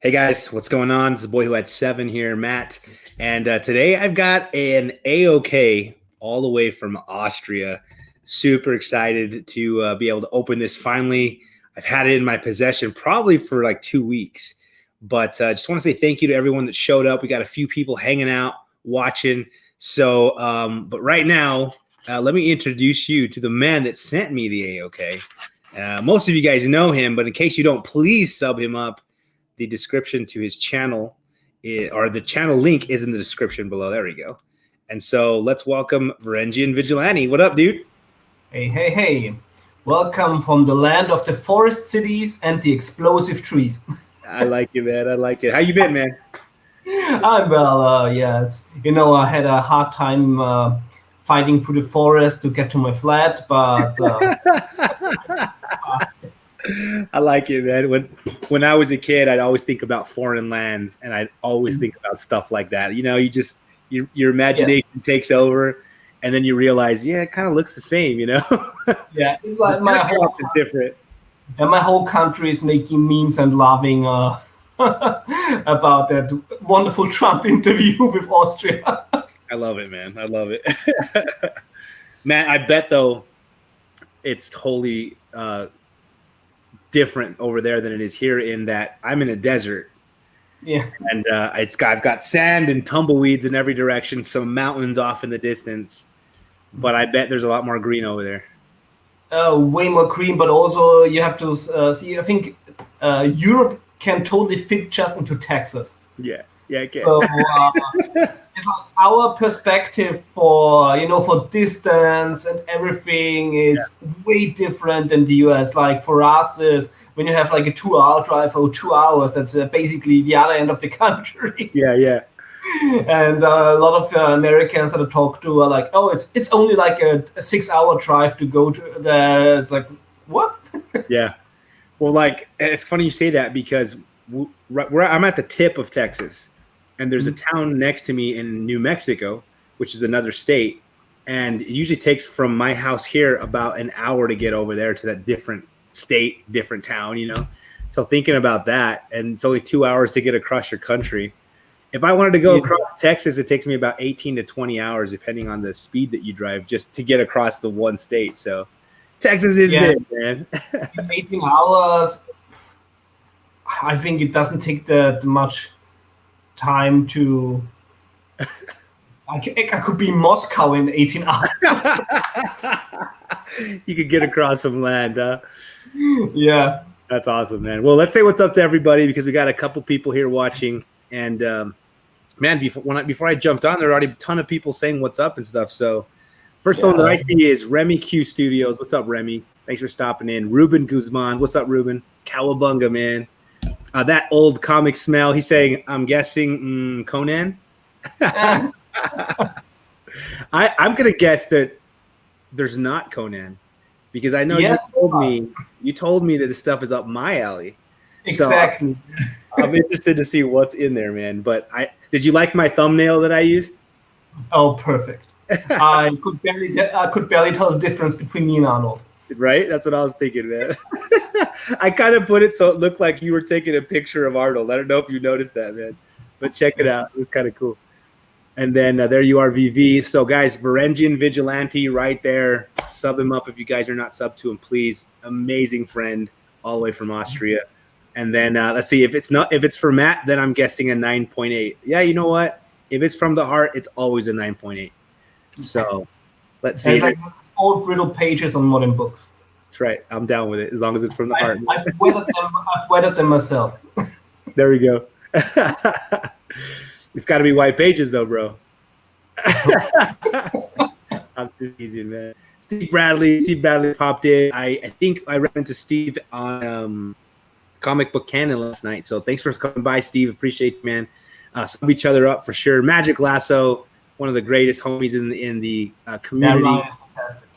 Hey guys, what's going on? It's the boy who had 7 here, Matt. And today I've got an AOK all the way from Austria. Super excited to be able to open this finally. I've had it in my possession probably for like 2 weeks. But I just want to say thank you to everyone that showed up. We got a few people hanging out, watching. So, but right now, let me introduce you to the man that sent me the AOK. Most of you guys know him, but in case you don't, please sub him up. The description to his channel or the channel link is in the description below. There we go. And so let's welcome Varangian Vigilate. What up, dude? Hey. Welcome from the land of the forest cities and the explosive trees. I like it, man. I like it. How you been, man? I'm well, yeah. I had a hard time fighting through the forest to get to my flat, but I like it, man. When I was a kid, I'd always think about foreign lands, and I'd always think about stuff like that. You know, your imagination takes over, and then you realize, yeah, it kind of looks the same. You know? Yeah, it's like my whole is different. And my whole country is making memes and laughing about that wonderful Trump interview with Austria. I love it, man. I love it. Man, I bet though it's totally different over there than it is here, in that I'm in a desert. Yeah. And I've got sand and tumbleweeds in every direction, some mountains off in the distance. But I bet there's a lot more green over there. Way more green, but also you have to see, I think Europe can totally fit just into Texas. Yeah, it can. So it's like our perspective for distance and everything is way different than the US. Like for us is when you have like a 2-hour drive or 2 hours, that's basically the other end of the country. Yeah. And a lot of Americans that I talk to are like, oh, it's only like a 6-hour drive to go to the. It's like, what? Yeah. Well, like, it's funny you say that, because I'm at the tip of Texas, and there's a town next to me in New Mexico, which is another state. And it usually takes from my house here about an hour to get over there to that different state, different town, you know? So thinking about that, and it's only 2 hours to get across your country. If I wanted to go across Texas, it takes me about 18 to 20 hours, depending on the speed that you drive, just to get across the one state. So Texas is big, man. In 18 hours, I think it doesn't take that much time to. I could be in Moscow in 18 hours. You could get across some land, huh? Yeah. That's awesome, man. Well, let's say what's up to everybody, because we got a couple people here watching. And man, before I jumped on, there were already a ton of people saying what's up and stuff. So first one that I see is Remy Q Studios. What's up, Remy? Thanks for stopping in. Ruben Guzman. What's up, Ruben? Cowabunga, man. That old comic smell. He's saying, I'm guessing Conan. I'm going to guess that there's not Conan, because I know you told me that this stuff is up my alley. Exactly. So I'm interested to see what's in there, man. But did you like my thumbnail that I used? Oh, perfect. I could barely tell the difference between me and Arnold. Right? That's what I was thinking, man. I kind of put it so it looked like you were taking a picture of Arnold. I don't know if you noticed that, man. But check it out. It was kind of cool. And then there you are, VV. So, guys, Varangian Vigilante right there. Sub him up if you guys are not subbed to him, please. Amazing friend all the way from Austria. And then let's see, if it's for Matt, then I'm guessing a 9.8. Yeah, you know what? If it's from the heart, it's always a 9.8. So let's see. Like old brittle pages on modern books. That's right. I'm down with it, as long as it's from the heart. I've weathered them myself. There we go. It's got to be white pages, though, bro. I'm just teasing, man. Steve Bradley popped in. I think I ran into Steve on Comic Book Canon last night. So thanks for coming by, Steve. Appreciate you, man. Sub each other up for sure. Magic Lasso, one of the greatest homies in the community. Yeah, fantastic.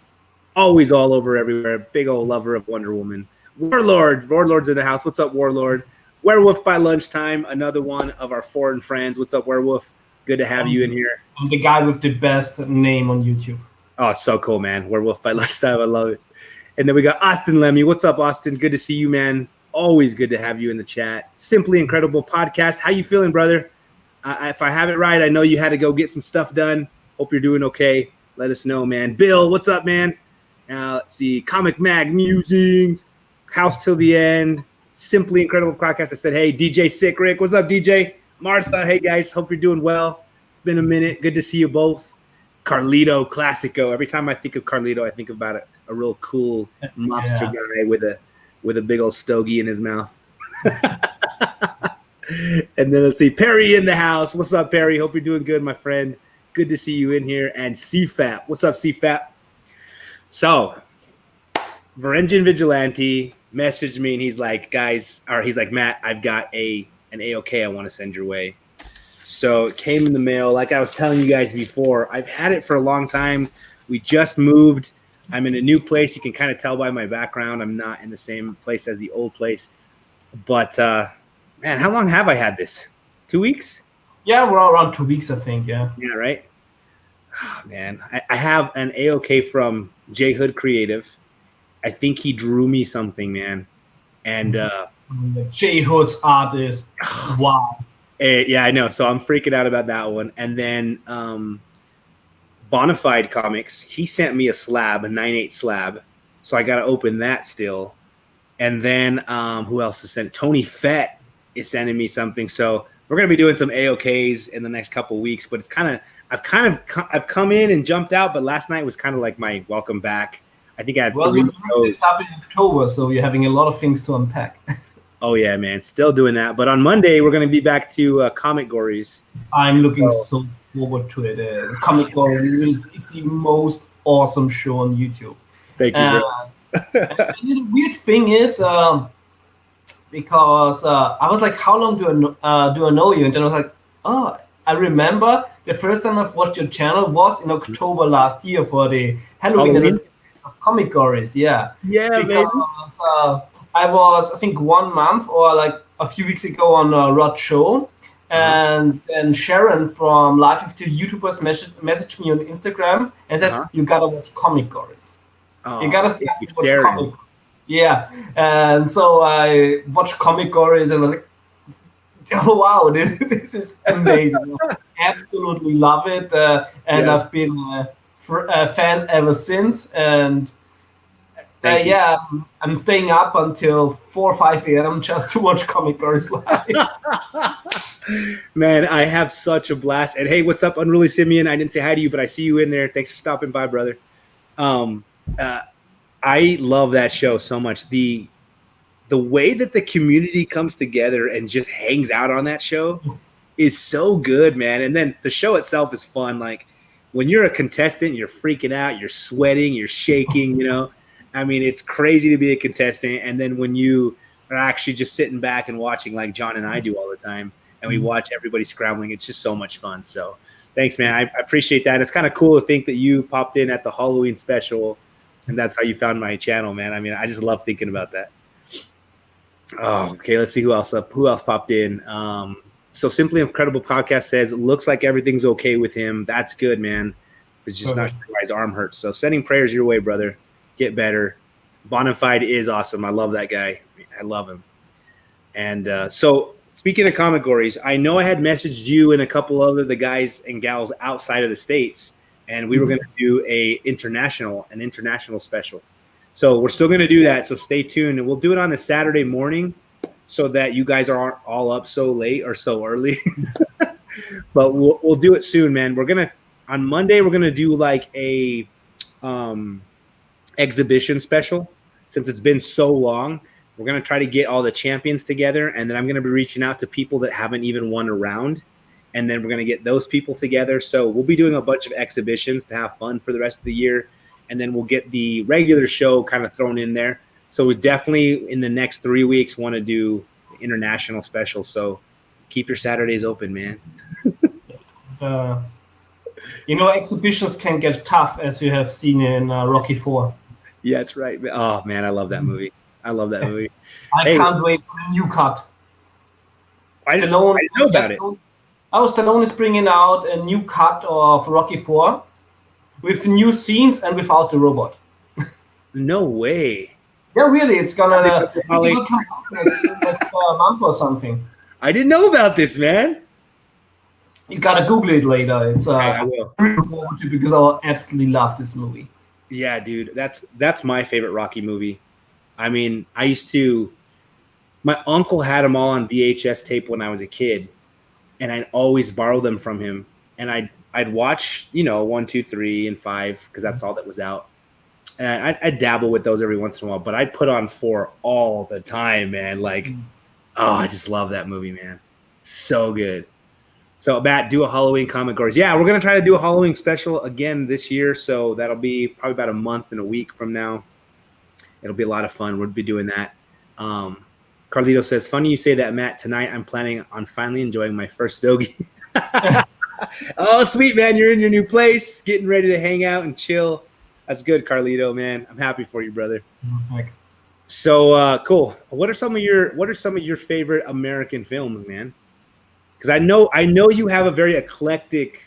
Always all over everywhere. Big old lover of Wonder Woman. Warlord's in the house. What's up, Warlord? Werewolf by Lunchtime, another one of our foreign friends. What's up, Werewolf? Good to have you in here. I'm the guy with the best name on YouTube. Oh, it's so cool, man. Werewolf by Lunchtime. I love it. And then we got Austin Lemmy. What's up, Austin? Good to see you, man. Always good to have you in the chat. Simply Incredible Podcast. How you feeling, brother? If I have it right, I know you had to go get some stuff done. Hope you're doing okay. Let us know, man. Bill, what's up, man? Let's see. Comic Mag Musings. House Till the End. Simply Incredible Podcast. I said, hey, DJ Sick Rick. What's up, DJ? Martha, hey, guys. Hope you're doing well. It's been a minute. Good to see you both. Carlito Classico. Every time I think of Carlito, I think about a real cool monster guy with a big old stogie in his mouth. And then let's see, Perry in the house. What's up, Perry? Hope you're doing good, my friend. Good to see you in here. And CFAP. What's up, CFAP? So, Varangian Vigilante messaged me, and he's like, Matt, I've got an AOK I want to send your way. So it came in the mail. Like I was telling you guys before, I've had it for a long time. We just moved. I'm in a new place. You can kind of tell by my background. I'm not in the same place as the old place. But, man, how long have I had this? 2 weeks? Yeah, we're around 2 weeks, I think, yeah. Yeah, right? Oh, man, I have an AOK from J Hood Creative. I think he drew me something, man. And J Hood's artist. Wow. Yeah, I know. So I'm freaking out about that one. And then Bonafide Comics, he sent me a slab, a 9/8 slab. So I got to open that still. And then who else is sent? Tony Fett is sending me something. So we're going to be doing some AOKs in the next couple of weeks. But it's I've come in and jumped out. But last night was kind of like my welcome back. I think I had 3 shows. It's up in October, so you're having a lot of things to unpack. Oh, yeah, man. Still doing that. But on Monday, we're going to be back to Comic Gories. I'm looking so forward to it. Comic Gories is the most awesome show on YouTube. Thank you. The weird thing is, because I was like, how long do I know you? And then I was like, oh, I remember the first time I've watched your channel was in October last year for the Halloween of Comic Gories. Yeah. Yeah, because, I was, I think, 1 month or like a few weeks ago on Rod's show, and then Sharon from Life with Two YouTubers messaged me on Instagram and said, you gotta watch Comic Gories. You gotta start to watch Comic Gories. Yeah, and so I watched Comic Gories and was like, oh wow, this is amazing. I absolutely love it, and I've been a fan ever since, and I'm staying up until 4 or 5 a.m. just to watch Comic Gories live. Man, I have such a blast. And hey, what's up, Unruly Simeon? I didn't say hi to you, but I see you in there. Thanks for stopping by, brother. I love that show so much. The way that the community comes together and just hangs out on that show is so good, man. And then the show itself is fun. Like when you're a contestant, you're freaking out, you're sweating, you're shaking, you know. I mean, it's crazy to be a contestant. And then when you are actually just sitting back and watching like John and I do all the time, and we watch everybody scrambling, it's just so much fun. So thanks, man. I appreciate that. It's kind of cool to think that you popped in at the Halloween special, and that's how you found my channel, man. I mean, I just love thinking about that. Oh, okay. Let's see who else popped in. So Simply Incredible Podcast says, looks like everything's okay with him. That's good, man. It's just not sure why his arm hurts. So sending prayers your way, brother. Get better. Bonafide is awesome. I love that guy. I love him. And so speaking of Comic Gories, I know I had messaged you and a couple other the guys and gals outside of the States, and we were going to do an international special. So we're still going to do that. So stay tuned, and we'll do it on a Saturday morning so that you guys aren't all up so late or so early. But we'll do it soon, man. On Monday, we're going to do like a exhibition special. Since it's been so long, we're going to try to get all the champions together, and then I'm going to be reaching out to people that haven't even won a round, and then we're going to get those people together. So we'll be doing a bunch of exhibitions to have fun for the rest of the year, and then we'll get the regular show kind of thrown in there. So we definitely in the next 3 weeks want to do the international special. So keep your Saturdays open, man. Exhibitions can get tough, as you have seen in Rocky IV. Yeah, that's right. Oh, man, I love that movie. I can't wait for the new cut. I didn't know about it. Stallone is bringing out a new cut of Rocky IV with new scenes and without the robot. No way. Yeah, really, it's gonna. I think it Holly. will come out next month or something. I didn't know about this, man. You gotta Google it later. It's Okay, I will. looking forward to because I absolutely love this movie. Yeah, dude, that's my favorite Rocky movie. I mean, I used to. My uncle had them all on VHS tape when I was a kid, and I'd always borrow them from him. And I'd watch, 1, 2, 3, and 5 because that's all that was out. And I'd dabble with those every once in a while, but I'd put on 4 all the time, man. Like, oh, I just love that movie, man. So good. So, Matt, do a Halloween comic goers. Yeah, we're gonna try to do a Halloween special again this year. So that'll be probably about a month and a week from now. It'll be a lot of fun. We'll be doing that. Carlito says, "Funny you say that, Matt. Tonight I'm planning on finally enjoying my first stogie." Oh, sweet, man. You're in your new place, getting ready to hang out and chill. That's good, Carlito, man. I'm happy for you, brother. Perfect. So cool. What are some of your favorite American films, man? Because I know you have a very eclectic,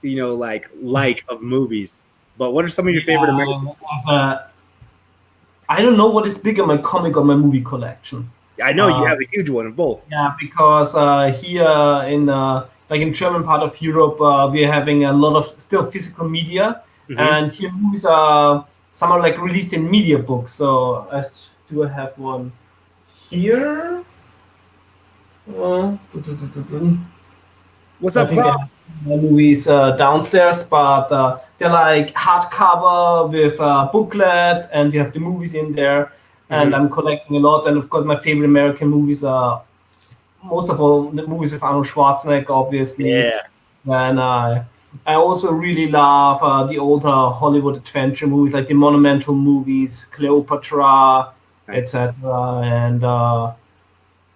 like of movies. But what are some of your favorite American? I don't know what is bigger, my comic or my movie collection. I know you have a huge one of both. Yeah, because here in German part of Europe, we're having a lot of still physical media, and here movies are some are like released in media books. So do I have one here? What's up, Klaus? Movies downstairs, but they're like hardcover with a booklet, and we have the movies in there. And I'm collecting a lot. And of course, my favorite American movies are most of all the movies with Arnold Schwarzenegger, obviously. Yeah. And I also really love the older Hollywood adventure movies, like the monumental movies, Cleopatra, etc. And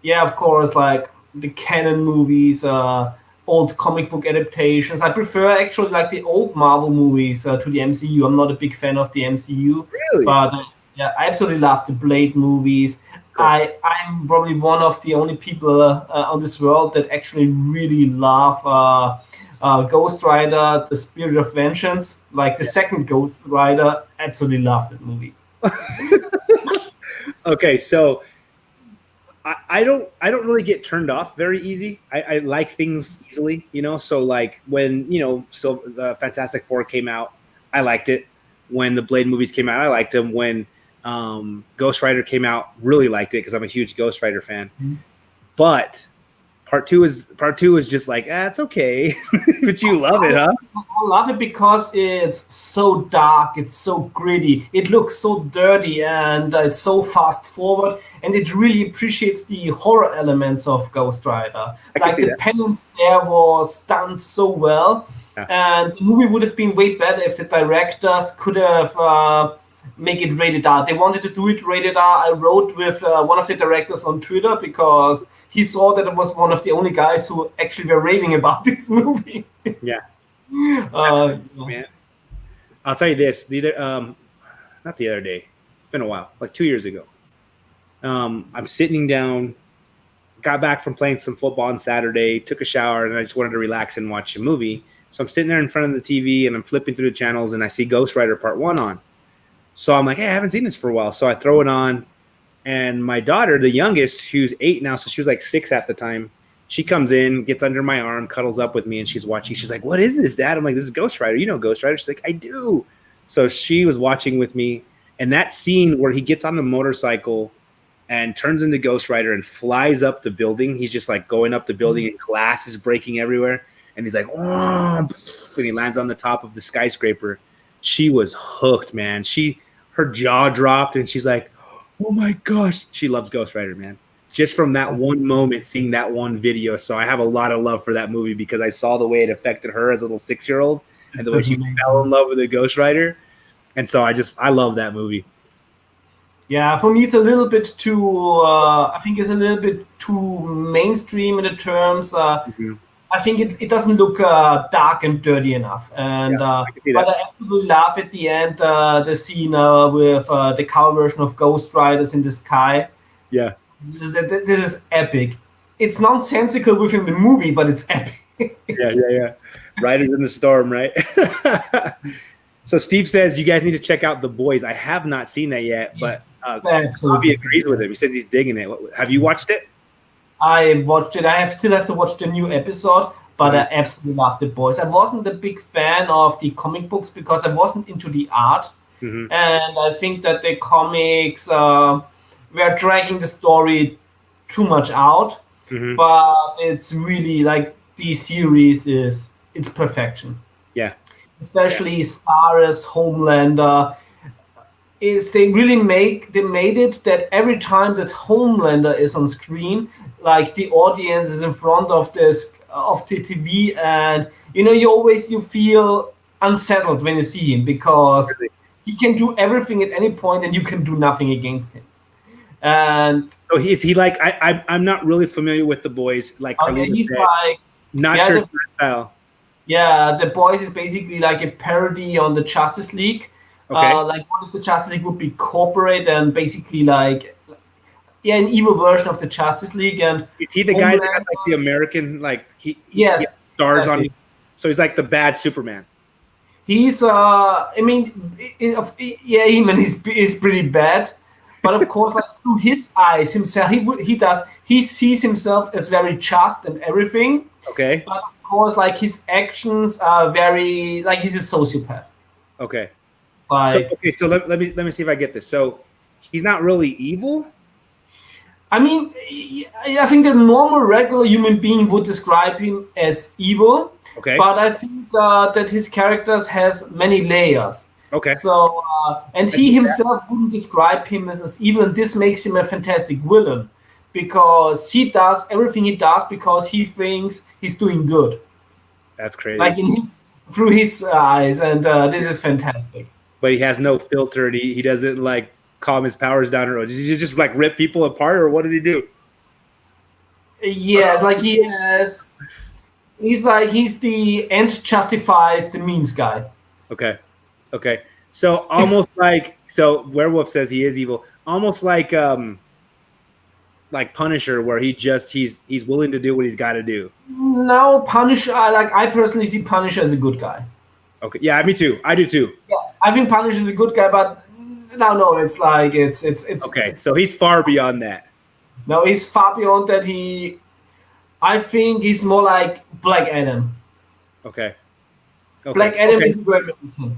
yeah, of course, like the canon movies, old comic book adaptations. I prefer actually like the old Marvel movies to the MCU. I'm not a big fan of the MCU, Really? but yeah, I absolutely love the Blade movies. Cool. I'm probably one of the only people on this world that actually really love Ghost Rider, The Spirit of Vengeance. Like the second Ghost Rider, absolutely love that movie. Okay, so I don't really get turned off very easy. I like things easily, So like when so the Fantastic Four came out, I liked it. When the Blade movies came out, I liked them. When Ghost Rider came out, really liked it because I'm a huge Ghost Rider fan. But part two is just like, it's okay. But you love it, huh? I love it because it's so dark, it's so gritty, it looks so dirty, and it's so fast forward, and it really appreciates the horror elements of Ghost Rider. Like the penance there was done so well, and the movie would have been way better if the directors could have make it rated R. They wanted to do it rated R. I wrote with one of the directors on Twitter because he saw that I was one of the only guys who actually were raving about this movie. Yeah. Man. I'll tell you this. Not the other day. It's been a while. Like 2 years ago. I'm sitting down, got back from playing some football on Saturday, took a shower, and I just wanted to relax and watch a movie. So I'm sitting there in front of the TV, and I'm flipping through the channels, and I see Ghost Rider Part 1 on. So I'm like, hey, I haven't seen this for a while. So I throw it on, and my daughter, the youngest, who's 8 now, so she was like 6 at the time, she comes in, gets under my arm, cuddles up with me, and she's watching. She's like, what is this, Dad? I'm like, this is Ghost Rider. You know Ghost Rider? She's like, I do. So she was watching with me, and that scene where he gets on the motorcycle and turns into Ghost Rider and flies up the building, he's just like going up the building, and glass is breaking everywhere, and he's like, oh, and he lands on the top of the skyscraper. She was hooked, man. Her jaw dropped, and she's like, oh my gosh. She loves Ghost Rider, man. Just from that one moment, seeing that one video. So I have a lot of love for that movie because I saw the way it affected her as a little 6-year-old and the way she fell in love with the Ghost Rider. And so I love that movie. Yeah, for me, it's a little bit too, I think it's a little bit too mainstream in the terms. I think it doesn't look dark and dirty enough. And but I absolutely love at the end the scene with the cover version of Ghost Riders in the sky. Yeah. This is epic. It's nonsensical within the movie, but it's epic. Yeah. Riders in the Storm, right? So Steve says you guys need to check out The Boys. I have not seen that yet, but Bobby agrees with him. He says he's digging it. Have you watched it? I watched it. Still have to watch the new episode, but I absolutely love The Boys. I wasn't a big fan of the comic books because I wasn't into the art, and I think that the comics were dragging the story too much out. But it's really like the series it's perfection. Yeah, especially Stars, Homelander. They made it that every time that Homelander is on screen, like the audience is in front of the TV, and you feel unsettled when you see him because he can do everything at any point and you can do nothing against him. And so is he like I'm not really familiar with The Boys, like he's like not sure the style. Yeah, The Boys is basically like a parody on the Justice League. Okay. Like one of the Justice League would be corporate and basically like an evil version of the Justice League. And is he the guy that has like the American he stars on? So he's like the bad Superman. He's he's pretty bad, but of course, like through his eyes himself, he sees himself as very just and everything. Okay. But of course, like his actions are very like he's a sociopath. Okay. So let me see if I get this. So he's not really evil? I mean, I think the normal, regular human being would describe him as evil. Okay. But I think that his characters has many layers. Okay. So, and he himself wouldn't describe him as evil, and this makes him a fantastic villain because he does everything he does because he thinks he's doing good. That's crazy. Like through his eyes, and this is fantastic. But he has no filter, and he doesn't like calm his powers down, or does he just like rip people apart, or what does he do? Yes, like he has. He's the end justifies the means guy. Okay. So almost Werewolf says he is evil, almost like Punisher, where he's willing to do what he's got to do. No, Punisher. I personally see Punisher as a good guy. Okay. Yeah, me too. I do too. Yeah, I think Punisher is a good guy, but no, it's like it's okay. So he's far beyond that. No, he's far beyond that. I think he's more like Black Adam. Okay. Black Adam is a great movie.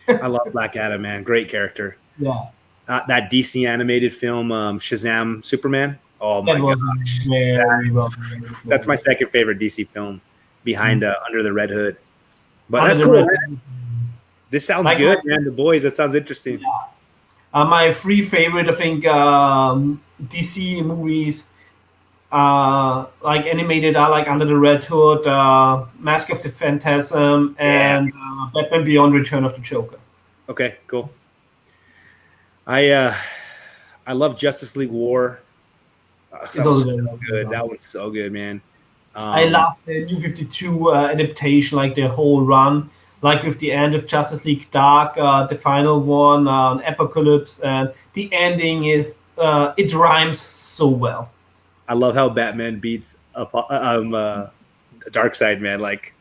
I love Black Adam, man. Great character. Yeah. That DC animated film, Shazam Superman. Oh my gosh. That's my second favorite DC film behind Under the Red Hood. But that's cool. This sounds good, man. The Boys, that sounds interesting. Yeah. My three favorite, I think, DC movies like animated are like Under the Red Hood, Mask of the Phantasm, and Batman Beyond: Return of the Joker. Okay, cool. I love Justice League War. It's also so good. That was so good, man. I love the New 52 adaptation, like the whole run, like with the end of Justice League Dark, the final one, Apocalypse, and the ending is it rhymes so well. I love how Batman beats Darkseid, man. Like,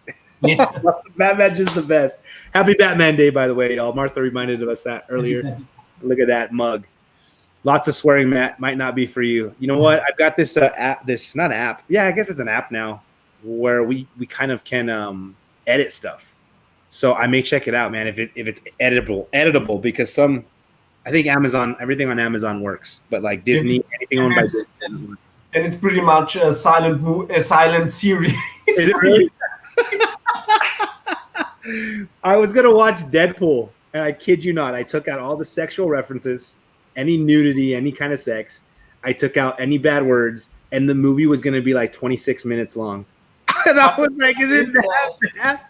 Batman's just the best. Happy Batman Day, by the way, y'all. Martha reminded us that earlier. Look at that mug. Lots of swearing, Matt. Might not be for you. You know what? I've got this app. This not app. Yeah, I guess it's an app now, where we kind of can edit stuff. So I may check it out, man. If it's editable, because I think everything on Amazon works, but like Disney, anything owned by Disney. And it's pretty much a silent series. Is it really? I was gonna watch Deadpool, and I kid you not, I took out all the sexual references, any nudity, any kind of sex. I took out any bad words, and the movie was gonna be like 26 minutes long. And I was like, "Is it that bad?"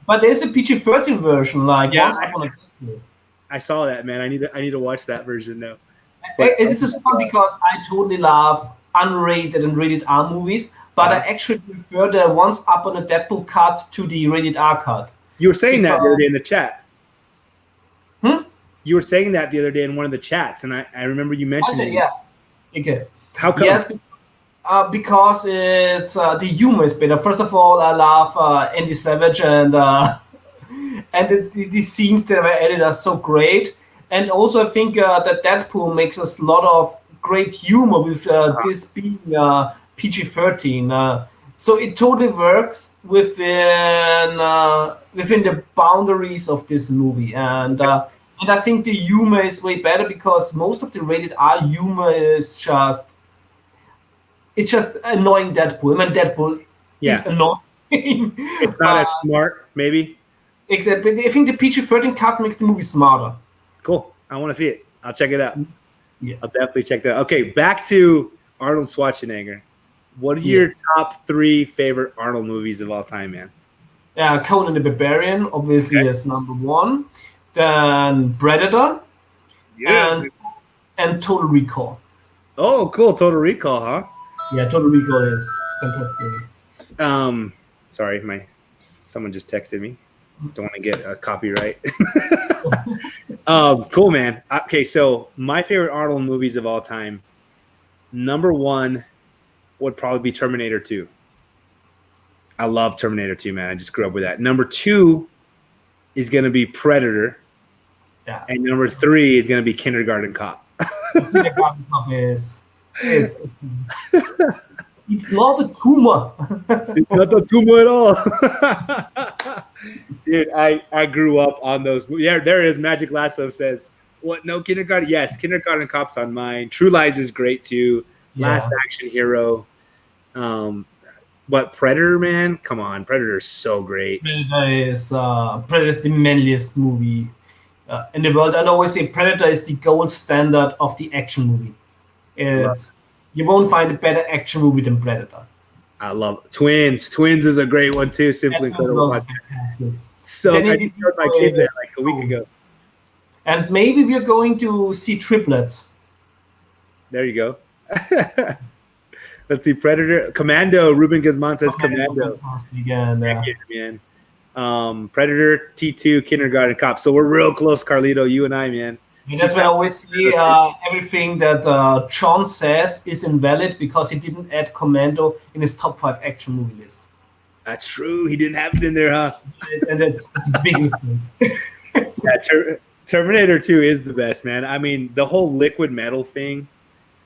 But there's a PG-13 version, like I saw that, man. I need to watch that version now. This is fun because I totally love unrated and rated R movies, but I actually prefer the ones up on the Deadpool cut to the rated R cut. You were saying that the other day in the chat. You were saying that the other day in one of the chats, and I remember you mentioning. Yeah. Okay. How come? Yes, because it's the humor is better. First of all, I love Andy Savage and the scenes that were added are so great. And also, I think that Deadpool makes us a lot of great humor with this being PG-13. So it totally works within the boundaries of this movie, and I think the humor is way better because most of the rated R humor is just annoying Deadpool. I mean, Deadpool is annoying. It's not as smart, maybe. Exactly. I think the PG-13 cut makes the movie smarter. Cool. I want to see it. I'll check it out. Yeah. I'll definitely check that out. Okay, back to Arnold Schwarzenegger. What are your top 3 favorite Arnold movies of all time, man? Yeah, Conan the Barbarian obviously is number 1. Then Predator. And Total Recall. Oh, cool. Total Recall, huh? Yeah, Total Recall is fantastic. Sorry, someone just texted me. Don't want to get a copyright. Cool, man. Okay, so my favorite Arnold movies of all time, number 1 would probably be Terminator 2. I love Terminator 2, man. I just grew up with that. Number 2 is going to be Predator. Yeah. And number 3 is going to be Kindergarten Cop. Kindergarten Cop is it's not a tumor. It's not a tumor at all. Dude, I grew up on those movies. Yeah, there it is. Magic Lasso says, what? No Kindergarten? Yes, Kindergarten Cop's on mine. True Lies is great too. Last Action Hero. But Predator, man, come on. Predator is so great. Predator is the manliest movie in the world. I always say Predator is the gold standard of the action movie. You won't find a better action movie than Predator. I love it. Twins. Twins is a great one too. Simply incredible. So I showed my kids that like a week ago. And maybe we're going to see triplets. There you go. Let's see. Predator. Commando. Ruben Guzman says Commando. Again, man. Predator, T2, Kindergarten Cop. So we're real close, Carlito. You and I, man. And that's when I always see everything that John says is invalid because he didn't add Commando in his top 5 action movie list. That's true. He didn't have it in there, huh? And it's a big mistake. Terminator 2 is the best, man. I mean, the whole liquid metal thing.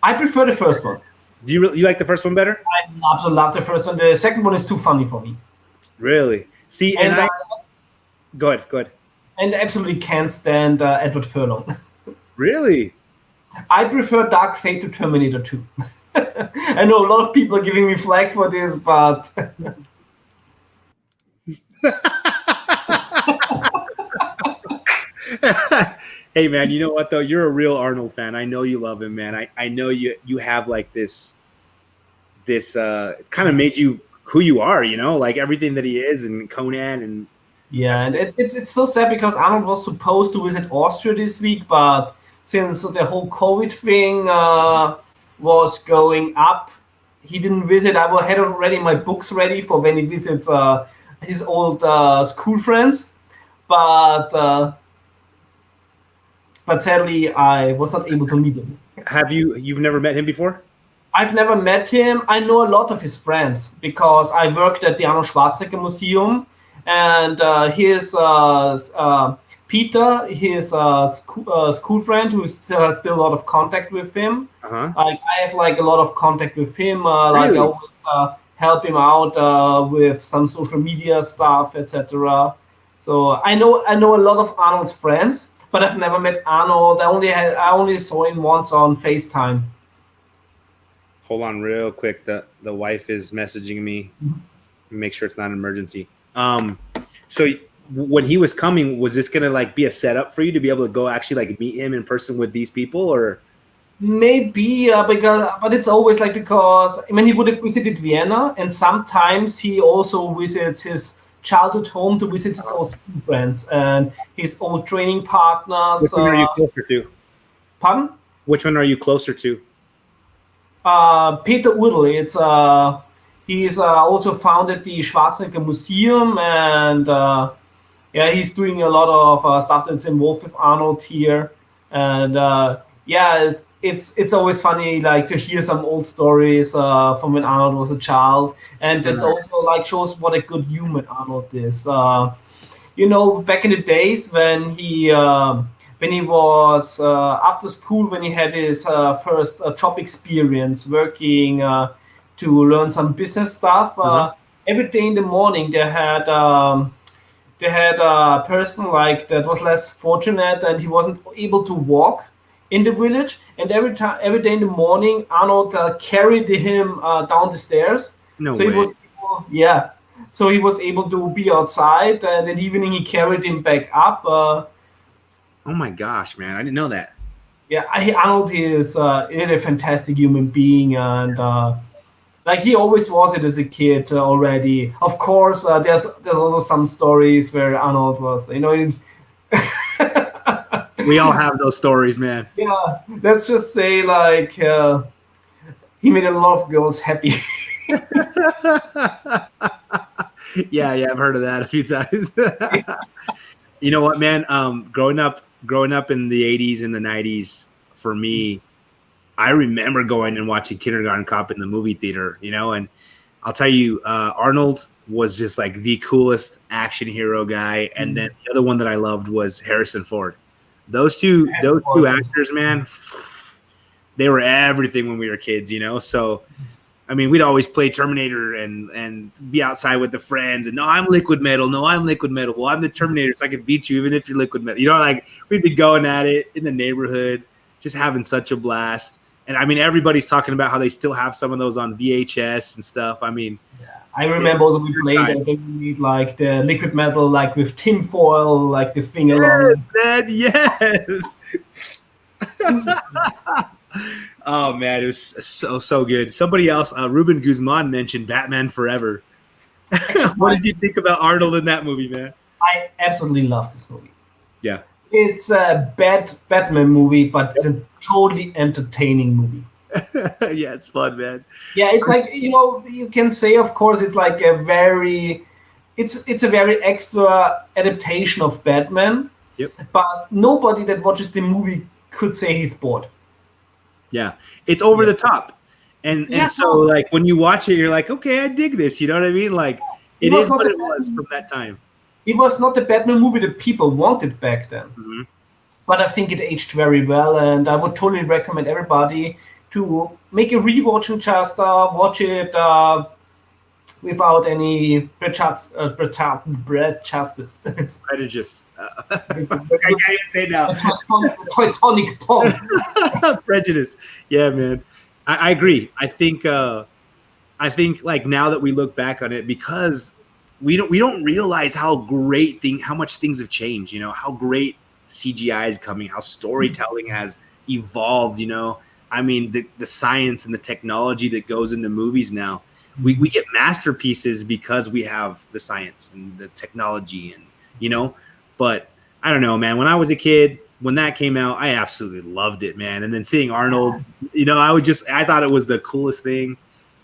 I prefer the first one. Do you like the first one better? I absolutely love the first one. The second one is too funny for me. Really? See, go ahead. And I absolutely can't stand Edward Furlong. Really? I prefer Dark Fate to Terminator 2. I know a lot of people are giving me flack for this, but... Hey, man, you know what, though? You're a real Arnold fan. I know you love him, man. I know you have, like, this kind of made you who you are, you know? Like, everything that he is and Conan and... Yeah, and it's so sad because Arnold was supposed to visit Austria this week, but since the whole COVID thing was going up, he didn't visit. I had already my books ready for when he visits his old school friends, but sadly I was not able to meet him. You've never met him before? I've never met him. I know a lot of his friends because I worked at the Arnold Schwarzenegger Museum. And here's Peter, his school friend, who still has a lot of contact with him. Uh-huh. I have like a lot of contact with him. Really? Like I always help him out with some social media stuff, etc. So I know a lot of Arnold's friends, but I've never met Arnold. I only saw him once on FaceTime. Hold on, real quick. The wife is messaging me. Mm-hmm. Make sure it's not an emergency. So when he was coming, was this gonna like be a setup for you to be able to go actually like meet him in person with these people, or maybe but it's always like because I mean he would have visited Vienna, and sometimes he also visits his childhood home to visit his old school friends and his old training partners. Which one are you closer to? Pardon? Which one are you closer to? Peter Udall. It's he's also founded the Schwarzenegger Museum, and he's doing a lot of stuff that's involved with Arnold here. And it's always funny like to hear some old stories from when Arnold was a child, and that also like shows what a good human Arnold is. Back in the days when when he was after school, when he had his first job experience working to learn some business stuff. Every day in the morning, they had a person like that was less fortunate and he wasn't able to walk in the village. And every day in the morning, Arnold carried him down the stairs. No So he way. was yeah. So he was able to be outside, and in the evening he carried him back up. Oh my gosh, man! I didn't know that. Yeah, Arnold is a fantastic human being, and like he always was it as a kid already. Of course, there's also some stories where Arnold was, We all have those stories, man. Yeah, let's just say like he made a lot of girls happy. yeah, I've heard of that a few times. You know what, man? Growing up in the 80s and the 90s, for me, I remember going and watching Kindergarten Cop in the movie theater, and I'll tell you, Arnold was just like the coolest action hero guy. And then the other one that I loved was Harrison Ford. Those two actors, man, they were everything when we were kids, So, I mean, we'd always play Terminator and be outside with the friends. And no, I'm Liquid Metal. No, I'm Liquid Metal. Well, I'm the Terminator, so I can beat you even if you're Liquid Metal. Like we'd be going at it in the neighborhood, just having such a blast. And I mean, everybody's talking about how they still have some of those on VHS and stuff. I mean, I remember also we played and then we made like the Liquid Metal, like with tinfoil, like the thing along. Man, yes. Oh man, it was so good. Somebody else, Ruben Guzman, mentioned Batman Forever. What did you think about Arnold in that movie, man? I absolutely love this movie. Yeah, it's a bad Batman movie, but it's a totally entertaining movie. Yeah, it's fun, man. Yeah, it's like you can say, of course, it's like a very extra adaptation of Batman. Yep. But nobody that watches the movie could say he's bored. Yeah, it's over the top, and so like when you watch it, you're like, okay, I dig this. You know what I mean? Like it is what it was from that time. It was not the Batman movie that people wanted back then, but I think it aged very well, and I would totally recommend everybody to make a rewatch and just watch it without any prejudice. Prejudice. I can't even say now. Teutonic tongue. Prejudice. Yeah, man. I agree. I think like now that we look back on it, because we don't realize how much things have changed. How great CGI is coming, how storytelling has evolved. I mean, the science and the technology that goes into movies now. We get masterpieces because we have the science and the technology, and but I don't know, man. When I was a kid, when that came out, I absolutely loved it, man. And then seeing Arnold, I thought it was the coolest thing,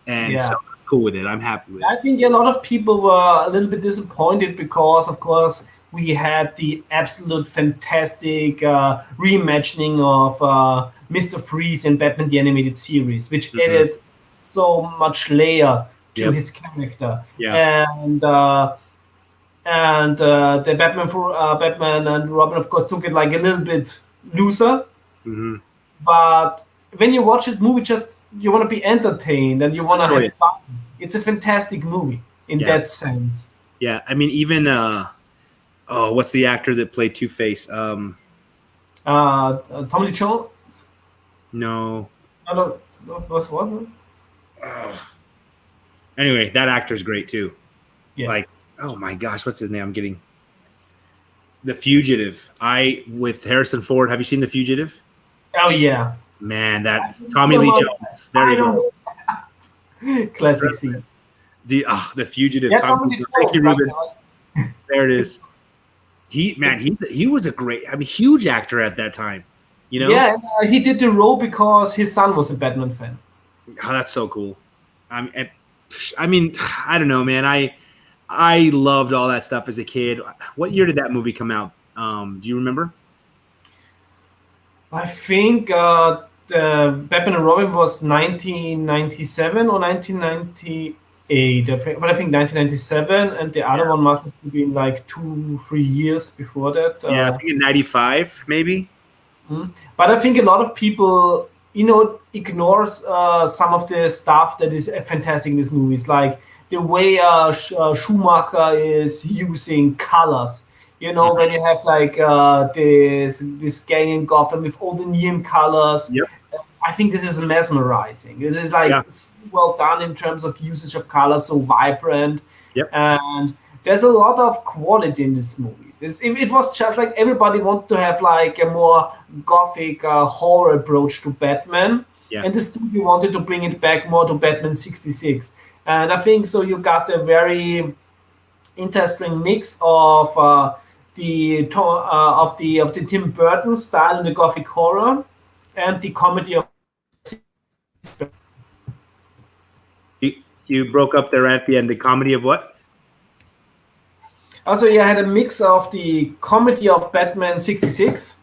and so I'm cool with it. I'm happy with it. I think a lot of people were a little bit disappointed because, of course, we had the absolute fantastic reimagining of Mr. Freeze in Batman the Animated Series, which added so much layer to his character. And the Batman and Robin, of course, took it like a little bit looser. But when you watch it movie, just you want to be entertained and you want to have fun. It's a fantastic movie in that sense. Yeah, I mean, even what's the actor that played Two-Face? Tommy Lee Jones? No. I don't know. Was what? Anyway, that actor's great too. Yeah. Like, oh my gosh, what's his name? I'm getting The Fugitive. With Harrison Ford. Have you seen The Fugitive? Oh yeah. Man, that's Tommy Lee Jones. There you go. Classic scene. The Fugitive. Yeah, thank you, Ruben. There it is. He was a great, huge actor at that time. Yeah, he did the role because his son was a Batman fan. Oh, that's so cool. I mean, I don't know, man. I loved all that stuff as a kid. What year did that movie come out? Do you remember? I think the Batman and Robin was 1997 or 1990. but I think 1997, and the other one must have been like 2-3 years before that. Yeah, I think in 95, maybe. But I think a lot of people, ignores some of the stuff that is fantastic in these movies, like the way Schumacher is using colors. When you have like this gang in Gotham with all the neon colors. Yep. I think this is mesmerizing. This is like so well done in terms of usage of color, so vibrant. Yep. And there's a lot of quality in these movies. It was just like everybody wanted to have like a more gothic horror approach to Batman. Yeah. And the studio wanted to bring it back more to Batman 66. And I think so you got a very interesting mix of the Tim Burton style in the gothic horror and the comedy of. You broke up there at the end. The comedy of what? Also, you had a mix of the comedy of Batman 66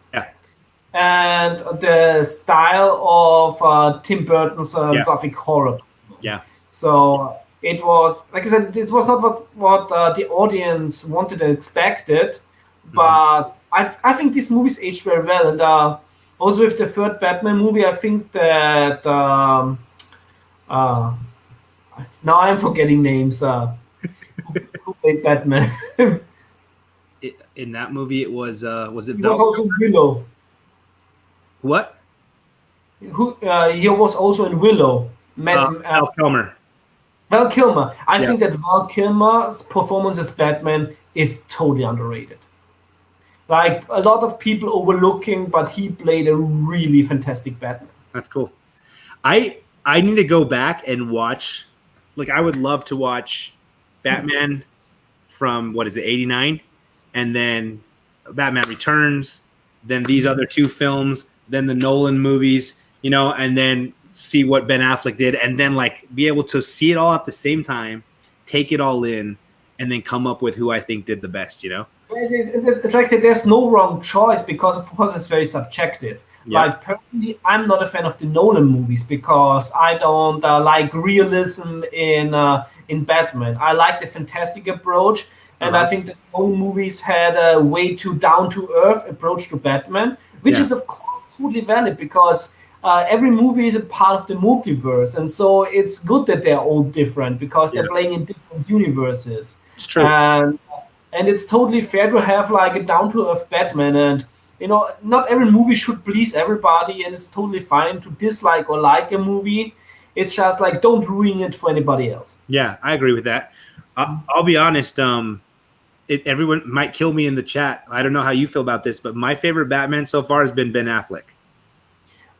and the style of Tim Burton's gothic horror. Yeah. So it was, like I said, it was not what the audience wanted and expected, but I think this movie's aged very well. And also with the third Batman movie, I think that now I'm forgetting names. Who played Batman? In that movie, it was it? He was also Willow. What? He was also in Willow. Val Kilmer. Val Kilmer. I think that Val Kilmer's performance as Batman is totally underrated. Like a lot of people overlooking, but he played a really fantastic Batman. That's cool. I need to go back and watch. Like, I would love to watch Batman from, 89? And then Batman Returns, then these other two films, then the Nolan movies, and then see what Ben Affleck did, and then, like, be able to see it all at the same time, take it all in, and then come up with who I think did the best, It's like there's no wrong choice because, of course, it's very subjective. Yeah. Like, personally, I'm not a fan of the Nolan movies because I don't like realism in Batman. I like the fantastic approach, and I think the Nolan movies had a way too down-to-earth approach to Batman, which is, of course, totally valid because every movie is a part of the multiverse, and so it's good that they're all different because they're playing in different universes. It's true. And it's totally fair to have like a down-to-earth Batman, and not every movie should please everybody, and it's totally fine to dislike or like a movie. It's just like, don't ruin it for anybody else. Yeah, I agree with that. I'll be honest. Everyone might kill me in the chat. I don't know how you feel about this, but my favorite Batman so far has been Ben Affleck.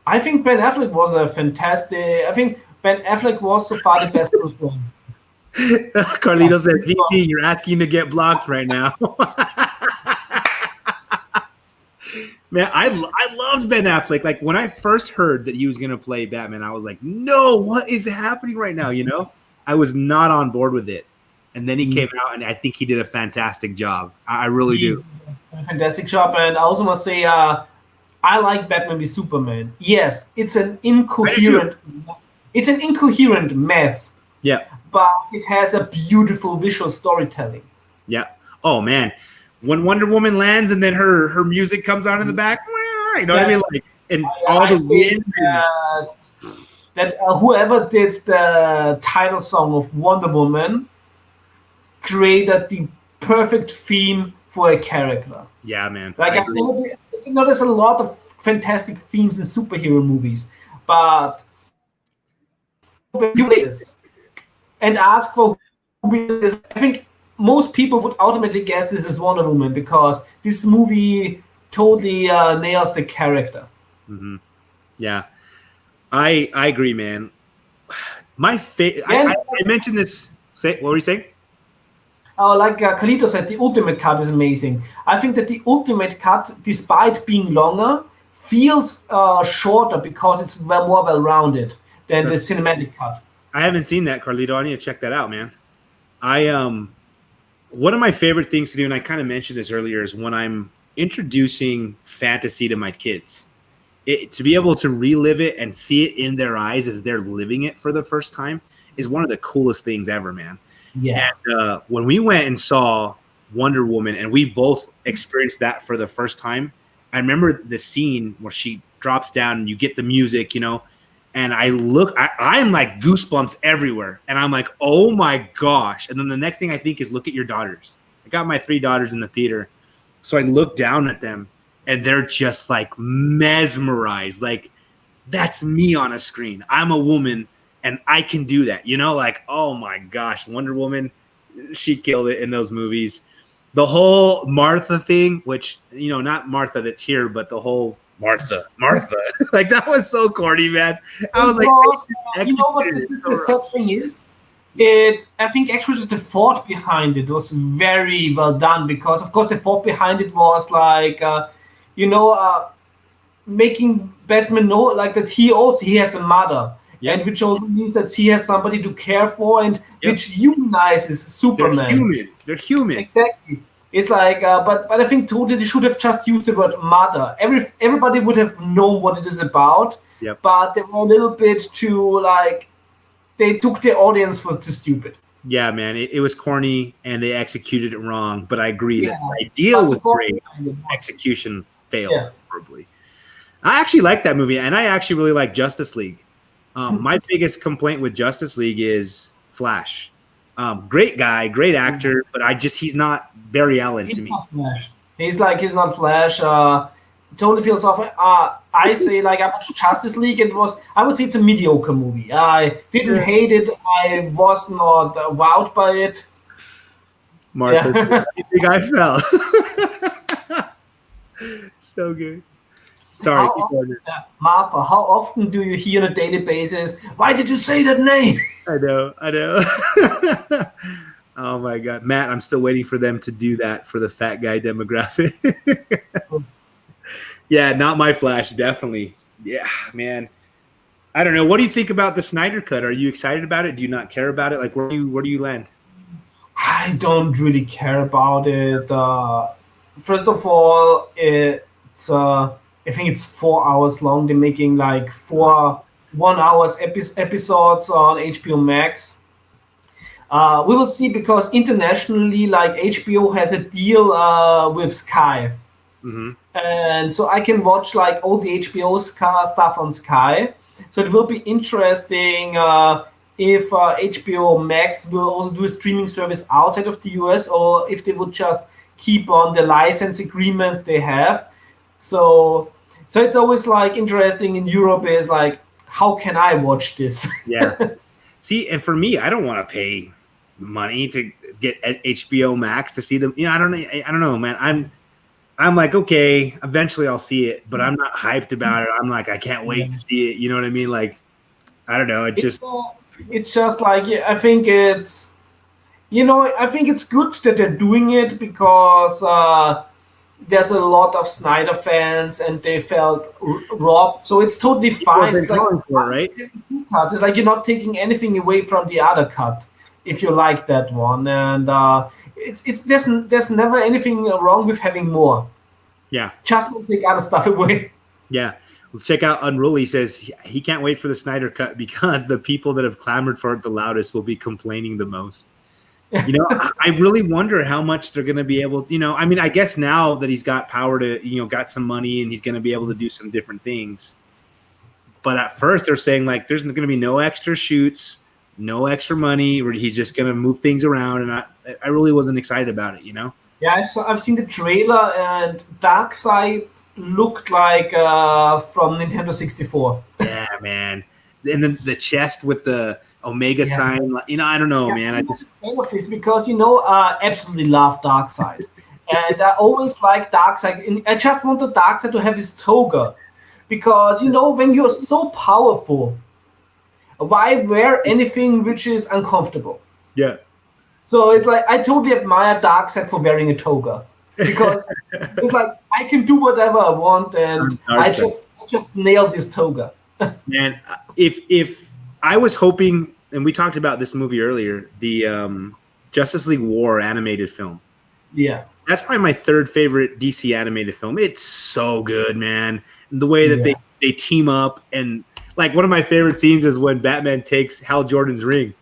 I think Ben Affleck was I think Ben Affleck was so far the best Bruce Wayne. Carlito says, VP, you're asking to get blocked right now. Man, I loved Ben Affleck. Like, when I first heard that he was going to play Batman, I was like, no, what is happening right now? I was not on board with it. And then he came out, and I think he did a fantastic job. I really do. A fantastic job. And I also must say, I like Batman v Superman. Yes, it's an incoherent mess. Yeah. But it has a beautiful visual storytelling. Yeah. Oh, man. When Wonder Woman lands and then her music comes on in the back, you know what I mean? Like, and all the wind. That whoever did the title song of Wonder Woman created the perfect theme for a character. Yeah, man. Like, there's a lot of fantastic themes in superhero movies, but and ask for who it is, I think most people would automatically guess this is Wonder Woman because this movie totally nails the character. Mm-hmm. Yeah, I agree, man. My favorite. I mentioned this. What were you saying? Like Carlito said, the Ultimate Cut is amazing. I think that the Ultimate Cut, despite being longer, feels shorter because it's more well-rounded than the Cinematic Cut. I haven't seen that, Carlito. I need to check that out, man. One of my favorite things to do, and I kind of mentioned this earlier, is when I'm introducing fantasy to my kids, to be able to relive it and see it in their eyes as they're living it for the first time is one of the coolest things ever, man. Yeah. And when we went and saw Wonder Woman, and we both experienced that for the first time, I remember the scene where she drops down and you get the music, and I'm like goosebumps everywhere. And I'm like, oh my gosh. And then the next thing I think is, look at your daughters. I got my 3 daughters in the theater. So I look down at them and they're just like mesmerized. Like, that's me on a screen. I'm a woman and I can do that. Like, oh my gosh, Wonder Woman, she killed it in those movies. The whole Martha thing, which, not Martha that's here, but the whole Martha. Like, that was so corny, man. I was like, you know what the sad thing is? I think actually the thought behind it was very well done, because of course the thought behind it was like, making Batman know like that he has a mother, and which also means that he has somebody to care for, and which humanizes Superman. They're human. Exactly. It's like, but I think totally they should have just used the word mother. Everybody would have known what it is about, but they were a little bit too like, they took the audience for too stupid. Yeah, man, it was corny and they executed it wrong. But I agree that the idea was great. Execution failed horribly. I actually like that movie, and I actually really like Justice League. My biggest complaint with Justice League is Flash. Great guy, great actor, but he's not Barry Allen to me. Not Flash. He's not Flash. Totally feels off. I say, like, I watched Justice League, and I would say it's a mediocre movie. I didn't hate it. I was not wowed by it. Martha, you think I fell? So good. Sorry. Martha, how often do you hear on a daily basis, why did you say that name? I know. Oh my God. Matt, I'm still waiting for them to do that for the fat guy demographic. Yeah, not my Flash, definitely. Yeah, man. I don't know. What do you think about the Snyder Cut? Are you excited about it? Do you not care about it? Like, where do you land? I don't really care about it. First of all, it's I think it's 4 hours long. They're making like 4 1-hour episodes on HBO Max. We will see, because internationally, like, HBO has a deal with Sky. Mm-hmm. And so I can watch like all the HBO stuff on Sky. So it will be interesting if HBO Max will also do a streaming service outside of the US, or if they would just keep on the license agreements they have. So it's always like interesting in Europe is like, how can I watch this? Yeah. See, and for me, I don't want to pay money to get HBO Max to see them. I don't know, man. I'm like, okay, eventually I'll see it, but I'm not hyped about it. I'm like, I can't wait to see it. You know what I mean? Like, I don't know. It's just like, I think it's, I think it's good that they're doing it, because there's a lot of Snyder fans and they felt robbed. So it's totally fine. It's like, right? It's like you're not taking anything away from the other cut if you like that one. And there's never anything wrong with having more. Yeah. Just don't take other stuff away. Yeah. Well, check out Unruly. He says he can't wait for the Snyder Cut because the people that have clamored for it the loudest will be complaining the most. I really wonder how much they're going to be able to, I mean, I guess now that he's got power to, got some money and he's going to be able to do some different things. But at first they're saying like, there's going to be no extra shoots, no extra money, or he's just going to move things around. And I really wasn't excited about it, Yeah, I've seen the trailer, and Darkseid looked like from Nintendo 64. Yeah, man. And then the chest with the Omega sign, I don't know, man. I just because absolutely love Darkseid, and I always like Darkseid. I just want the Darkseid to have his toga, because when you're so powerful, why wear anything which is uncomfortable? Yeah. So it's like I totally admire Darkseid for wearing a toga, because it's like I can do whatever I want, and I just nailed this toga. Man, if I was hoping, and we talked about this movie earlier, the Justice League War animated film. Yeah. That's probably my third favorite DC animated film. It's so good, man. And the way that they team up, and like one of my favorite scenes is when Batman takes Hal Jordan's ring.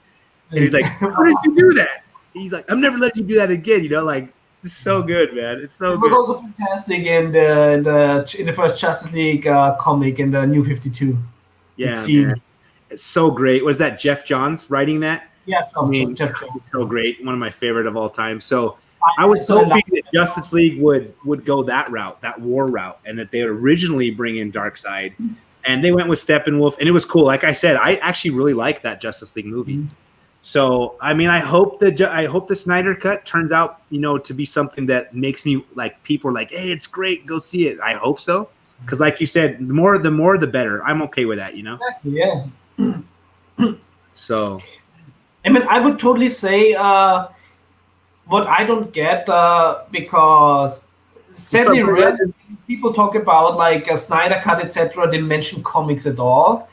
And he's like, how did you do that? He's like, I'm never letting you do that again. Like, it's so good, man. It's so good. It was also fantastic in the first Justice League comic in the New 52. Yeah, man. It's so great. Was that Jeff Johns writing that? Yeah, Jeff Johns. He's so great. One of my favorite of all time. So I was hoping that Justice League would go that route, that war route, and that they would originally bring in Darkseid. And they went with Steppenwolf, and it was cool. Like I said, I actually really liked that Justice League movie. Mm-hmm. So I mean, I hope the Snyder Cut turns out, to be something that makes me like people are like, hey, it's great, go see it. I hope so, because like you said, the more the better. I'm okay with that, Exactly, yeah. So, I mean, I would totally say what I don't get because sadly, people talk about like a Snyder Cut, etc. They mention comics at all.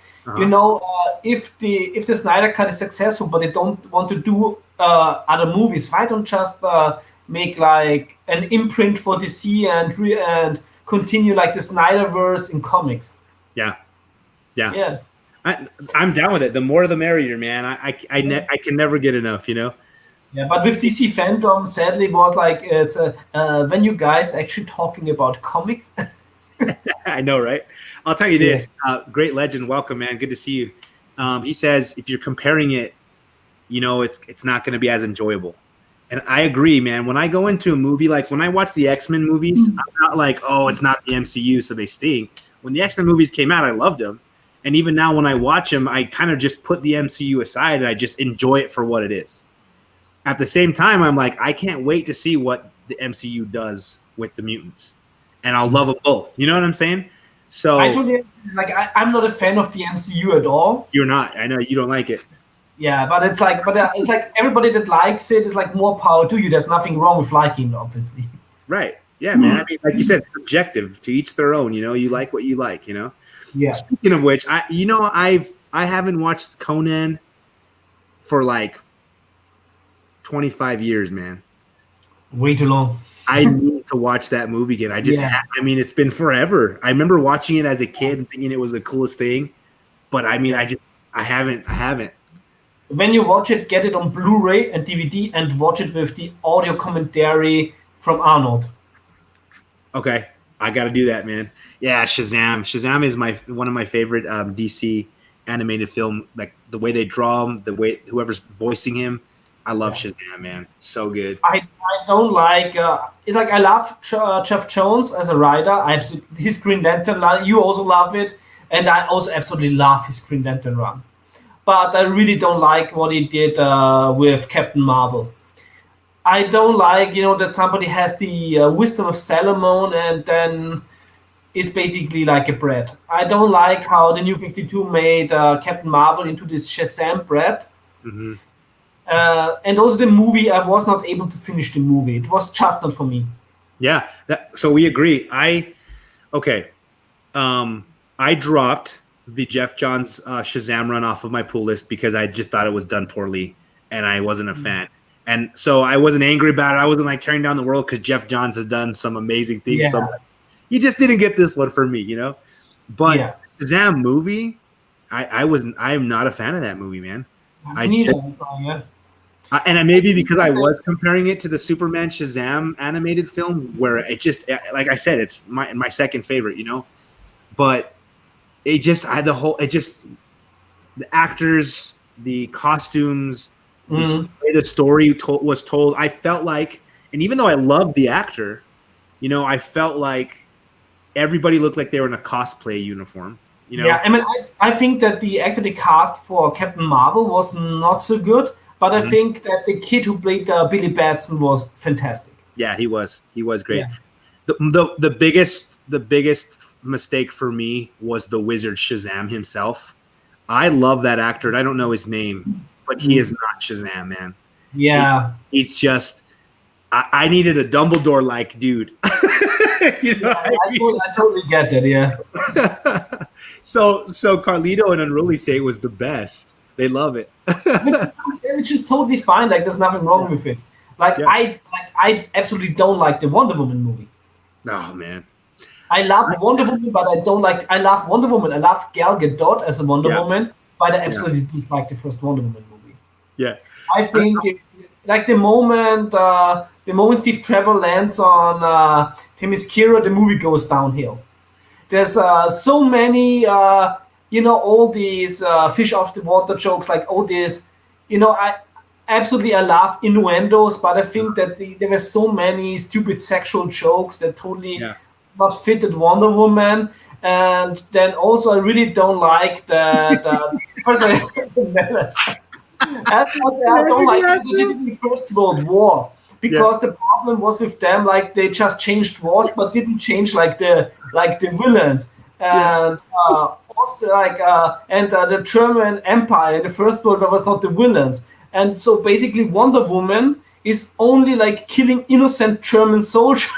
If the Snyder Cut is successful, but they don't want to do other movies, why don't just make like an imprint for DC and continue like the Snyderverse in comics? Yeah. I'm down with it. The more the merrier, man. I can never get enough, Yeah, but with DC fandom, sadly, it was like it's when you guys actually talking about comics. I know, right? I'll tell you this. Great Legend, welcome, man. Good to see you. He says if you're comparing it, it's not going to be as enjoyable. And I agree, man. When I go into a movie, like when I watch the X-Men movies, I'm not like, oh, it's not the MCU, so they stink. When the X-Men movies came out, I loved them. And even now when I watch them, I kind of just put the MCU aside and I just enjoy it for what it is. At the same time, I'm like, I can't wait to see what the MCU does with the mutants. And I'll love them both. You know what I'm saying? So I totally I'm not a fan of the MCU at all. You're not. I know you don't like it. Yeah, but it's like everybody that likes it is like more power to you. There's nothing wrong with liking, obviously. Right. Yeah, man. I mean, like you said, it's subjective, to each their own. You like what you like. Yeah. Speaking of which, I haven't watched Conan for like 25 years, man. Way too long. I need to watch that movie again. It's been forever. I remember watching it as a kid and thinking it was the coolest thing, but I haven't. When you watch it, get it on Blu-ray and DVD and watch it with the audio commentary from Arnold. Okay, I got to do that, man. Yeah, Shazam. Shazam is one of my favorite DC animated film. Like the way they draw him, the way whoever's voicing him. I love Shazam, man. It's so good. I don't like. It's like I love Jeff Jones as a writer. His Green Lantern. You also love it, and I also absolutely love his Green Lantern run. But I really don't like what he did with Captain Marvel. I don't like, that somebody has the wisdom of Solomon and then is basically like a brat. I don't like how the New 52 made Captain Marvel into this Shazam brat. Mm-hmm. And also the movie, I was not able to finish the movie. It was just not for me. Yeah, so we agree. I dropped the Jeff Johns Shazam run off of my pull list because I just thought it was done poorly and I wasn't a fan. And so I wasn't angry about it. I wasn't like tearing down the world because Jeff Johns has done some amazing things. Yeah. So you just didn't get this one for me, But Shazam movie, I'm not a fan of that movie, man. And maybe because I was comparing it to the Superman Shazam animated film, where it just, like I said, it's my second favorite, But the actors, the costumes, the way the story was told, I felt like, and even though I loved the actor, I felt like everybody looked like they were in a cosplay uniform. Yeah, I mean, I think that the actor they cast for Captain Marvel was not so good. But I think that the kid who played Billy Batson was fantastic. Yeah, he was. He was great. Yeah. The biggest mistake for me was the wizard Shazam himself. I love that actor, and I don't know his name, but he is not Shazam, man. Yeah. He's just I needed a Dumbledore-like dude. I totally get it, yeah. So Carlito and Unruly say it was the best. They love it. Which is totally fine. Like, there's nothing wrong with it. I absolutely don't like the Wonder Woman movie. Oh man, I love Wonder Woman, but I don't like. I love Wonder Woman. I love Gal Gadot as a Wonder Woman, but I absolutely dislike the first Wonder Woman movie. Yeah. I think like the moment Steve Trevor lands on Themyscira, the movie goes downhill. There's so many, all these fish off the water jokes, like all these, I love innuendos, but I think that there were so many stupid sexual jokes that totally not fitted Wonder Woman. And then also, I really don't like that. First, I don't like that they did it in the First World War, because the problem was with them, like they just changed wars but didn't change like the villains. And also the German Empire in the First World War was not the villains. And so basically Wonder Woman is only like killing innocent German soldiers,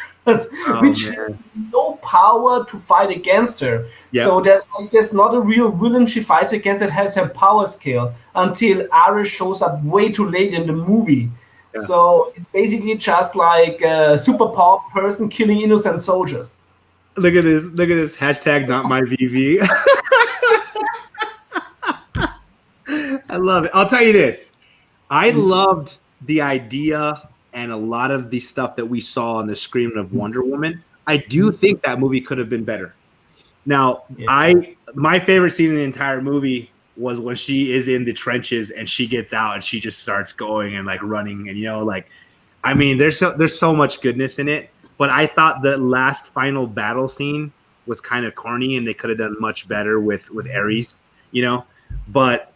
which have no power to fight against her. So there's not a real villain she fights against that has her power scale until Ares shows up way too late in the movie. So it's basically just like a superpowered person killing innocent soldiers. Look at this. Hashtag not my VV. I love it. I'll tell you this. I loved the idea and a lot of the stuff that we saw on the screen of Wonder Woman. I do think that movie could have been better. Now, my favorite scene in the entire movie was when she is in the trenches and she gets out and she just starts going and like running, and there's so much goodness in it. But I thought the last final battle scene was kind of corny, and they could have done much better with Ares, But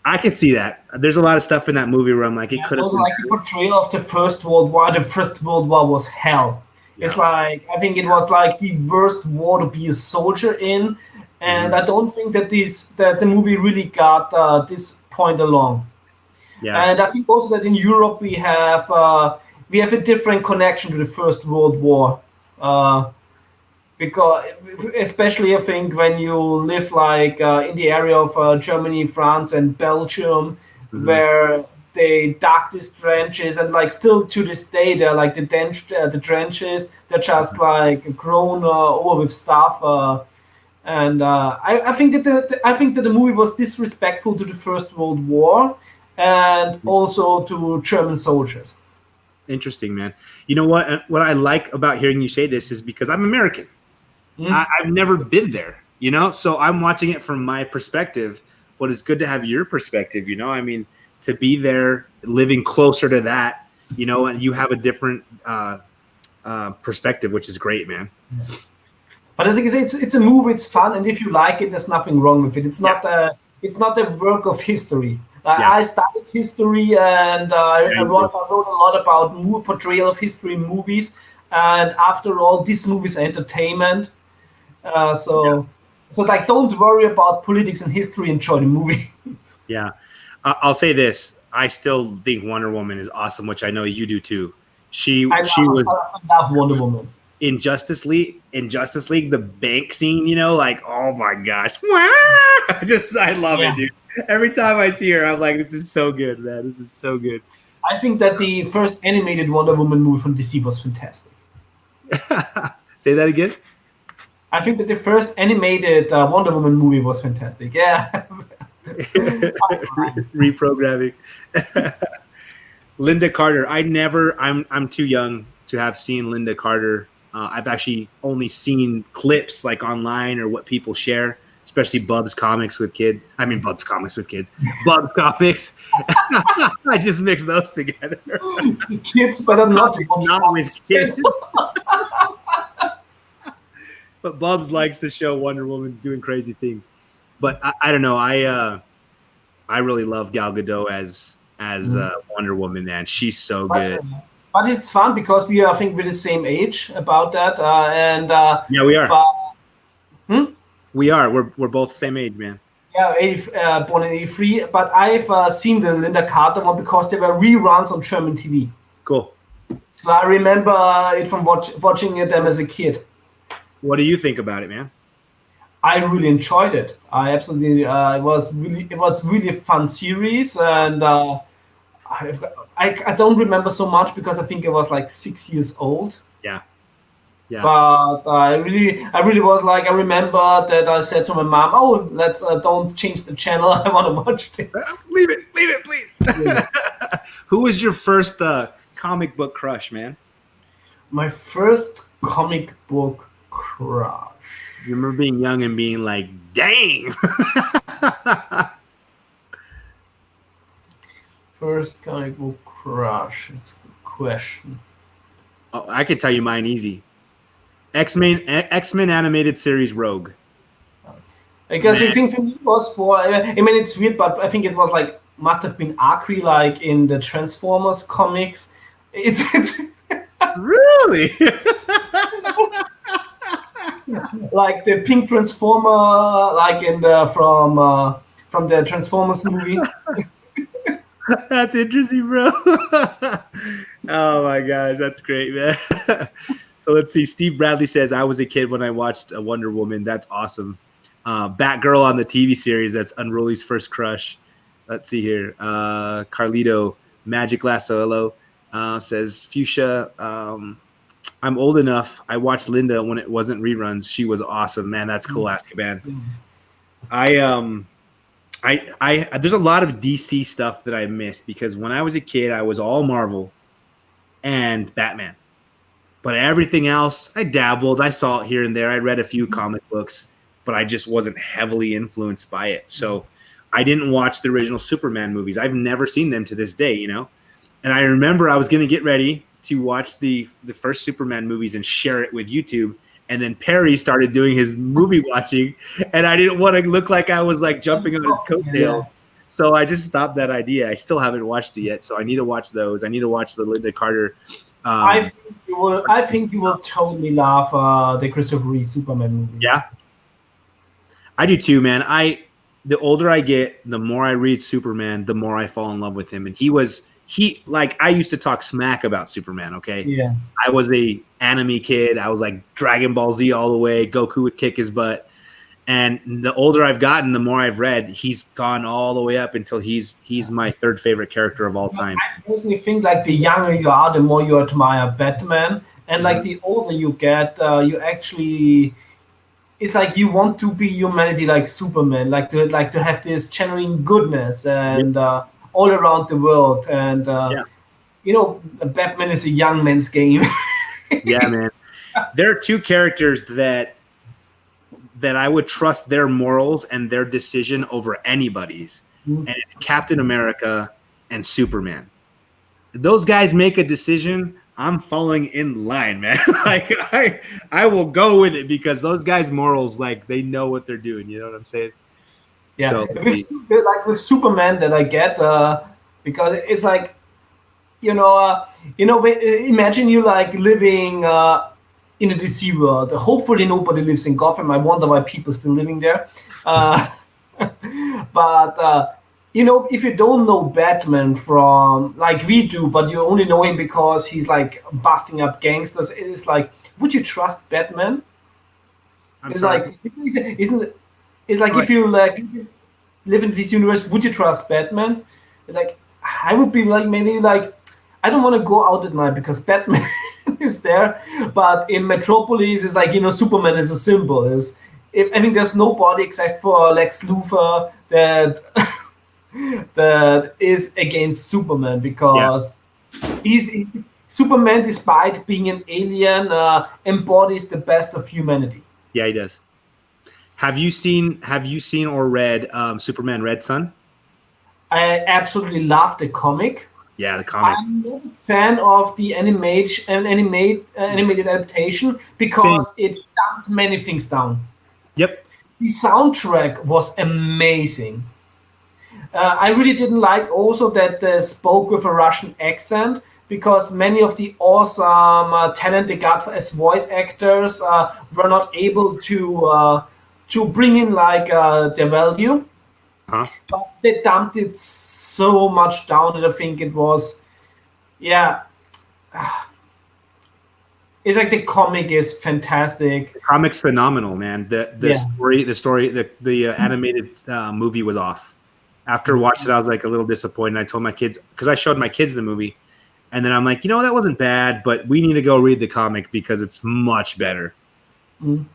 I can see that. There's a lot of stuff in that movie where I'm like, it could have been. Also, like the portrayal of the First World War. The First World War was hell. Yeah. It's like, I think it was like the worst war to be a soldier in, and I don't think that the movie really got this point along. Yeah. And I think also that in Europe we have a different connection to the First World War. Because especially I think when you live like in the area of Germany, France, and Belgium, where they dug these trenches, and like still to this day they're like the trenches, they're just like grown over with stuff. And I think that the movie was disrespectful to the First World War and also to German soldiers. Interesting, man. You know what? What I like about hearing you say this is because I'm American. I've never been there, so I'm watching it from my perspective, but it's good to have your perspective, to be there, living closer to that, and you have a different perspective, which is great, man. But I think it's a movie, it's fun, and if you like it, there's nothing wrong with it. It's not a work of history. I studied history, and I wrote a lot about portrayal of history in movies, and after all, this movie is entertainment. So like, don't worry about politics and history. Enjoy the movie. Yeah, I'll say this: I still think Wonder Woman is awesome, which I know you do too. I love Wonder Woman. In Justice League, the bank scene, oh my gosh, I love it, dude. Every time I see her, I'm like, this is so good, man. This is so good. I think that the first animated Wonder Woman movie from DC was fantastic. Say that again. I think that the first animated Wonder Woman movie was fantastic. Yeah. Reprogramming. Linda Carter. I'm too young to have seen Linda Carter. I've actually only seen clips like online or what people share, especially Bub's Comics with kids. Bub's Comics. I just mix those together. Kids, but I'm not with kids. But Bubs likes to show Wonder Woman doing crazy things. But I don't know. I really love Gal Gadot as Wonder Woman, man. She's so good. But it's fun because I think we're the same age about that. Yeah, we are. We are. We're both the same age, man. Yeah, born in 83. But I've seen the Linda Carter one because there were reruns on German TV. Cool. So I remember it from watching them as a kid. What do you think about it, man? I really enjoyed it. I absolutely. It was really a fun series, and I don't remember so much because I think I was like 6 years old. Yeah. Yeah. But I really was like, I remember that I said to my mom, "Oh, let's don't change the channel. I want to watch this." Leave it, please. Yeah. Who was your first comic book crush, man? My first comic book crush. You remember being young and being like, "Dang." First comic book crush. It's a good question. Oh, I could tell you mine easy. X-Men animated series Rogue. Because Man. I think for me it was for. I mean, it's weird, but I think it was like must have been Acri, like in the Transformers comics. It's Really? like the pink Transformer, like in the from the Transformers movie. That's interesting, bro. Oh my gosh, that's great, man. So let's see. Steve Bradley says, "I was a kid when I watched Wonder Woman. That's awesome." Batgirl on the TV series. That's Unruly's first crush. Let's see here. Carlito Magic Lasso says, "Fuchsia. I'm old enough. I watched Linda when it wasn't reruns. She was awesome, man. That's cool, Azkaban. I there's a lot of DC stuff that I missed because when I was a kid, I was all Marvel and Batman. But everything else, I dabbled. I saw it here and there. I read a few comic books, but I just wasn't heavily influenced by it. So I didn't watch the original Superman movies. I've never seen them to this day, you know? And I remember I was going to get ready to watch the first Superman movies and share it with YouTube. And then Perry started doing his movie watching, and I didn't want to look like I was like jumping on his coattail. Yeah. So I just stopped that idea. I still haven't watched it yet, so I need to watch those. I need to watch the Linda Carter. I think you will totally love the Christopher Reeve Superman movie. Yeah, I do too, man. The older I get, the more I read Superman, the more I fall in love with him. And I used to talk smack about Superman, okay? Yeah. I was a anime kid. I was like Dragon Ball Z all the way. Goku would kick his butt. And the older I've gotten, the more I've read, he's gone all the way up until he's my third favorite character of all time. I personally think like the younger you are, the more you admire Batman. And like the older you get, you actually it's like you want to be humanity like Superman, like to have this genuine goodness and all around the world. And you know, Batman is a young man's game. Yeah, man. There are two characters that I would trust their morals and their decision over anybody's. And it's Captain America and Superman. Those guys make a decision, I'm falling in line, man. Like I will go with it because those guys' morals, like they know what they're doing. You know what I'm saying? Yeah. So, like with Superman that I get, because it's like, imagine you like living in the DC world. Hopefully nobody lives in Gotham. I wonder why people still living there. But if you don't know Batman from like we do, but you only know him because he's like busting up gangsters, it's like, would you trust Batman? It's like, it's like if you like live in this universe, would you trust Batman? It's like I would be like maybe like I don't want to go out at night because Batman is there, but in Metropolis it's like Superman is a symbol. I think there's nobody except for Lex Luthor that is against Superman because Superman, despite being an alien, embodies the best of humanity. Yeah, he does. Have you seen or read Superman Red Son? I absolutely love the comic. Yeah, the comic. I'm not a fan of the animated adaptation because it dumped many things down. Yep. The soundtrack was amazing. I really didn't like also that they spoke with a Russian accent because many of the awesome talent they got as voice actors were not able to bring in like their value. Huh? But they dumped it so much down that I think it was, it's like the comic is fantastic. The comic's phenomenal, man. The story, the animated movie was off. After watching it, I was like a little disappointed. I told my kids because I showed my kids the movie, And then I'm like, that wasn't bad, but we need to go read the comic because it's much better. Mm.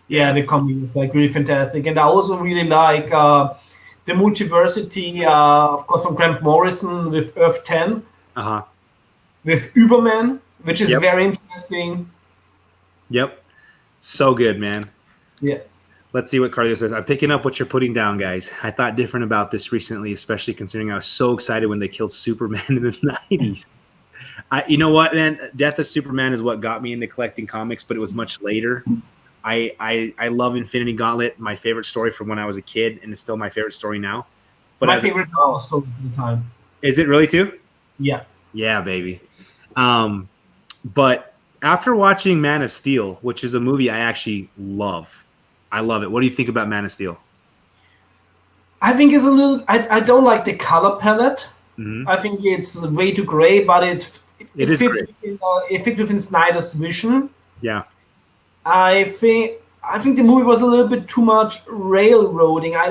Yeah, the comic is like really fantastic, and I also really like the Multiversity, of course, from Grant Morrison with Earth 10, with Überman, which is very interesting. Yep, so good, man. Yeah. Let's see what Carlos says. I'm picking up what you're putting down, guys. I thought different about this recently, especially considering I was so excited when they killed Superman in the 90s. You know what, man? Death of Superman is what got me into collecting comics, but it was much later. I love Infinity Gauntlet, my favorite story from when I was a kid, and it's still my favorite story now. But my favorite story of the time. Is it really too? Yeah. Yeah, baby. But after watching Man of Steel, which is a movie I actually love, I love it. What do you think about Man of Steel? I think it's a little. I don't like the color palette. Mm-hmm. I think it's way too gray, but it fits within Snyder's vision. Yeah. I think the movie was a little bit too much railroading. I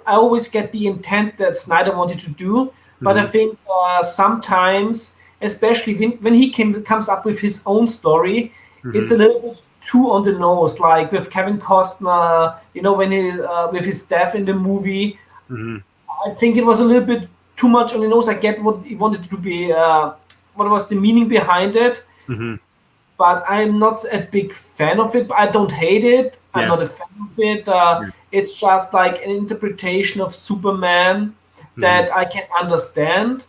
always get the intent that Snyder wanted to do, but I think sometimes, especially when he comes up with his own story, it's a little bit too on the nose. Like with Kevin Costner, when he with his death in the movie, I think it was a little bit too much on the nose. I get what he wanted to be, what was the meaning behind it. But I'm not a big fan of it. But I don't hate it. I'm not a fan of it. It's just like an interpretation of Superman that I can understand.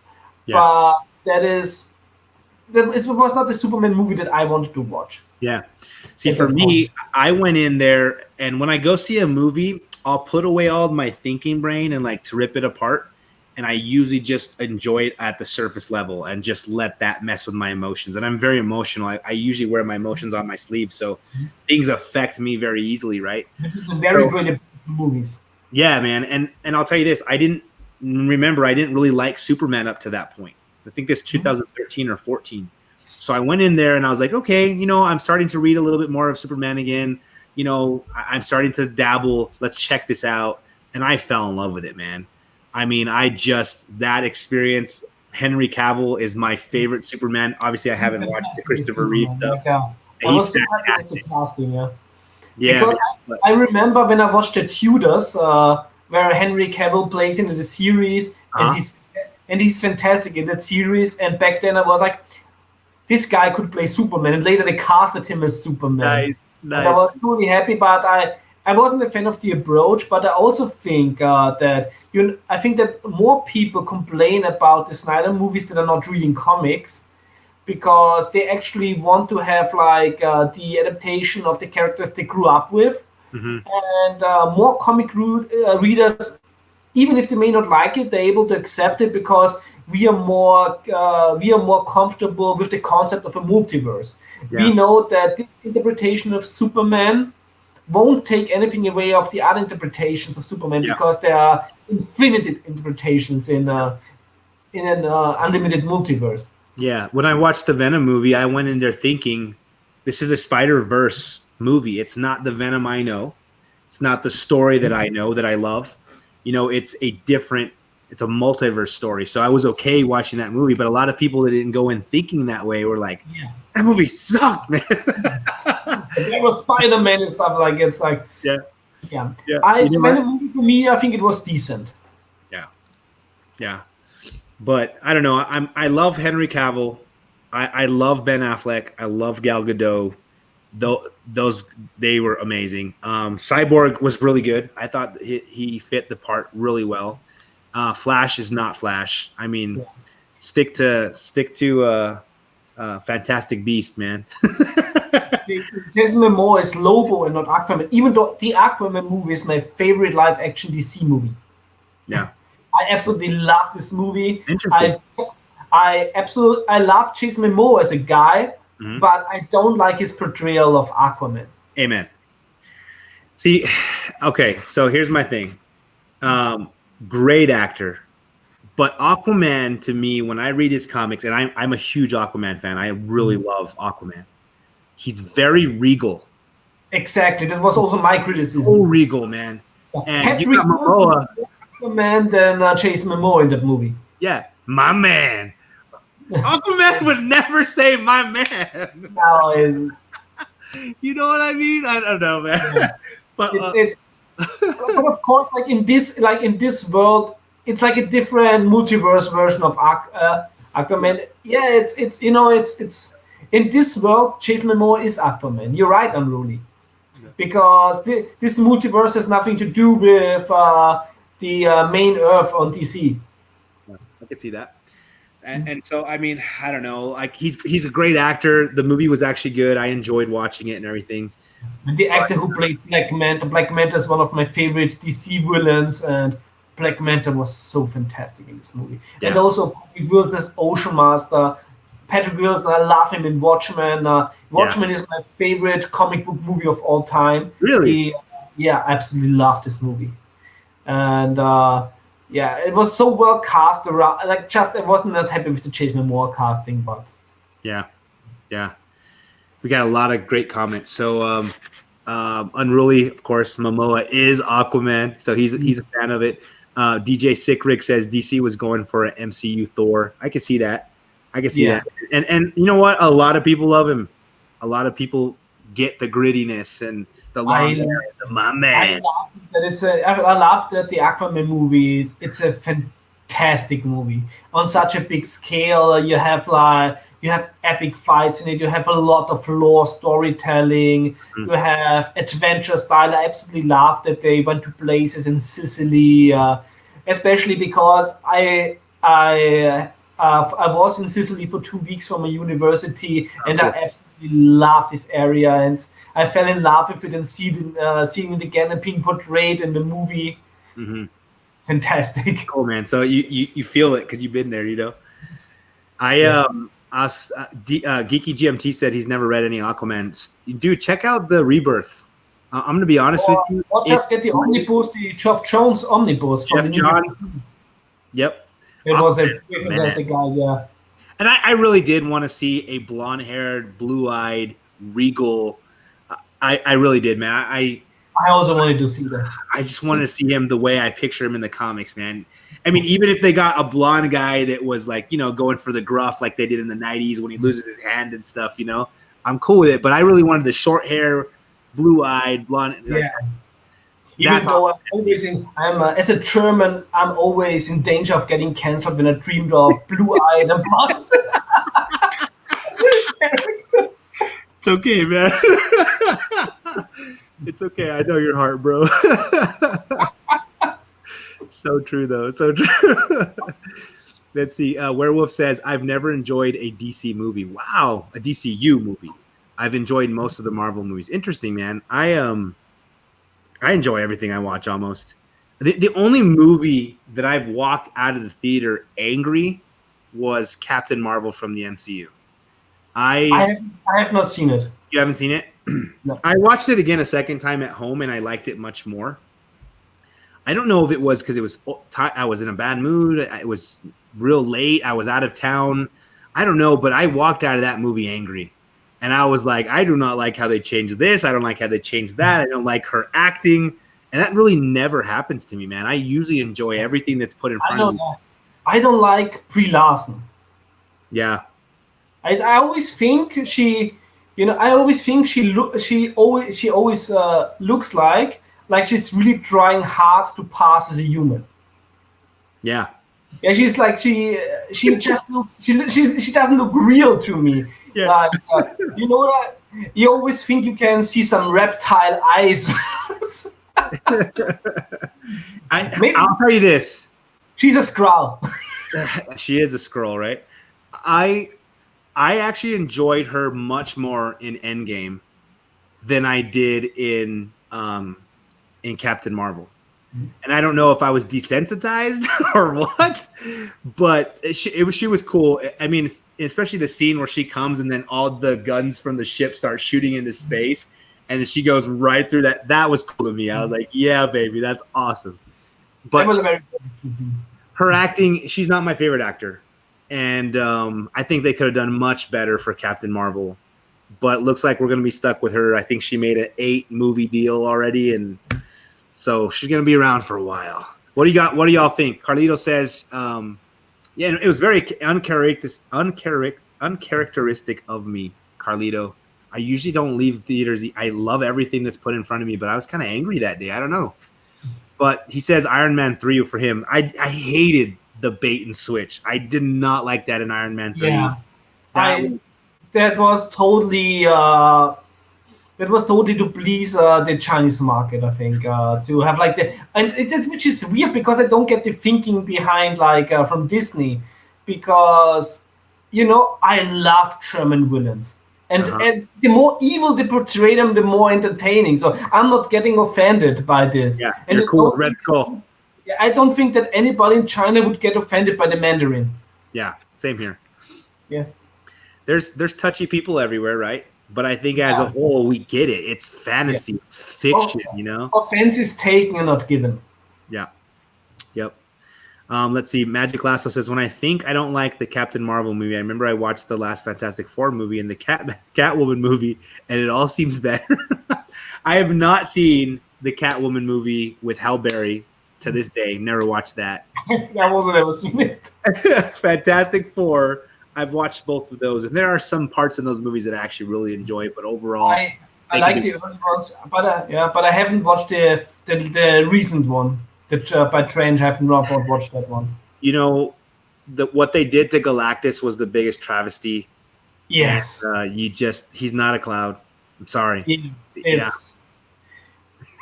But that was not the Superman movie that I wanted to watch. Yeah. See, for me, I went in there, and when I go see a movie, I'll put away all of my thinking brain and like to rip it apart. And I usually just enjoy it at the surface level and just let that mess with my emotions. And I'm very emotional. I usually wear my emotions on my sleeve, so things affect me very easily, right? Which is very great movies. Yeah, man. And I'll tell you this, I didn't really like Superman up to that point. I think this 2013 or 14. So I went in there and I was like, okay, I'm starting to read a little bit more of Superman again. I'm starting to dabble. Let's check this out. And I fell in love with it, man. I mean, that experience, Henry Cavill is my favorite Superman. Obviously, I haven't watched the Christopher Reeve stuff. He's fantastic. Yeah. I remember when I watched the Tudors, where Henry Cavill plays into the series, and he's fantastic in that series. And back then I was like, this guy could play Superman. And later they casted him as Superman. Nice. I was really happy, but I wasn't a fan of the approach, but I also think that I think that more people complain about the Snyder movies that are not reading comics because they actually want to have like the adaptation of the characters they grew up with, and more comic readers, even if they may not like it, they're able to accept it because we are more comfortable with the concept of a multiverse. Yeah. We know that the interpretation of Superman won't take anything away of the other interpretations of Superman because there are infinite interpretations in an unlimited multiverse. Yeah, when I watched the Venom movie, I went in there thinking, this is a Spider-Verse movie. It's not the Venom I know. It's not the story that I know, that I love. It's a multiverse story. So I was okay watching that movie, but a lot of people that didn't go in thinking that way were like, that movie sucked, man. There was Spider-Man and stuff like it's like yeah. The movie for me, I think it was decent. Yeah. But I don't know. I love Henry Cavill. I love Ben Affleck. I love Gal Gadot. They were amazing. Cyborg was really good. I thought he fit the part really well. Flash is not Flash. I mean, stick to Fantastic Beast, man. Jason Momoa is Lobo and not Aquaman. Even though the Aquaman movie is my favorite live-action DC movie. Yeah, I absolutely love this movie. Interesting. I love Jason Momoa as a guy, but I don't like his portrayal of Aquaman. Amen. See, okay, so here's my thing. Great actor. But Aquaman, to me, when I read his comics, and I'm a huge Aquaman fan, I really love Aquaman. He's very regal. Exactly. That was also my criticism. So regal, man. And Patrick Wilson, Aquaman than Jason Momoa in that movie. Yeah, my man. Aquaman would never say my man. No, it's, You know what I mean? I don't know, man. yeah. But It's but of course, like in this world, it's like a different multiverse version of Aquaman. Yeah, it's it's in this world, Jason Momoa is Aquaman. You're right, Unruly, because this multiverse has nothing to do with the main Earth on DC. I can see that. And so I mean, I don't know. Like he's a great actor. The movie was actually good. I enjoyed watching it and everything. And the actor who played Black Manta is one of my favorite DC villains, and Black Manta was so fantastic in this movie. Yeah. And also Patrick Wilson as Ocean Master. Patrick Wilson, I love him in Watchmen. Watchmen is my favorite comic book movie of all time. Really? Yeah, absolutely love this movie. And yeah, it was so well cast around. Like, just I wasn't that happy with the Jason Momoa casting, but yeah. We got a lot of great comments. So Unruly, of course, Momoa is Aquaman, so he's a fan of it. DJ Sickrick says DC was going for an MCU Thor. I can see that. That. And you know what? A lot of people love him. A lot of people get the grittiness and the long hair, my man. I love that the Aquaman movie it's a fantastic movie on such a big scale. You have epic fights in it. You have a lot of lore storytelling. You have adventure style. I absolutely love that they went to places in Sicily, especially because I was in Sicily for 2 weeks from a university, and I absolutely love this area. And I fell in love with it, and seeing it again and being portrayed in the movie. Mm-hmm. Fantastic. Cool, man. So you feel it because you've been there, you know. Geeky GMT said he's never read any Aquaman. Dude, check out the Rebirth. I'm gonna be honest with you. Or just get the omnibus, the Geoff Jones omnibus. Geoff Johns. Yep. It was a fantastic guy, yeah. And I really did want to see a blonde-haired, blue-eyed, regal. I really did, man. I also wanted to see that. I just wanted to see him the way I picture him in the comics, man. I mean, even if they got a blonde guy that was like, going for the gruff like they did in the 90s when he loses his hand and stuff, I'm cool with it. But I really wanted the short hair, blue-eyed, blonde. Yeah. Even though I'm as a German, I'm always in danger of getting cancelled when I dreamed of blue-eyed and blonde. It's okay, man. It's okay. I know your heart, bro. So true, though. So true. Let's see. Werewolf says, I've never enjoyed a DC movie. Wow. A DCU movie. I've enjoyed most of the Marvel movies. Interesting, man. I enjoy everything I watch almost. The only movie that I've walked out of the theater angry was Captain Marvel from the MCU. I have not seen it. You haven't seen it? No. I watched it again a second time at home, and I liked it much more. I don't know if it was because I was in a bad mood. It was real late. I was out of town. I don't know, but I walked out of that movie angry. And I was like, I do not like how they changed this. I don't like how they changed that. I don't like her acting. And that really never happens to me, man. I usually enjoy everything that's put in front of me. I don't like Brie Larson. Yeah. I always think she always looks like she's really trying hard to pass as a human. Yeah. Yeah, she's like she just looks she doesn't look real to me. Yeah. You know what? You always think you can see some reptile eyes. I'll tell you this. She's a Skrull. She is a Skrull, right? I actually enjoyed her much more in Endgame than I did in Captain Marvel. And I don't know if I was desensitized or what, but she was cool. I mean, especially the scene where she comes and then all the guns from the ship start shooting into space, and then she goes right through that. That was cool to me. I was like, yeah, baby, that's awesome. But that was very her acting, she's not my favorite actor. And I think they could have done much better for Captain Marvel. But looks like we're going to be stuck with her. I think she made an 8-movie deal already, and so she's going to be around for a while. What do you got? What do y'all think? Carlito says, Yeah, it was very uncharacteristic of me, Carlito. I usually don't leave theaters. I love everything that's put in front of me, but I was kind of angry that day. I don't know. But he says Iron Man 3 for him. I hated the bait and switch. I did not like that in Iron Man 3. Yeah, that was totally to please the Chinese market. I think to have like which is weird because I don't get the thinking behind from Disney, because I love German villains. And the more evil they portray them, the more entertaining. So I'm not getting offended by this. Yeah, and you're cool with Red Skull. I don't think that anybody in China would get offended by the Mandarin. Yeah, same here. Yeah. There's touchy people everywhere, right? But I think as a whole, we get it. It's fantasy. It's fiction, Offense is taken and not given. Yeah. Yep. Let's see. Magic Lasso says, when I think I don't like the Captain Marvel movie, I remember I watched the last Fantastic Four movie and the Catwoman movie, and it all seems better. I have not seen the Catwoman movie with Halle Berry to this day. Never watched that. I wasn't ever seen it. Fantastic Four. I've watched both of those, and there are some parts in those movies that I actually really enjoy. But overall, I like the early ones, but I haven't watched the recent one. By Trench, I haven't watched that one. What they did to Galactus was the biggest travesty. Yes. And, he's not a cloud. I'm sorry.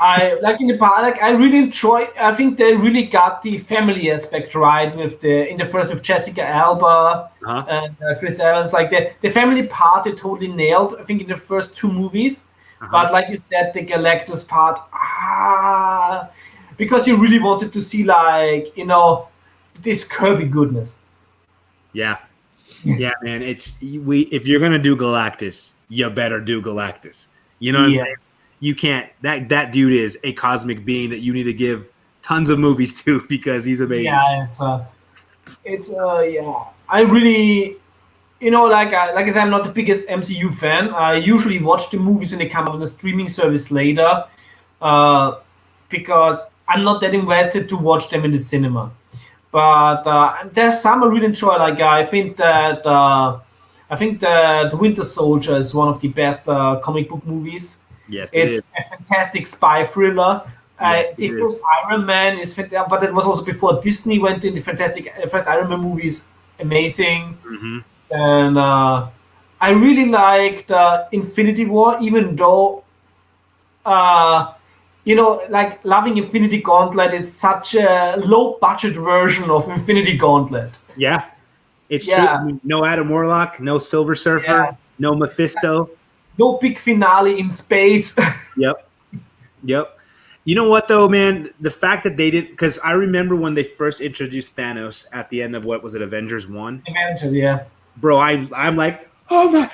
I like in the part. I really enjoy. I think they really got the family aspect right in the first with Jessica Alba and Chris Evans. Like the family part, they totally nailed. I think in the first two movies, but like you said, the Galactus part, because you really wanted to see this Kirby goodness. Yeah, man. If you're gonna do Galactus, you better do Galactus. You know what I'm saying? You can't. That dude is a cosmic being that you need to give tons of movies to because he's amazing. Yeah, I really, like I said, I'm not the biggest MCU fan. I usually watch the movies when they come out on the streaming service later, because I'm not that invested to watch them in the cinema. But there's some I really enjoy. Like I think that the Winter Soldier is one of the best comic book movies. Yes, it's a fantastic spy thriller. Yes, the first Iron Man is fantastic, but it was also before Disney went in. The first Iron Man movie is amazing. Mm-hmm. And I really liked Infinity War, even though like loving Infinity Gauntlet is such a low budget version of Infinity Gauntlet. Yeah, it's true. I mean, no Adam Warlock, no Silver Surfer, no Mephisto. No big finale in space. Yep. You know what, though, man? The fact that they didn't... Because I remember when they first introduced Thanos at the end of, what was it, Avengers 1? Avengers, yeah. Bro, I'm like, oh my.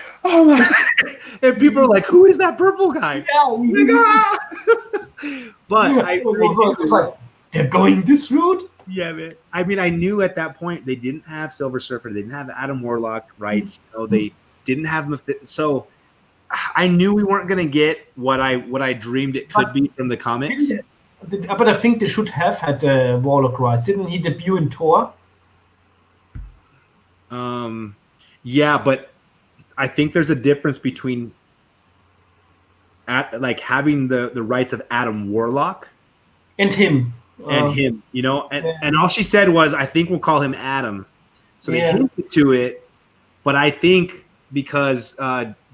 And people are like, who is that purple guy? Yeah. But it's like, they're going this route? Yeah, man. I mean, I knew at that point they didn't have Silver Surfer. They didn't have Adam Warlock rights. They didn't have Mephisto. So... I knew we weren't going to get what I dreamed it could be from the comics. But I think they should have had Warlock rights. Didn't he debut in Thor? Yeah, but I think there's a difference between having the rights of Adam Warlock and him. And all she said was, I think we'll call him Adam. So they hinted to it, but I think because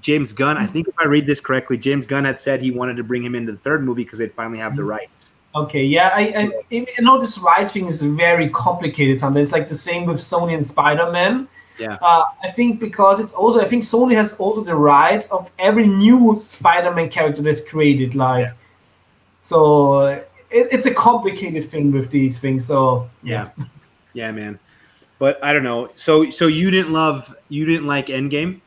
James Gunn, I think if I read this correctly, James Gunn had said he wanted to bring him into the third movie because they'd finally have the rights. Okay, yeah, I know this rights thing is very complicated sometimes. It's like the same with Sony and Spider-Man. Yeah. I think because I think Sony has also the rights of every new Spider-Man character that's created. So it's a complicated thing with these things. So yeah, man. But I don't know. So you didn't like Endgame?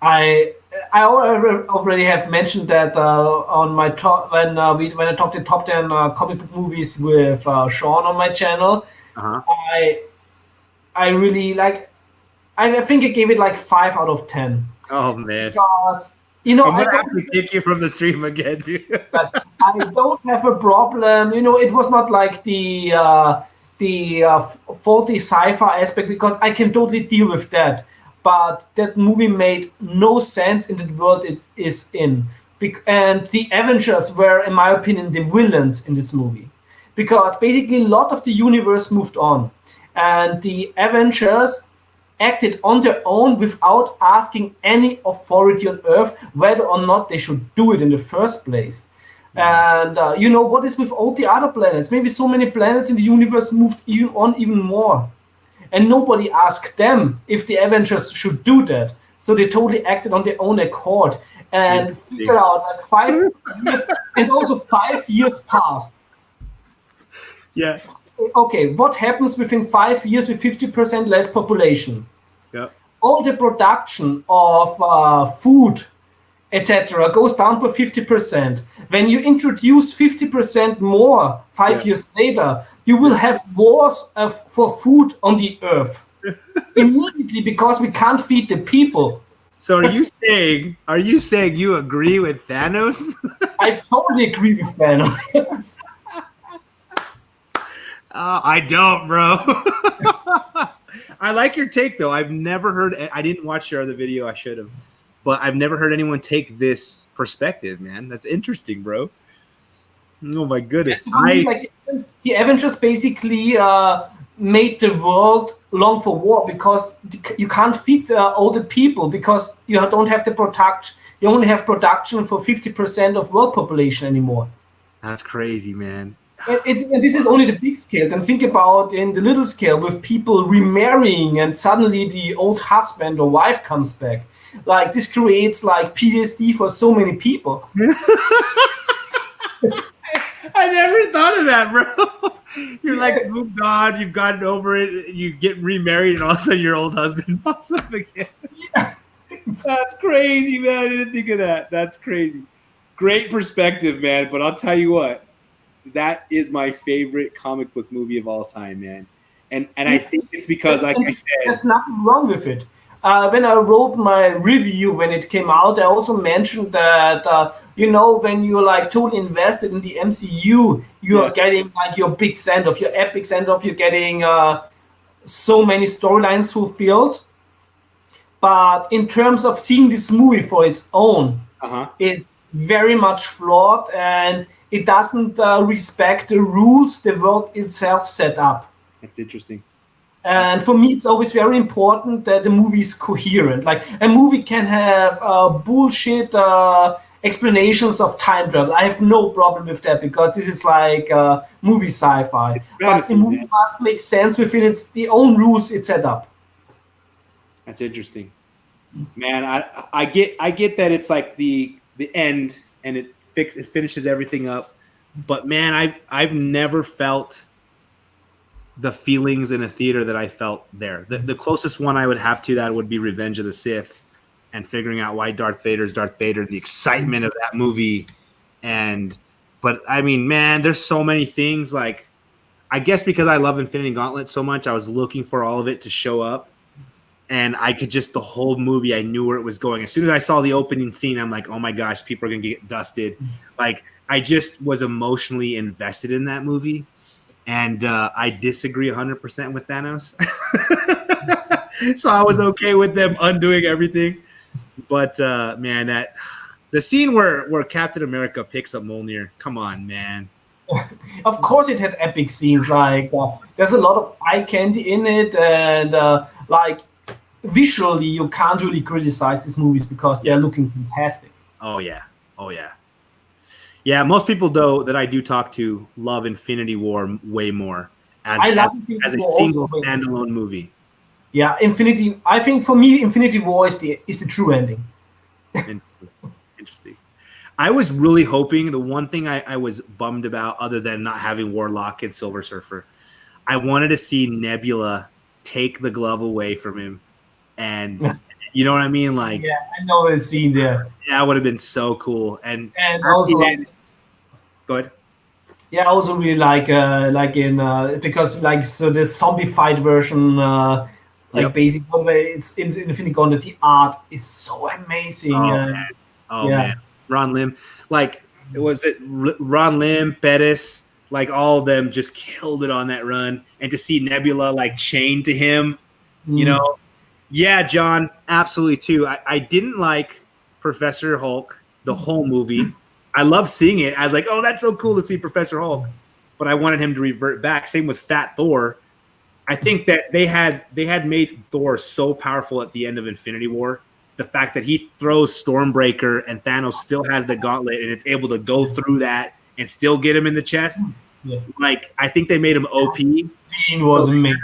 I already have mentioned that on my top when I talked the top 10 comic book movies with Sean on my channel. I really like. I think I gave it like 5 out of 10. Oh man! Because I'm gonna have to kick you from the stream again, dude. But I don't have a problem. It was not like the the faulty sci-fi aspect, because I can totally deal with that. But that movie made no sense in the world it is in. And the Avengers were, in my opinion, the villains in this movie. Because basically a lot of the universe moved on. And the Avengers acted on their own without asking any authority on Earth whether or not they should do it in the first place. And what is with all the other planets? Maybe so many planets in the universe moved even more. And nobody asked them if the Avengers should do that. So they totally acted on their own accord and figured out like 5 years, and also 5 years passed. Yeah. Okay, what happens within 5 years with 50% less population? Yeah. All the production of food, etc., goes down for 50%. When you introduce 50% more 5 years later, you will have wars for food on the earth immediately, because we can't feed the people. So are you saying you agree with Thanos? I totally agree with Thanos. I don't, bro. I like your take, though. I've never heard. I didn't watch your other video. I should have, but I've never heard anyone take this perspective, man. That's interesting, bro. Oh my goodness! The Avengers basically made the world long for war, because you can't feed all the people, because you don't have the production. You only have production for 50% of world population anymore. That's crazy, man. And this is only the big scale. Then think about in the little scale, with people remarrying and suddenly the old husband or wife comes back. Like, this creates like PTSD for so many people. I never thought of that, bro. You're like moved on, you've gotten over it, you get remarried, and all of a sudden your old husband pops up again. Yeah. That's crazy, man. I didn't think of that. That's crazy. Great perspective, man. But I'll tell you what, that is my favorite comic book movie of all time, man. And I think it's because, like I said, there's nothing wrong with it. When I wrote my review when it came out, I also mentioned that when you're like totally invested in the MCU, you are getting like your big send off, your epic send off. You're getting so many storylines fulfilled. But in terms of seeing this movie for its own, it's very much flawed, and it doesn't respect the rules the world itself set up. That's interesting. And for me, it's always very important that the movie is coherent. Like, a movie can have bullshit explanations of time travel. I have no problem with that, because this is like movie sci-fi. But the movie must make sense within the own rules it set up. That's interesting, man. I get that it's like the end and it finishes everything up, but man, I've never felt the feelings in a theater that I felt there. The closest one I would have to that would be Revenge of the Sith, and figuring out why Darth Vader is Darth Vader, the excitement of that movie. But I mean, man, there's so many things. Like, I guess because I love Infinity Gauntlet so much, I was looking for all of it to show up, and I could just, the whole movie, I knew where it was going. As soon as I saw the opening scene, I'm like, oh my gosh, people are gonna get dusted. Like, I just was emotionally invested in that movie. And I disagree 100% with Thanos. So I was okay with them undoing everything. But, man, the scene where Captain America picks up Mjolnir, come on, man. Of course it had epic scenes. Like, there's a lot of eye candy in it. And, like, visually, you can't really criticize these movies because they're looking fantastic. Oh, yeah. Oh, yeah. Yeah, most people, though, that I do talk to love Infinity War way more as a single standalone movie. Yeah, I think for me, Infinity War is the true ending. Interesting. I was really hoping, the one thing I was bummed about, other than not having Warlock and Silver Surfer, I wanted to see Nebula take the glove away from him. And you know what I mean? Like, yeah, I know the scene there. Yeah, that would have been so cool. And also, go ahead. Yeah, I also really like because like, so the zombie fight version, basically it's in Infinity Gauntlet, the art is so amazing. Man. Ron Lim, like, was it Ron Lim, Bettis, like all of them just killed it on that run, and to see Nebula like chained to him, you know, yeah, John, absolutely too. I didn't like Professor Hulk the whole movie. I love seeing it. I was like, oh, that's so cool to see Professor Hulk, but I wanted him to revert back. Same with Fat Thor. I think that they had made Thor so powerful at the end of Infinity War. The fact that he throws Stormbreaker and Thanos still has the gauntlet and it's able to go through that and still get him in the chest. Yeah. Like, I think they made him OP. That scene was amazing.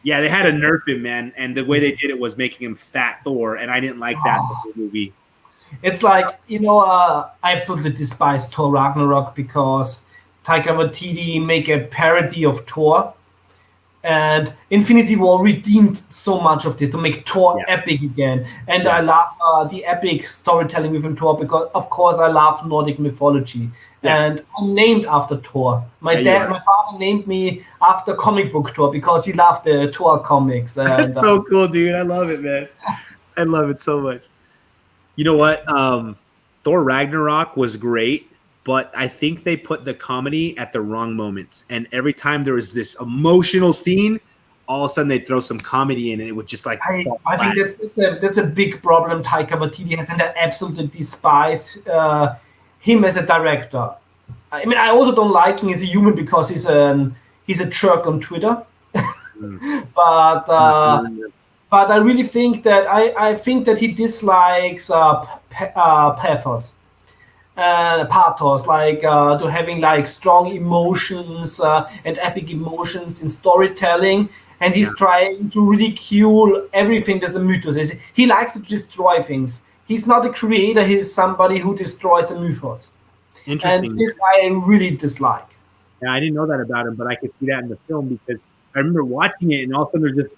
Yeah, they had to nerf him, man. And the way they did it was making him Fat Thor, and I didn't like that in the movie. It's like, I absolutely despise Thor Ragnarok because Taika Waititi make a parody of Thor. And Infinity War redeemed so much of this to make Thor epic again. And I love the epic storytelling within Thor because, of course, I love Nordic mythology. Yeah. And I'm named after Thor. My father named me after comic book Thor because he loved the Thor comics. And, that's so cool, dude. I love it, man. I love it so much. You know what? Thor Ragnarok was great, but I think they put the comedy at the wrong moments. And every time there was this emotional scene, all of a sudden they'd throw some comedy in and it would just like I think that's a big problem Taika Waititi has, and I absolutely despise him as a director. I mean, I also don't like him as a human because he's a jerk on Twitter. But I really think that I think that he dislikes pathos. Pathos, like to having like strong emotions and epic emotions in storytelling, and he's trying to ridicule everything that's a mythos. He likes to destroy things. He's not a creator, he's somebody who destroys a mythos. Interesting. And this I really dislike. Yeah, I didn't know that about him, but I could see that in the film because I remember watching it and all of a sudden there's this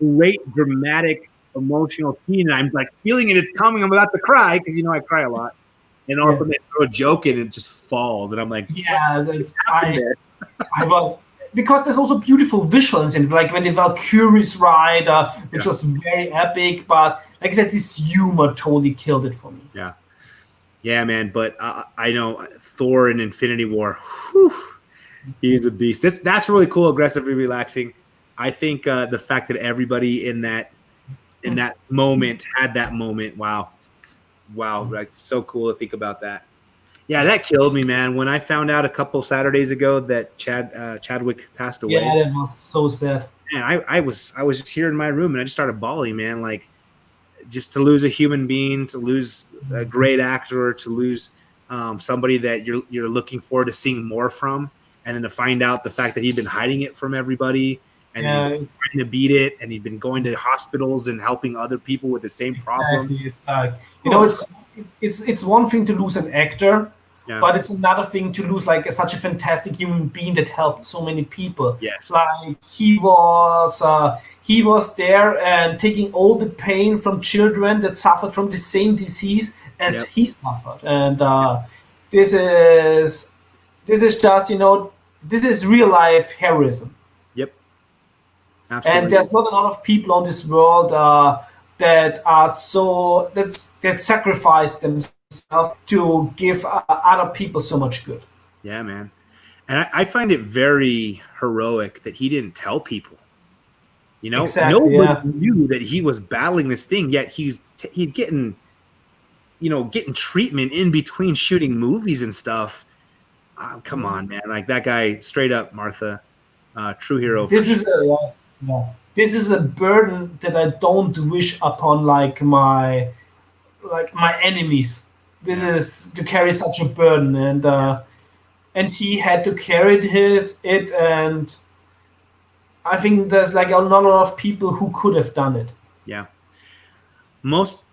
great dramatic emotional scene and I'm like feeling it, it's coming, I'm about to cry because I cry a lot. And all of a sudden they throw a joke in and it just falls. And I'm like, because there's also beautiful visuals in it, like when the Valkyries ride, which was very epic. But like I said, this humor totally killed it for me. Yeah. Yeah, man. But I know Thor in Infinity War, whew, he's a beast. That's really cool, aggressively relaxing. I think the fact that everybody in that moment had that moment, wow, like so cool to think about that. Yeah, that killed me, man. When I found out a couple Saturdays ago that Chadwick passed away. Yeah, that was so sad. Man, I was just here in my room and I just started bawling, man. Like, just to lose a human being, to lose a great actor, to lose somebody that you're looking forward to seeing more from, and then to find out the fact that he'd been hiding it from everybody. And then he's trying to beat it, and he'd been going to hospitals and helping other people with the same problem. It's one thing to lose an actor, but it's another thing to lose like such a fantastic human being that helped so many people. Yes, like he was there and taking all the pain from children that suffered from the same disease as he suffered, and this is just this is real life heroism. Absolutely. And there's not a lot of people on this world that sacrifice themselves to give other people so much good. Yeah, man. And I find it very heroic that he didn't tell people. Nobody knew that he was battling this thing, yet he's getting treatment in between shooting movies and stuff. Oh, come on, man! Like that guy, straight up, Martha, true hero. This is a burden that I don't wish upon my enemies. This is to carry such a burden, and he had to carry it, and I think there's like not a lot of people who could have done it. Yeah, most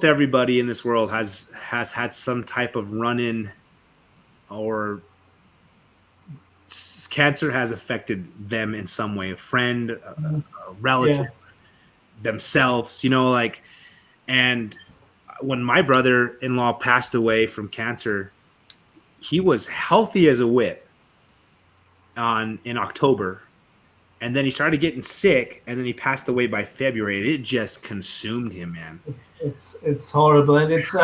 everybody in this world has had some type of run-in, or cancer has affected them in some way, a friend, a relative, themselves, and when my brother-in-law passed away from cancer, he was healthy as a whip in October, and then he started getting sick, and then he passed away by February, and it just consumed him, man. It's horrible, and it's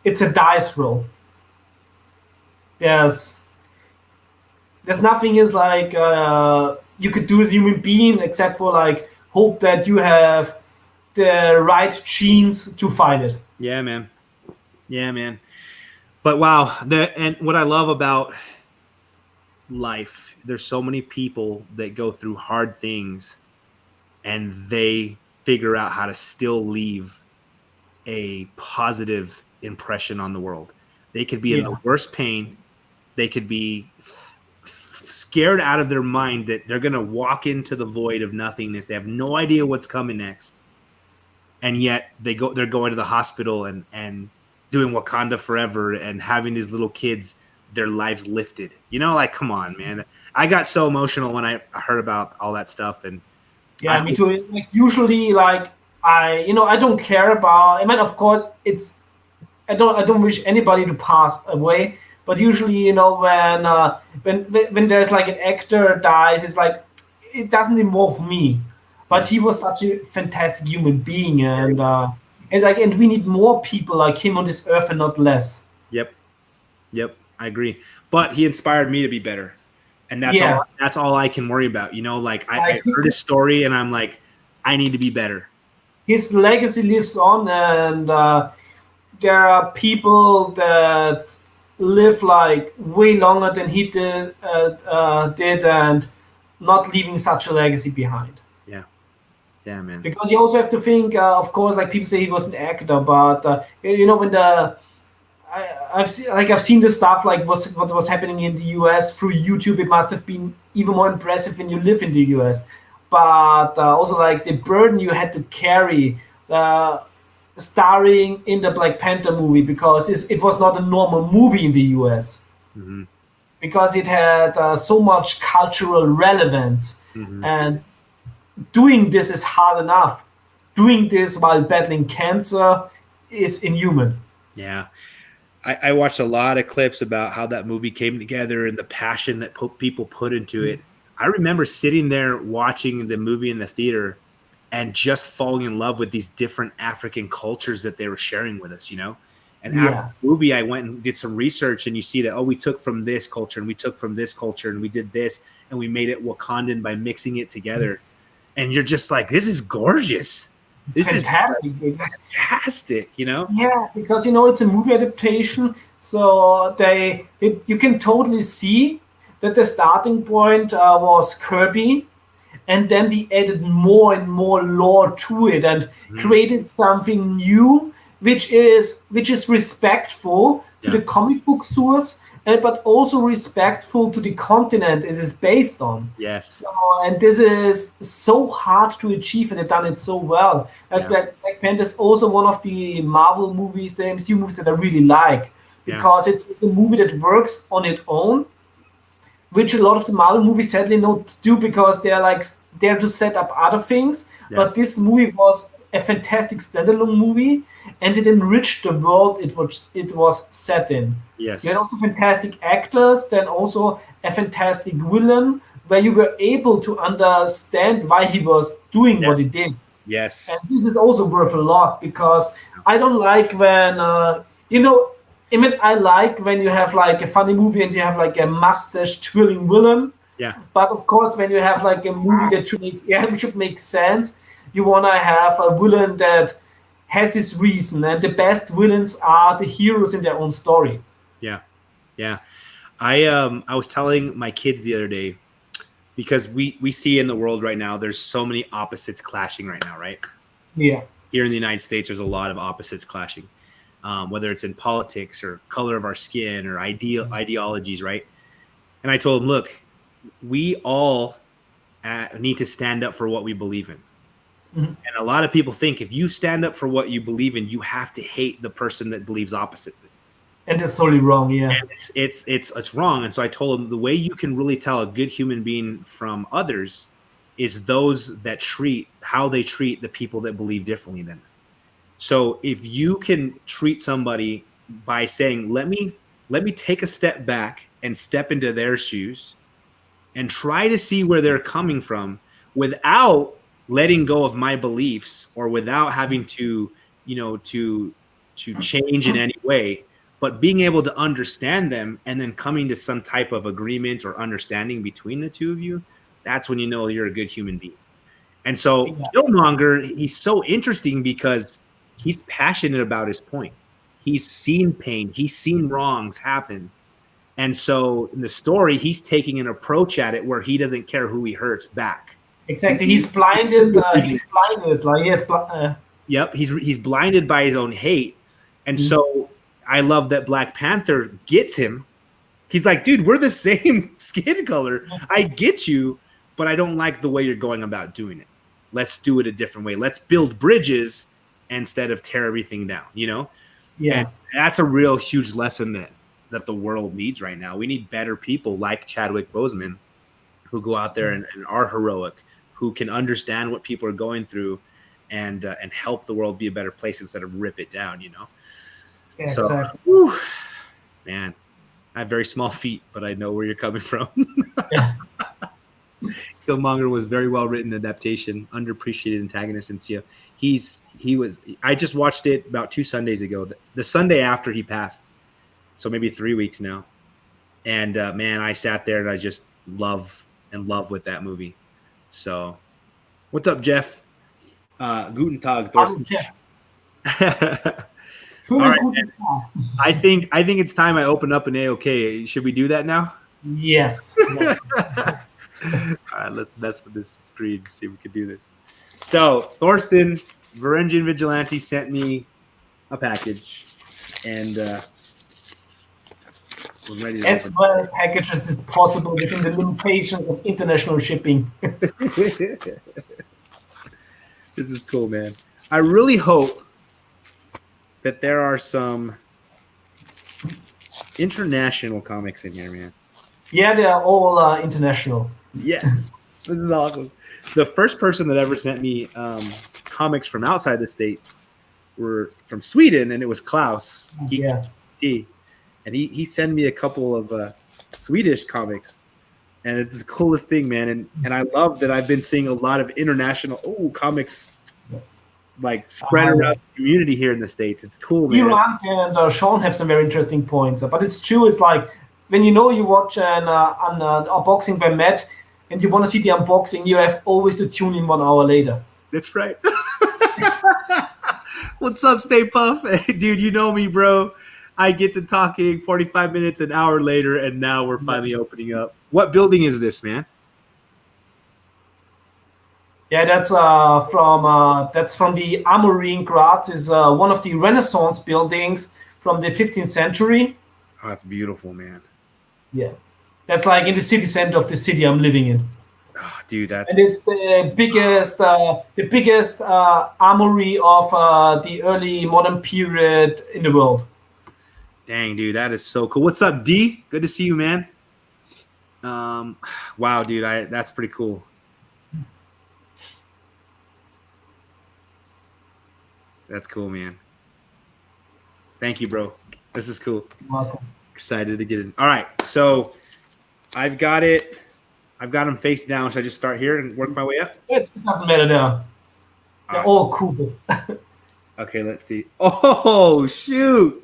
it's a dice roll. there's nothing is like you could do as a human being except for like hope that you have the right genes to fight it. Yeah, man. Yeah, man. But wow, and what I love about life, there's so many people that go through hard things and they figure out how to still leave a positive impression on the world. They could be in the worst pain. They could be scared out of their mind that they're going to walk into the void of nothingness. They have no idea what's coming next. And yet they're going to the hospital and doing Wakanda forever and having these little kids, their lives lifted. Like, come on, man. I got so emotional when I heard about all that stuff. And yeah, me too. Like usually, like I don't care about. I mean, of course, I don't wish anybody to pass away. But usually, when there's like an actor dies, it's like it doesn't involve me. But he was such a fantastic human being, and we need more people like him on this earth and not less. Yep, I agree. But he inspired me to be better, and that's all I can worry about. Like I heard his story, and I'm like, I need to be better. His legacy lives on, and there are people that live like way longer than he did, and not leaving such a legacy behind. Yeah, man. Because you also have to think, of course, like people say he was an actor, but when I've seen the stuff like what was happening in the US through YouTube. It must have been even more impressive when you live in the US. But also like the burden you had to carry, starring in the Black Panther movie, because it was not a normal movie in the US. Mm-hmm. Because it had so much cultural relevance, and doing this is hard enough. Doing this while battling cancer is inhuman. Yeah. I watched a lot of clips about how that movie came together and the passion that people put into it. I remember sitting there watching the movie in the theater and just falling in love with these different African cultures that they were sharing with us, And after the movie, I went and did some research, and you see that, we took from this culture, and we took from this culture, and we did this, and we made it Wakandan by mixing it together. And you're just like, this is gorgeous. This is fantastic, Yeah, because it's a movie adaptation, so you can totally see that the starting point was Kirby, and then they added more and more lore to it and created something new, which is respectful to the comic book source, but also respectful to the continent it is based on. Yes. So, and this is so hard to achieve, and they've done it so well. Black Panther is also one of the Marvel movies, the MCU movies that I really like, because it's a movie that works on its own, which a lot of the Marvel movies sadly not do, because they're like there to set up other things. Yeah. But this movie was a fantastic standalone movie, and it enriched the world it was set in. Yes. You had also fantastic actors, then also a fantastic villain, where you were able to understand why he was doing what he did. Yes. And this is also worth a lot, because I don't like when I like when you have like a funny movie and you have like a mustache twirling villain. Yeah. But of course, when you have like a movie that should make sense, you want to have a villain that has his reason, and the best villains are the heroes in their own story. Yeah. I was telling my kids the other day, because we see in the world right now, there's so many opposites clashing right now, right? Yeah. Here in the United States, there's a lot of opposites clashing, whether it's in politics or color of our skin or ideologies, right? And I told them, look, we all need to stand up for what we believe in. Mm-hmm. And a lot of people think if you stand up for what you believe in, you have to hate the person that believes opposite. And that's totally wrong, yeah. And it's wrong. And so I told them the way you can really tell a good human being from others is those that how they treat the people that believe differently than them. So if you can treat somebody by saying, let me take a step back and step into their shoes and try to see where they're coming from without letting go of my beliefs or without having to change in any way, but being able to understand them and then coming to some type of agreement or understanding between the two of you, that's when you know you're a good human being. And so Killmonger, he's so interesting because he's passionate about his point. He's seen pain. He's seen wrongs happen. And so in the story, he's taking an approach at it where he doesn't care who he hurts back. Exactly. He's blinded. He's blinded. Like Yep. He's blinded by his own hate. And so I love that Black Panther gets him. He's like, dude, we're the same skin color. I get you, but I don't like the way you're going about doing it. Let's do it a different way. Let's build bridges instead of tear everything down, you know? Yeah. And that's a real huge lesson that the world needs right now. We need better people like Chadwick Boseman who go out there and are heroic, who can understand what people are going through and help the world be a better place instead of rip it down, you know? Yeah, so, exactly. Whew, man, I have very small feet, but I know where you're coming from. Yeah. Killmonger was very well written adaptation, underappreciated antagonist, and I just watched it about 2 Sundays ago, the Sunday after he passed, so maybe 3 weeks now, and man, I sat there and I just love with that movie. So, what's up, Jeff? Guten Tag, Thorston. All right, I think it's time I open up an AOK. Should we do that now? Yes. All right, let's mess with this screen, see if we can do this. So, Thorston, Varangian Vigilante, sent me a package, and we're ready to as well packages as possible within the limitations of international shipping. This is cool, man. I really hope that there are some international comics in here, man. Yeah, they are all international. Yes, this is awesome. The first person that ever sent me comics from outside the States were from Sweden, and it was Klaus. And he sent me a couple of Swedish comics, and it's the coolest thing, man. And I love that I've been seeing a lot of international comics like spread around the community here in the States. It's cool, man. Iran and Sean have some very interesting points, but it's true. It's like when you watch an unboxing by Matt, and you want to see the unboxing, you have always to tune in 1 hour later. That's right. What's up, Stay Puff? Dude, you know me, bro. I get to talking 45 minutes, an hour later, and now we're finally opening up. What building is this, man? Yeah, that's from the Armory in Graz. Is one of the Renaissance buildings from the 15th century. Oh, that's beautiful, man. Yeah, that's like in the city center of the city I'm living in. Oh, dude, and it's the biggest armory of the early modern period in the world. Dang, dude, that is so cool. What's up, D? Good to see you, man. Wow, dude, that's pretty cool. That's cool, man. Thank you, bro. This is cool. You're welcome. Excited to get in. All right, so I've got it. I've got them face down. Should I just start here and work my way up? It doesn't matter now. They're all cool. Okay, let's see. Oh, shoot.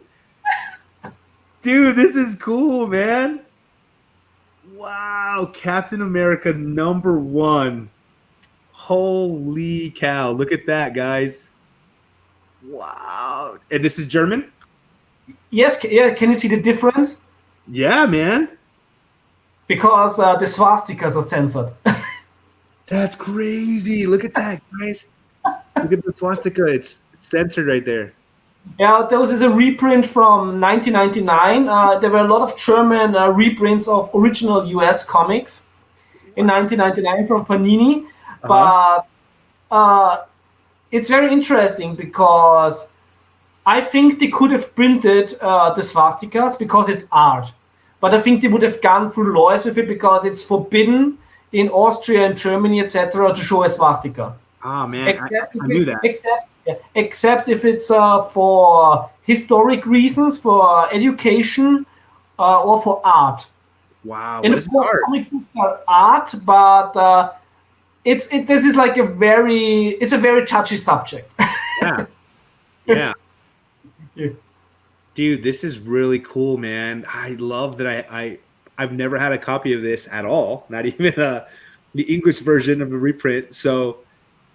Dude, this is cool, man. Wow, Captain America #1. Holy cow. Look at that, guys. Wow. And this is German? Yes, yeah. Can you see the difference? Yeah, man. Because the swastikas are censored. That's crazy. Look at that, guys. Look at the swastika. It's censored right there. Yeah, there was a reprint from 1999. There were a lot of German reprints of original US comics in 1999 from Panini. But it's very interesting because I think they could have printed the swastikas because it's art. But I think they would have gone through laws with it because it's forbidden in Austria and Germany, etc., to show a swastika. Oh, man, I knew that. Except if it's for historic reasons, for education, or for art. Wow, and of course, comic books are art, but this is like a very touchy subject. Yeah. Yeah. Yeah. Dude, this is really cool, man. I love that I've never had a copy of this at all, not even the English version of the reprint. So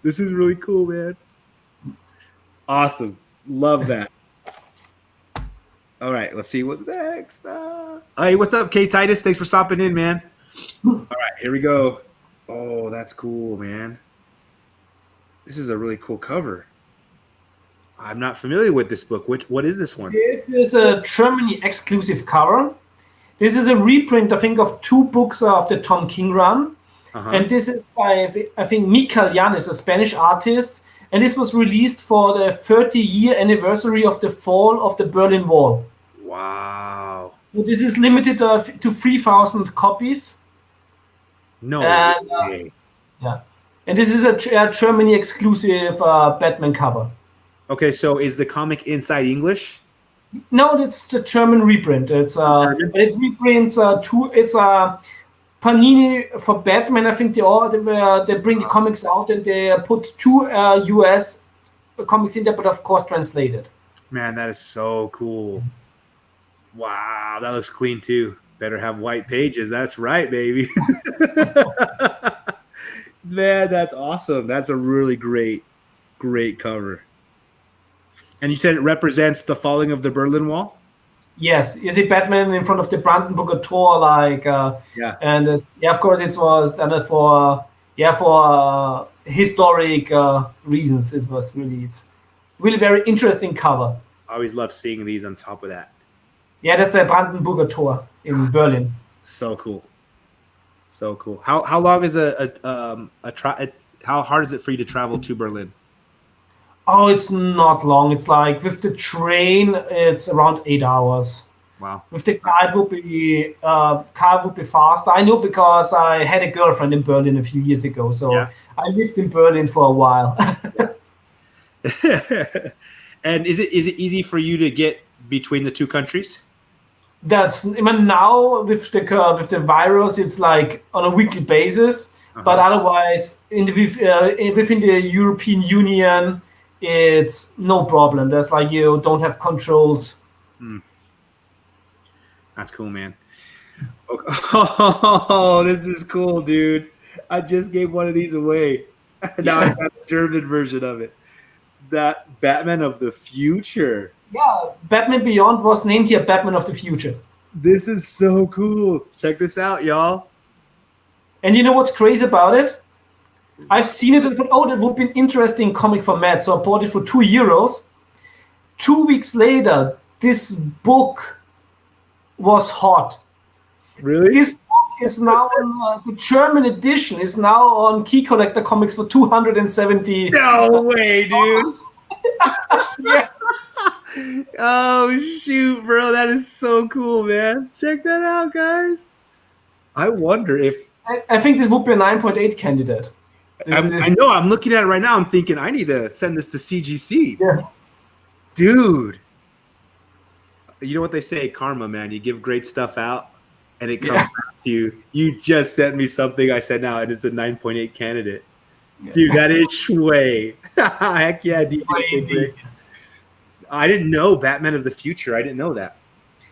this is really cool, man. Awesome. Love that. All right, let's see what's next. Hey, what's up, K Titus? Thanks for stopping in, man. All right, here we go. Oh, that's cool, man. This is a really cool cover. I'm not familiar with this book. What is this one? This is a Germany exclusive cover. This is a reprint, I think, of 2 books of the Tom King run. And this is by, I think, Michael Jan is a Spanish artist. And this was released for the 30-year anniversary of the fall of the Berlin Wall. Wow. So this is limited to 3,000 copies. No way. Yeah. And this is a Germany exclusive Batman cover. Okay, so is the comic inside English? No, it's the German reprint. It's it reprints it's a Panini for Batman. I think they bring the comics out and they put 2 US comics in there, but of course translated. Man, that is so cool. Wow, that looks clean too. Better have white pages. That's right, baby. Man, that's awesome. That's a really great cover. And you said it represents the falling of the Berlin Wall? Yes, you see Batman in front of the Brandenburger Tor, like and of course it was done for historic reasons. It's really very interesting cover. I always love seeing these on top of that. Yeah, that's the Brandenburger Tor in Berlin. So cool. So cool. How long is how hard is it for you to travel to Berlin? Oh, it's not long. It's like with the train, it's around 8 hours. Wow. With the car, it would be faster. I know because I had a girlfriend in Berlin a few years ago, so I lived in Berlin for a while. And is it easy for you to get between the 2 countries? That's even now with the virus, it's like on a weekly basis. But otherwise, within the European Union, it's no problem. There's like you don't have controls. That's cool, man. Okay. Oh, this is cool, dude. I just gave one of these away. Now I got a German version of it. That Batman of the Future. Yeah, Batman Beyond was named here Batman of the Future. This is so cool. Check this out, y'all. And you know what's crazy about it? I've seen it and thought, oh, that would be an interesting comic for Matt. So I bought it for €2. 2 weeks later, this book was hot. Really? This book is now on the German edition is now on Key Collector Comics for $270. No way, dude. Yeah. Oh shoot, bro, that is so cool, man. Check that out, guys. I wonder if I think this would be a 9.8 candidate. I know. I'm looking at it right now. I'm thinking I need to send this to CGC. Yeah. Dude. You know what they say, karma, man. You give great stuff out, and it comes back to you. You just sent me something I sent out, and it's a 9.8 candidate. Yeah. Dude, that is shway. Heck yeah, DJ. I didn't know Batman of the Future. I didn't know that.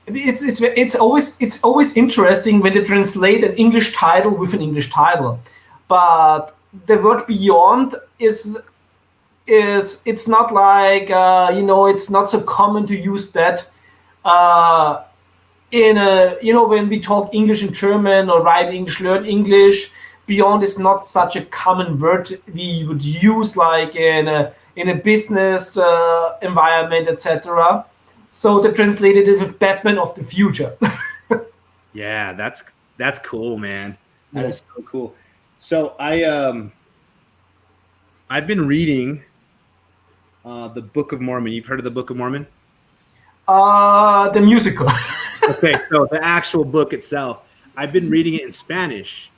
It's always interesting when they translate an English title with an English title, but the word Beyond is it's not like it's not so common to use that when we talk English and German or write English, learn English. Beyond is not such a common word we would use like in a business environment, etc. So they translated it with Batman of the Future. Yeah, that's cool, man. That is so cool. So I've been reading the Book of Mormon. You've heard of the Book of Mormon? The musical. Okay, so the actual book itself. I've been reading it in Spanish.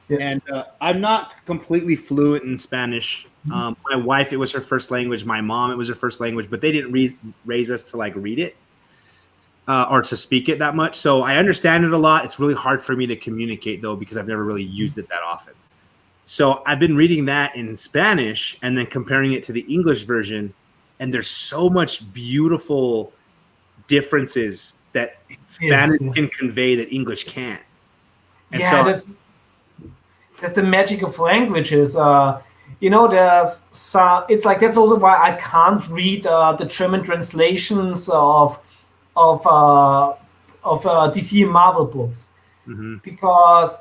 Yeah. And I'm not completely fluent in Spanish. My wife, it was her first language. My mom, it was her first language. But they didn't raise us to like read it or to speak it that much. So I understand it a lot. It's really hard for me to communicate, though, because I've never really used it that often. So I've been reading that in Spanish and then comparing it to the English version. And there's so much beautiful differences that Spanish can convey that English can't. And that's the magic of languages. There's some. It's like that's also why I can't read the German translations of DC and Marvel books, because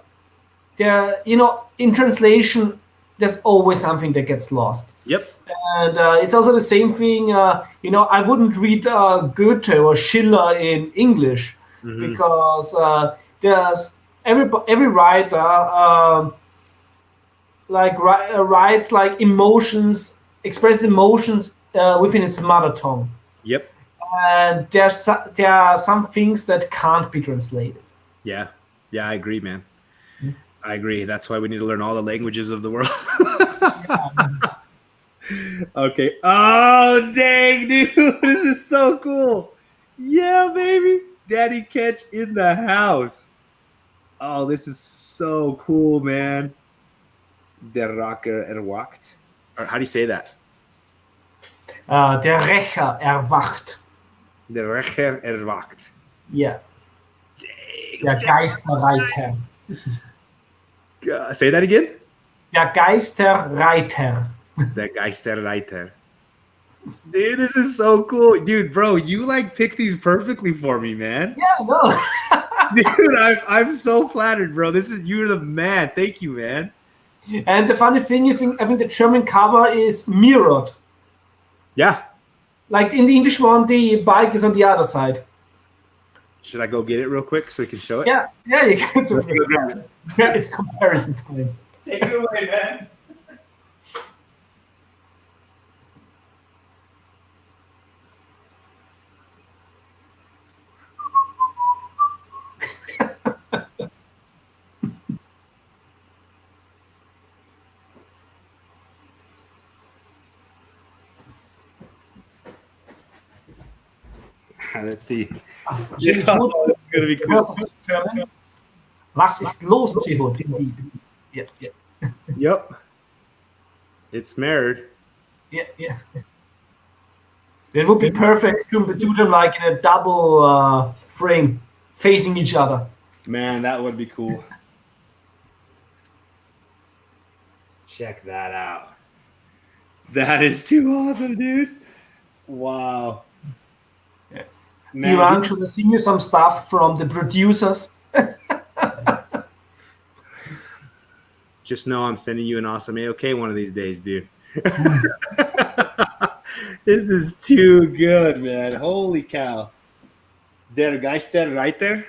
in translation there's always something that gets lost. Yep. And it's also the same thing. I wouldn't read Goethe or Schiller in English, because there's every writer writes like emotions, express emotions within its mother tongue. Yep. And there are some things that can't be translated. Yeah, I agree, man. I agree. That's why we need to learn all the languages of the world. Okay. Oh, dang, dude. This is so cool. Yeah, baby. Daddy Catch in the house. Oh, this is so cool, man. Der Racker erwacht. Or how do you say that? Der Rächer erwacht. Der Rächer erwacht. Yeah. Dang. Der Geisterreiter. Say that again? Der Geisterreiter. Der Geisterreiter. Dude, this is so cool. Dude, bro, you like pick these perfectly for me, man. Yeah, no. Dude, I'm so flattered, bro. You're the man. Thank you, man. And the funny thing, I think the German cover is mirrored. Yeah. Like in the English one, the bike is on the other side. Should I go get it real quick so we can show it? Yeah, you can. It's comparison time. Take it away, man. Let's see. Yeah, it's gonna be cool. Was ist los, Chiho? Yeah. Yep. It's mirrored. Yeah. It would be perfect to do them like in a double frame, facing each other. Man, that would be cool. Check that out. That is too awesome, dude. Wow. Man, Iran should have seen you some stuff from the producers. Just know I'm sending you an awesome AOK one of these days, dude. This is too good, man. Holy cow. Der Geisterreiter.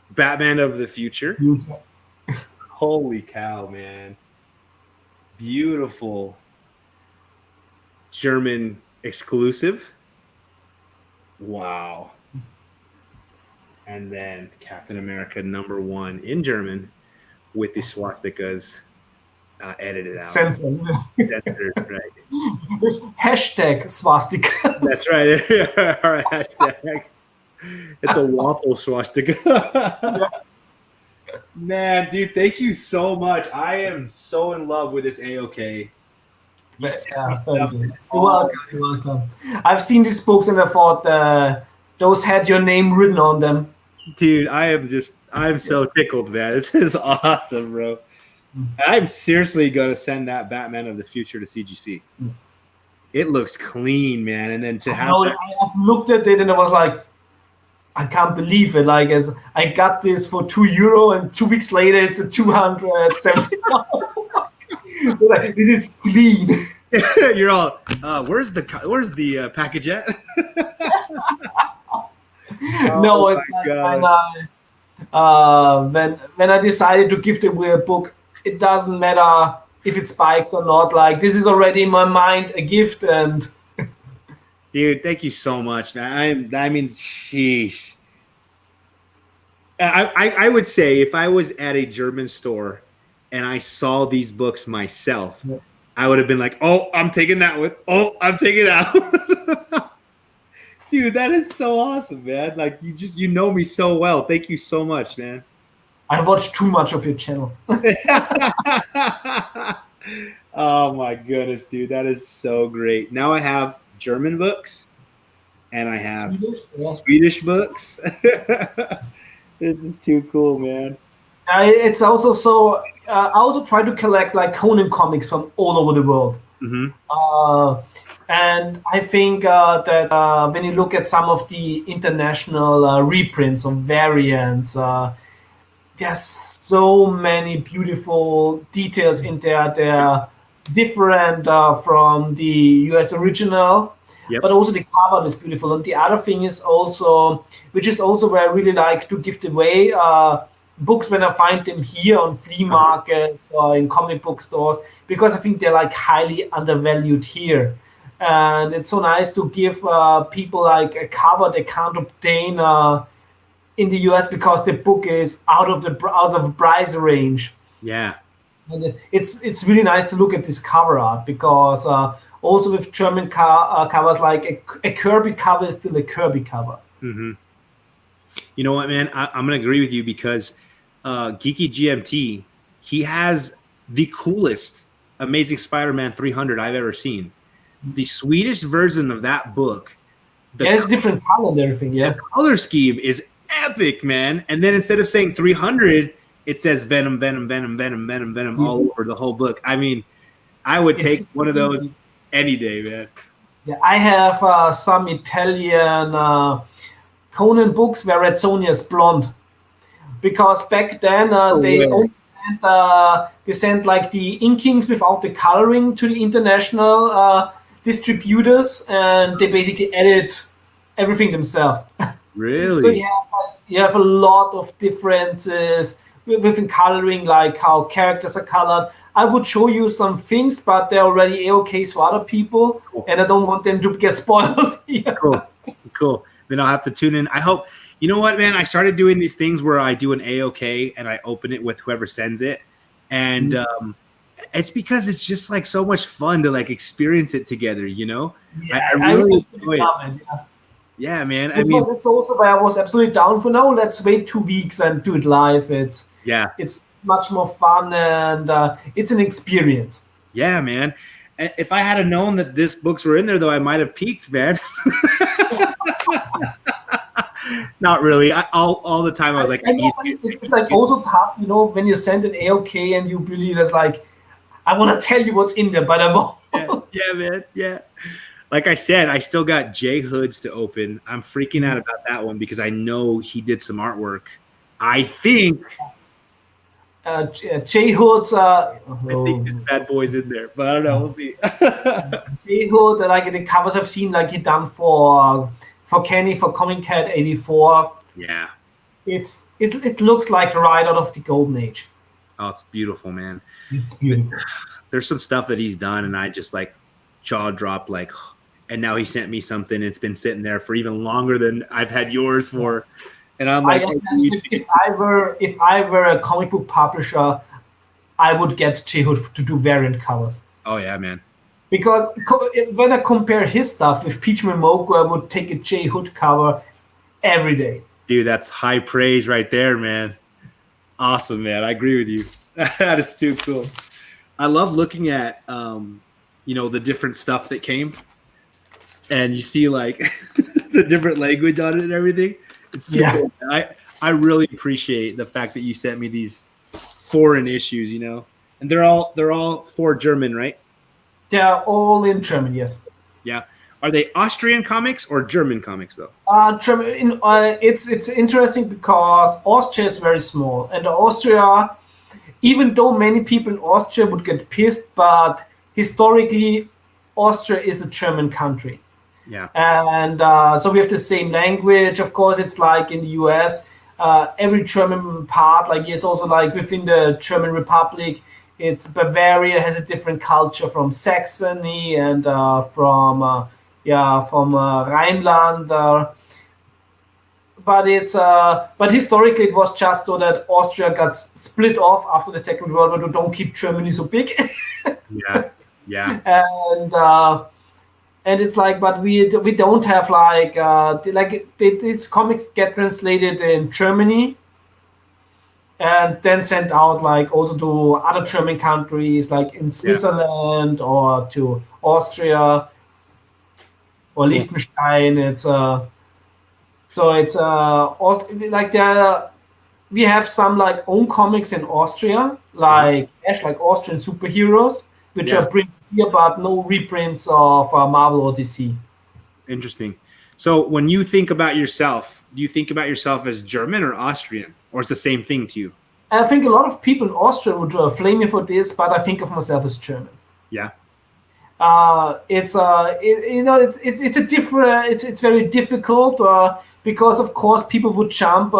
Batman of the future. Holy cow, man. Beautiful German exclusive. Wow. And then Captain America #1 in German with the swastikas edited out. Censored. Right. With hashtag swastika. That's right. Our hashtag. It's a waffle swastika. Man, dude, thank you so much. I am so in love with this AOK. You're welcome. I've seen these books and I thought those had your name written on them. Dude, I'm so tickled, man. This is awesome, bro. I'm seriously going to send that Batman of the future to CGC. It looks clean, man. And then to have I've looked at it and I was like, I can't believe it. Like, as I got this for €2 and 2 weeks later it's a 270. So like, this is clean. You're all, where's the package at? No, it's like when I decided to give them a book, it doesn't matter if it spikes or not. Like, this is already in my mind a gift. And dude, thank you so much, man. I mean, sheesh. I would say if I was at a German store and I saw these books myself, I would have been like, oh, I'm taking that one. Oh, I'm taking that one. Dude, that is so awesome, man. Like, you know me so well. Thank you so much, man. I watched too much of your channel. Oh my goodness, dude. That is so great. Now I have German books and I have Yeah. Swedish books. This is too cool, man. It's also so. I also try to collect like Conan comics from all over the world. Hmm. Uh, and I think that when you look at some of the international reprints of variants, there's so many beautiful details in there. They're different from the US original, Yep. but also the cover is beautiful. And the other thing is also, which is also where I really like to give away books when I find them here on flea markets or in comic book stores, because I think they're like highly undervalued here. And it's so nice to give people like a cover they can't obtain in the US because the book is out of price range. Yeah. And it's really nice to look at this cover art because also with German covers, like a Kirby cover is still a Kirby cover. Hmm. You know what, man? I'm gonna agree with you because Geeky GMT, he has the coolest Amazing Spider-Man 300 I've ever seen. The Swedish version of that book, Yeah, it's different color and everything. Yeah, the color scheme is epic, man. And then instead of saying 300, it says Venom, Venom, Venom, Venom, Venom, Venom all over the whole book. I mean, I would take one of those any day, man. Yeah, I have some Italian Conan books where Red Sonja is blonde, because back then they sent like the inkings without the coloring to the international distributors, and they basically edit everything themselves. Really? So you have a lot of differences within coloring, like how characters are colored. I would show you some things, but they're already AOKs for other people, and I don't want them to get spoiled here. Cool. Then I'll have to tune in. I hope. You know what, man? I started doing these things where I do an AOK and I open it with whoever sends it, and it's because it's just like so much fun to like experience it together. You know, Yeah, I really enjoy it. Yeah. Yeah, man. I mean, that's also why I was absolutely down for now. Let's wait 2 weeks and do it live. It's much more fun, and it's an experience. Yeah, man. If I had known that this books were in there, though, I might have peeked, man. Not really. All the time I was like, it's like also tough, you know, when you send an AOK and you believe it's like, I want to tell you what's in there, but I won't. Yeah, man. Yeah. Like I said, I still got Jay Hoods to open. I'm freaking out about that one because I know he did some artwork. I think Jay Hood's. I think this bad boy's in there, but I don't know. We'll see. Jay Hood, like the covers I've seen, like he done for Kenny for Comic Cat 84. Yeah. It looks like right out of the golden age. Oh, it's beautiful, man. It's beautiful. There's some stuff that he's done, and I just like jaw dropped, like, and now he sent me something. It's been sitting there for even longer than I've had yours for, and I'm like, if I were a comic book publisher, I would get Jay Hood to do variant covers. Oh yeah, man. Because when I compare his stuff with Peach Momoko, I would take a Jay Hood cover every day. Dude, that's high praise right there, man. Awesome, man. I agree with you. That is too cool. I love looking at, the different stuff that came, and you see like the different language on it and everything. It's too cool. I really appreciate the fact that you sent me these foreign issues, you know, and they're all for German, right? They're all in German, yes. Yeah. Are they Austrian comics or German comics though? German. It's interesting because Austria is very small, and Austria, even though many people in Austria would get pissed, but historically, Austria is a German country. Yeah. And so we have the same language. Of course, it's like in the US, every German part, like it's also like within the German Republic, it's Bavaria has a different culture from Saxony and from Rhineland. But historically, it was just so that Austria got split off after the Second World War to don't keep Germany so big. Yeah. And it's like, but we don't have these comics get translated in Germany and then sent out like also to other German countries like in Switzerland or to Austria. or Cool. Liechtenstein. It's like we have some like own comics in Austria, like like Austrian superheroes, which Yeah. are printed here, but no reprints of Marvel or DC. Interesting. So when you think about yourself, do you think about yourself as German or Austrian, or it's the same thing to you? I think a lot of people in Austria would flame me for this, but I think of myself as German. Yeah. It's it's a different it's very difficult because of course people would jump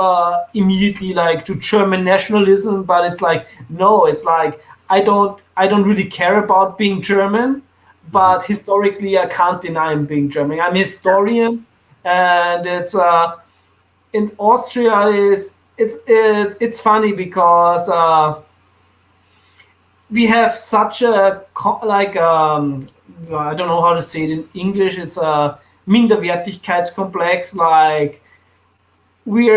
immediately like to German nationalism, but it's like no, it's like I don't really care about being German, but historically I can't deny I'm being German. I'm a historian, and it's in Austria is it's funny because we have such a like I don't know how to say it in English. It's a Minderwertigkeitskomplex. Like we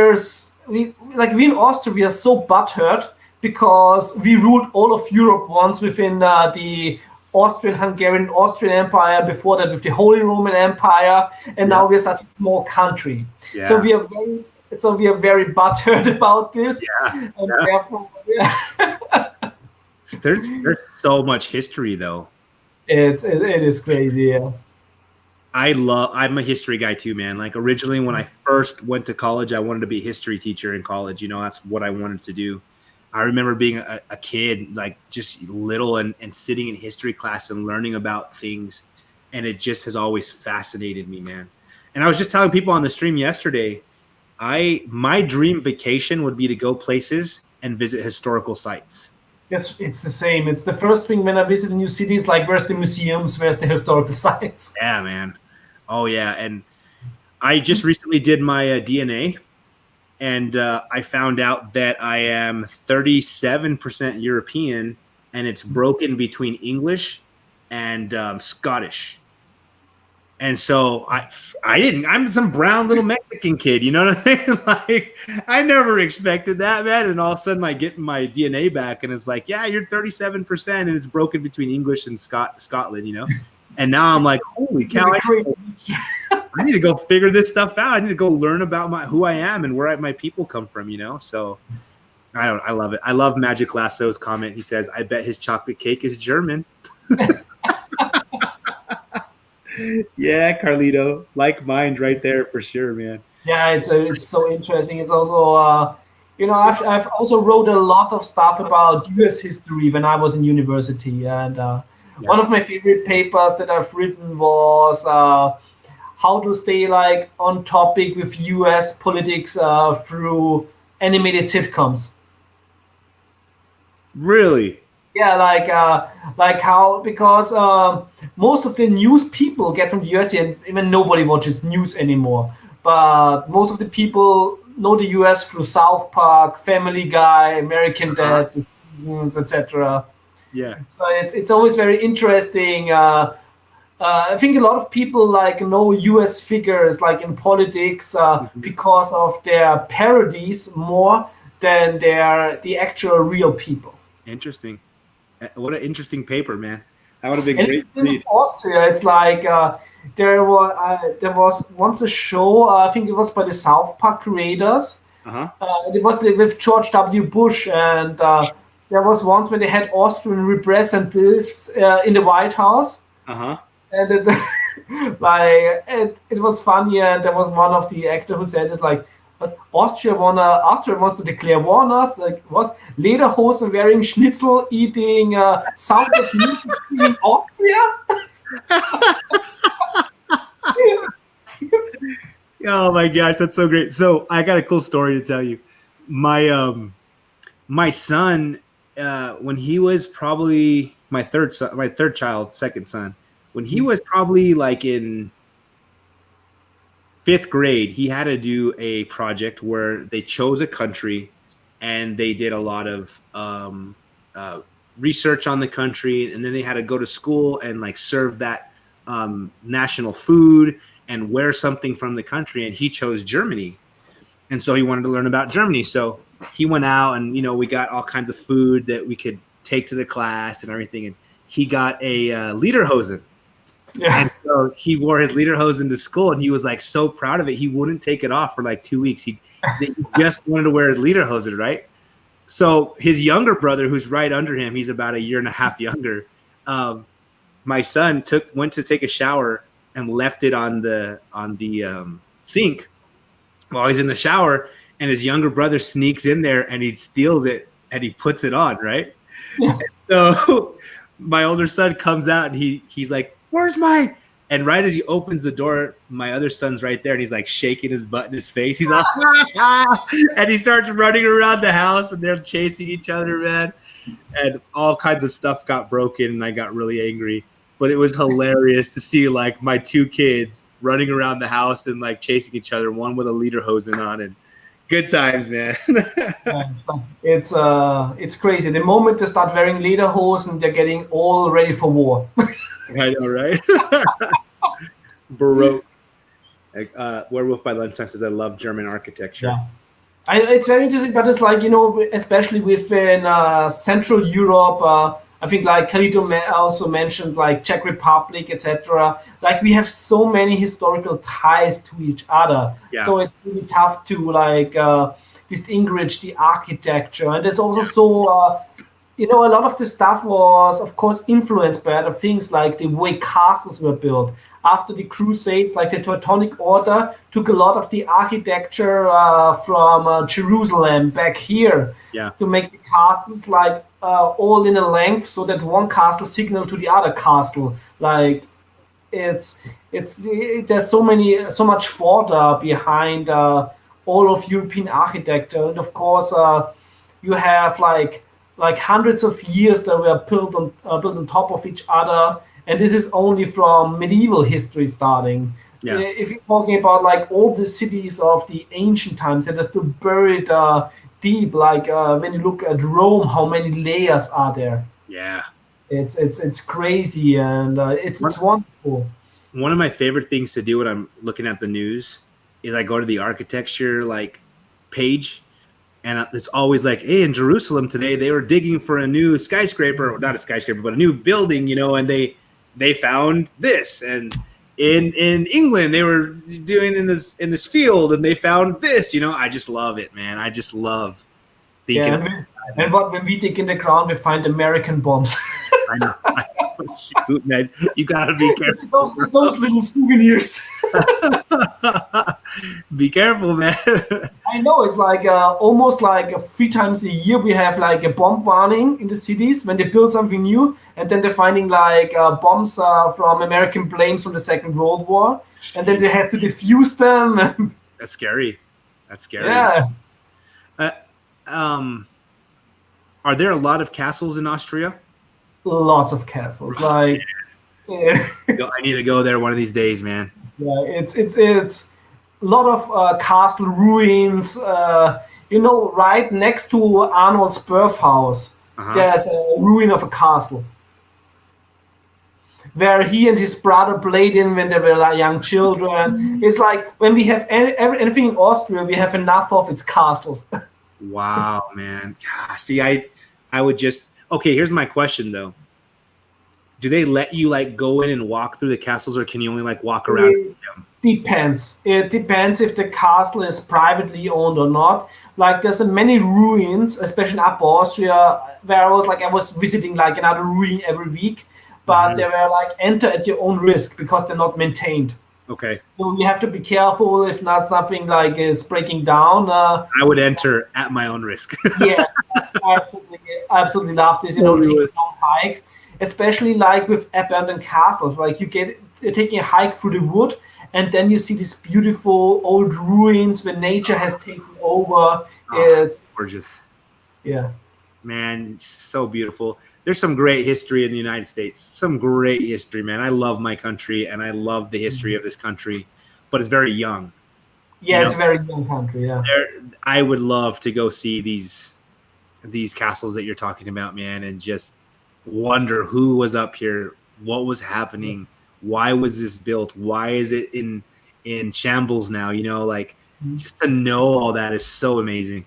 in Austria we are so butthurt because we ruled all of Europe once within the Austrian Empire. Before that, with the Holy Roman Empire, and now we're such a small country. Yeah. So we are very butthurt about this, and therefore. There's so much history though. It is crazy. Yeah. I'm a history guy too, man. Like originally when I first went to college, I wanted to be a history teacher in college. You know, that's what I wanted to do. I remember being a kid, like just little and sitting in history class and learning about things. And it just has always fascinated me, man. And I was just telling people on the stream yesterday, my dream vacation would be to go places and visit historical sites. It's the same. It's the first thing when I visit a new city. It's like, where's the museums? Where's the historical sites? Yeah, man. Oh, yeah. And I just recently did my DNA, and I found out that I am 37% European, and it's broken between English and Scottish. And so I'm some brown little Mexican kid, you know what I mean? Like, I never expected that, man. And all of a sudden I get my DNA back and it's like, yeah, you're 37% and it's broken between English and Scotland, you know? And now I'm like, holy cow, I need to go figure this stuff out. I need to go learn about who I am and where my people come from, you know? So I love it. I love Magic Lasso's comment. He says, I bet his chocolate cake is German. Yeah, Carlito, like mind right there for sure, man. Yeah, it's so interesting. It's also I've also wrote a lot of stuff about U.S. history when I was in university, and one of my favorite papers that I've written was how to stay like on topic with U.S. politics through animated sitcoms. Really? Yeah, like how, because most of the news people get from the US, and even nobody watches news anymore. But most of the people know the US through South Park, Family Guy, American Dad, etc. Yeah. So it's always very interesting. I think a lot of people like know US figures like in politics because of their parodies more than the actual real people. Interesting. What an interesting paper, man. That would have been great. In Austria, it's like there was once a show. I think it was by the South Park creators. It was with George W. Bush, and there was once when they had Austrian representatives in the White House. And it was funny, and there was one of the actors who said it's like, Austria wants to declare war on us. Like, what? Lederhosen wearing schnitzel, eating sound of music in Austria? Oh my gosh, that's so great. So I got a cool story to tell you. My son, when he was probably my third child, second son, when he was probably like in 5th grade, he had to do a project where they chose a country and they did a lot of research on the country, and then they had to go to school and like serve that national food and wear something from the country, and he chose Germany. And so he wanted to learn about Germany. So he went out and, we got all kinds of food that we could take to the class and everything. And he got a lederhosen. Yeah. And so he wore his lederhosen to school, and he was like so proud of it. He wouldn't take it off for like 2 weeks. He just wanted to wear his lederhosen, right? So his younger brother, who's right under him, he's about a year and a half younger. My son went to take a shower and left it on the sink while he's in the shower, and his younger brother sneaks in there and he steals it and he puts it on, right? So my older son comes out and he's like, "Where's my?" And right as he opens the door, my other son's right there, and he's like shaking his butt in his face. He's like, and he starts running around the house, and they're chasing each other, man. And all kinds of stuff got broken, and I got really angry. But it was hilarious to see like my two kids running around the house and like chasing each other, one with a lederhosen on, and good times, man. It's crazy. The moment they start wearing lederhosen, they're getting all ready for war. I know, right? Baroque. Werewolf by Lunchtime says, "I love German architecture." Yeah. It's very interesting, but it's like, especially within Central Europe, I think like Carlito also mentioned like Czech Republic, etc. Like we have so many historical ties to each other, Yeah. so it's really tough to like distinguish the architecture, and it's also so. A lot of the stuff was, of course, influenced by other things, like the way castles were built. After the Crusades, like the Teutonic Order took a lot of the architecture from Jerusalem back here to make the castles like all in a length, so that one castle signaled to the other castle. Like there's so much thought behind all of European architecture, and of course you have like hundreds of years that were built on top of each other, and this is only from medieval history starting. Yeah. If you're talking about like all the cities of the ancient times that are still buried deep, like when you look at Rome, how many layers are there? Yeah, it's crazy, and it's wonderful. One of my favorite things to do when I'm looking at the news is I go to the architecture like page, and it's always like, hey, in Jerusalem today, they were digging for a new skyscraper, not a skyscraper, but a new building, and they found this. And in England, they were doing in this field, and they found this. I just love it, man. I just love thinking. Yeah, and when we dig in the ground, we find American bombs. I know. Shoot, man, you gotta be careful. Those little souvenirs. Be careful, man. I know, it's like almost like 3 times a year we have like a bomb warning in the cities when they build something new, and then they're finding like bombs from American planes from the Second World War, and then they have to defuse them. That's scary. Yeah. Are there a lot of castles in Austria? Lots of castles. Like, I need to go there one of these days, man. Yeah, it's a lot of castle ruins. Right next to Arnold's birth house, there's a ruin of a castle where he and his brother played in when they were like young children. It's like when we have anything in Austria, we have enough of its castles. Wow, man. See, I would just... Okay, here's my question, though. Do they let you, like, go in and walk through the castles, or can you only, like, walk around them? Depends. It depends if the castle is privately owned or not. Like, there's many ruins, especially in Upper Austria, where I was visiting, like, another ruin every week, but they were, like, enter at your own risk because they're not maintained. Okay. So you have to be careful if not something like is breaking down. I would enter at my own risk. Yes, I absolutely love this. Taking long hikes, especially like with abandoned castles. Like you're taking a hike through the wood, and then you see these beautiful old ruins where nature has taken over. It's gorgeous. Yeah. Man, so beautiful. There's some great history in the United States. Some great history, man. I love my country, and I love the history of this country, but it's very young. Yeah, it's a very young country, yeah. I would love to go see these castles that you're talking about, man, and just wonder who was up here, what was happening, why was this built, why is it in shambles now, just to know all that is so amazing.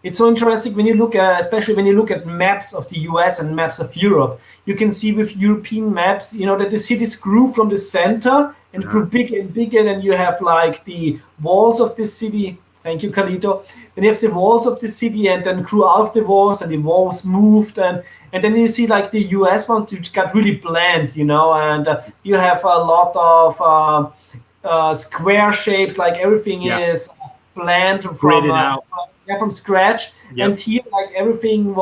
it's so interesting when you look at, especially when you look at maps of the US and maps of Europe. You can see with European maps, that the cities grew from the center and grew bigger and bigger. And you have like the walls of the city. Thank you, Carlito. Then you have the walls of the city, and then grew out of the walls, and the walls moved, and then you see like the US ones, which got really bland, and you have a lot of square shapes, like everything is planned from scratch. Yep. And here, like everything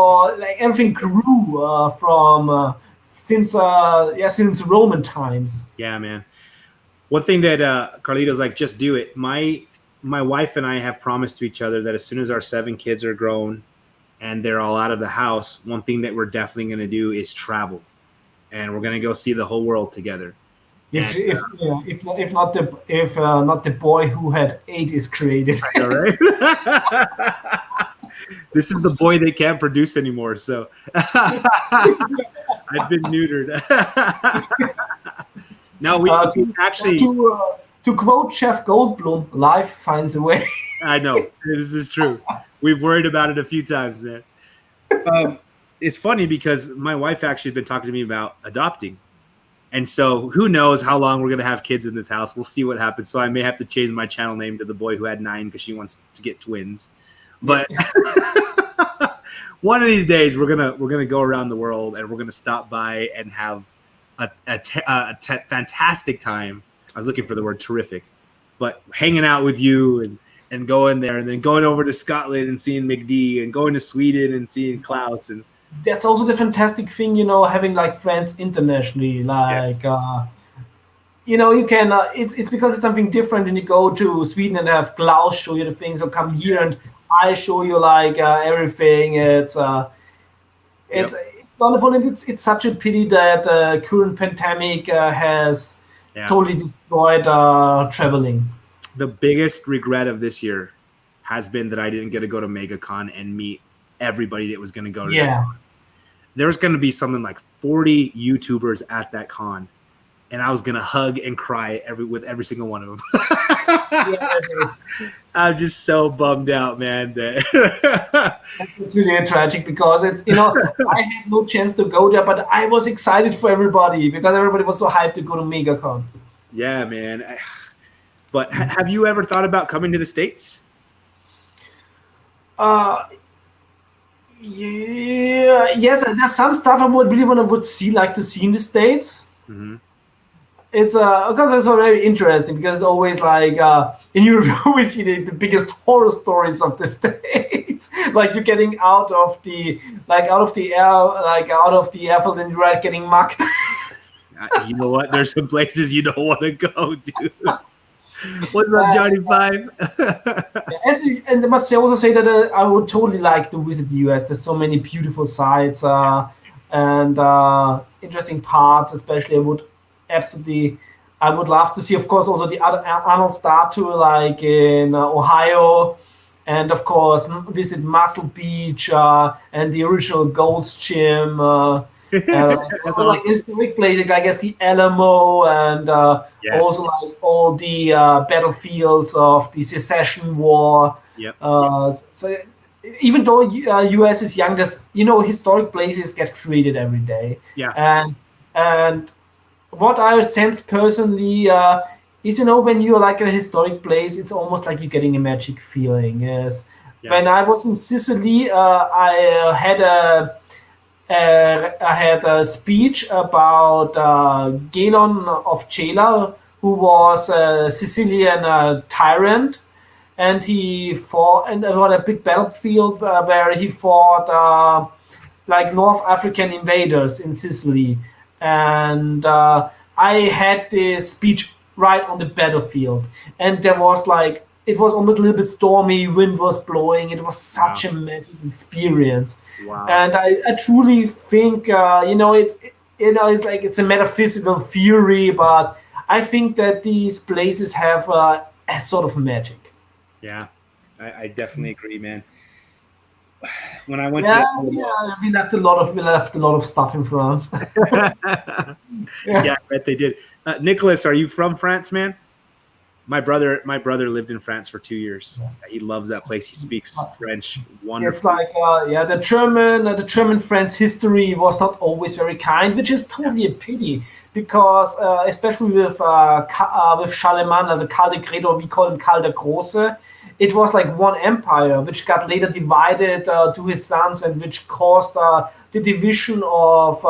grew from since Roman times. Yeah, man. One thing that Carlito's like, just do it. My wife and I have promised to each other that as soon as our 7 kids are grown and they're all out of the house, one thing that we're definitely going to do is travel, and we're going to go see the whole world together. If not the boy who had 8 is created. All right. This is the boy they can't produce anymore. So I've been neutered. Now we actually. To quote Chef Goldblum, life finds a way. I know. This is true. We've worried about it a few times, man. It's funny because my wife actually has been talking to me about adopting. And so who knows how long we're going to have kids in this house. We'll see what happens. So I may have to change my channel name to the boy who had 9 because she wants to get twins. But one of these days we're gonna go around the world, and we're going to stop by and have a fantastic time. I was looking for the word terrific, but hanging out with you and going there, and then going over to Scotland and seeing McD, and going to Sweden and seeing Klaus. And that's also the fantastic thing, having like friends internationally. Like, you can. It's because it's something different when you go to Sweden and have Klaus show you the things, or come here and I show you like everything. It's wonderful, and it's such a pity that current pandemic has. Yeah. Totally destroyed traveling. The biggest regret of this year has been that I didn't get to go to MegaCon and meet everybody that was going to go to that con. There's going to be something like 40 YouTubers at that con, and I was going to hug and cry with every single one of them. I'm just so bummed out, man. It's really tragic because it's, I had no chance to go there, but I was excited for everybody because everybody was so hyped to go to MegaCon. Yeah, man. But have you ever thought about coming to the States? Yes, there's some stuff I would really want to like to see in the States. Mm-hmm. It's because it's very interesting because it's always like in Europe we see the biggest horror stories of the States. Like you're getting out of the airfield and you're getting mugged. You know what? There's some places you don't want to go, dude. What's up, Johnny 5? And I must also say that I would totally like to visit the US. There's so many beautiful sites and interesting parts, especially I would love to see, of course, also the other Arnold statue, like in Ohio, and of course visit Muscle Beach and the original Gold's Gym. Like historic places, I guess the Alamo, and also like all the battlefields of the Secession War. Yep. So even though US is young, there's historic places get created every day. Yeah. And what I sense personally is, when you're like in a historic place, it's almost like you're getting a magic feeling. Yes. Yeah. When I was in Sicily, I had a speech about Gelon of Gela, who was a Sicilian tyrant, and he fought and on a big battlefield where he fought like North African invaders in Sicily. And I had this speech right on the battlefield, and there was like, it was almost a little bit stormy, wind was blowing. It was such a magic experience. Wow. And I truly think it's like, it's a metaphysical theory, but I think that these places have a sort of magic. Yeah, I definitely agree, man. When I went we left a lot of stuff in France. Yeah, I bet they did. Nicholas, are you from France, man? My brother lived in France for 2 years. He loves that place. He speaks French wonderfully. It's like the German France history was not always very kind, which is totally a pity because especially with Charlemagne as a Karl the Great, or we call him Karl the Große, it was like one empire which got later divided to his sons, and which caused the division of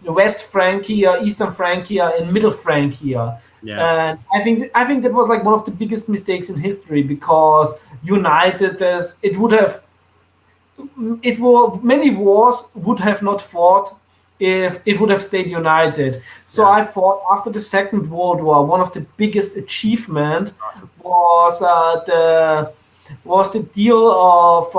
West Francia, Eastern Francia, and Middle Francia. Yeah. And I think that was like one of the biggest mistakes in history, because united as it would have, many wars would have not fought if it would have stayed united. So I thought after the Second World War, one of the biggest achievement was the deal of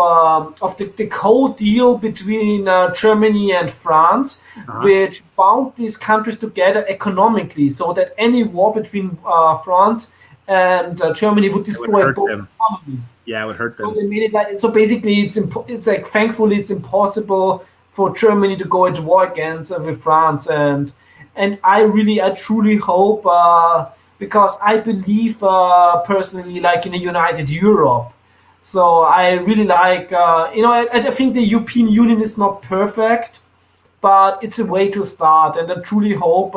the Cold Deal between Germany and France, which bound these countries together economically, so that any war between France and Germany would destroy both economies. Yeah, it would hurt them. They made it like, so basically, it's like, thankfully it's impossible for Germany to go into war against with France, and I truly hope, because I believe personally like in a united Europe. So I really like, I think the European Union is not perfect, but it's a way to start. And I truly hope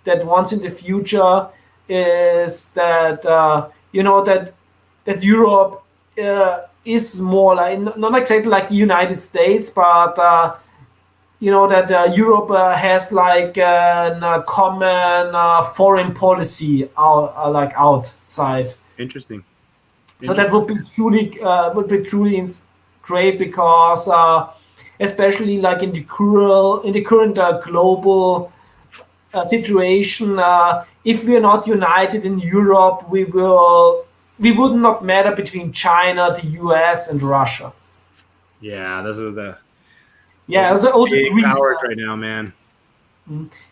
that once in the future is that, that Europe is more like, not exactly like the United States, but, that Europe has like a common foreign policy outside. Interesting. So that would be truly great, because especially like in the current global situation, if we are not united in Europe, we would not matter between China, the US, and Russia. Yeah, those are the big powers right now, man.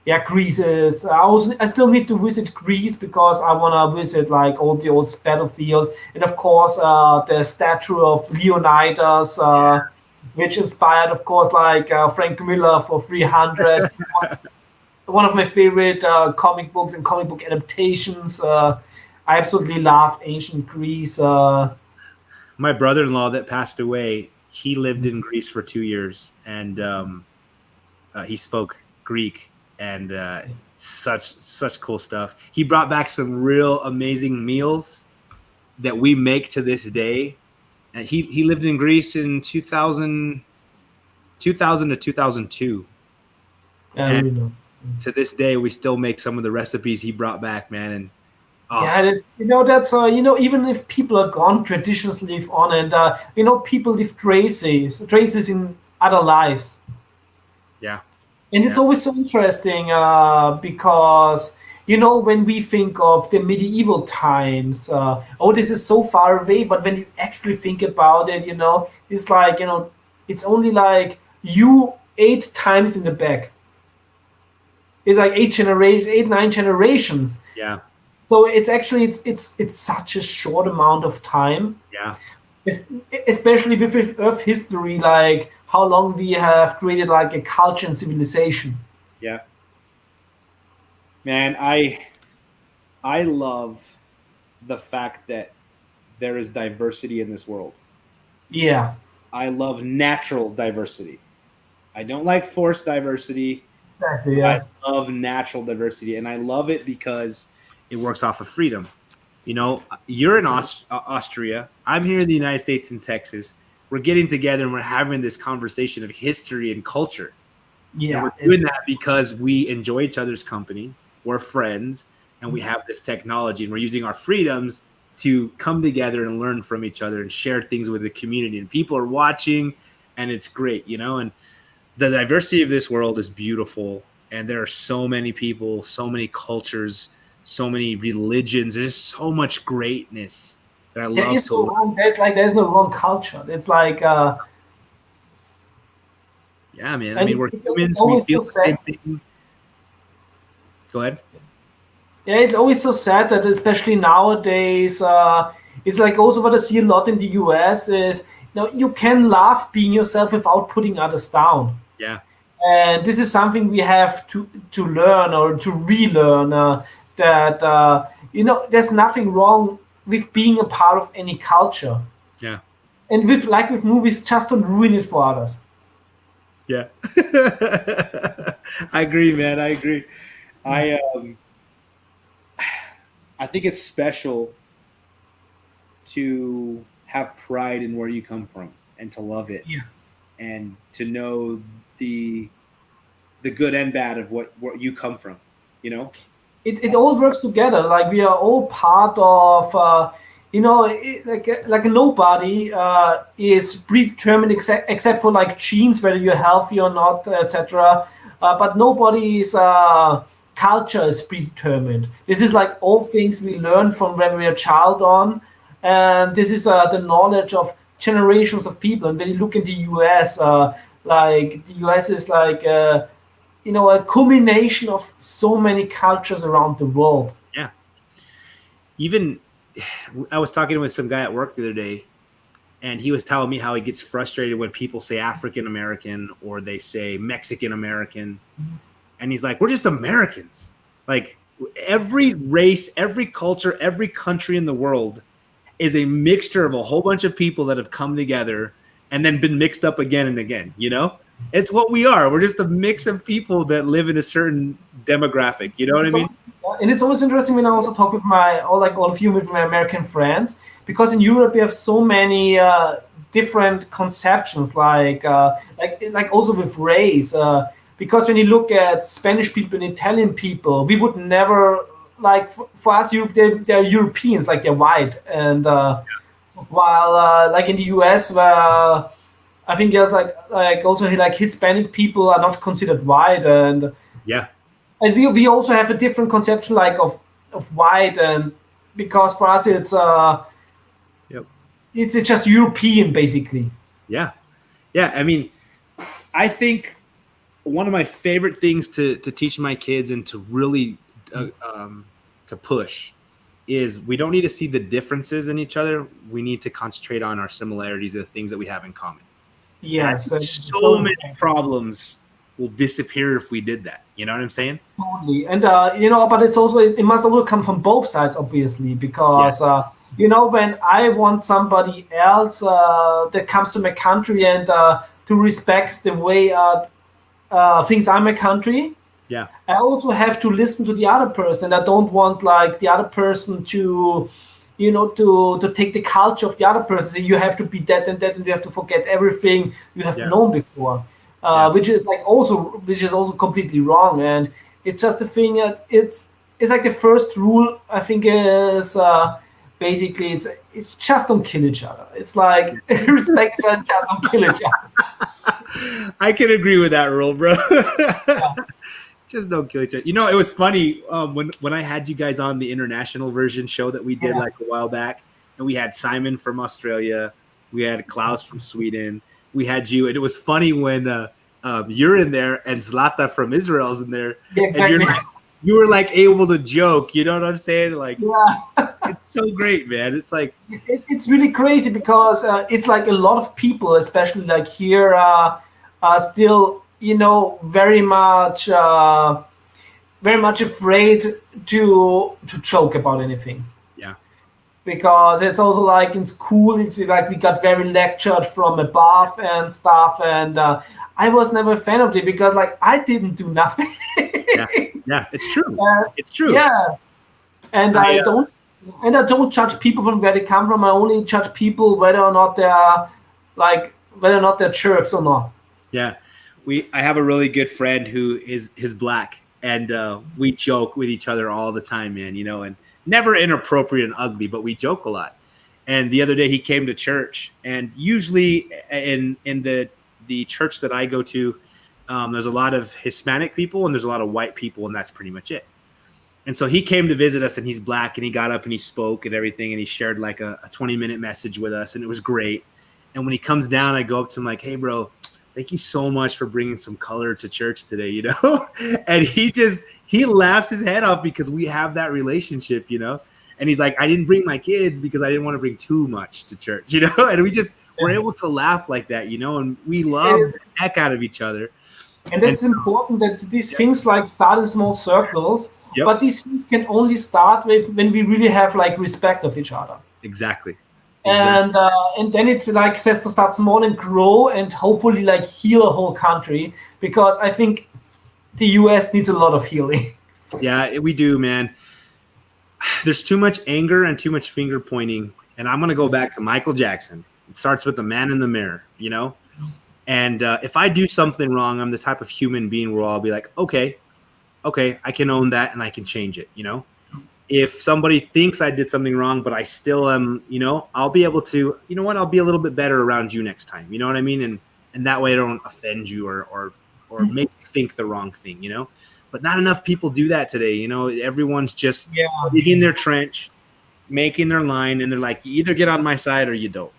Yeah, Greece is. I still need to visit Greece, because I want to visit like all the old battlefields, and of course the statue of Leonidas, which inspired, of course, like Frank Miller for 300. One of my favorite comic books and comic book adaptations. I absolutely love ancient Greece. My brother-in-law that passed away, he lived in Greece for 2 years, and he spoke Greek, and such cool stuff. He brought back some real amazing meals that we make to this day. And he lived in Greece in 2000 to 2002. And to this day, we still make some of the recipes he brought back, man. And that's even if people are gone, traditions live on, and people leave traces in other lives. Yeah. And it's always so interesting because, when we think of the medieval times, this is so far away, but when you actually think about it, it's like, it's only like you 8 times in the back. It's like 9 generations. Yeah. So it's actually, it's such a short amount of time. Yeah. Especially with Earth history, like how long we have created like a culture and civilization. Yeah. Man, I love the fact that there is diversity in this world. Yeah. I love natural diversity. I don't like forced diversity. Exactly, yeah. I love natural diversity, and I love it because it works off of freedom. You're in Austria. I'm here in the United States in Texas. We're getting together and we're having this conversation of history and culture. Yeah, and we're doing that because we enjoy each other's company. We're friends, and we have this technology, and we're using our freedoms to come together and learn from each other and share things with the community. And people are watching, and it's great, And the diversity of this world is beautiful, and there are so many people, so many cultures, so many religions. There's so much greatness that I love to learn. There's no wrong culture. It's like yeah, man. I mean, we're humans. We feel the same thing. Go ahead. Yeah, it's always so sad that, especially nowadays, it's like also what I see a lot in the US is you can love being yourself without putting others down. Yeah. And this is something we have to learn or to relearn, that there's nothing wrong with being a part of any culture. Yeah. And with movies, just don't ruin it for others. Yeah. I agree, man. I agree. I I think it's special to have pride in where you come from and to love it, Yeah. and to know the good and bad of what you come from, you know? It all works together. Like we are all part of, like nobody is predetermined except for like genes, whether you're healthy or not, etc. But nobody's culture is predetermined. This is like all things we learn from when we're a child on, and this is the knowledge of generations of people. And when you look in the US, like the US is like. A culmination of so many cultures around the world. Yeah. Even I was talking with some guy at work the other day, and he was telling me how he gets frustrated when people say African American or they say Mexican American. And he's like, we're just Americans. Like every race, every culture, every country in the world is a mixture of a whole bunch of people that have come together and then been mixed up again and again, you know? It's what we are. We're just a mix of people that live in a certain demographic. You know what I mean? And it's always interesting when I also talk with all of you, with my American friends, because in Europe we have so many different conceptions, like also with race. Because when you look at Spanish people and Italian people, we would never for us, they're Europeans, like they're white, and while like in the US, where I think there's like also like Hispanic people are not considered white, and yeah, and we also have a different conception like of white, and because for us it's it's just European basically. Yeah. I mean, I think one of my favorite things to teach my kids and to really to push is we don't need to see the differences in each other. We need to concentrate on our similarities, the things that we have in common. Yes, so many problems will disappear if we did that. You know what I'm saying? Totally. And but it must also come from both sides, obviously, because when I want somebody else that comes to my country and to respect the way things are in my country, yeah, I also have to listen to the other person. I don't want like the other person to to take the culture of the other person. So you have to be that and that, and you have to forget everything you have known before, which is also completely wrong. And it's just a thing that it's like the first rule I think is basically it's just don't kill each other. It's like respect each other and just don't kill each other. I can agree with that rule, bro. Just don't kill each other. You know, it was funny when I had you guys on the international version show that we did like a while back, and we had Simon from Australia, we had Klaus from Sweden, we had you, and it was funny when you're in there and Zlata from Israel's in there, and you were like able to joke. You know what I'm saying? Like, it's so great, man. It's like it's really crazy because it's like a lot of people, especially like here, are still very much afraid to joke about anything. Yeah. Because it's also like in school, it's like we got very lectured from above and stuff, and I was never a fan of it because like I didn't do nothing. yeah, it's true. It's true. Yeah, and I don't judge people from where they come from. I only judge people whether or not they're jerks or not. Yeah. I have a really good friend who is black, and we joke with each other all the time, man, and never inappropriate and ugly, but we joke a lot. And the other day he came to church, and usually in the church that I go to, there's a lot of Hispanic people and there's a lot of white people, and that's pretty much it. And so he came to visit us, and he's black, and he got up and he spoke and everything, and he shared like a 20-minute message with us, and it was great. And when he comes down, I go up to him like, hey, bro, thank you so much for bringing some color to church today, And he laughs his head off because we have that relationship, And he's like, I didn't bring my kids because I didn't want to bring too much to church, And we're able to laugh like that, And we love the heck out of each other. And it's important that these things like start in small circles. Yep. But these things can only start with when we really have like respect of each other. Exactly. And then it's like says to start small and grow and hopefully like heal a whole country, because I think the US needs a lot of healing. Yeah, we do, man. There's too much anger and too much finger pointing. And I'm going to go back to Michael Jackson. It starts with the man in the mirror, you know? And if I do something wrong, I'm the type of human being where I'll be like, okay, I can own that and I can change it, you know? If somebody thinks I did something wrong, but I still am, you know, I'll be able to, you know what, I'll be a little bit better around you next time. You know what I mean? And that way I don't offend you or make you think the wrong thing, you know? But not enough people do that today. You know, everyone's just digging their trench, making their line, and they're like, you either get on my side or you don't.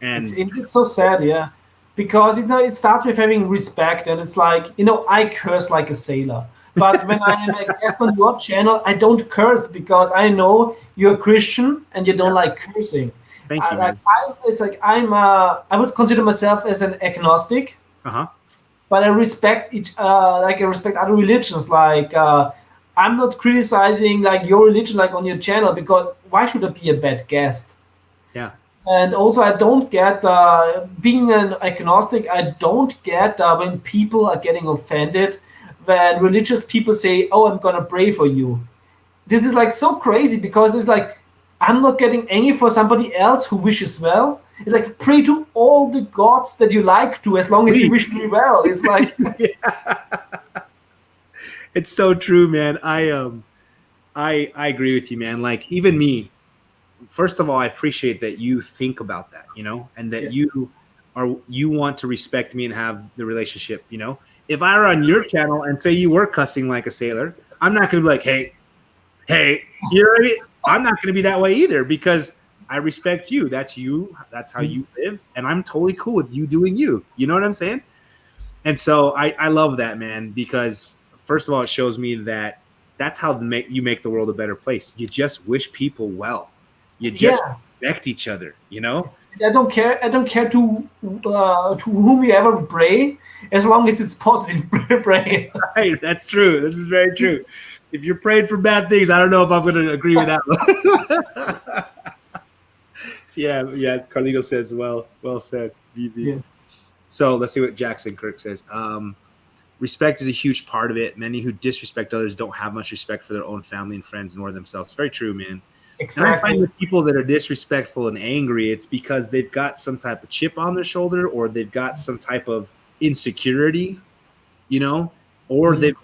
And it's so sad, yeah. Because it starts with having respect, and it's like, I curse like a sailor. But when I'm a guest on your channel, I don't curse because I know you're a Christian and you don't like cursing. Thank you, man. It's like I would consider myself as an agnostic. But I respect I respect other religions. Like I'm not criticizing like your religion, like on your channel, because why should I be a bad guest? Yeah. And also, I don't get being an agnostic. I don't get when people are getting offended when religious people say, "Oh, I'm gonna pray for you." This is like so crazy because it's like I'm not getting angry for somebody else who wishes well. It's like pray to all the gods that you like to, as long as you wish me well. It's like it's so true, man. I agree with you, man. Like even me, first of all, I appreciate that you think about that, you know, and that you want to respect me and have the relationship, you know. If I were on your channel and say you were cussing like a sailor, I'm not gonna be like, hey, you know what I mean? I'm not gonna be that way either because I respect you. That's you. That's how you live. And I'm totally cool with you doing you. You know what I'm saying? And so I love that, man, because first of all, it shows me that that's how you make the world a better place. You just wish people well. You just respect each other, you know? I don't care. I don't care to whom you ever pray, as long as it's positive prayer. Right, that's true. This is very true. If you're praying for bad things, I don't know if I'm going to agree with that one. Yeah. Carlito says, well said. Yeah. So let's see what Jackson Kirk says. Respect is a huge part of it. Many who disrespect others don't have much respect for their own family and friends nor themselves. It's very true, man. Exactly. And I find the people that are disrespectful and angry, it's because they've got some type of chip on their shoulder or they've got some type of insecurity, you know, or they've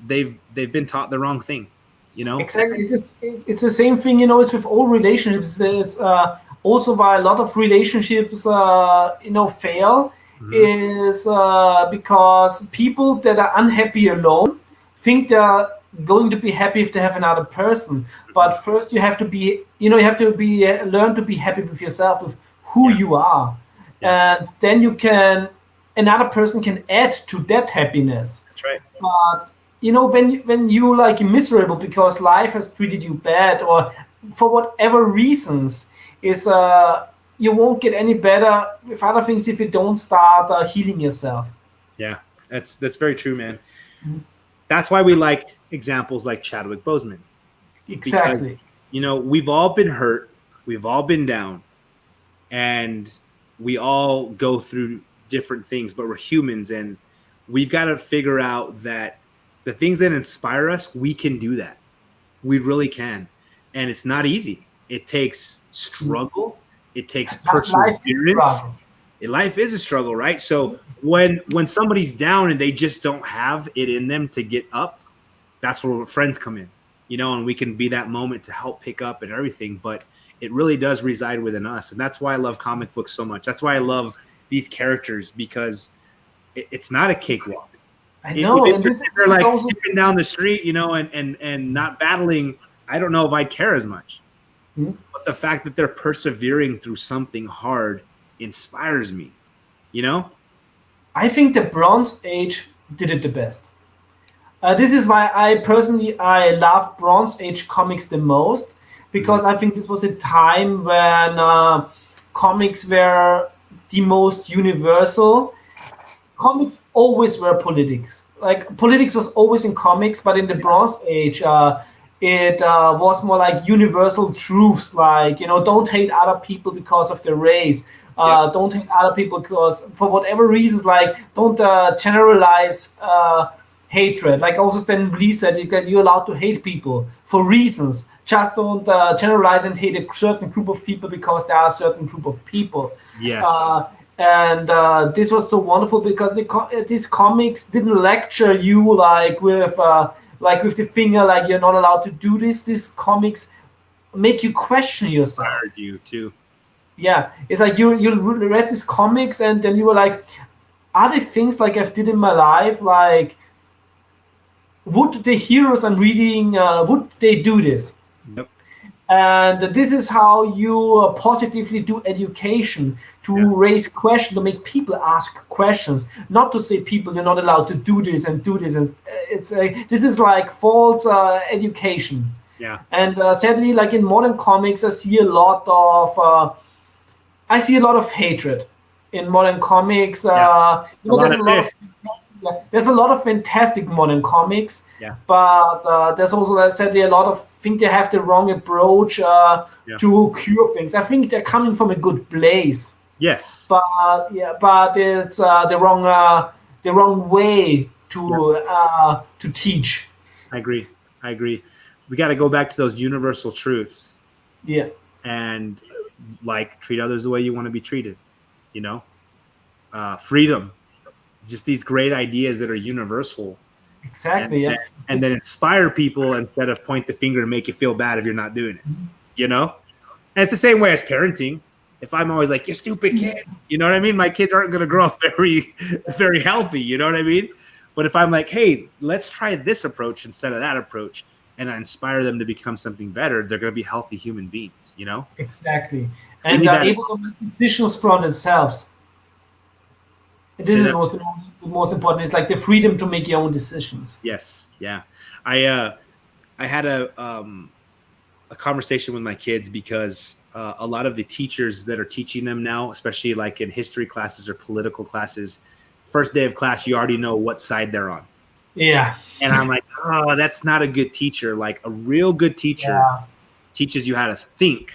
been taught the wrong thing, you know. Exactly. It's the same thing, you know. It's with all relationships. It's also why a lot of relationships, fail. Is because people that are unhappy alone think they're going to be happy if they have another person. But first, you have to be, learn to be happy with yourself, with who you are, and then another person can add to that happiness. That's right. But when you like miserable because life has treated you bad or for whatever reasons, you won't get any better with other things if you don't start healing yourself. Yeah, that's very true, man. That's why we like examples like Chadwick Boseman. Exactly. Because, we've all been hurt, we've all been down, and we all go through different things, but we're humans, and we've got to figure out that the things that inspire us, we can do that. We really can. And it's not easy. It takes struggle. It takes perseverance. Life is a struggle, right? So when somebody's down and they just don't have it in them to get up, that's where friends come in, and we can be that moment to help pick up and everything. But it really does reside within us. And that's why I love comic books so much. That's why I love these characters, because it's not a cakewalk. I know. If they're like skipping down the street, and not battling, I don't know if I'd care as much. But the fact that they're persevering through something hard inspires me, I think the Bronze Age did it the best. This is why I love Bronze Age comics the most, because I think this was a time when comics were the most universal. Comics always were like politics was always in comics, but in the Bronze Age, it was more like universal truths, like, don't hate other people because of their race. Don't hate other people because for whatever reasons, like don't generalize hatred. Like also Stan Lee said, you're allowed to hate people for reasons. Just don't generalize and hate a certain group of people because there are a certain group of people. Yes. And this was so wonderful because these comics didn't lecture you like with the finger, like you're not allowed to do this. These comics make you question yourself. Inspired you too. Yeah, it's like you read these comics and then you were like, are there things like I've did in my life, like would the heroes I'm reading, would they do this? Yep. And this is how you positively do education, to raise questions, to make people ask questions, not to say people you're not allowed to do this and do this. And this is like false education. Yeah. And sadly, like in modern comics, I see a lot of hatred in modern comics. There's a lot of fantastic modern comics, but there's also, sadly, a lot of think they have the wrong approach to cure things. I think they're coming from a good place. Yes. But it's the wrong way to teach. I agree. We got to go back to those universal truths. Yeah. And like treat others the way you want to be treated. Freedom. Just these great ideas that are universal. Exactly. And then inspire people instead of point the finger and make you feel bad if you're not doing it. And it's the same way as parenting. If I'm always like, you stupid kid, you know what I mean? My kids aren't going to grow up very, very healthy. You know what I mean? But if I'm like, hey, let's try this approach instead of that approach, and I inspire them to become something better, they're going to be healthy human beings, Exactly. And they're able to make decisions for themselves. This is the most important. It's like the freedom to make your own decisions. Yes. Yeah. I had a conversation with my kids because a lot of the teachers that are teaching them now, especially like in history classes or political classes, first day of class, you already know what side they're on. Yeah. And I'm like, oh, that's not a good teacher. Like a real good teacher teaches you how to think,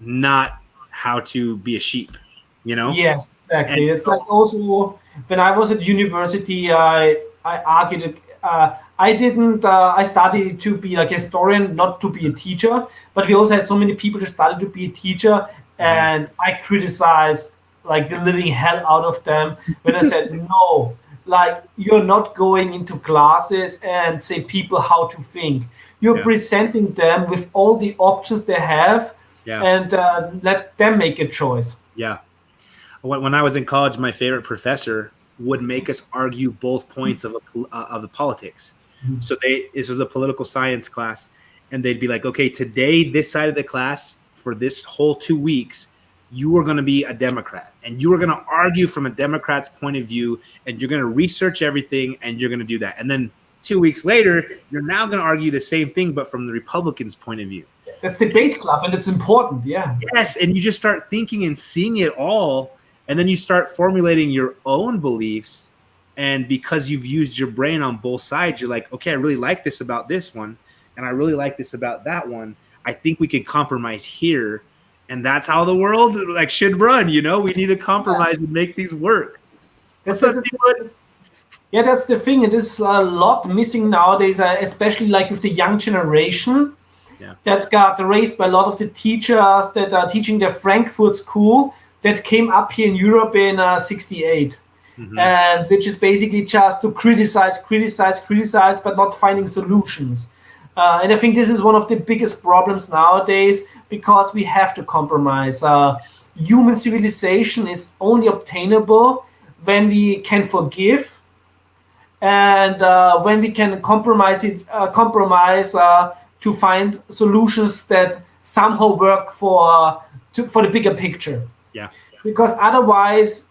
not how to be a sheep, Yes, exactly. And it's like also when I was at university, I argued. I studied to be like a historian, not to be a teacher, but we also had so many people that studied to be a teacher, and I criticized like the living hell out of them when I said, no, like you're not going into classes and say people how to think. You're presenting them with all the options they have and let them make a choice. Yeah. When I was in college, my favorite professor would make us argue both points of the politics. So this was a political science class, and they'd be like, okay, today, this side of the class for this whole 2 weeks, you are going to be a Democrat, and you are going to argue from a Democrat's point of view, and you're going to research everything, and you're going to do that. And then 2 weeks later, you're now going to argue the same thing, but from the Republicans' point of view. That's debate club, and it's important. Yeah. Yes. And you just start thinking and seeing it all. And then you start formulating your own beliefs. And because you've used your brain on both sides, you're like, okay, I really like this about this one. And I really like this about that one. I think we can compromise here. And that's how the world like should run. We need to compromise and make these work. What's up, yeah, that's the thing. It is a lot missing nowadays, especially like with the young generation that got raised by a lot of the teachers that are teaching the Frankfurt School that came up here in Europe in 68. And which is basically just to criticize, but not finding solutions. And I think this is one of the biggest problems nowadays because we have to compromise. Human civilization is only obtainable when we can forgive and when we can compromise to find solutions that somehow work for the bigger picture. Yeah. Because otherwise,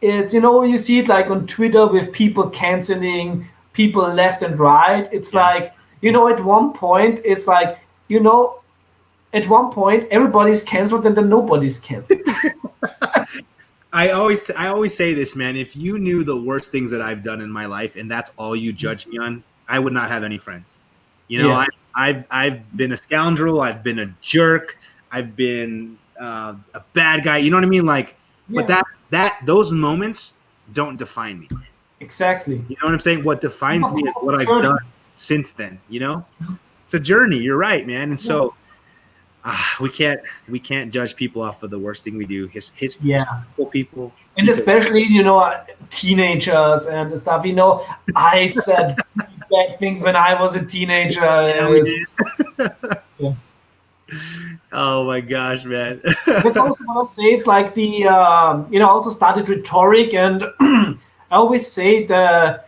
it's you see it like on Twitter with people canceling people left and right. It's like at one point it's like at one point everybody's canceled and then nobody's canceled. I always say this, man. If you knew the worst things that I've done in my life, and that's all you judge me on, I would not have any friends. You know, Yeah. I've been a scoundrel. I've been a jerk. I've been a bad guy. You know what I mean? Like, but those moments don't define me. Exactly. You know what I'm saying? What defines me is what I've done since then. You know, it's a journey. You're right, man. And so we can't judge people off of the worst thing we do. People. And especially, teenagers and stuff. I said bad things when I was a teenager. Yeah, we did. Yeah. Oh my gosh, man. That's also what I say. It's like the also studied rhetoric, and I always say the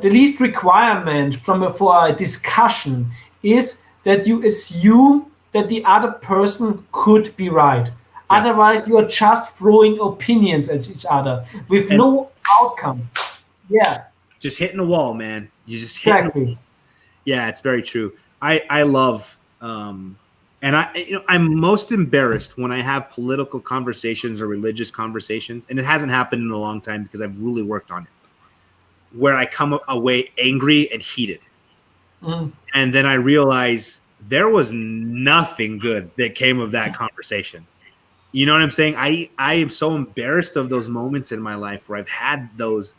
least requirement for a discussion is that you assume that the other person could be right. Yeah. Otherwise, you are just throwing opinions at each other with no outcome. Yeah. Just hitting the wall, man. You just exactly. Yeah, it's very true. I love, and I'm most embarrassed when I have political conversations or religious conversations, and it hasn't happened in a long time because I've really worked on it, where I come away angry and heated. And then I realize there was nothing good that came of that conversation. You know what I'm saying? I am so embarrassed of those moments in my life where I've had those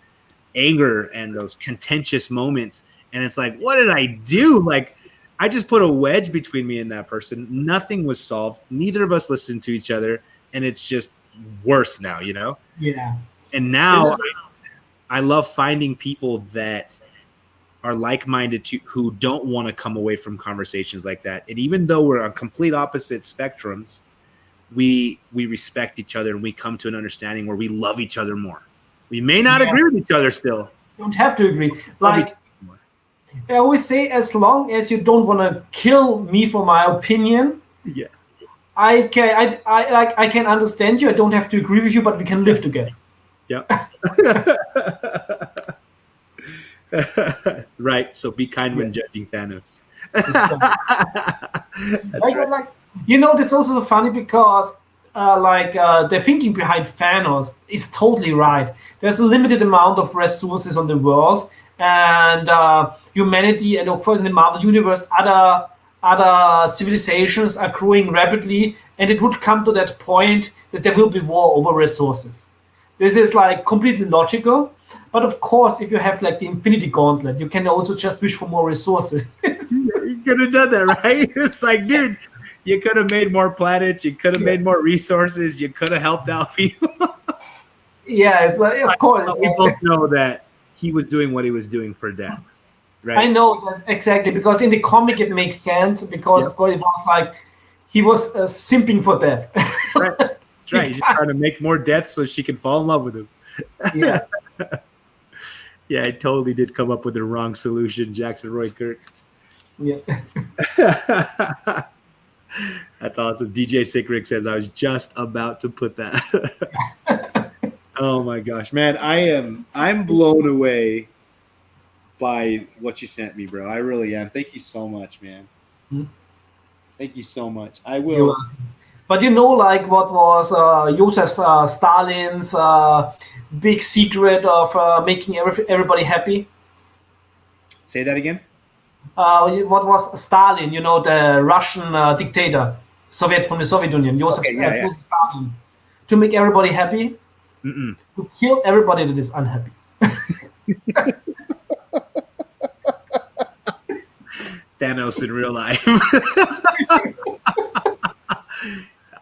anger and those contentious moments. And it's like, what did I do? Like, I just put a wedge between me and that person. Nothing was solved. Neither of us listened to each other. And it's just worse now, you know? Yeah. And now I love finding people that are like-minded who don't want to come away from conversations like that. And even though we're on complete opposite spectrums, we respect each other and we come to an understanding where we love each other more. We may not agree with each other still. You don't have to agree. Like I always say, as long as you don't want to kill me for my opinion, I can understand you. I don't have to agree with you, but we can live together. Yeah. Right. So be kind when judging Thanos. That's right. That's also funny because the thinking behind Thanos is totally right. There's a limited amount of resources on the world, and humanity, and of course in the Marvel universe, other civilizations are growing rapidly, and it would come to that point that there will be war over resources. This is completely logical. But of course, if you have the Infinity Gauntlet, you can also just wish for more resources. You could have done that, right? It's like, dude, you could have made more planets. You could have made more resources. You could have helped out people. Yeah, it's of course. We both know that he was doing what he was doing for death, right? I know that exactly, because in the comic it makes sense, because of course it was he was simping for death. Right. That's right. He's just trying to make more death so she can fall in love with him. Yeah. Yeah, I totally did come up with the wrong solution, Jackson Roy Kirk. Yeah. That's awesome. DJ Sick Rick says, I was just about to put that. Oh my gosh, man. I'm blown away by what you sent me, bro. I really am. Thank you so much, man. Thank you so much. I will. But what was Joseph Stalin's big secret of making everybody happy? Say that again? What was Stalin, the Russian dictator, from the Soviet Union, Joseph Stalin, to make everybody happy? To kill everybody that is unhappy. Thanos in real life.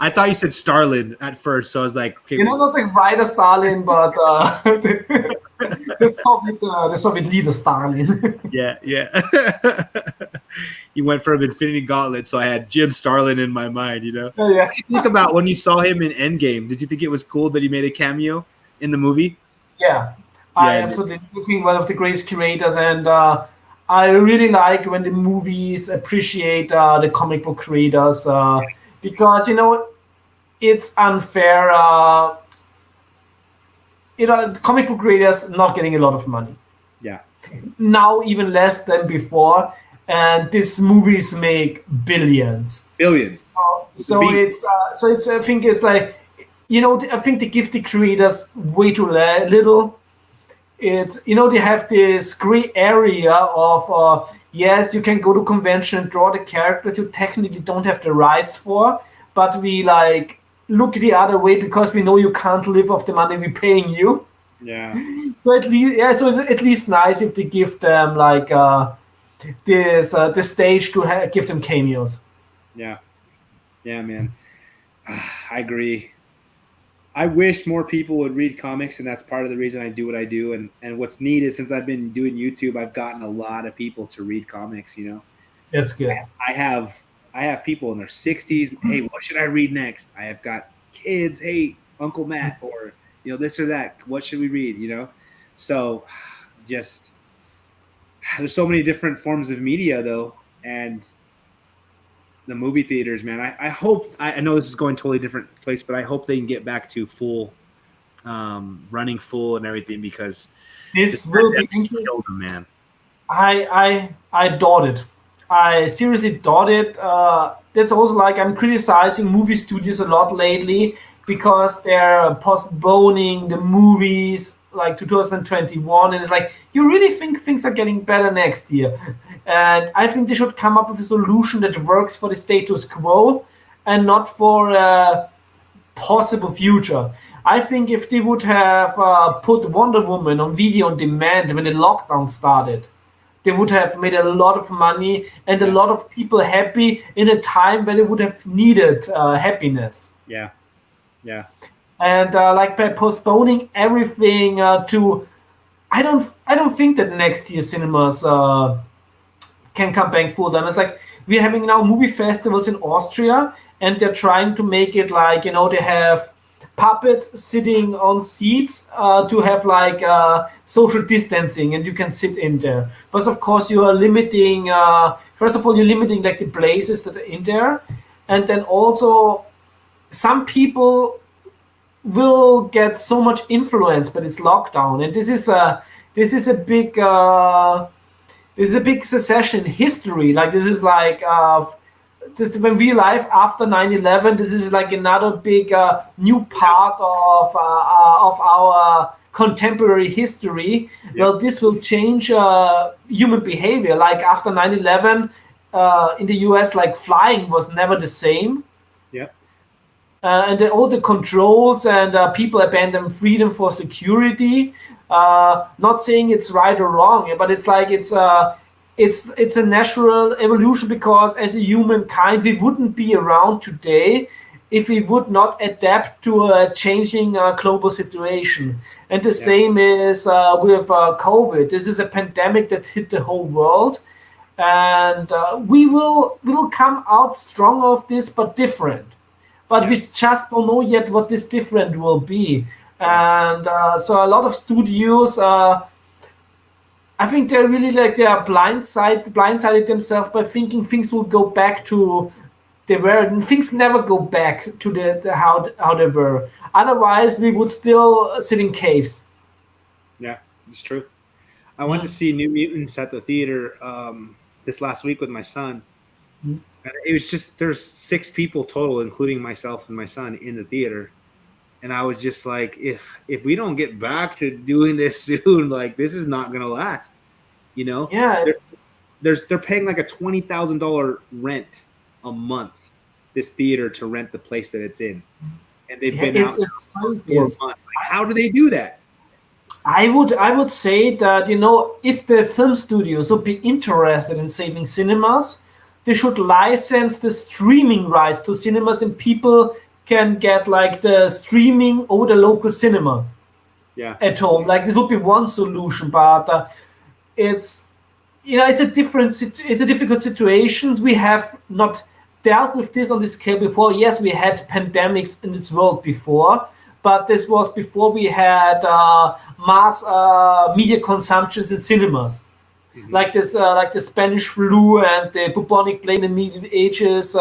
I thought you said Starlin at first, so I was like, okay. Not the writer Stalin, but the Soviet leader Stalin. Yeah. You went from Infinity Gauntlet, so I had Jim Starlin in my mind, Yeah. Think about when you saw him in Endgame. Did you think it was cool that he made a cameo in the movie? Yeah. I absolutely think one of the greatest creators, and I really like when the movies appreciate the comic book creators, because, it's unfair. Comic book creators not getting a lot of money. Yeah. Now even less than before, and these movies make billions. Billions. So it's I think it's I think they give the creators way too little. It's they have this gray area of yes, you can go to convention and draw the characters you technically don't have the rights for, but we like look the other way because we know you can't live off the money we're paying you. Yeah. So at least nice if they give them like the stage to give them cameos. Yeah, man. I agree. I wish more people would read comics, and that's part of the reason I do what I do. And what's neat is since I've been doing YouTube, I've gotten a lot of people to read comics. That's good. I have people in their 60s. Hey, what should I read next? I have got kids. Hey, Uncle Matt, or this or that. What should we read? So just there's so many different forms of media though, and the movie theaters, man. I hope I know this is going totally different place, but I hope they can get back to full, running full and everything because this will be interesting, man. I doubt it. I seriously doubt it. That's also like I'm criticizing movie studios a lot lately because they're postponing the movies like 2021, and it's like you really think things are getting better next year. And I think they should come up with a solution that works for the status quo and not for a possible future. I think if they would have put Wonder Woman on video on demand when the lockdown started, they would have made a lot of money and a lot of people happy in a time when they would have needed happiness. Yeah. And like by postponing everything to, I don't think that next year cinemas can come back full time. It's like we're having now movie festivals in Austria, and they're trying to make it like they have puppets sitting on seats to have like social distancing, and you can sit in there. But of course, you are limiting. First of all, you're limiting like the places that are in there, and then also some people will get so much influence by this lockdown, and this is a big. This is a big secession history. Like this is like this when we live after 9/11. This is like another big new part of our contemporary history. Yeah. Well, this will change human behavior. Like after 9/11 in the US, like flying was never the same. Yeah. And then all the controls and people abandon freedom for security. Not saying it's right or wrong, but it's like it's a natural evolution because as a humankind we wouldn't be around today if we would not adapt to a changing global situation. And the same is with COVID. This is a pandemic that hit the whole world, and we will come out strong of this, but different. But we just don't know yet what this different will be. And so a lot of studios, I think they're really like they are blindsided themselves by thinking things will go back to they were. And things never go back to the how they were. Otherwise, we would still sit in caves. Yeah, it's true. I went to see New Mutants at the theater this last week with my son. Mm-hmm. And it was just there's 6 people total, including myself and my son, in the theater. And I was just like, if we don't get back to doing this soon, like this is not gonna last, Yeah. They're paying like a $20,000 rent a month, this theater, to rent the place that it's in, and they've been out for 4 months. Like, how do they do that? I would say that if the film studios would be interested in saving cinemas, they should license the streaming rights to cinemas, and people can get like the streaming over the local cinema at home. Like this would be one solution, but it's a difficult situation. We have not dealt with this on this scale before. Yes, we had pandemics in this world before, but this was before we had mass media consumptions in cinemas. Mm-hmm. Like this, like the Spanish flu and the bubonic plague in the Middle Ages.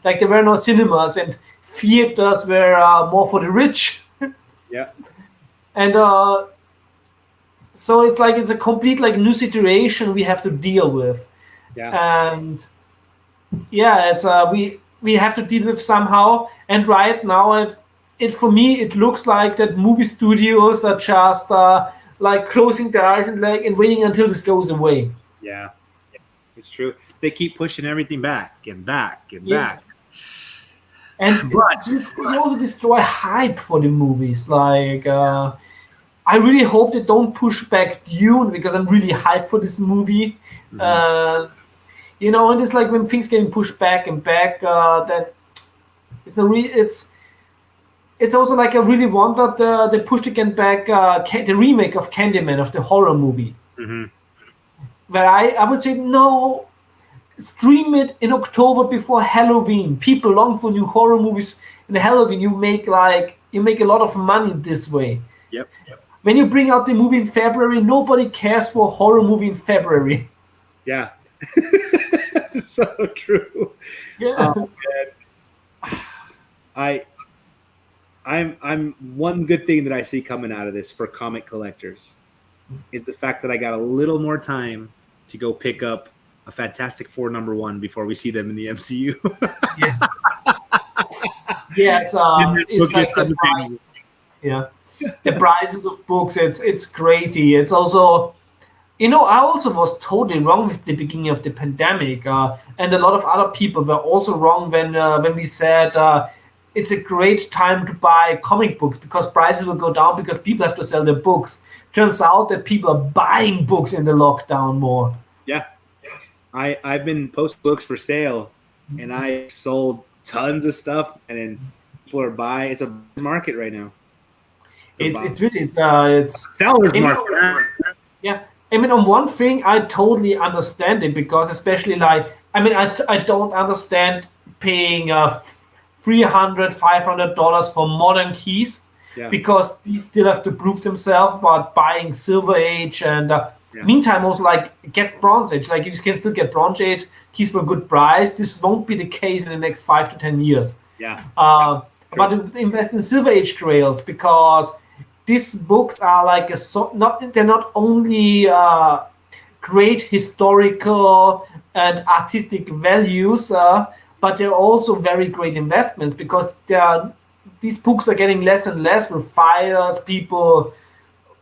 Like there were no cinemas, and theaters were more for the rich. Yeah. And so it's like it's a complete like new situation we have to deal with. Yeah. And it's we have to deal with somehow. And right now, for me it looks like that movie studios are just like closing their eyes and waiting until this goes away. Yeah, it's true. They keep pushing everything back and back and Yeah. back. And But you also destroy hype for the movies. Like, I really hope they don't push back Dune because I'm really hyped for this movie. Mhm. And it's like when things getting pushed back and back, then it's also like I really want that they pushed again back the remake of Candyman, of the horror movie. Mhm. Where I would say no, stream it in October before Halloween. People long for new horror movies in Halloween. You make a lot of money this way. Yep. When you bring out the movie in February, nobody cares for a horror movie in February. Yeah. This is so true. Yeah. I'm one good thing that I see coming out of this for comic collectors is the fact that I got a little more time to go pick up a Fantastic Four #1 before we see them in the MCU. Yeah. Yeah, it's like the price. Yeah, the prices of books. It's crazy. It's also, I also was totally wrong with the beginning of the pandemic, and a lot of other people were also wrong when we said it's a great time to buy comic books because prices will go down because people have to sell their books. Turns out that people are buying books in the lockdown more. Yeah. I've been posting books for sale and I sold tons of stuff and then people are buying. It's a market right now. It's really it's Seller's I mean, market. yeah. I mean, on one thing, I totally understand it because, especially I don't understand paying $300 $500 for modern keys Yeah. because these still have to prove themselves. But buying Silver Age and Yeah. meantime also like get Bronze Age, like you can still get Bronze Age keys for a good price. This won't be the case in the next 5 to 10 years. Yeah. But invest in Silver Age grails because these books are like they're not only great historical and artistic values, but they're also very great investments because these books are getting less and less with fires, people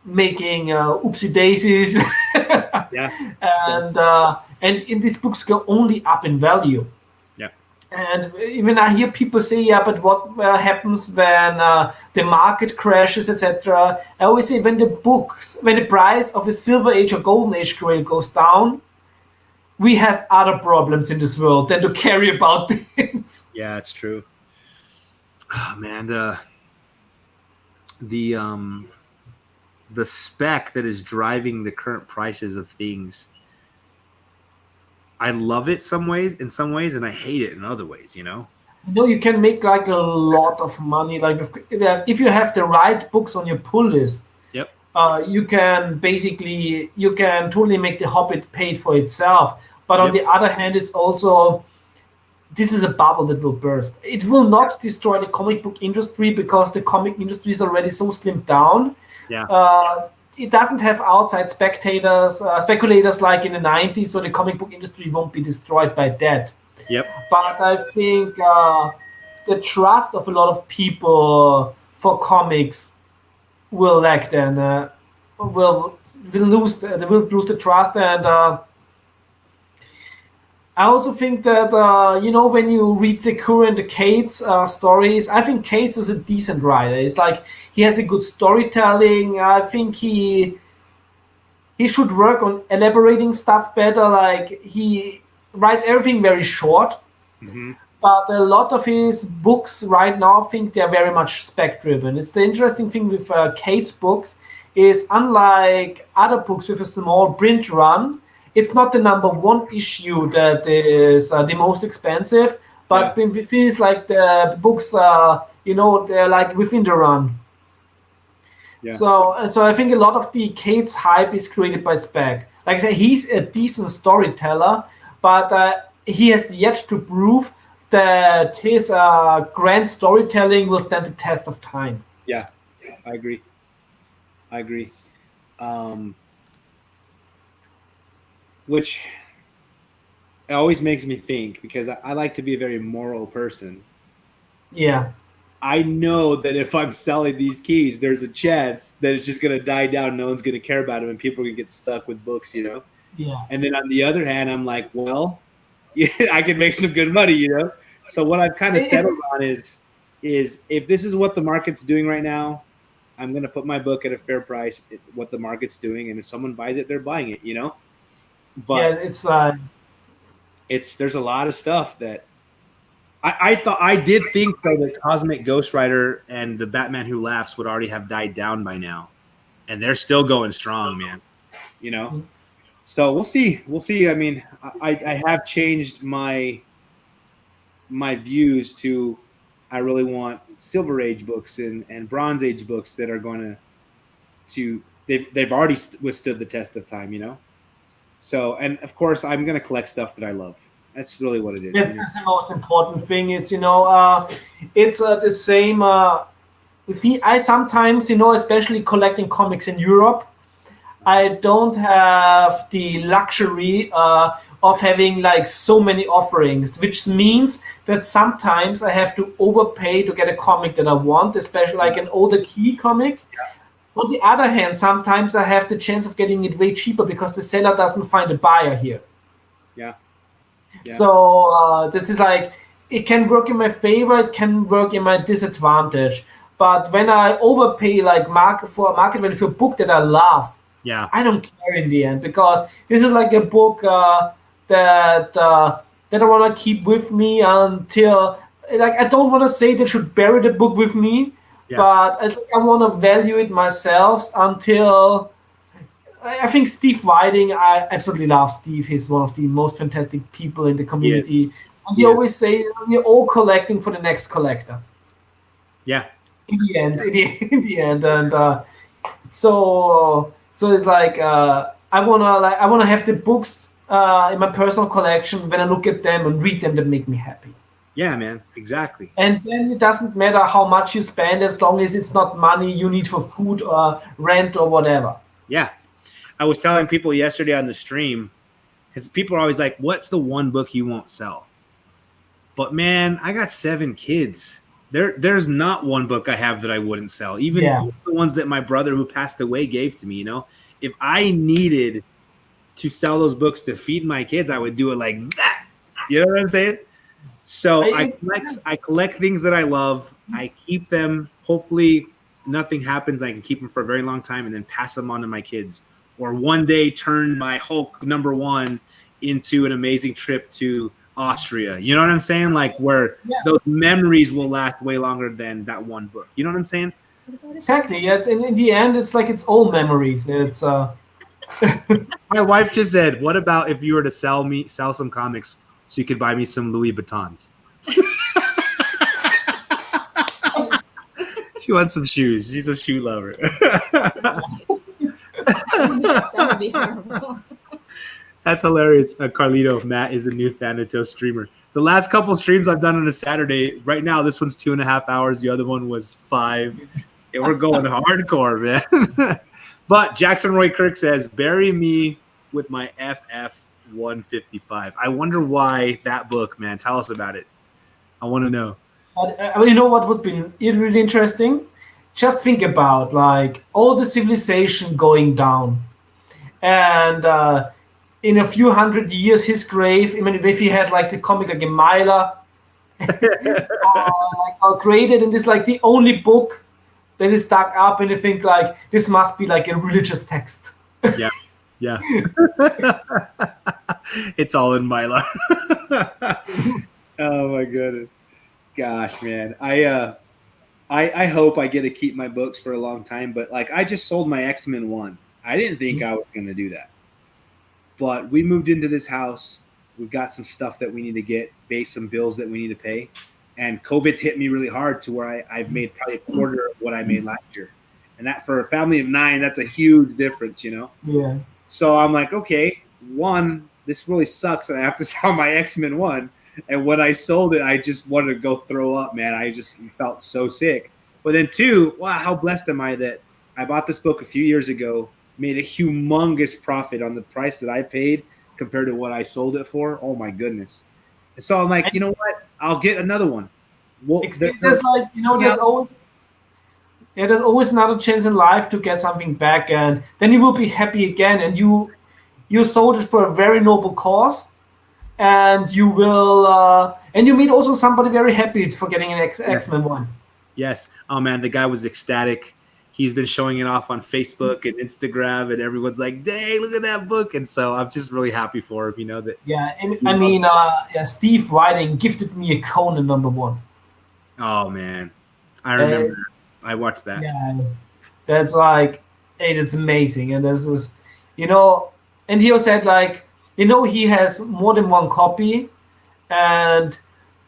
making oopsie daisies, Yeah. and in these books go only up in value. Yeah. And even I hear people say, yeah, but what happens when the market crashes, etc. I always say when the price of a Silver Age or Golden Age grail goes down, we have other problems in this world than to care about this. Yeah, it's true. Oh, man, the spec that is driving the current prices of things. I love it in some ways, and I hate it in other ways, You can make like a lot of money. Like if you have the right books on your pull list, Yep. you can totally make the Hobbit paid for itself. But on the other hand, it's also this is a bubble that will burst. It will not destroy the comic book industry because the comic industry is already so slimmed down. Yeah. It doesn't have outside speculators like in the 90s, so the comic book industry won't be destroyed by that. Yep. But I think the trust of a lot of people for comics will lack then. Will lose they will lose the trust, and I also think that when you read the current Cates stories, I think Cates is a decent writer. It's like he has a good storytelling. I think he should work on elaborating stuff better. Like he writes everything very short, but a lot of his books right now, I think they're very much spec driven. It's the interesting thing with Cates books is unlike other books with a small print run. It's not the #1 issue that is the most expensive, but it feels like the books, they're like within the run. Yeah. So I think a lot of the Cates hype is created by spec. Like I said, he's a decent storyteller, but he has yet to prove that his grand storytelling will stand the test of time. Yeah, I agree. Which it always makes me think because I like to be a very moral person. Yeah. I know that if I'm selling these keys, there's a chance that it's just going to die down. No one's going to care about them, and people are going to get stuck with books, you know? Yeah. And then on the other hand, I'm like, well, yeah, I can make some good money, you know? So what I've kind of settled on is if this is what the market's doing right now, I'm going to put my book at a fair price, what the market's doing. And if someone buys it, they're buying it, you know? Yeah, But it's there's a lot of stuff that I did think though that Cosmic Ghost Rider and the Batman Who Laughs would already have died down by now. And they're still going strong, man. You know? So we'll see. We'll see. I mean, I have changed my views to I really want Silver Age books and Bronze Age books that are going to they've already withstood the test of time, you know? So, and of course, I'm going to collect stuff that I love. That's really what it is. yeah, that's the most important thing. It's it's the same with me. I sometimes especially collecting comics in Europe. I don't have the luxury of having like so many offerings, which means that sometimes I have to overpay to get a comic that I want, especially like an older key comic. On the other hand, sometimes I have the chance of getting it way cheaper because the seller doesn't find a buyer here. Yeah. Yeah. So this is like, it can work in my favor, it can work in my disadvantage. But when I overpay like for a market value for a book that I love, Yeah. I don't care in the end because this is like a book that I want to keep with me until like I don't want to say they should bury the book with me, but I want to value it myself until I think Steve Whiting. I absolutely love Steve. He's one of the most fantastic people in the community. And he always say we're all collecting for the next collector. Yeah. In the end, in the end, and so it's like I wanna have the books in my personal collection. When I look at them and read them, that make me happy. Yeah, man, exactly. And then it doesn't matter how much you spend as long as it's not money you need for food or rent or whatever. Yeah, I was telling people yesterday on the stream because people are always like, "What's the one book you won't sell?" But man, I got 7 kids. There's not one book I have that I wouldn't sell. Even the ones that my brother who passed away gave to me, you know. If I needed to sell those books to feed my kids, I would do it like that. You know what I'm saying? So I collect things that I love. I keep them. Hopefully nothing happens. I can keep them for a very long time and then pass them on to my kids. Or one day turn my Hulk #1 into an amazing trip to Austria. You know what I'm saying? Like where those memories will last way longer than that one book. You know what I'm saying? Exactly. Yeah. It's in the end, it's like it's all memories. It's My wife just said, "What about if you were to sell some comics so you could buy me some Louis Vuittons?" She wants some shoes. She's a shoe lover. That would be horrible. That's hilarious. Carlito, Matt is a new Thanatos streamer. The last couple streams I've done on a Saturday, right now, this one's 2.5 hours. The other one was 5. And we're going hardcore, man. But Jackson Roy Kirk says, bury me with my FF 155. I wonder why that book, man. Tell us about it. I want to know. You know what would be really interesting? Just think about like all the civilization going down. And in a few hundred years, his grave, I mean, if he had like the comic like a Myla created, and it's like the only book that is dug up, and you think like this must be like a religious text. Yeah. Yeah. It's all in Myla. Oh my goodness. Gosh, man. I hope I get to keep my books for a long time, but like I just sold my X-Men 1. I didn't think I was going to do that. But we moved into this house. We've got some stuff that we need to get, some bills that we need to pay. And COVID's hit me really hard to where I've made probably a quarter of what I made last year. And that for a family of 9, that's a huge difference, you know? Yeah. So I'm like, okay, 1, this really sucks. And I have to sell my X-Men 1. And when I sold it, I just wanted to go throw up, man. I just felt so sick. But then 2, wow, how blessed am I that I bought this book a few years ago, made a humongous profit on the price that I paid compared to what I sold it for. Oh, my goodness. And so I'm like, you know what? I'll get another one. Well, There's like, there's always another chance in life to get something back, and then you will be happy again, and you sold it for a very noble cause, and you will and you meet also somebody very happy for getting an X-Men one. Yes. Oh man, the guy was ecstatic. He's been showing it off on Facebook and Instagram, and everyone's like, "Dang, look at that book!" And so I'm just really happy for him. That. Yeah, and I mean, Steve Whiting gifted me a Conan #1. Oh man, I remember. I watched that. Yeah, that's like, it is amazing, and this is, and he also said like, he has more than one copy, and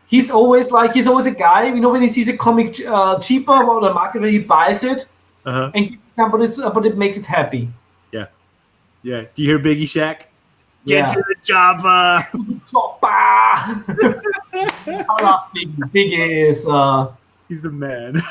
he's always a guy, when he sees a comic cheaper on the market, he buys it and gives somebody, but it makes it happy. Yeah. Do you hear Biggie Shack? Get to the chopper. I love Biggie. Biggie is he's the man. He's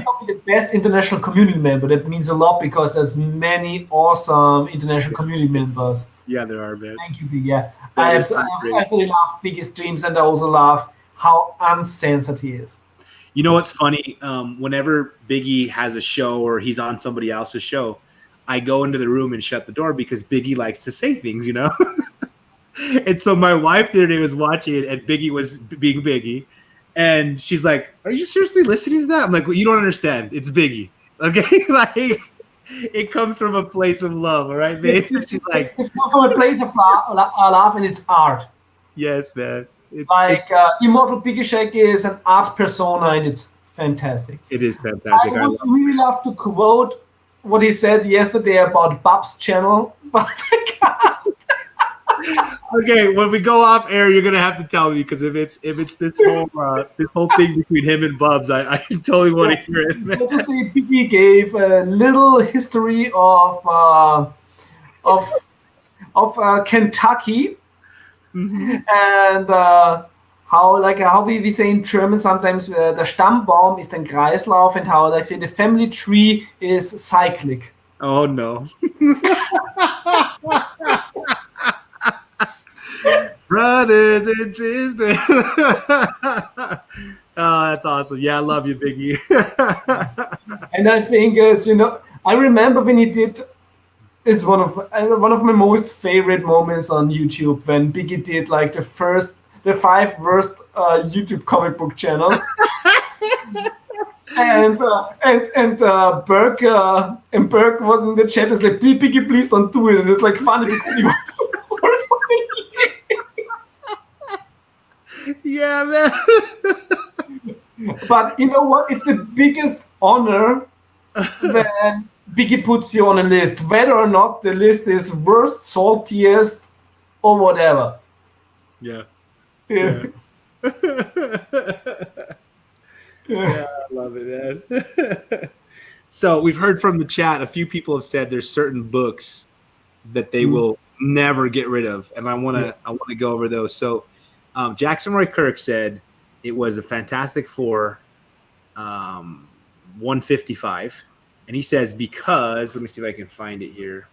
probably the best international community member. That means a lot because there's many awesome international community members. Yeah, there are, man. Thank you, Biggie. Yeah. I absolutely love Biggie's streams, and I also love how uncensored he is. You know what's funny? Whenever Biggie has a show or he's on somebody else's show, I go into the room and shut the door because Biggie likes to say things, And so my wife the other day was watching it, and Biggie was being Biggie. And she's like, "Are you seriously listening to that?" I'm like, "Well, you don't understand. It's Biggie, okay? Like, it comes from a place of love, all right, babe?" She's like, "It's come from a place of love, and it's art." Yes, man. Immortal Biggie Shack is an art persona, and it's fantastic. It is fantastic. I would really love to quote what he said yesterday about Bob's channel, but I can't. Okay, when we go off air, you're gonna have to tell me, because if it's this whole thing between him and Bubs, I totally want to hear it. Let's just say Biggie gave a little history of Kentucky, and how we say in German sometimes der Stammbaum ist ein Kreislauf, and how like say the family tree is cyclic. Oh no. Brothers and sisters. Oh, that's awesome. Yeah, I love you, Biggie. And I think it's, I remember when he did, it's one of my most favorite moments on YouTube, when Biggie did like the 5 worst YouTube comic book channels. And Burke was in the chat. It's like, Biggie, please don't do it. And it's like funny because he was the worst one. Yeah, man. But you know what? It's the biggest honor when Biggie puts you on a list, whether or not the list is worst, saltiest, or whatever. Yeah. Yeah. Yeah, I love it, man. So we've heard from the chat, a few people have said there's certain books that they will never get rid of, and I want to go over those. So Jackson Roy Kirk said it was a Fantastic Four 155, and he says because, let me see if I can find it here.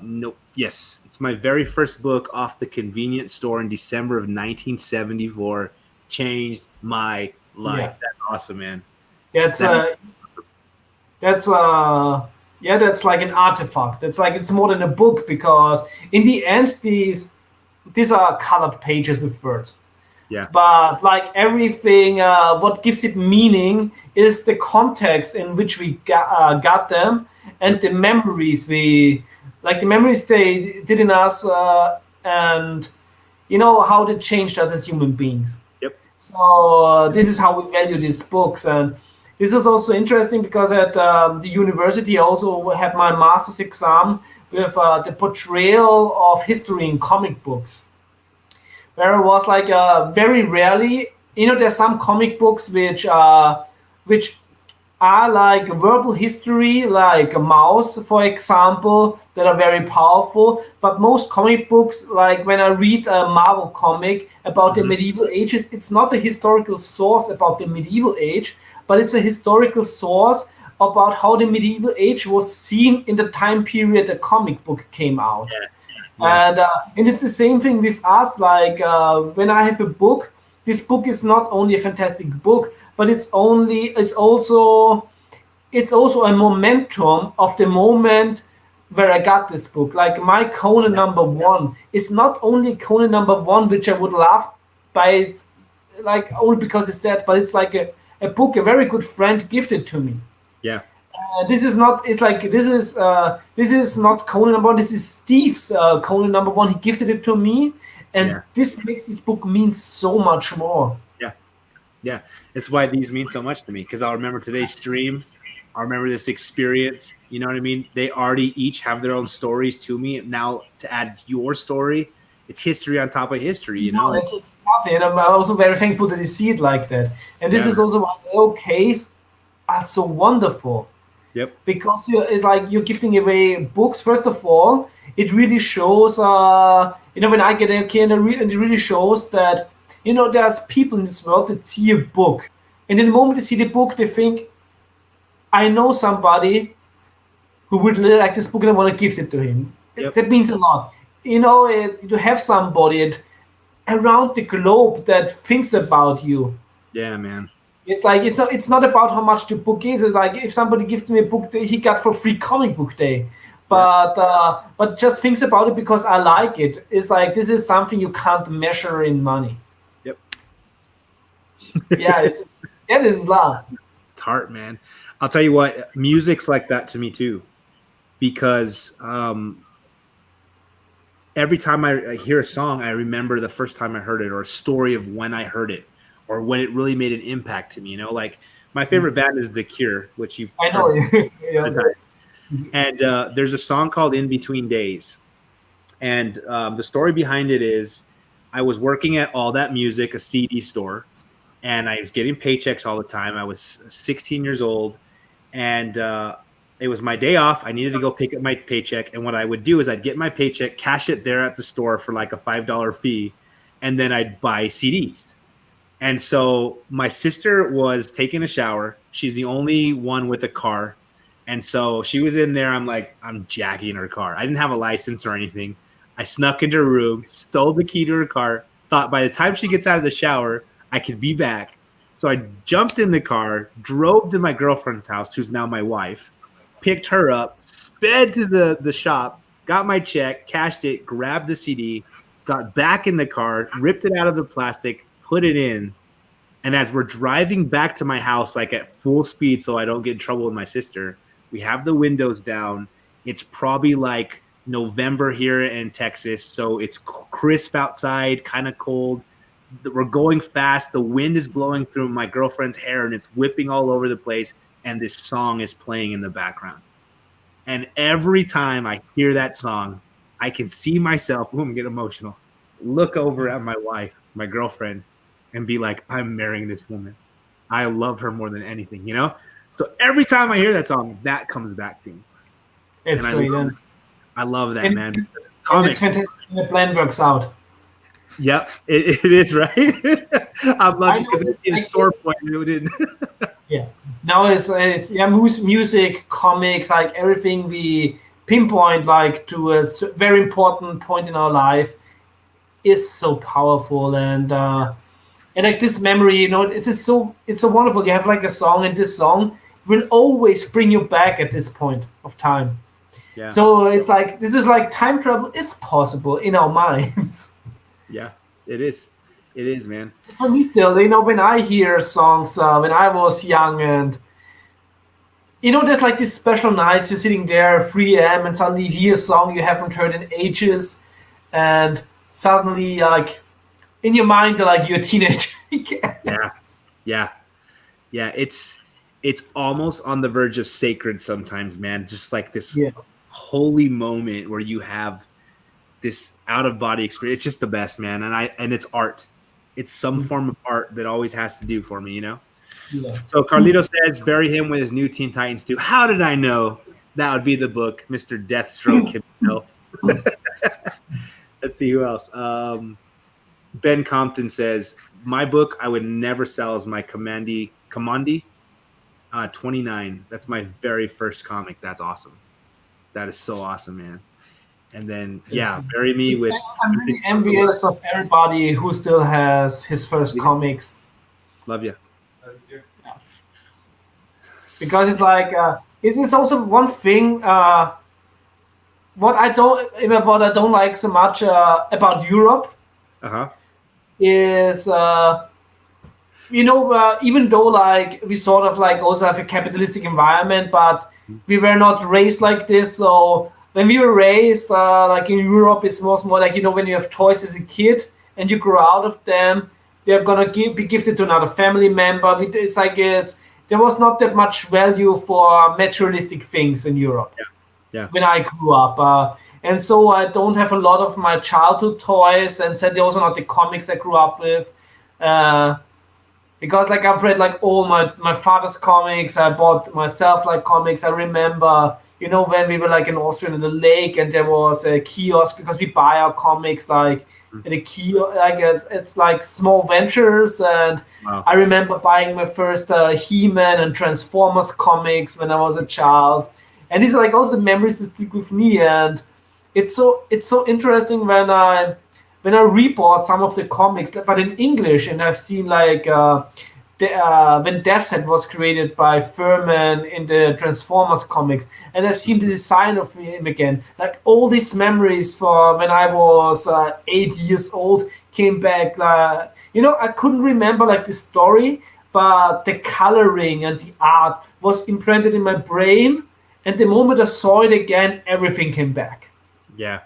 No, yes, it's my very first book off the convenience store in December of 1974. Changed my life. Yeah. That's awesome, man. That's like an artifact. It's like, it's more than a book, because in the end these are colored pages with words. Yeah. But like everything, what gives it meaning is the context in which we got them, and the memories they did in us, and how they changed us as human beings. Yep. So this is how we value these books. And this is also interesting because at the university I also had my master's exam with the portrayal of history in comic books, where it was like very rarely, there's some comic books which are like verbal history, like a Mouse, for example, that are very powerful. But most comic books, like when I read a Marvel comic about the medieval ages, it's not a historical source about the medieval age, but it's a historical source about how the medieval age was seen in the time period the comic book came out. Yeah. And it's the same thing with us. Like when I have a book, this book is not only a fantastic book, but it's also a momentum of the moment where I got this book. Like my Conan number one is not only Conan number one, which I would love by it, like only because it's that, but it's like a book a very good friend gifted to me. Yeah. This is not. It's like this is not Conan number one. This is Steve's Conan number one. He gifted it to me, and this makes this book mean so much more. Yeah. It's why these mean so much to me, because I'll remember today's stream. I remember this experience. You know what I mean? They already each have their own stories to me. Now to add your story, it's history on top of history. You know, it's tough, and I'm also very thankful that you see it like that. And this is also why AOKs are so wonderful. Yep. Because it's like you're gifting away books. First of all, it really shows. When I get AOK, and it really shows that there's people in this world that see a book, and in the moment they see the book, they think, I know somebody who would really like this book and I want to gift it to him. Yep. That means a lot. To have somebody around the globe that thinks about you. Yeah, man. It's like it's not about how much the book is. It's like if somebody gives me a book that he got for free comic book day, but just thinks about it because I like it. It's like this is something you can't measure in money. Yep. This is love. It's heart, man. I'll tell you what, music's like that to me too, because every time I hear a song, I remember the first time I heard it, or a story of when I heard it, or when it really made an impact to me. Like my favorite band is The Cure, which you've I know. And there's a song called In Between Days. And the story behind it is I was working at All That Music, a CD store, and I was getting paychecks all the time. I was 16 years old, and it was my day off. I needed to go pick up my paycheck. And what I would do is I'd get my paycheck, cash it there at the store for like a $5 fee, and then I'd buy CDs. And so my sister was taking a shower. She's the only one with a car. And so she was in there. I'm jacking her car. I didn't have a license or anything. I snuck into her room, stole the key to her car, thought by the time she gets out of the shower, I could be back. So I jumped in the car, drove to my girlfriend's house, who's now my wife, picked her up, sped to the shop, got my check, cashed it, grabbed the CD, got back in the car, ripped it out of the plastic, put it in. And as we're driving back to my house, like at full speed so I don't get in trouble with my sister, we have the windows down. It's probably like November here in Texas, so it's crisp outside, kind of cold. We're going fast. The wind is blowing through my girlfriend's hair, and it's whipping all over the place, and this song is playing in the background. And every time I hear that song, I can see myself, I'm going to get emotional, look over at my wife, my girlfriend, and be like, I'm marrying this woman. I love her more than anything, So every time I hear that song, that comes back to me. It's great. I love that, man. Comics. It's fantastic. The plan works out. Yep, it is, right? I'm lucky because it's a sore point. It didn't. Yeah. Now it's music, comics, like everything we pinpoint like to a very important point in our life is so powerful, and like this memory, it's so wonderful. You have like a song, and this song will always bring you back at this point of time. Yeah. So it's like this is like time travel is possible in our minds. Yeah, it is. It is, man. For me still, when I hear songs when I was young, and there's like these special nights, you're sitting there 3 a.m. and suddenly you hear a song you haven't heard in ages, and suddenly like in your mind you're like you're a teenager again. Yeah. It's almost on the verge of sacred sometimes, man. Just like this holy moment where you have this out-of-body experience. It's just the best, man. And it's art. It's some form of art that always has to do for me, Yeah. So Carlito says, bury him with his new Teen Titans 2. How did I know that would be the book? Mr. Deathstroke himself. Let's see who else. Ben Compton says, my book I would never sell is my Commandi 29. That's my very first comic. That's awesome. That is so awesome, man. And then bury me with. I'm really envious of everybody who still has his first comics. Love you. Because it's like it's also one thing. What I don't like so much about Europe is even though like we sort of like also have a capitalistic environment, but we were not raised like this. So when we were raised like in Europe, it was more like when you have toys as a kid and you grow out of them, they're gonna be gifted to another family member. It's like there was not that much value for materialistic things in Europe. Yeah. When I grew up. And so I don't have a lot of my childhood toys, and sadly also not the comics I grew up with. Because like I've read like all my father's comics, I bought myself like comics. I remember, when we were like in Austria in the lake and there was a kiosk because we buy our comics like at a kiosk, I guess it's like small ventures. And I remember buying my first He-Man and Transformers comics when I was a child. And these are like also the memories that stick with me, and it's so interesting when I rebought some of the comics, but in English, and I've seen like when Death's Head was created by Furman in the Transformers comics, and I've seen the design of him again. Like all these memories for when I was 8 years old came back. I couldn't remember like the story, but the coloring and the art was imprinted in my brain. And the moment I saw it again, everything came back. Yeah,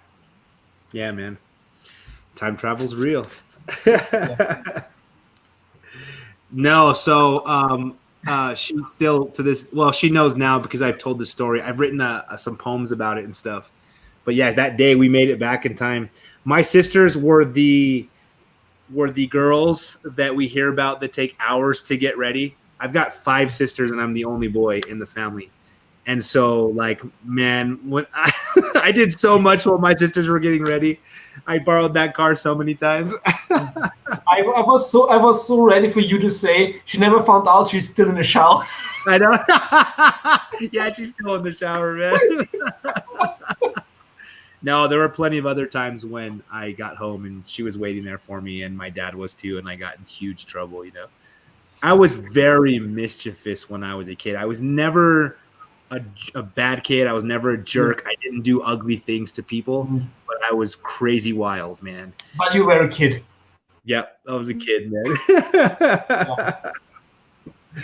man. Time travel's real. No, so she still to this. Well, she knows now because I've told the story. I've written some poems about it and stuff. But yeah, that day we made it back in time. My sisters were the girls that we hear about that take hours to get ready. I've got 5 sisters and I'm the only boy in the family. And so, like, man, when I did so much while my sisters were getting ready. I borrowed that car so many times. I was so ready for you to say she never found out she's still in the shower. I know. Yeah, she's still in the shower, man. No, there were plenty of other times when I got home and she was waiting there for me, and my dad was too, and I got in huge trouble. I was very mischievous when I was a kid. I was never a bad kid. I was never a jerk. I didn't do ugly things to people, but I was crazy wild, man. But you were a kid. Yep, I was a kid, man.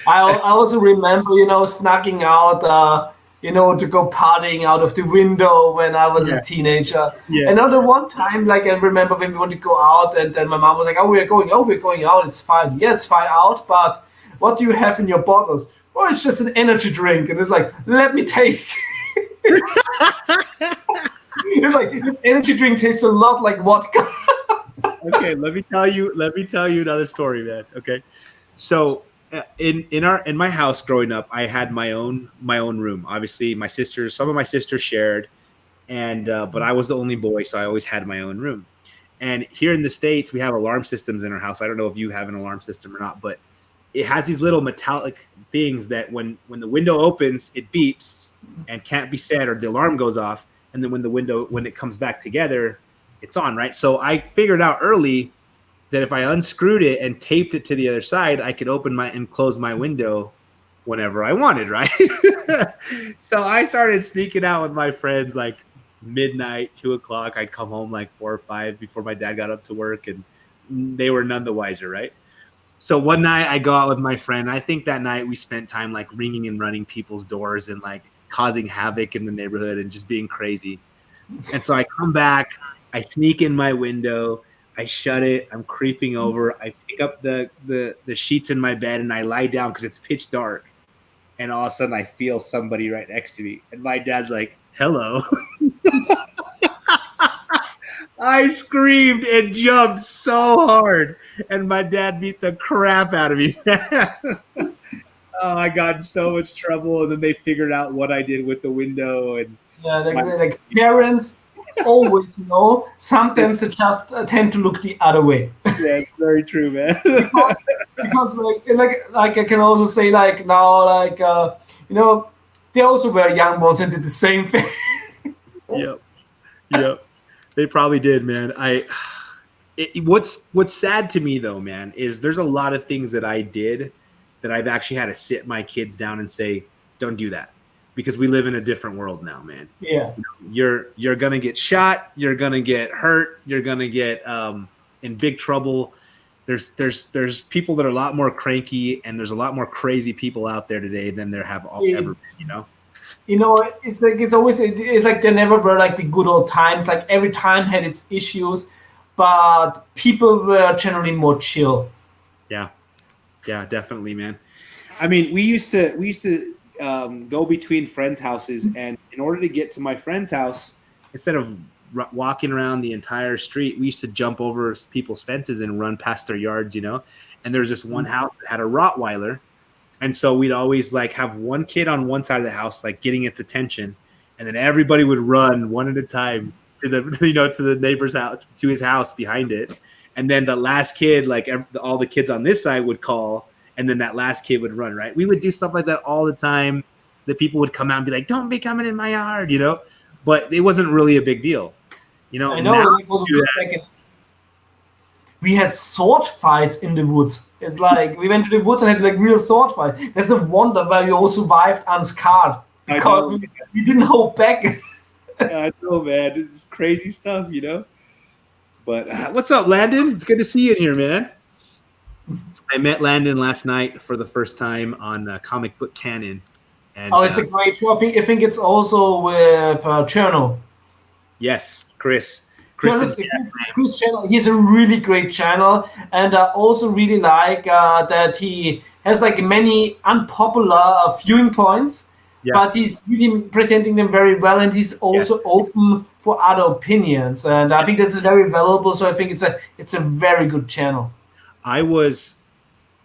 I also remember, snugging out, to go partying out of the window when I was a teenager. Yeah. Another one time, like I remember when we wanted to go out, and then my mom was like, "Oh, we're going out. It's fine. Yeah, it's fine out. But what do you have in your bottles?" "Oh, it's just an energy drink." And it's like, "Let me taste." It's like, this energy drink tastes a lot like vodka. Okay, let me tell you another story, man. Okay, so in my house growing up, I had my own room. Obviously, some of my sisters shared, and but I was the only boy, so I always had my own room. And here in the States, we have alarm systems in our house. I don't know if you have an alarm system or not, but it has these little metallic things that when the window opens, it beeps and can't be said, or the alarm goes off. And then when it comes back together, it's on, right? So I figured out early that if I unscrewed it and taped it to the other side, I could open and close my window whenever I wanted, right? So I started sneaking out with my friends like midnight, 2 o'clock. I'd come home like 4 or 5 before my dad got up to work, and they were none the wiser, right? So one night I go out with my friend. I think that night we spent time like ringing and running people's doors and like causing havoc in the neighborhood and just being crazy. And so I come back, I sneak in my window, I shut it, I'm creeping over, I pick up the sheets in my bed and I lie down because it's pitch dark. And all of a sudden I feel somebody right next to me. And my dad's like, "Hello." I screamed and jumped so hard, and my dad beat the crap out of me. Oh, I got in so much trouble, and then they figured out what I did with the window. And like parents always know. Sometimes they just tend to look the other way. Yeah, it's very true, man. because like I can also say like now like they also were young ones and did the same thing. Yep. Yep. They probably did, man. What's sad to me though, man, is there's a lot of things that I did that I've actually had to sit my kids down and say, don't do that, because we live in a different world now, man. Yeah. You're gonna get shot, you're gonna get hurt, you're gonna get in big trouble. There's people that are a lot more cranky, and there's a lot more crazy people out there today than there have ever been, It's like it's like there never were like the good old times. Like every time had its issues, but people were generally more chill. Yeah, definitely, man. I mean, we used to go between friends' houses, and in order to get to my friend's house, instead of walking around the entire street, we used to jump over people's fences and run past their yards, And there's this one house that had a Rottweiler, and so we'd always like have one kid on one side of the house, like getting its attention, and then everybody would run one at a time to the to the neighbor's house, to his house behind it, and then the last kid, like all the kids on this side would call, and then that last kid would run. Right? We would do stuff like that all the time. The people would come out and be like, "Don't be coming in my yard," but it wasn't really a big deal. I know. We had sword fights in the woods. It's like we went to the woods and had like real sword fight. There's a wonder why we all survived unscarred, because we didn't hold back. I know, man. This is crazy stuff, But what's up, Landon? It's good to see you in here, man. I met Landon last night for the first time on Comic Book Canon. And, it's a great show. I think it's also with Cherno. Yes, Chris. Chris channel. He's a really great channel, and I also really like that he has like many unpopular viewing points, but he's really presenting them very well, and he's also open for other opinions, and I think that's very valuable. So I think it's a very good channel. I was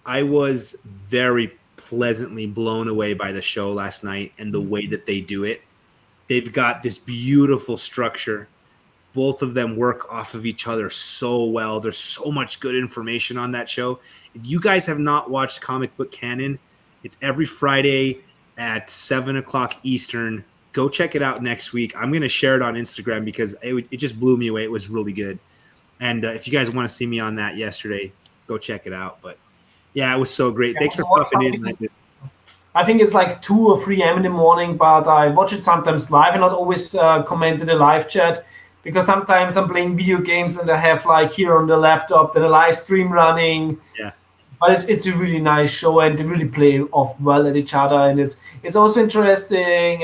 very pleasantly blown away by the show last night and the way that they do it. They've got this beautiful structure. Both of them work off of each other so well. There's so much good information on that show. If you guys have not watched Comic Book Canon, it's every Friday at 7:00 Eastern. Go check it out next week. I'm going to share it on Instagram because it just blew me away. It was really good. And if you guys want to see me on that yesterday, go check it out. But yeah, it was so great. Thanks for popping in. I think it's like 2 or 3 a.m. in the morning, but I watch it sometimes live and not always comment in the live chat, because sometimes I'm playing video games and I have like here on the laptop the live stream running. Yeah. But it's a really nice show, and they really play off well at each other, and it's also interesting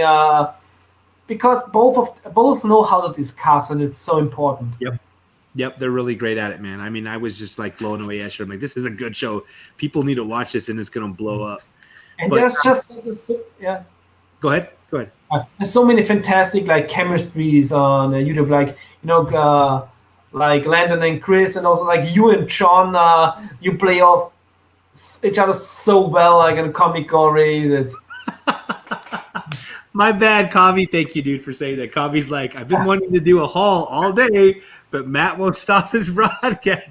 because both know how to discuss, and it's so important. Yep, they're really great at it, man. I mean, I was just like blown away yesterday. I'm like, this is a good show. People need to watch this, and it's gonna blow up. And there's just Go ahead. There's so many fantastic like chemistries on YouTube, like like Landon and Chris, and also like you and John. You play off each other so well, like in Comic Gories. My bad, Kavi. Thank you, dude, for saying that. Kavi's like, I've been wanting to do a haul all day, but Matt won't stop his broadcast.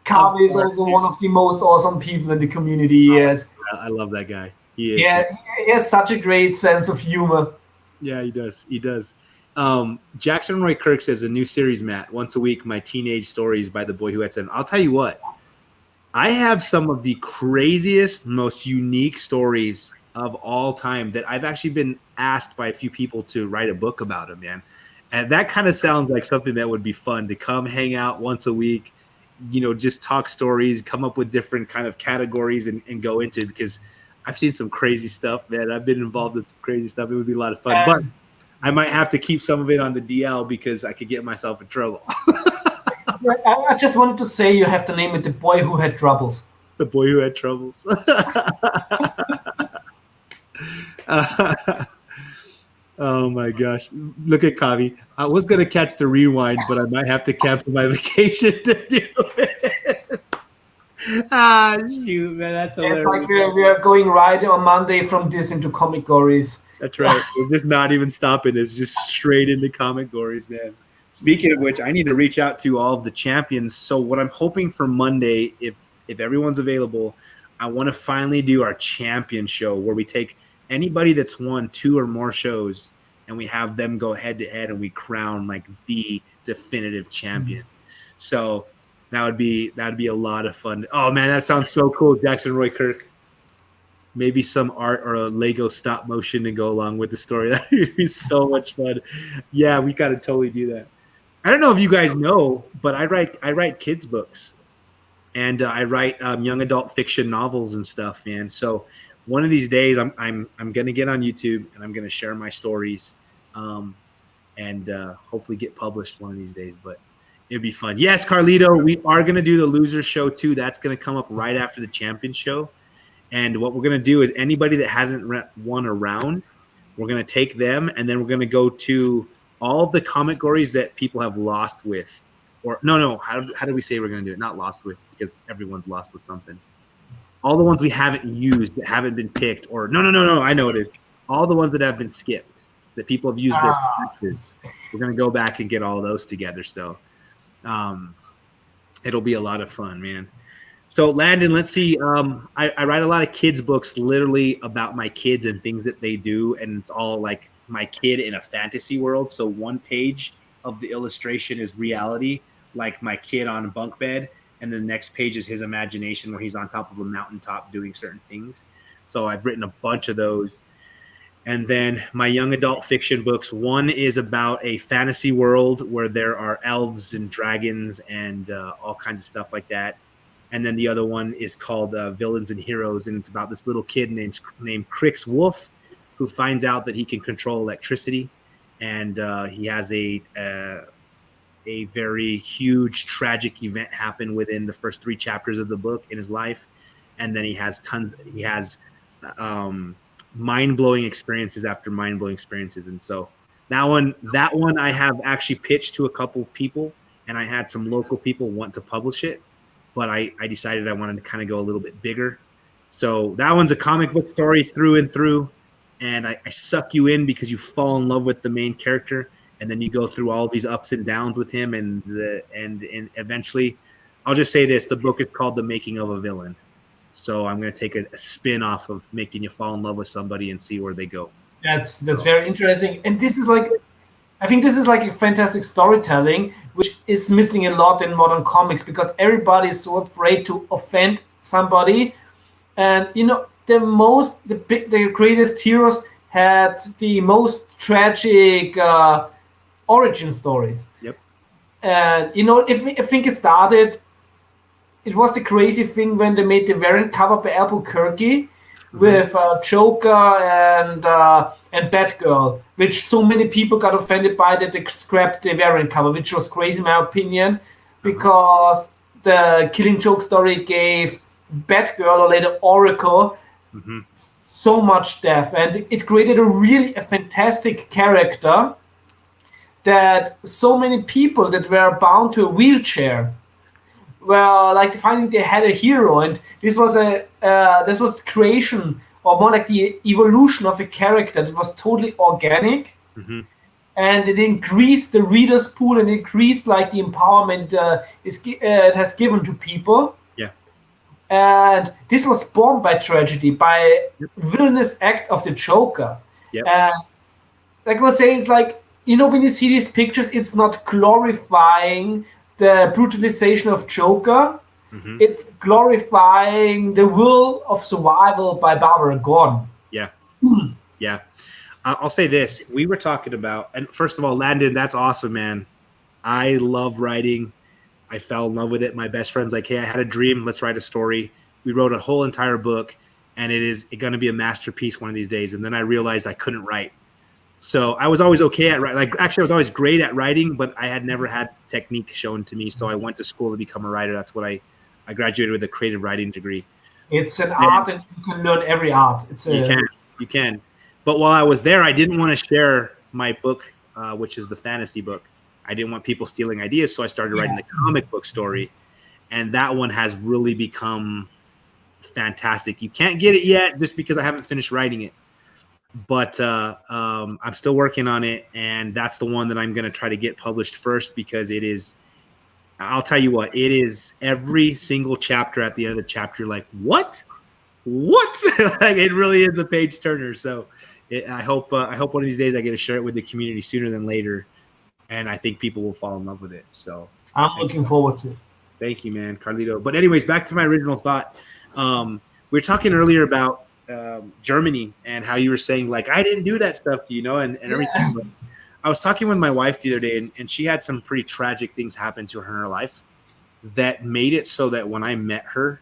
Kavi is also one of the most awesome people in the community. Yes, I love that guy. He is. Yeah, he has such a great sense of humor. Yeah, he does. Jackson Roy Kirk says a new series, Matt, once a week, my teenage stories by the boy who had 7. I'll tell you what, I have some of the craziest, most unique stories of all time that I've actually been asked by a few people to write a book about them, man. And that kind of sounds like something that would be fun to come hang out once a week, just talk stories, come up with different kind of categories and go into it, because I've seen some crazy stuff, man. I've been involved in some crazy stuff. It would be a lot of fun, but I might have to keep some of it on the DL because I could get myself in trouble. I just wanted to say you have to name it The Boy Who Had Troubles. The Boy Who Had Troubles. Oh my gosh. Look at Kavi. I was going to catch the rewind, but I might have to cancel my vacation to do it. Shoot, man. That's hilarious. It's like we are going right on Monday from this into Comic Gories. That's right. We're just not even stopping this. Just straight into Comic Gories, man. Speaking of which, I need to reach out to all of the champions. So what I'm hoping for Monday, if everyone's available, I want to finally do our champion show where we take anybody that's won 2 or more shows and we have them go head to head, and we crown like the definitive champion. So that'd be a lot of fun. Oh man, that sounds so cool, Jackson Roy Kirk. Maybe some art or a Lego stop motion to go along with the story. That would be so much fun. Yeah, we gotta totally do that. I don't know if you guys know, but I write kids books, and I write young adult fiction novels and stuff, man. So one of these days, I'm gonna get on YouTube and I'm gonna share my stories, and hopefully get published one of these days. But it'd be fun. Yes, Carlito, we are gonna do the loser show too. That's gonna come up right after the champion show. And what we're gonna do is anybody that hasn't won a round, we're gonna take them, and then we're gonna go to all of the categories that people have lost with, or no. How do we say we're gonna do it? Not lost with, because everyone's lost with something. All the ones we haven't used, that haven't been picked, or no. I know it is. All the ones that have been skipped, that people have used their practice. We're gonna go back and get all those together. So, it'll be a lot of fun, man. So Landon, let's see. I write a lot of kids books, literally about my kids and things that they do, and it's all like my kid in a fantasy world. So one page of the illustration is reality, like my kid on a bunk bed, and the next page is his imagination, where he's on top of a mountaintop doing certain things. So I've written a bunch of those. And then my young adult fiction books, one is about a fantasy world where there are elves and dragons and all kinds of stuff like that. And then the other one is called Villains and Heroes, and it's about this little kid named Crix Wolf, who finds out that he can control electricity, and he has a very huge tragic event happen within the first 3 chapters of the book in his life, and then he has mind-blowing experiences after mind-blowing experiences. And so that one I have actually pitched to a couple of people, and I had some local people want to publish it, but I decided I wanted to kind of go a little bit bigger. So that one's a comic book story through and through, and I suck you in because you fall in love with the main character, and then you go through all these ups and downs with him, and eventually, I'll just say this: the book is called The Making of a Villain. So I'm going to take a spin off of making you fall in love with somebody and see where they go. That's very interesting, and this is like, I think this is like a fantastic storytelling, which is missing a lot in modern comics, because everybody is so afraid to offend somebody. And the greatest heroes had the most tragic origin stories. Yep. And I think it started. It was the crazy thing when they made the variant cover by Albuquerque with Joker and Batgirl, which so many people got offended by that they scrapped the variant cover, which was crazy in my opinion, because the Killing Joke story gave Batgirl, or later Oracle, so much depth, and it created a fantastic character that so many people that were bound to a wheelchair were like finding they had a hero. And this was the creation, or more like the evolution of a character that was totally organic, and it increased the reader's pool and increased like the empowerment it has given to people. Yeah. And this was born by tragedy, by villainous act of the Joker. Yep. And like I was saying, it's like, when you see these pictures, it's not glorifying the brutalization of Joker. It's glorifying the will of survival by Barbara Gordon. Yeah. Yeah. I'll say this. We were talking about, and first of all, Landon, that's awesome, man. I love writing. I fell in love with it. My best friend's like, hey, I had a dream. Let's write a story. We wrote a whole entire book, and it is going to be a masterpiece one of these days. And then I realized I couldn't write. So I was always okay at writing. Like, actually, I was always great at writing, but I had never had technique shown to me. So I went to school to become a writer. That's what I graduated with a creative writing degree. It's an art, and you can learn every art. You can. But while I was there, I didn't want to share my book, which is the fantasy book. I didn't want people stealing ideas, so I started writing the comic book story. And that one has really become fantastic. You can't get it yet just because I haven't finished writing it. But I'm still working on it, and that's the one that I'm going to try to get published first, because it is, I'll tell you what, it is every single chapter at the end of the chapter, like, what? Like, it really is a page turner. So I hope one of these days I get to share it with the community sooner than later, and I think people will fall in love with it. So I'm looking forward to it. thank you, man, Carlito. But anyways, back to my original thought. We were talking earlier about Germany and how you were saying like I didn't do that stuff to you, and everything. But I was talking with my wife the other day, and she had some pretty tragic things happen to her in her life that made it so that when I met her,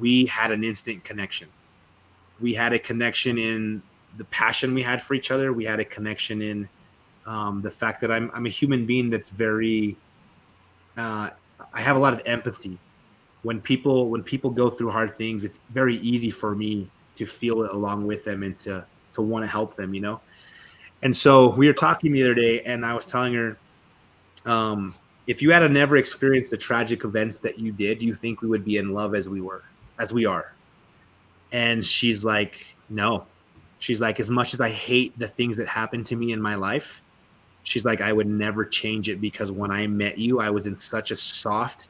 we had an instant connection. We had a connection in the passion we had for each other. We had a connection in the fact that I'm a human being that's very. I have a lot of empathy. When people go through hard things, it's very easy for me to feel it along with them and to want to help them, And so we were talking the other day, and I was telling her, if you had never experienced the tragic events that you did, do you think we would be in love as we are? And she's like, no. She's like, as much as I hate the things that happened to me in my life, she's like, I would never change it because when I met you, I was in such a soft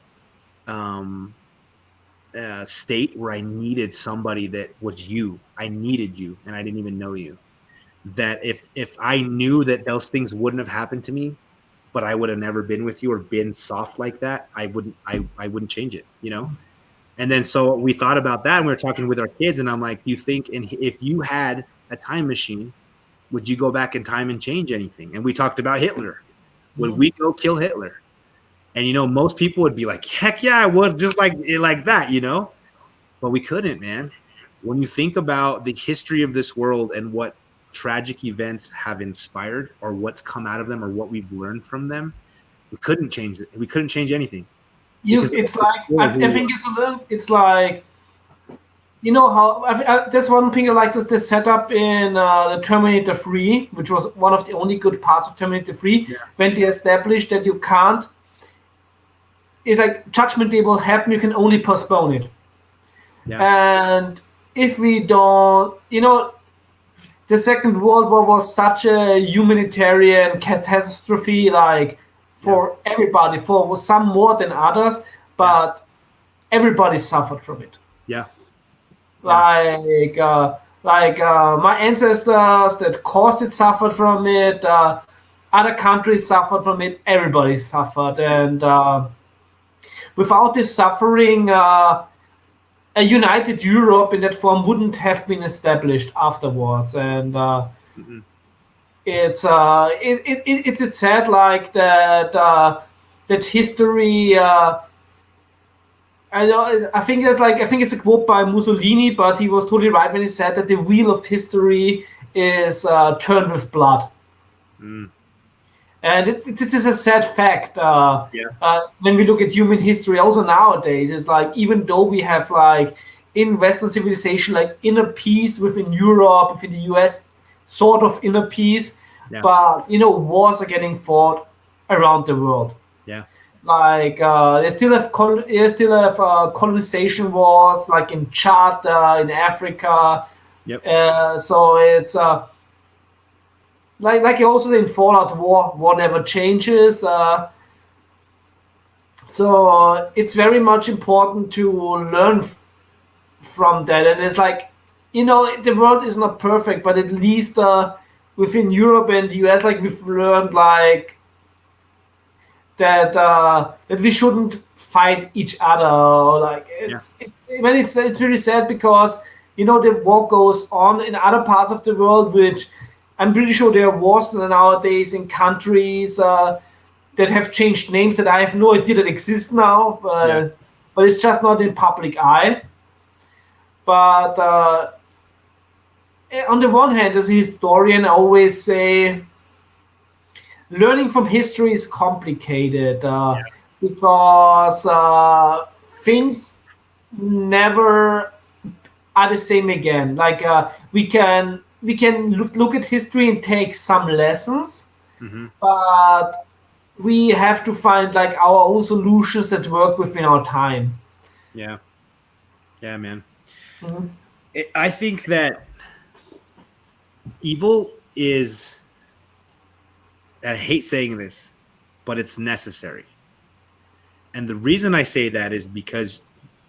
state where I needed somebody that was you. I needed you, and I didn't even know you. That if I knew that those things wouldn't have happened to me, but I would have never been with you or been soft like that, I wouldn't change it, And then so we thought about that, and we were talking with our kids, and I'm like, do you think if you had a time machine, would you go back in time and change anything? And we talked about Hitler. Would we go kill Hitler? And most people would be like, heck yeah, I would, just like that, But we couldn't, man. When you think about the history of this world and what tragic events have inspired or what's come out of them or what we've learned from them, we couldn't change it. We couldn't change anything. It's like I think it's like how there's one thing I like the setup in the Terminator 3, which was one of the only good parts of Terminator 3, when they established that you can't. It's like Judgment Day will happen, you can only postpone it. Yeah. And if we don't, the Second World War was such a humanitarian catastrophe, like for everybody, for some more than others, but everybody suffered from it. Yeah. Like my ancestors that caused it suffered from it. Other countries suffered from it. Everybody suffered, and without this suffering, a united Europe in that form wouldn't have been established afterwards. And it's sad like that that history. I think it's a quote by Mussolini, but he was totally right when he said that the wheel of history is turned with blood. And it is a sad fact. When we look at human history, also nowadays, it's like even though we have like in Western civilization like inner peace within Europe, within the US, sort of inner peace, but wars are getting fought around the world. Yeah. Like they still have colonization wars, like in Chad, in Africa. Yep. So it's like also in Fallout, war never changes. So it's very much important to learn from that. And it's like the world is not perfect, but at least within Europe and the US, like we've learned like. That we shouldn't fight each other. Like it's really sad because the war goes on in other parts of the world, which I'm pretty sure there are wars nowadays in countries that have changed names that I have no idea that exist now, but it's just not in public eye. But on the one hand, as a historian, I always say. Learning from history is complicated because things never are the same again. Like we can look at history and take some lessons, but we have to find like our own solutions that work within our time. Yeah, man. I think that evil is. I hate saying this, but it's necessary. And the reason I say that is because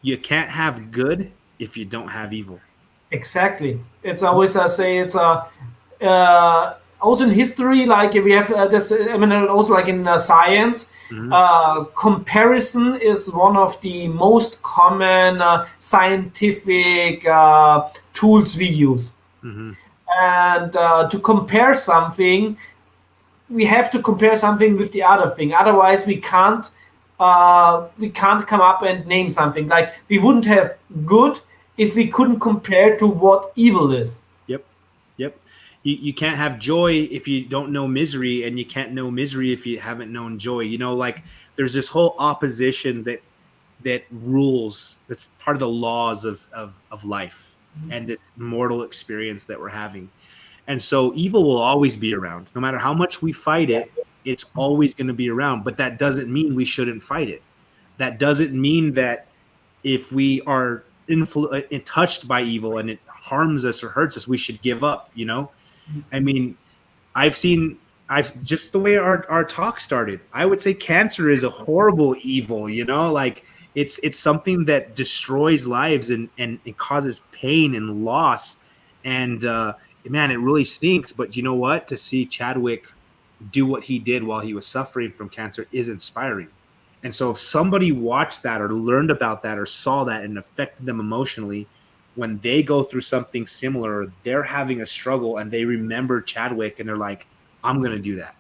you can't have good if you don't have evil. Exactly. It's always I say it's also in history, like we have this. I mean, also like in science, comparison is one of the most common scientific tools we use. And to compare something, we have to compare something with the other thing. Otherwise, we can't come up and name something. Like we wouldn't have good if we couldn't compare to what evil is. Yep. You can't have joy if you don't know misery, and you can't know misery if you haven't known joy. Like there's this whole opposition that rules. That's part of the laws of life and this mortal experience that we're having. And so evil will always be around. No matter how much we fight it, it's always going to be around. But that doesn't mean we shouldn't fight it. That doesn't mean that if we are touched by evil and it harms us or hurts us, we should give up. I mean, I've just the way our talk started, I would say cancer is a horrible evil, like it's something that destroys lives and it causes pain and loss. And man, it really stinks. But you know what? To see Chadwick do what he did while he was suffering from cancer is inspiring. And so if somebody watched that or learned about that or saw that and affected them emotionally, when they go through something similar, or they're having a struggle and they remember Chadwick and they're like, I'm going to do that.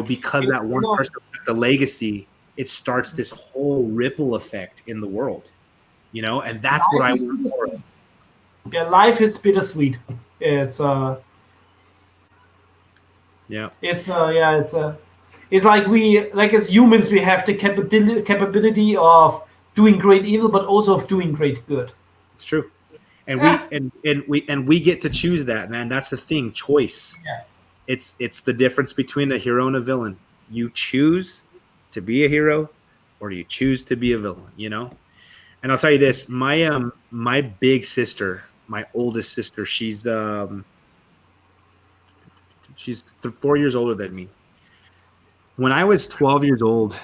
Because that one person, the legacy, it starts this whole ripple effect in the world, and that's what I want for. Yeah, life is bittersweet. It's it's like we, like as humans, we have the capability of doing great evil, but also of doing great good. It's true. And we get to choose that, man. That's the thing, choice. Yeah. It's the difference between a hero and a villain. You choose to be a hero or you choose to be a villain, And I'll tell you this, my big sister, my oldest sister, she's 4 years older than me. When I was 12 years old,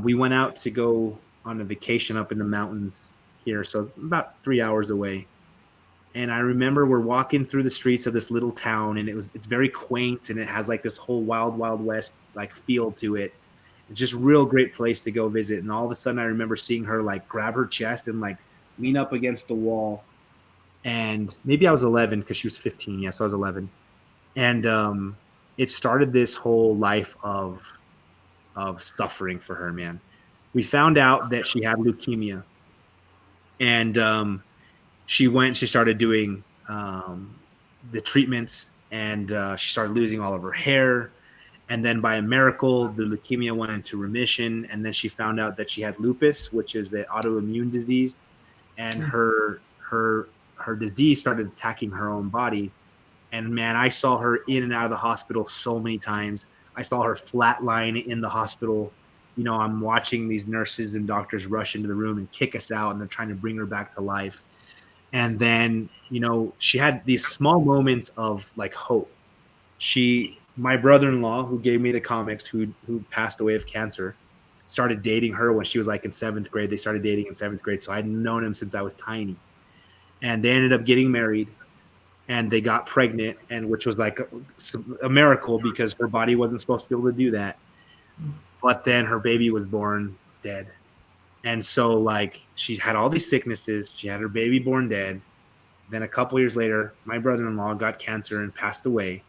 we went out to go on a vacation up in the mountains here, so about 3 hours away. And I remember we're walking through the streets of this little town, and it's very quaint, and it has like this whole wild west like feel to it. It's just a real great place to go visit. And all of a sudden I remember seeing her like grab her chest and like lean up against the wall. And maybe I was 11 because she was 15. Yeah, so I was 11. And it started this whole life of suffering for her, man. We found out that she had leukemia. And she started doing the treatments, and she started losing all of her hair. And then by a miracle, the leukemia went into remission. And then she found out that she had lupus, which is the autoimmune disease. And her disease started attacking her own body. And man, I saw her in and out of the hospital so many times. I saw her flatline in the hospital. I'm watching these nurses and doctors rush into the room and kick us out, and they're trying to bring her back to life. And then, she had these small moments of like hope. My brother-in-law, who gave me the comics, who passed away of cancer, started dating her when she was like in 7th grade. They started dating in 7th grade. So I'd known him since I was tiny. And they ended up getting married, and they got pregnant, and which was like a miracle because her body wasn't supposed to be able to do that. But then her baby was born dead. And so like she had all these sicknesses. She had her baby born dead. Then a couple years later, my brother-in-law got cancer and passed away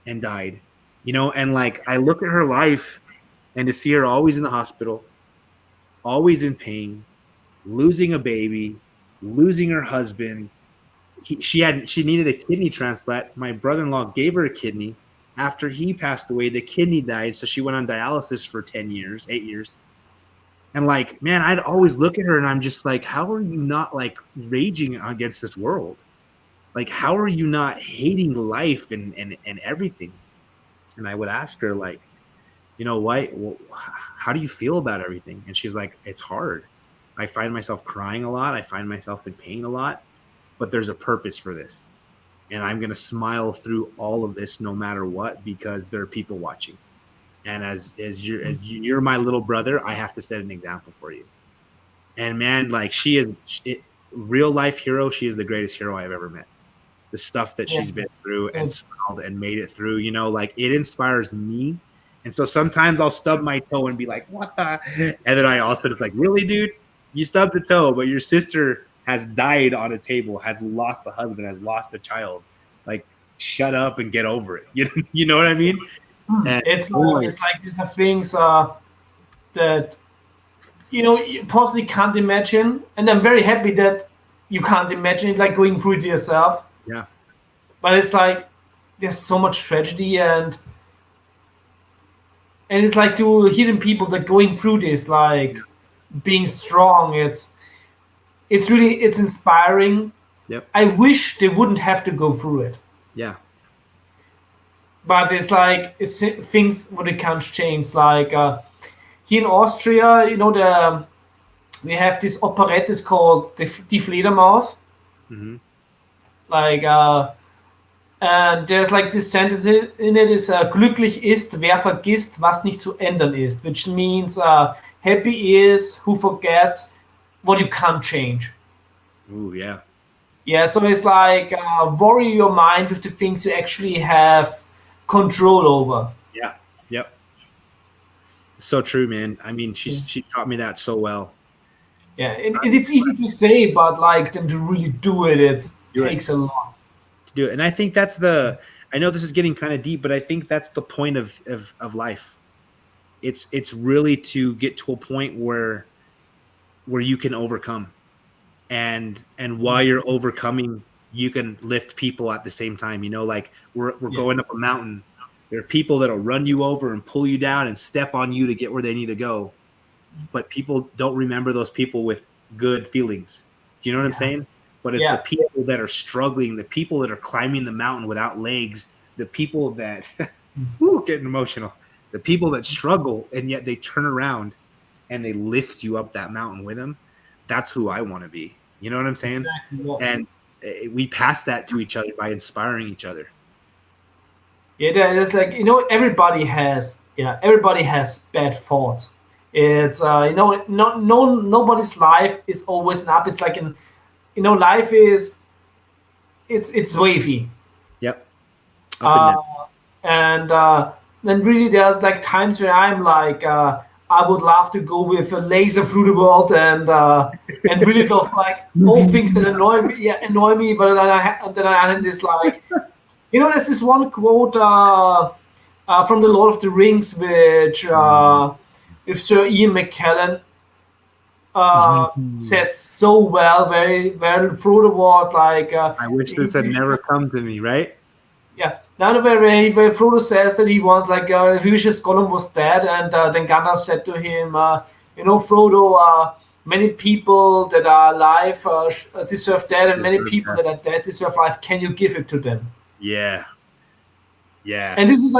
and died. And like I look at her life, and to see her always in the hospital, always in pain, losing a baby, losing her husband. She needed a kidney transplant. My brother-in-law gave her a kidney. After he passed away, the kidney died, so she went on dialysis for 8 years. And like, man, I'd always look at her and I'm just like, how are you not like raging against this world? Like, how are you not hating life and everything? And I would ask her like, what? Well, how do you feel about everything? And she's like, it's hard. I find myself crying a lot. I find myself in pain a lot, but there's a purpose for this. And I'm going to smile through all of this no matter what, because there are people watching. And as you're my little brother, I have to set an example for you. And man, like she is real life hero. She is the greatest hero I've ever met. the stuff that Yeah. she's been through and Yeah. smiled and made it through. You know, like it inspires me. And so sometimes I'll stub my toe and be like, "What the?" And then I also just like, "Really, dude? You stubbed the toe, but your sister has died on a table, has lost a husband, has lost a child. Like, shut up and get over it." You know what I mean? And It's like these are things that you possibly can't imagine, and I'm very happy that you can't imagine it, like going through it yourself. yeah, But it's like there's so much tragedy, and it's like to hearing people that going through this, like being strong. It's really it's inspiring. yep, I wish they wouldn't have to go through it, yeah, but it's like it's things what they can't change. Like here in Austria, we have this operette is called Die Fledermaus. hmm Like and there's like this sentence in it is glücklich ist wer vergisst was nicht zu ändern ist, which means happy is who forgets what you can't change. ooh, yeah, Yeah, so it's like worry your mind with the things you actually have control over. yeah, yep. So true, man. I mean, Yeah, she taught me that so well. yeah. It's easy to say, but like then to really do it, it Do it. takes a lot. To do it. And I think that's the. I know this is getting kind of deep, but I think that's the point of life. It's really to get to a point where you can overcome, and while you're overcoming, you can lift people at the same time. You know, like we're Yeah, going up a mountain. There are people that'll run you over and pull you down and step on you to get where they need to go. But people don't remember those people with good feelings. Do you know what I'm yeah, saying? But it's the yeah, people that are struggling, the people that are climbing the mountain without legs, the people that woo, getting emotional, the people that struggle and yet they turn around and they lift you up that mountain with them. That's who I want to be. You know what I'm saying? exactly. Yeah. And we pass that to each other by inspiring each other. Yeah, it's like everybody has bad thoughts. It's nobody's life is always an up. It's like life is it's wavy. Yep. Up and Uh, down. and then really there's like times where I'm like I would love to go with a laser through the world and really love like all things that annoy me, but then I have this like there's this one quote from the Lord of the Rings, which if Sir Ian McKellen said so well, very well. Frodo was like, I wish this had never come to me, right? yeah. Now where Frodo says that he wants like he wishes Gollum was dead, and then Gandalf said to him, Frodo, many people that are alive deserve dead, and many people that are dead deserve life. Can you give it to them? Yeah. Yeah. And this is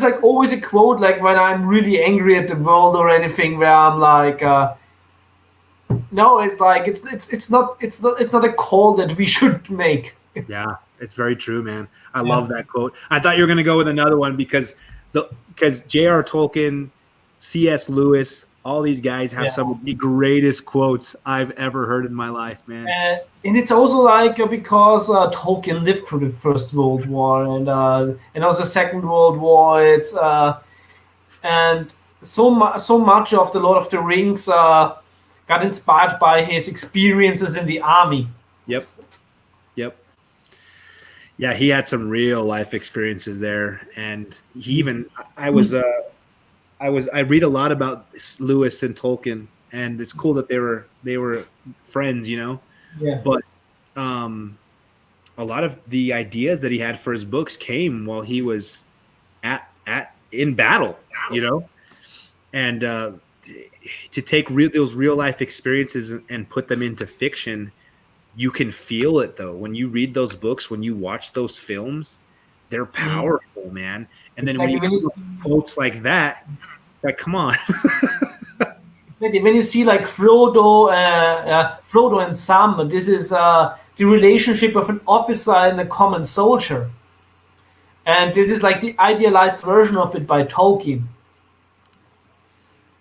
like always a quote like when I'm really angry at the world or anything where I'm like no, it's like it's not a call that we should make. Yeah, it's very true, man. I love that quote. I thought you were going to go with another one because J.R. Tolkien, C.S. Lewis, all these guys have some of the greatest quotes I've ever heard in my life, man. And it's also like because Tolkien lived through the First World War and also the Second World War. It's and so much of the Lord of the Rings got inspired by his experiences in the army. Yep. Yeah, he had some real life experiences there, and he even I read a lot about Lewis and Tolkien, and it's cool that they were friends, you know. Yeah. But a lot of the ideas that he had for his books came while he was in battle, you know, and to take those real life experiences and put them into fiction. You can feel it though when you read those books, when you watch those films, they're powerful, man. And then when you see quotes like that, like come on. When you see like Frodo and Sam, this is the relationship of an officer and a common soldier, and this is like the idealized version of it by Tolkien.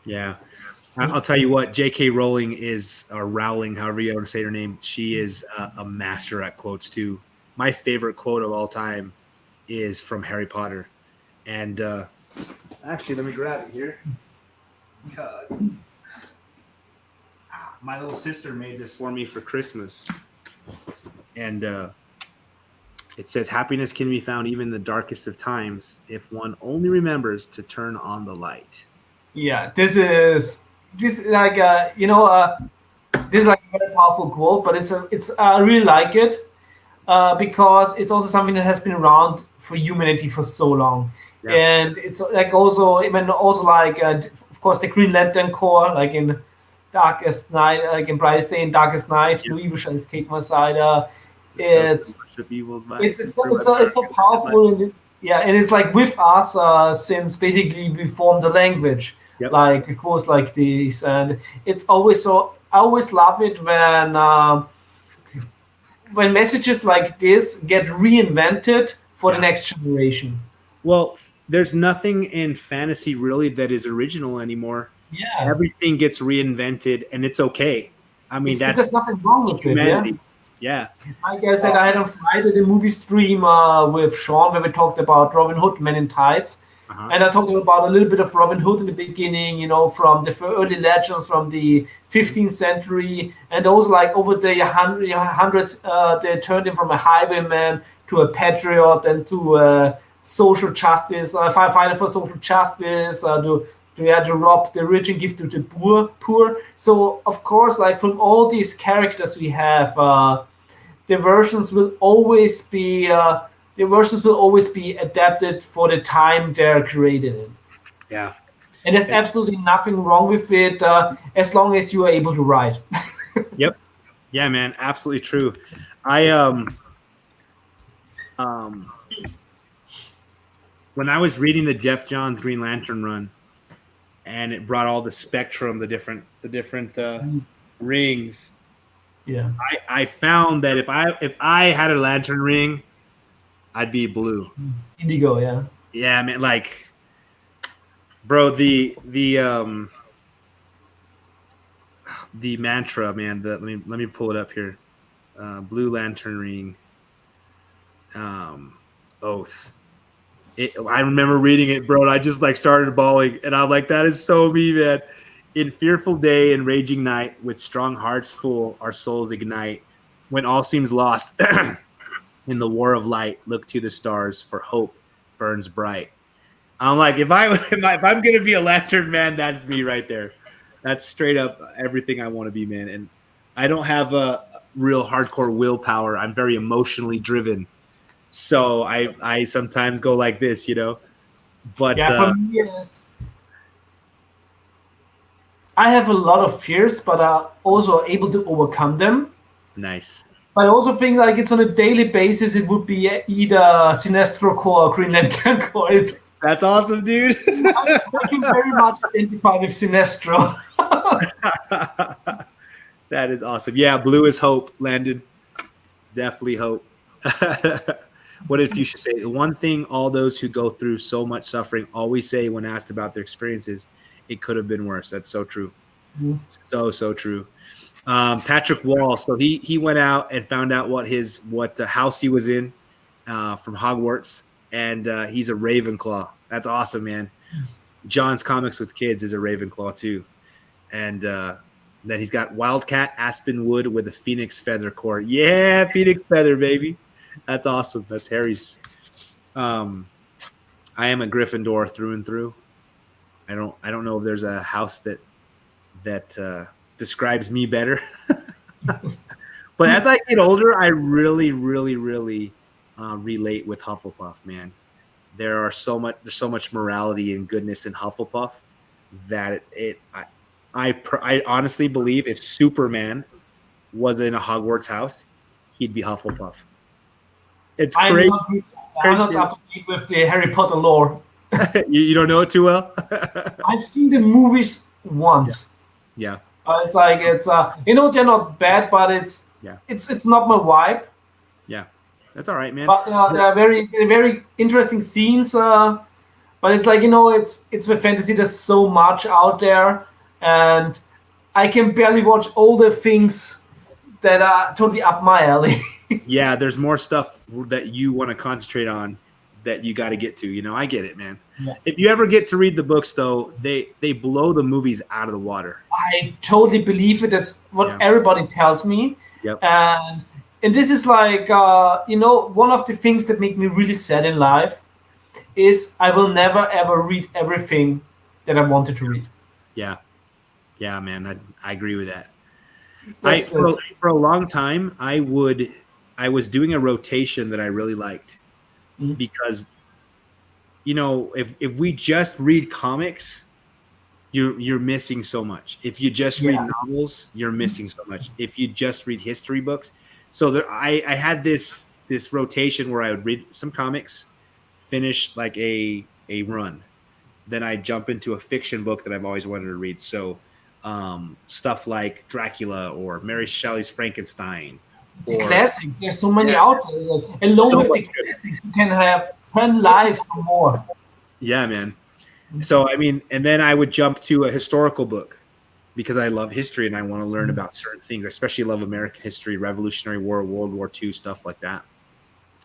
Yeah. I'll tell you what, J.K. Rowling is, or Rowling, however you want to say her name, she is a master at quotes too. my favorite quote of all time is from Harry Potter. And actually, let me grab it here because my little sister made this for me for Christmas. And it says, happiness can be found even in the darkest of times if one only remembers to turn on the light. Yeah, this is like this is like a very powerful quote, but I really like it because it's also something that has been around for humanity for so long, and it's like also like of course the Green Lantern Corps, like in Darkest Night, like in Brightest Day and Darkest Night, no evil shall escape my side. It's so powerful, and and it's like with us since basically we formed the language. Yep. Like it goes like this, and it's always so. I always love it when messages like this get reinvented for the next generation. Well, there's nothing in fantasy really that is original anymore. Yeah, everything gets reinvented, and it's okay. I mean, there's nothing wrong with humanity. It. Yeah. Like I said, I had on Friday the movie stream with Sean where we talked about Robin Hood, Men in Tights. And I talked about a little bit of Robin Hood in the beginning, from the early legends from the 15th century. And those, like, over the hundreds, they turned him from a highwayman to a patriot and to social justice, fighter for social justice, to rob the rich and give to the poor. So, of course, like, from all these characters we have, the versions will always be... the versions will always be adapted for the time they're created in. Yeah. And there's absolutely nothing wrong with it as long as you are able to write. Yep. Yeah, man. Absolutely true. When I was reading the Jeff Johns Green Lantern run, and it brought all the spectrum, the different rings. Yeah. I found that if I had a lantern ring, I'd be blue. Indigo, yeah. Yeah, I mean, like, bro, the mantra, man. Let me pull it up here. Blue Lantern Ring. Oath. I remember reading it, bro, and I just like started bawling, and I'm like, that is so me, man. In fearful day and raging night, with strong hearts full, our souls ignite. When all seems lost. In the war of light, look to the stars, for hope burns bright. I'm like, if I'm gonna be a lantern man, that's me right there. That's straight up everything I want to be, man. And I don't have a real hardcore willpower. I'm very emotionally driven, so I sometimes go like this, But for me, I have a lot of fears, but I'm also able to overcome them. Nice. I also think like it's on a daily basis. It would be either Sinestro Corps or Green Lantern Corps. That's awesome, dude. I can very much identify with Sinestro. That is awesome. Yeah, blue is hope, Landon. Definitely hope. What if you should say? The one thing all those who go through so much suffering always say when asked about their experiences, it could have been worse. That's so true. Mm-hmm. So true. Patrick Wall. So he went out and found out what house he was in from Hogwarts, and he's a Ravenclaw. That's awesome, man. John's Comics with Kids is a Ravenclaw too, and then he's got Wildcat Aspenwood with a Phoenix Feather core. Yeah, Phoenix Feather, baby. That's awesome. That's Harry's. I am a Gryffindor through and through. I don't know if there's a house that describes me better. But as I get older, I really, really, really relate with Hufflepuff, man. There's so much morality and goodness in Hufflepuff that I honestly believe if Superman was in a Hogwarts house, he'd be Hufflepuff. It's crazy. I'm not up to date with the Harry Potter lore. You don't know it too well? I've seen the movies once. Yeah. It's like they're not bad, but it's not my vibe. Yeah, that's all right, man. But there are very very interesting scenes. But it's like it's with fantasy. There's so much out there, and I can barely watch all the things that are totally up my alley. Yeah, there's more stuff that you want to concentrate on that you got to get to. I get it, man. Yeah. If you ever get to read the books, though, they blow the movies out of the water. I totally believe it. That's what everybody tells me. Yep. And this is like one of the things that make me really sad in life is I will never ever read everything that I wanted to read. Yeah, man, I agree with that. For a long time, I was doing a rotation that I really liked because if we just read comics, you're missing so much. If you just read novels, you're missing so much. If you just read history books, so I had this rotation where I would read some comics, finish like a run, then I jump into a fiction book that I've always wanted to read. So stuff like Dracula or Mary Shelley's Frankenstein. The classic. There's so many out there. Alone with the classics, you can have 10 lives or more. Yeah, man. So, and then I would jump to a historical book because I love history and I want to learn about certain things. I especially love American history, Revolutionary War, World War II, stuff like that.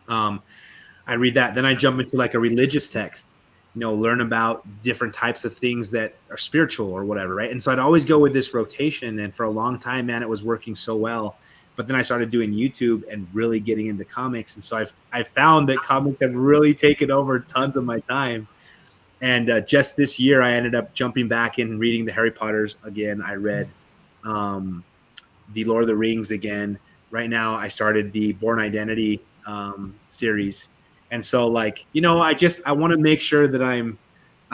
I read that. Then I jump into like a religious text, learn about different types of things that are spiritual or whatever, right? And so I'd always go with this rotation. And for a long time, man, it was working so well. But then I started doing YouTube and really getting into comics. And so I found that comics have really taken over tons of my time. And just this year, I ended up jumping back in and reading the Harry Potters again. I read the Lord of the Rings again. Right now, I started the Born Identity series. And so, I want to make sure that I'm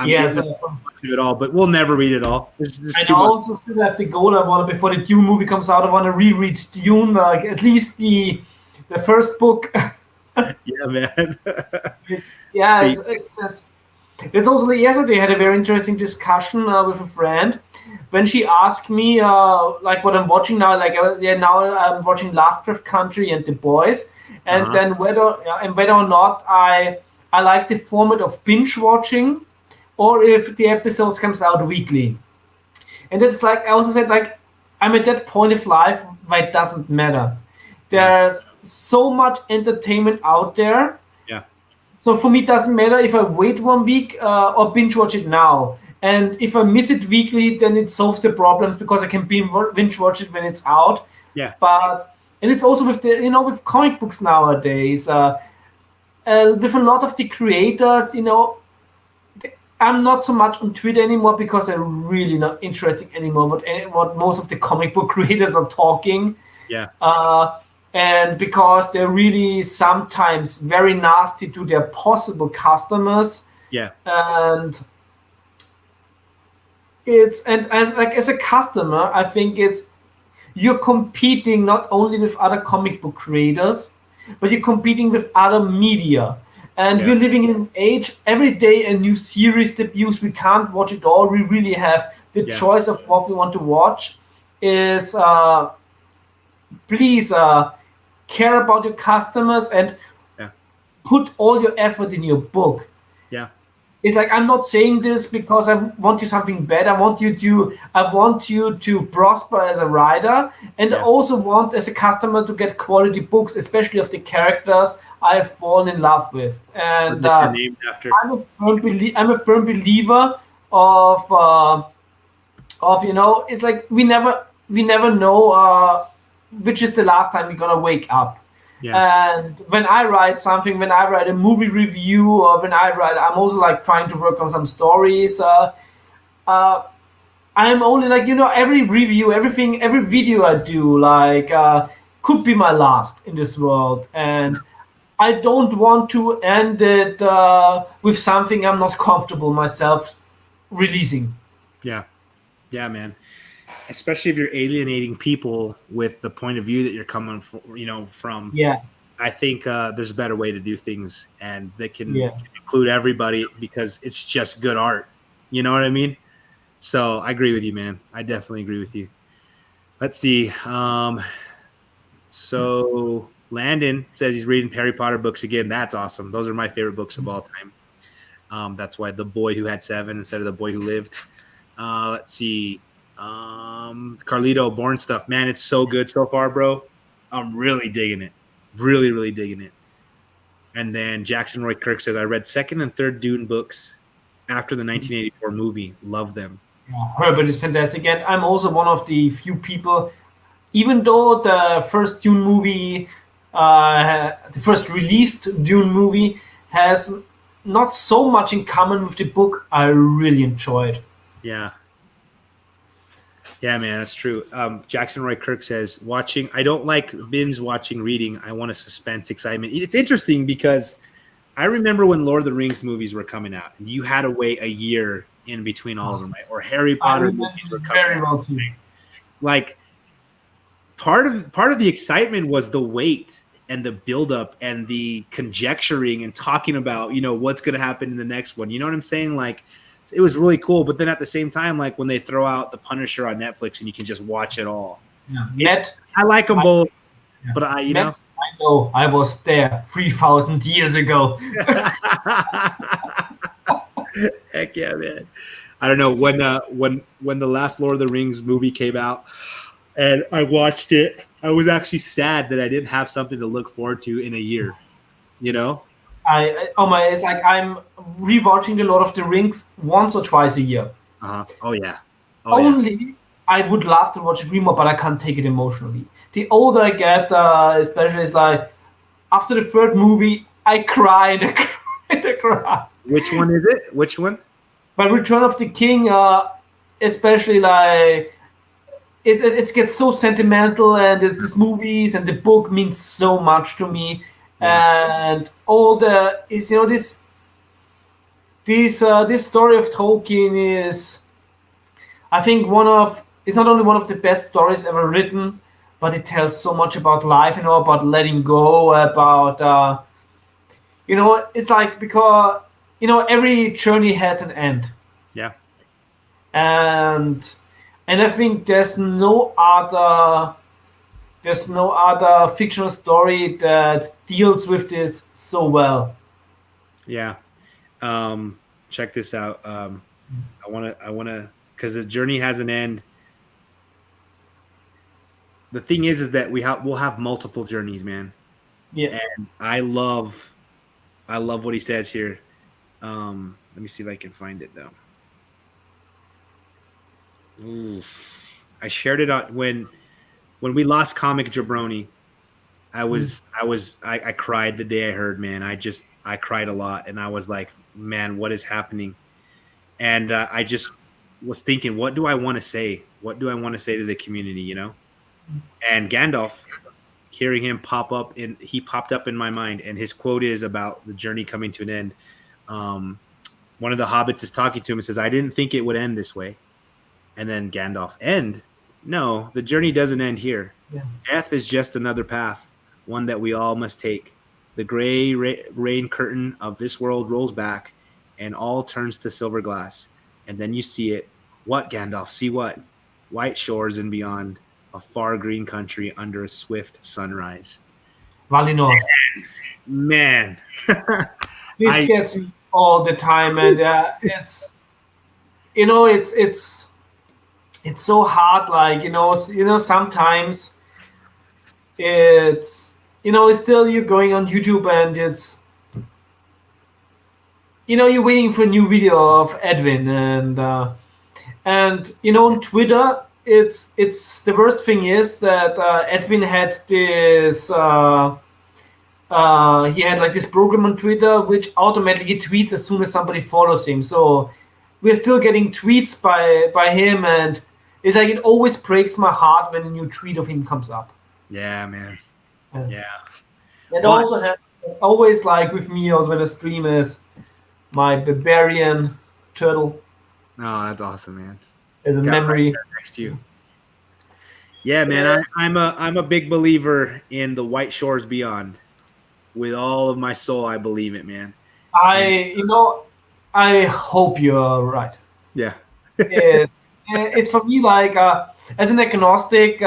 getting to it all, but we'll never read it all. I also still have the goal. I want to, before the Dune movie comes out, I want to reread Dune, at least the first book. Yeah, man. It's also yesterday I had a very interesting discussion with a friend when she asked me what I'm watching now. Now I'm watching Lovecraft Country and The Boys, and then whether or not I like the format of binge watching, or if the episodes comes out weekly. And it's I also said I'm at that point of life where it doesn't matter. There's so much entertainment out there. So for me, it doesn't matter if I wait 1 week or binge watch it now. And if I miss it weekly, then it solves the problems because I can binge watch it when it's out. Yeah. And it's also with with comic books nowadays, with a lot of the creators, I'm not so much on Twitter anymore because I'm really not interested anymore what most of the comic book creators are talking. Yeah. And because they're really sometimes very nasty to their possible customers. Yeah. And it's and as a customer, I think you're competing not only with other comic book creators, but you're competing with other media. And we're living in an age, every day a new series debuts. We can't watch it all. We really have the choice of what we want to watch. Is please care about your customers and put all your effort in your book. Yeah. It's I'm not saying this because I want you something bad. I want you to prosper as a writer, and I also want as a customer to get quality books, especially of the characters I've fallen in love with. And named after. I'm a firm believer of it's we never know which is the last time we're gonna wake up. Yeah. And when I write something, when I write a movie review, or when I'm also trying to work on some stories. I am only every review, every video I do could be my last in this world, and I don't want to end it with something I'm not comfortable myself releasing. Yeah, man. Especially if you're alienating people with the point of view that you're coming from. Yeah. I think there's a better way to do things, and that can include everybody because it's just good art. You know what I mean? So I agree with you, man. I definitely agree with you. Let's see. So Landon says he's reading Harry Potter books again. That's awesome. Those are my favorite books of all time. That's why The Boy Who Had 7 instead of The Boy Who Lived. Let's see. Carlito Born stuff, man, it's so good so far, bro. I'm really digging it. Really, really digging it. And then Jackson Roy Kirk says, I read second and third Dune books after the 1984 movie. Love them. Yeah, Herbert is fantastic, and I'm also one of the few people. Even though the first Dune movie, the first released Dune movie, has not so much in common with the book, I really enjoyed. Yeah. Yeah, man, that's true. Jackson Roy Kirk says, I don't like binge watching reading. I want a suspense, excitement. It's interesting because I remember when Lord of the Rings movies were coming out, and you had to wait a year in between all of them, right? Or Harry Potter movies were coming very out. well too. Like part of the excitement was the wait and the buildup and the conjecturing and talking about, what's going to happen in the next one. You know what I'm saying? Like, it was really cool. But then at the same time, like when they throw out The Punisher on Netflix and you can just watch it all. Yeah. I like them both, but I know I was there 3,000 years ago. Heck yeah, man. I don't know when the last Lord of the Rings movie came out and I watched it, I was actually sad that I didn't have something to look forward to in a year, It's like I'm rewatching The Lord of the Rings once or twice a year. Oh yeah. I would love to watch it more, but I can't take it emotionally. The older I get, especially, it's like after the third movie, I cried. I cried. Which one is it? Which one? By Return of the King, especially like it gets so sentimental, and these movies and the book means so much to me, and all the is this story of Tolkien is, I think, it's not only one of the best stories ever written, but it tells so much about life, about letting go, about it's like, because every journey has an end. Yeah. And I think there's no other fictional story that deals with this so well. Yeah. Check this out. I wanna because the journey has an end. The thing is that we'll have multiple journeys, man. Yeah. And I love what he says here. Let me see if I can find it though. Ooh. I shared it on when we lost Comic Jabroni. I cried the day I heard, man. I cried a lot, and I was like, man, what is happening? And I just was thinking, what do I want to say? What do I want to say to the community, And Gandalf, hearing him he popped up in my mind, and his quote is about the journey coming to an end. One of the hobbits is talking to him and says, I didn't think it would end this way. And then Gandalf, end? No, the journey doesn't end here. Yeah. Death is just another path, one that we all must take. The gray rain curtain of this world rolls back, and all turns to silver glass. And then you see it. What, Gandalf? See what? White shores and beyond, a far green country under a swift sunrise. Valinor. Man. It gets me all the time, and it's it's so hard. Like sometimes it's it's still you're going on YouTube, and it's you're waiting for a new video of Edwin, and on Twitter, it's the worst thing is that Edwin had this. He had like this program on Twitter which automatically tweets as soon as somebody follows him. So we're still getting tweets by him, and it's like it always breaks my heart when a new tweet of him comes up. Yeah, man. Yeah. And also always like with me also when I stream is my barbarian turtle. Oh, that's awesome, man. As a memory right next to you. Yeah, man. I'm a big believer in the white shores beyond. With all of my soul, I believe it, man. I hope you're right. Yeah. It's for me like as an agnostic,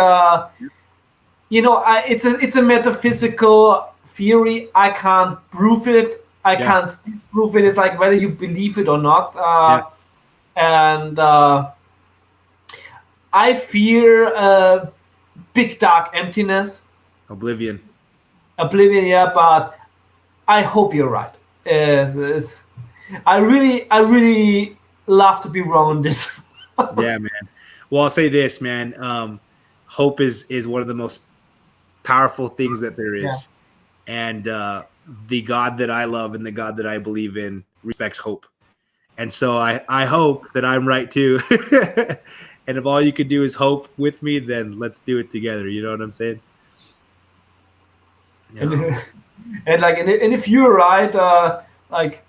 it's a metaphysical theory. I can't prove it. I can't disprove it. It's like whether you believe it or not. And I fear big dark emptiness. Oblivion. Oblivion, yeah, but I hope you're right. I really love to be wrong on this. Yeah, man. Well, I'll say this, man. Hope is one of the most powerful things that there Yeah. is, and the God that I love and the God that I believe in respects hope. And so I hope that I'm right too. And if all you could do is hope with me, then let's do it together. You know what I'm saying? And, Yeah. and if you're right, like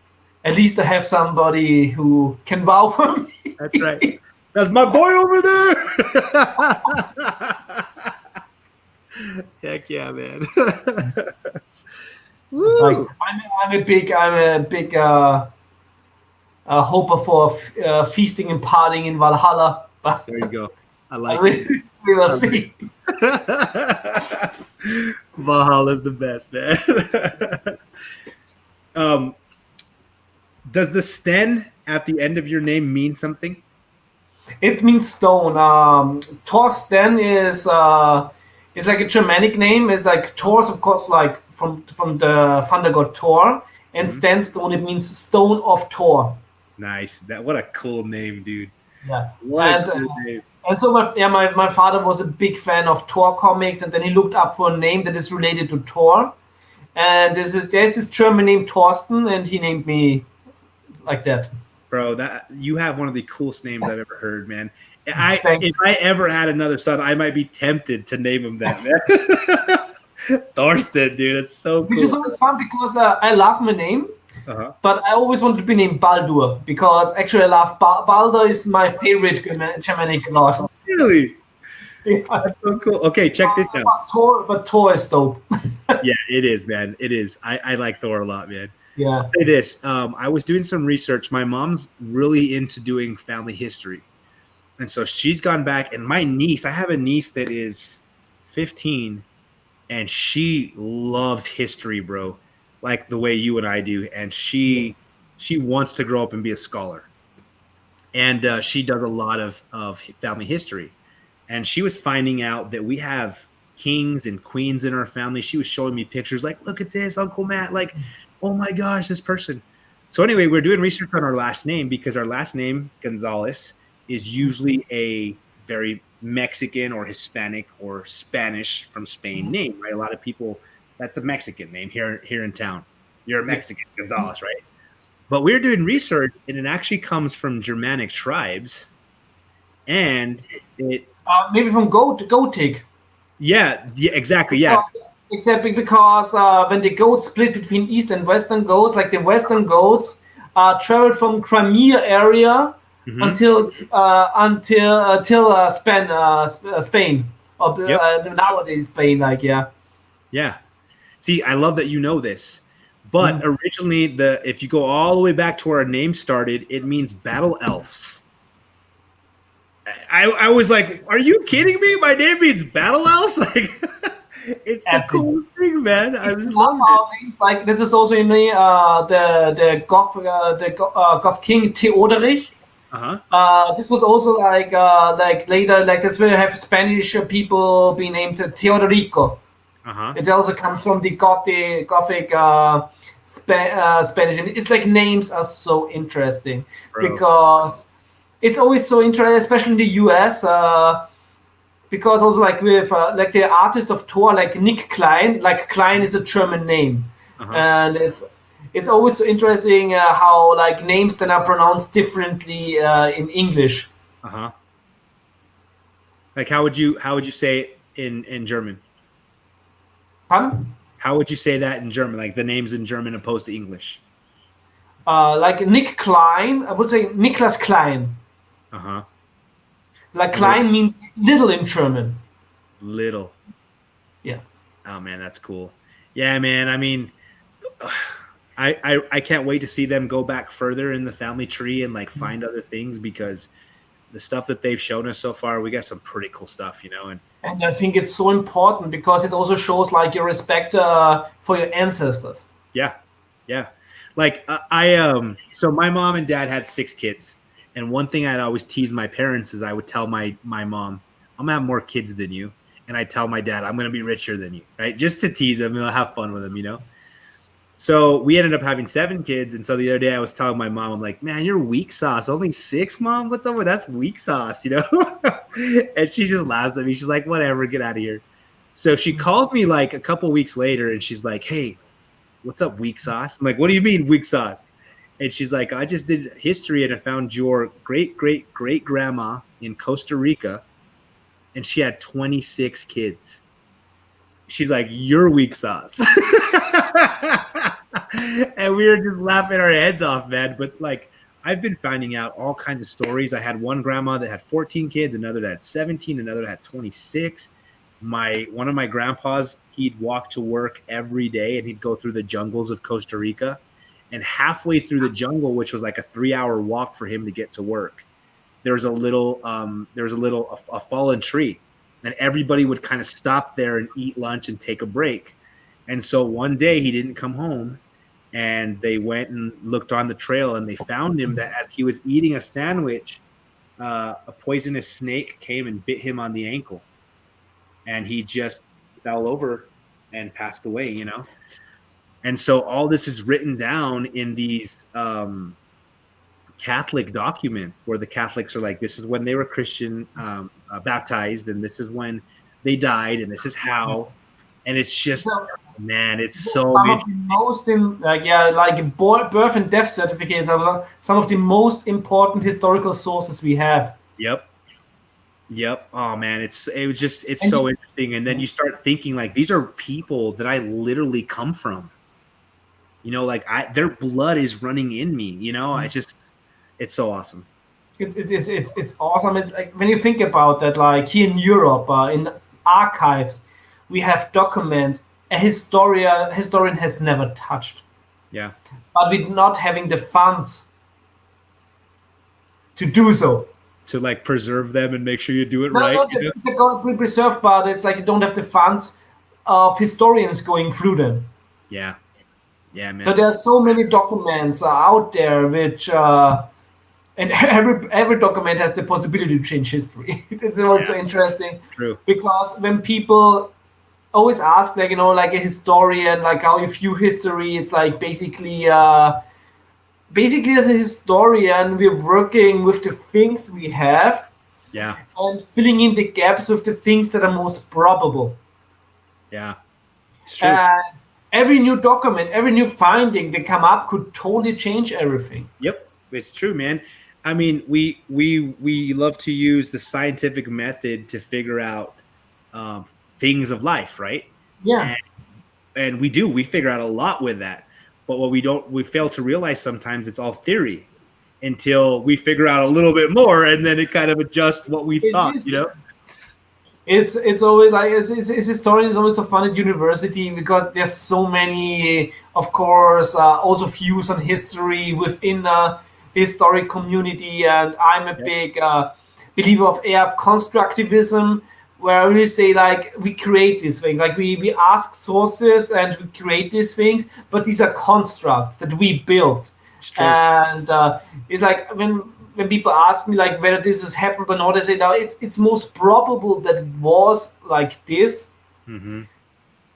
at least I have somebody who can vouch for me. That's right. That's my boy over there. Heck yeah, man. Like Woo. I'm a big hoper for feasting and partying in Valhalla. But There you go. I I like it. we will I like see. Valhalla's the best, man. Does the Sten at the end of your name mean something? It means stone. Thorston is like a Germanic name. It's like Thor's, of course, like from the thunder god Thor, and Mhm. Stenstone. It means stone of Thor. Nice. What a cool name, dude. Yeah, What and a cool name. and so my father was a big fan of Thor comics, and then he looked up for a name that is related to Thor, and there's this German named Thorsten, and he named me like that. Bro, that you have one of the coolest names I've ever heard, man. Thank If I ever had another son, I might be tempted to name him that, man. Thorston, dude, that's so Which is cool. always fun because I love my name, Uh-huh. but I always wanted to be named Baldur because actually I love Baldur is my favorite Germanic god. Really? Yeah. That's so cool. Okay, check this out. But Thor is dope. Yeah, it is, man. It is. I like Thor a lot, man. Yeah. Say this. I was doing some research. My mom's really into doing family history. And so she's gone back, and my niece, I have a niece that is 15, and she loves history, bro, like the way you and I do. And she wants to grow up and be a scholar. And she does a lot of family history. And she was finding out that we have kings and queens in our family. She was showing me pictures like, look at this, Uncle Matt, like, oh my gosh, this person. So anyway, we're doing research on our last name because our last name, Gonzalez, is usually a very Mexican or Hispanic or Spanish from Spain name, right? A lot of people, that's a Mexican name here in town. You're a Mexican, Gonzalez, right? But we're doing research, and it actually comes from Germanic tribes, and it, Maybe from Gotik. yeah, exactly, yeah, Exactly because when the goats split between east and western goats, like the western goats traveled from Crimea area Mhm. until Spain or Yep. nowadays Spain, like yeah. yeah. See, I love that you know this. But originally, if you go all the way back to where our name started, it means battle elves. I was like, are you kidding me? My name means battle elves? Like, it's the Epic. coolest thing, man. I just Love love our names. Like this is also in the Goth king Theodorich. Uh-huh. This was also like later, like that's where you have Spanish people being named Teodorico. Uh-huh. It also comes from the Gothic Spanish. And it's like names are so interesting Bro. because it's always so interesting, especially in the US. Because also like with like the artist of Thor, like Nick Klein, like Klein is a German name, Uh-huh. and it's always so interesting how like names then are pronounced differently in English. Uh-huh. Like how would you say it in German? Pardon? How would you say that in German? Like the names in German opposed to English? Like Nick Klein, I would say Niklas Klein. Uh-huh. Like Klein means little in German. Little. Yeah. Oh man, that's cool. Yeah, man. I mean, I can't wait to see them go back further in the family tree and like find other things because the stuff that they've shown us so far, we got some pretty cool stuff, you know. And I think it's so important because it also shows like your respect for your ancestors. Yeah, yeah. Like so my mom and dad had 6 kids, and one thing I'd always tease my parents is I would tell my mom, I'm gonna have more kids than you, and I tell my dad I'm going to be richer than you, right? Just to tease him and have fun with him, you know. So we ended up having 7 kids, and so the other day I was telling my mom, I'm like, man, you're weak sauce. Only 6, Mom? What's up with that's weak sauce, you know? And she just laughs at me. She's like, whatever, get out of here. So she calls me like a couple weeks later, and she's like, hey, what's up, weak sauce? I'm like, what do you mean, weak sauce? And she's like, I just did history, and I found your great-great-great-grandma in Costa Rica, and she had 26 kids. She's like, you're weak sauce. And we were just laughing our heads off, man. But like, I've been finding out all kinds of stories. I had one grandma that had 14 kids, another that had 17, another that had 26. One of my grandpas, he'd walk to work every day, and he'd go through the jungles of Costa Rica. And halfway through the jungle, which was like a 3-hour walk for him to get to work, there was a fallen tree, and everybody would kind of stop there and eat lunch and take a break. And so one day he didn't come home, and they went and looked on the trail, and they found him that as he was eating a sandwich, a poisonous snake came and bit him on the ankle, and he just fell over and passed away, you know? And so all this is written down in these Catholic documents where the Catholics are like, this is when they were Christian baptized, and this is when they died, and this is how. And it's just, man, it's so some of the most birth and death certificates are some of the most important historical sources we have. Yep. Oh man, it's so interesting. And then you start thinking like, these are people that I literally come from. You know, like their blood is running in me. You know, it's so awesome. It's awesome. It's like when you think about that, like here in Europe, in archives, we have documents a historian has never touched. Yeah. But we're not having the funds to do so. To like preserve them and make sure you do it right. No, they're going to be preserved, but it's like you don't have the funds of historians going through them. Yeah, man. So there are so many documents out there which, and every document has the possibility to change history. It's also interesting. True. Because when people always ask, like, you know, like a historian, like how you view history, it's like basically as a historian, we're working with the things we have, and filling in the gaps with the things that are most probable. Yeah, it's true. Every new document, every new finding that come up could totally change everything. Yep, it's true, man. I mean, we love to use the scientific method to figure out things of life, right? Yeah. And we figure out a lot with that. But what we fail to realize sometimes it's all theory until we figure out a little bit more, and then it kind of adjusts what we thought, you know? It's always like it's historian is always so fun at university because there's so many, of course, also views on history within the historic community, and I'm a big believer of AF constructivism, where we say like we create these things, like we ask sources and we create these things, but these are constructs that we built. And it's like when people ask me like whether this has happened or not, I say no, it's most probable that it was like this. Mm-hmm.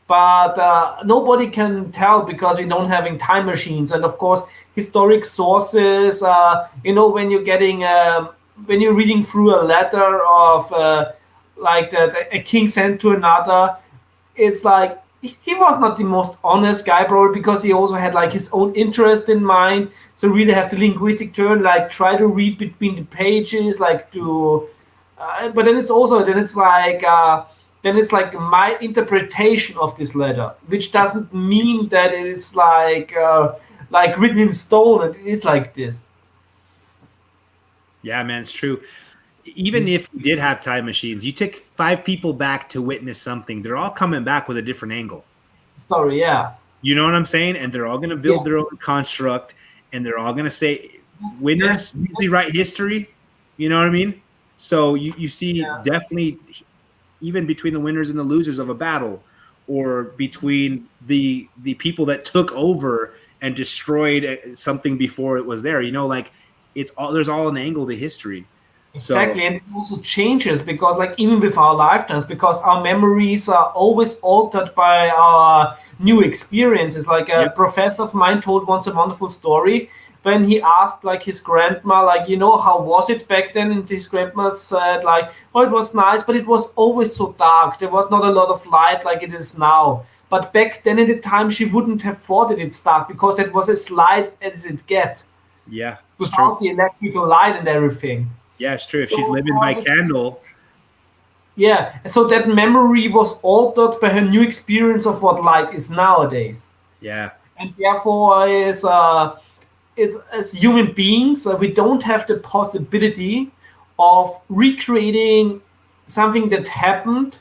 But nobody can tell because we don't having time machines, and of course historic sources. You know, when you're getting when you're reading through a letter of like that a king sent to another, it's like he was not the most honest guy, probably because he also had like his own interest in mind. So really have the linguistic turn, like try to read between the pages, like to. But then it's like my interpretation of this letter, which doesn't mean that it is like written in stone. It is like this. Yeah, man, it's true. Even if we did have time machines, you take 5 people back to witness something, they're all coming back with a different angle. Story, yeah. You know what I'm saying? And they're all going to build their own construct, and they're all going to say, winners usually write history. You know what I mean? So you see definitely, even between the winners and the losers of a battle, or between the people that took over and destroyed something before it was there, you know, like there's all an angle to history. Exactly, and it also changes because, like, even with our lifetimes, because our memories are always altered by our new experiences. Like a professor of mine told once a wonderful story when he asked, like, his grandma, like, how was it back then? And his grandma said, like, oh, it was nice, but it was always so dark. There was not a lot of light like it is now. But back then, at the time, she wouldn't have thought that it's dark because it was as light as it gets. Yeah, without the electrical light and everything. Yeah, it's true. If she's living by candle. Yeah, so that memory was altered by her new experience of what light is nowadays. Yeah. And therefore, is as human beings, we don't have the possibility of recreating something that happened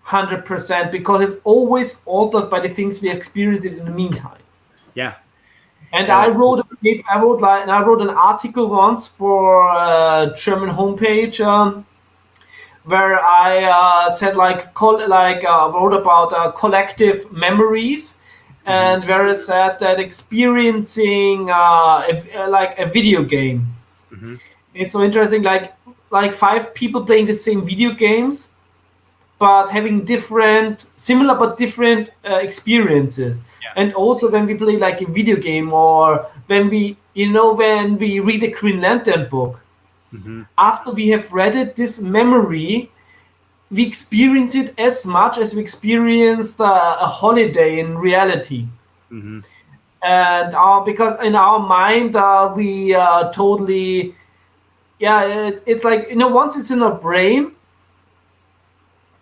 100% because it's always altered by the things we experienced in the meantime. Yeah. And I wrote an article once for a German homepage where I said wrote about collective memories, and where I said that experiencing a video game. Mm-hmm. It's so interesting, like 5 people playing the same video games, but having similar but different experiences. Yeah. And also when we play like a video game, or when we read a Green Lantern book, after we have read it, this memory, we experience it as much as we experienced a holiday in reality. Mm-hmm. And because in our mind, we totally, it's like, once it's in our brain,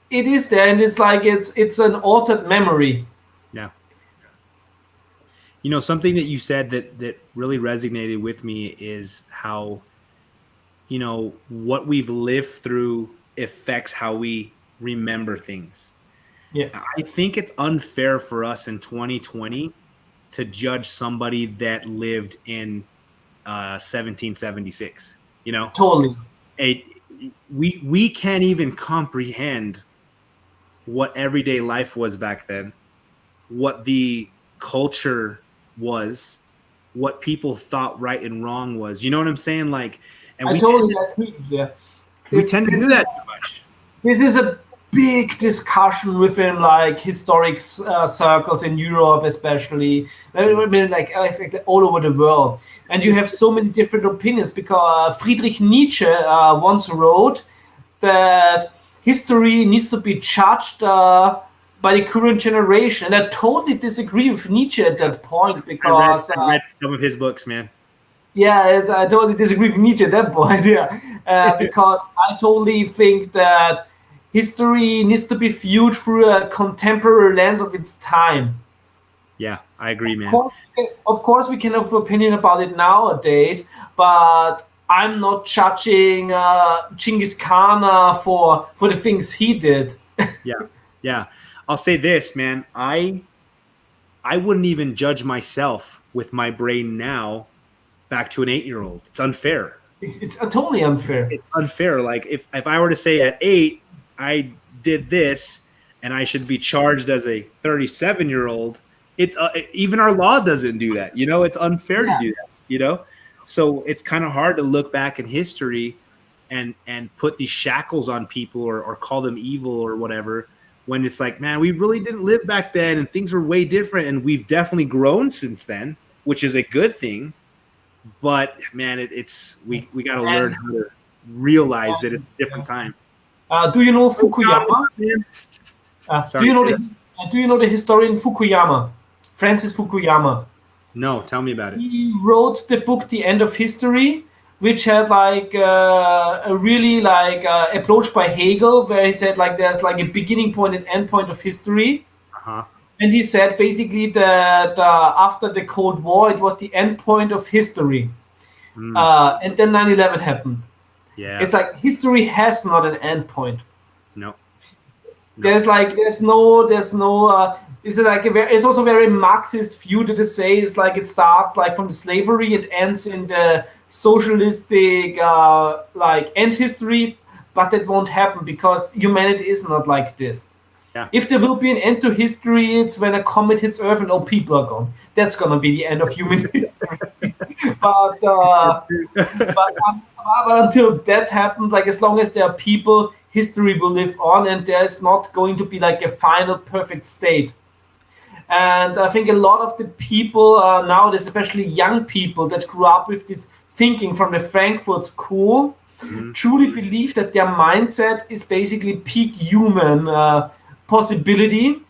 it is there, and it's like it's an altered memory. Yeah. Something that you said that really resonated with me is how, what we've lived through affects how we remember things. Yeah. I think it's unfair for us in 2020 to judge somebody that lived in 1776. Totally. We can't even comprehend what everyday life was back then, what the culture was, what people thought right and wrong was. You know what I'm saying? Like, and I totally agree. Yeah, we tend to do that too much. This is a big discussion within like historic circles in Europe, especially. I mean, like all over the world, and you have so many different opinions because Friedrich Nietzsche once wrote that history needs to be judged by the current generation. And I totally disagree with Nietzsche at that point because I read some of his books, man. Yeah, I totally disagree with Nietzsche at that point. Yeah, because I totally think that history needs to be viewed through a contemporary lens of its time. Yeah, I agree, man. Of course, we can have an opinion about it nowadays, but I'm not judging Genghis Khan for the things he did. Yeah. I'll say this, man. I wouldn't even judge myself with my brain now back to an 8-year-old. It's unfair. It's totally unfair. It's unfair. Like if I were to say at 8, I did this, and I should be charged as a 37-year-old. It's even our law doesn't do that. It's unfair to do that. So it's kind of hard to look back in history and put these shackles on people or call them evil or whatever, when it's like, man, we really didn't live back then and things were way different, and we've definitely grown since then, which is a good thing. But man, we got to learn how to realize it at a different time. Do you know Fukuyama? Do you know the historian Fukuyama, Francis Fukuyama? No, tell me about it. He wrote the book The End of History, which had like a really like approach by Hegel, where he said like there's like a beginning point and end point of history. And he said basically that after the Cold War, it was the end point of history. And then 9/11 happened. Yeah. It's like history has not an end point. No. There's no it's also very Marxist view to say it's like it starts like from slavery, it ends in the socialistic like end history, but that won't happen because humanity is not like this. Yeah. If there will be an end to history, it's when a comet hits Earth and all people are gone. That's gonna be the end of human history. but but until that happened, like as long as there are people, history will live on, and there's not going to be like a final perfect state. And I think a lot of the people nowadays, especially young people that grew up with this thinking from the Frankfurt School, truly believe that their mindset is basically peak human possibility,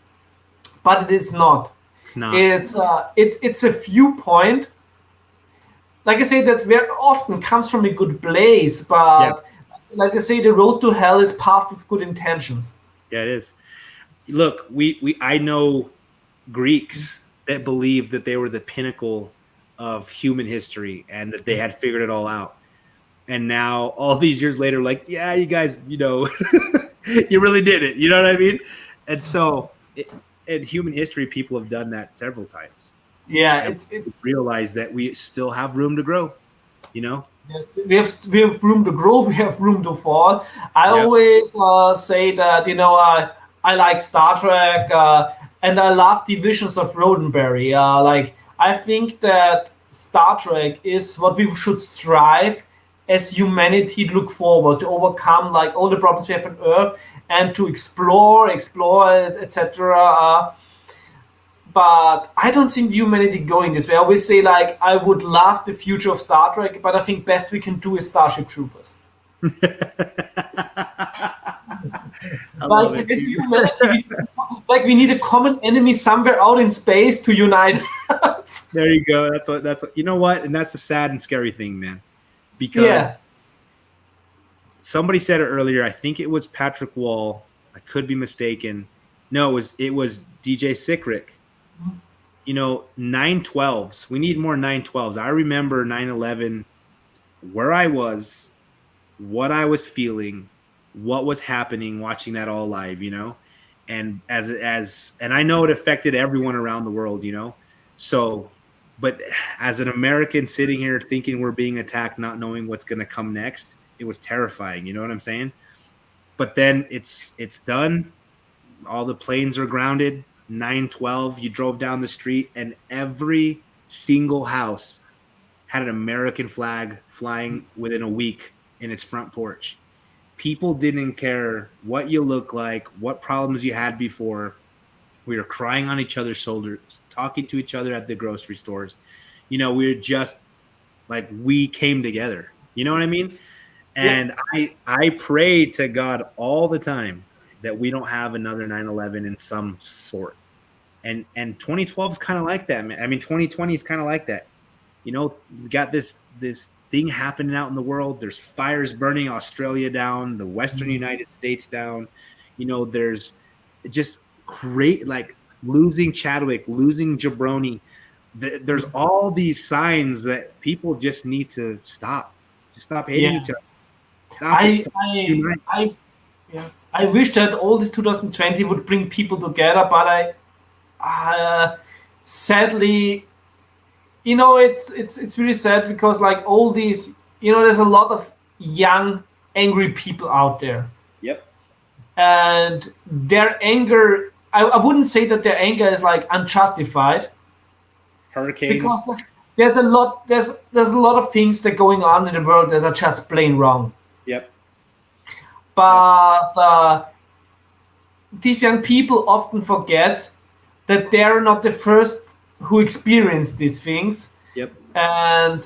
but it is not. It's not. It's a viewpoint. Like I say, that very often comes from a good place, but like I say, the road to hell is paved with good intentions. Yeah, it is. Look, I know Greeks that believed that they were the pinnacle of human history and that they had figured it all out. And now, all these years later, like, yeah, you guys, you really did it. You know what I mean? And so, in human history, people have done that several times. Yeah, and it's realize that we still have room to grow. we have room to grow. We have room to fall. I always say that I like Star Trek and I love Divisions of Roddenberry. Like I think that Star Trek is what we should strive as humanity to look forward to overcome like all the problems we have on Earth and to explore, etc. But I don't think humanity going this way. I always say like I would love the future of Star Trek, but I think best we can do is Starship Troopers. Like as humanity, like we need a common enemy somewhere out in space to unite us. There you go. That's you know what, and that's the sad and scary thing, man. Because somebody said it earlier. I think it was Patrick Wall. I could be mistaken. No, it was DJ Sickrick. 912s. We need more 912s. I remember 9/11, where I was, what I was feeling, what was happening, watching that all live, and and I know it affected everyone around the world, So, but as an American sitting here thinking we're being attacked, not knowing what's going to come next, it was terrifying. You know what I'm saying? But then it's done. All the planes are grounded. 9/12, you drove down the street and every single house had an American flag flying within a week in its front porch. People didn't care what you look like, what problems you had before. We were crying on each other's shoulders, talking to each other at the grocery stores. We were just like, we came together. You know what I mean? And I pray to God all the time that we don't have another 9/11 in some sort. And 2012 is kind of like that, man. I mean, 2020 is kind of like that. We got this thing happening out in the world. There's fires burning Australia down, the Western United States down. There's just great, like losing Chadwick, losing Jabroni. There's all these signs that people just need to stop. Just stop hating each other. Stop. I wish that all this 2020 would bring people together, but sadly, it's really sad because like all these, there's a lot of young, angry people out there. Yep. And their anger, I wouldn't say that their anger is like unjustified. Hurricanes. Because there's a lot of things that are going on in the world that are just plain wrong. Yep. But these young people often forget that they're not the first who experience these things. Yep. And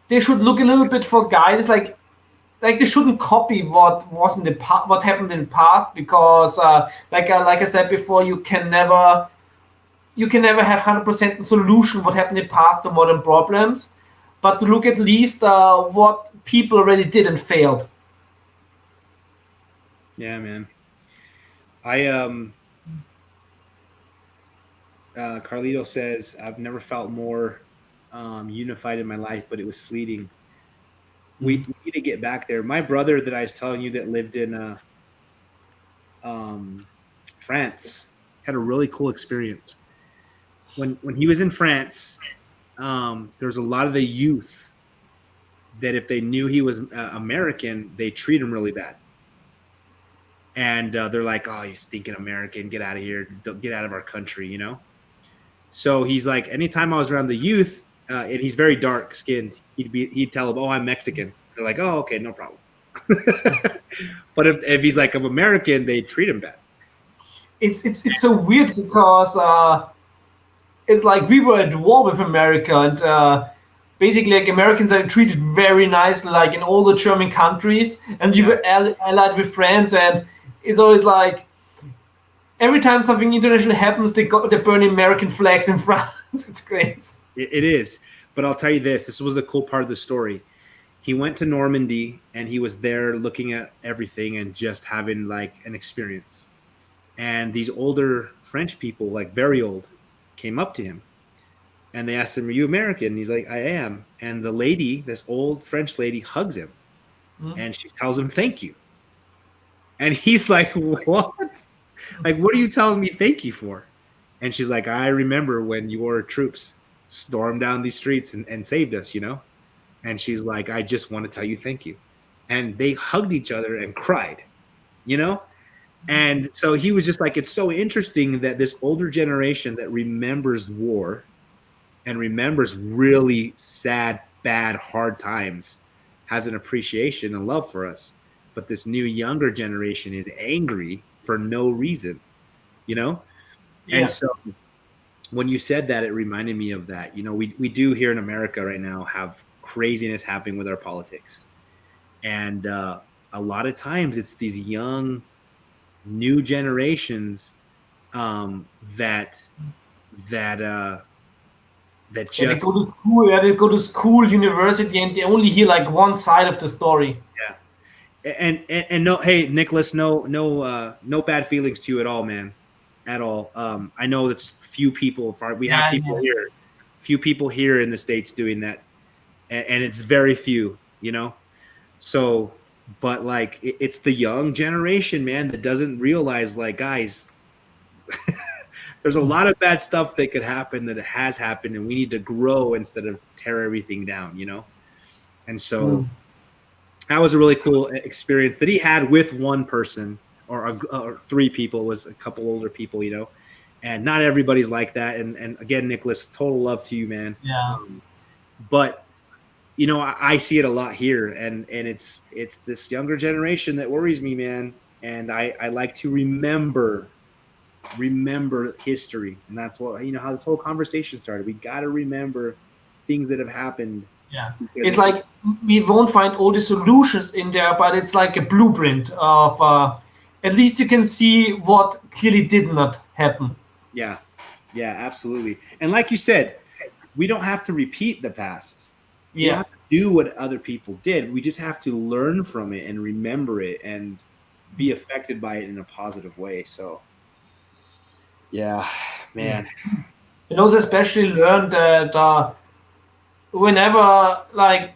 they should look a little bit for guidance, like they shouldn't copy what happened in the past, because like I said before, you can never have 100% solution what happened in the past to modern problems, but to look at least what people already did and failed. Yeah, man. Carlito says, I've never felt more unified in my life, but it was fleeting. We need to get back there. My brother that I was telling you that lived in France had a really cool experience. When he was in France, there's a lot of the youth that if they knew he was American, they treat him really bad. And they're like, oh, you stinking American, get out of here, get out of our country, So he's like, anytime I was around the youth, and he's very dark skinned. He'd tell him, "Oh, I'm Mexican." They're like, "Oh, okay, no problem." But if he's like, "I'm American," they treat him bad. It's so weird because it's like we were at war with America, and basically like Americans are treated very nicely, like in all the German countries, and you were allied with France, and it's always like every time something international happens, they burn American flags in France. It's crazy. It is, but I'll tell you this: this was the cool part of the story. He went to Normandy and he was there looking at everything and just having like an experience. And these older French people, like very old, came up to him and they asked him, "Are you American?" And he's like, "I am." And the lady, this old French lady, hugs him and she tells him, "Thank you." And he's like, "What? Like, what are you telling me thank you for?" And she's like, "I remember when your troops stormed down these streets and saved us, you know?" And she's like, "I just want to tell you thank you." And they hugged each other and cried, you know? And so he was just like, it's so interesting that this older generation that remembers war and remembers really sad, bad, hard times has an appreciation and love for us. But this new younger generation is angry for no reason, you know? Yeah. And so when you said that, it reminded me of that. You know, we do here in America right now have craziness happening with our politics. And a lot of times it's these young, new generations that Yeah, they just go to school. Yeah, they go to school, university, and they only hear like one side of the story. and no, hey Nicholas, no bad feelings to you at all, man, at all. I know that's few people. We have Yeah, people yeah. here, few people here in the States doing that, and it's very few, you know. So, but like it's the young generation, man, that doesn't realize, like, guys, there's a lot of bad stuff that could happen that has happened, and we need to grow instead of tear everything down, you know. And so that was a really cool experience that he had with one person or three people. It was a couple older people, you know. And not everybody's like that. And again, Nicholas, total love to you, man. Yeah. But you know, I see it a lot here, and it's this younger generation that worries me, man. And I like to remember history, and that's what, you know, how this whole conversation started. We got to remember things that have happened. Yeah, it's like we won't find all the solutions in there, but it's like a blueprint of at least you can see what clearly did not happen. Yeah, absolutely. And like you said, we don't have to repeat the past. We don't Yeah, have to do what other people did. We just have to learn from it and remember it and be affected by it in a positive way. So yeah, yeah. man. And also especially learned that whenever like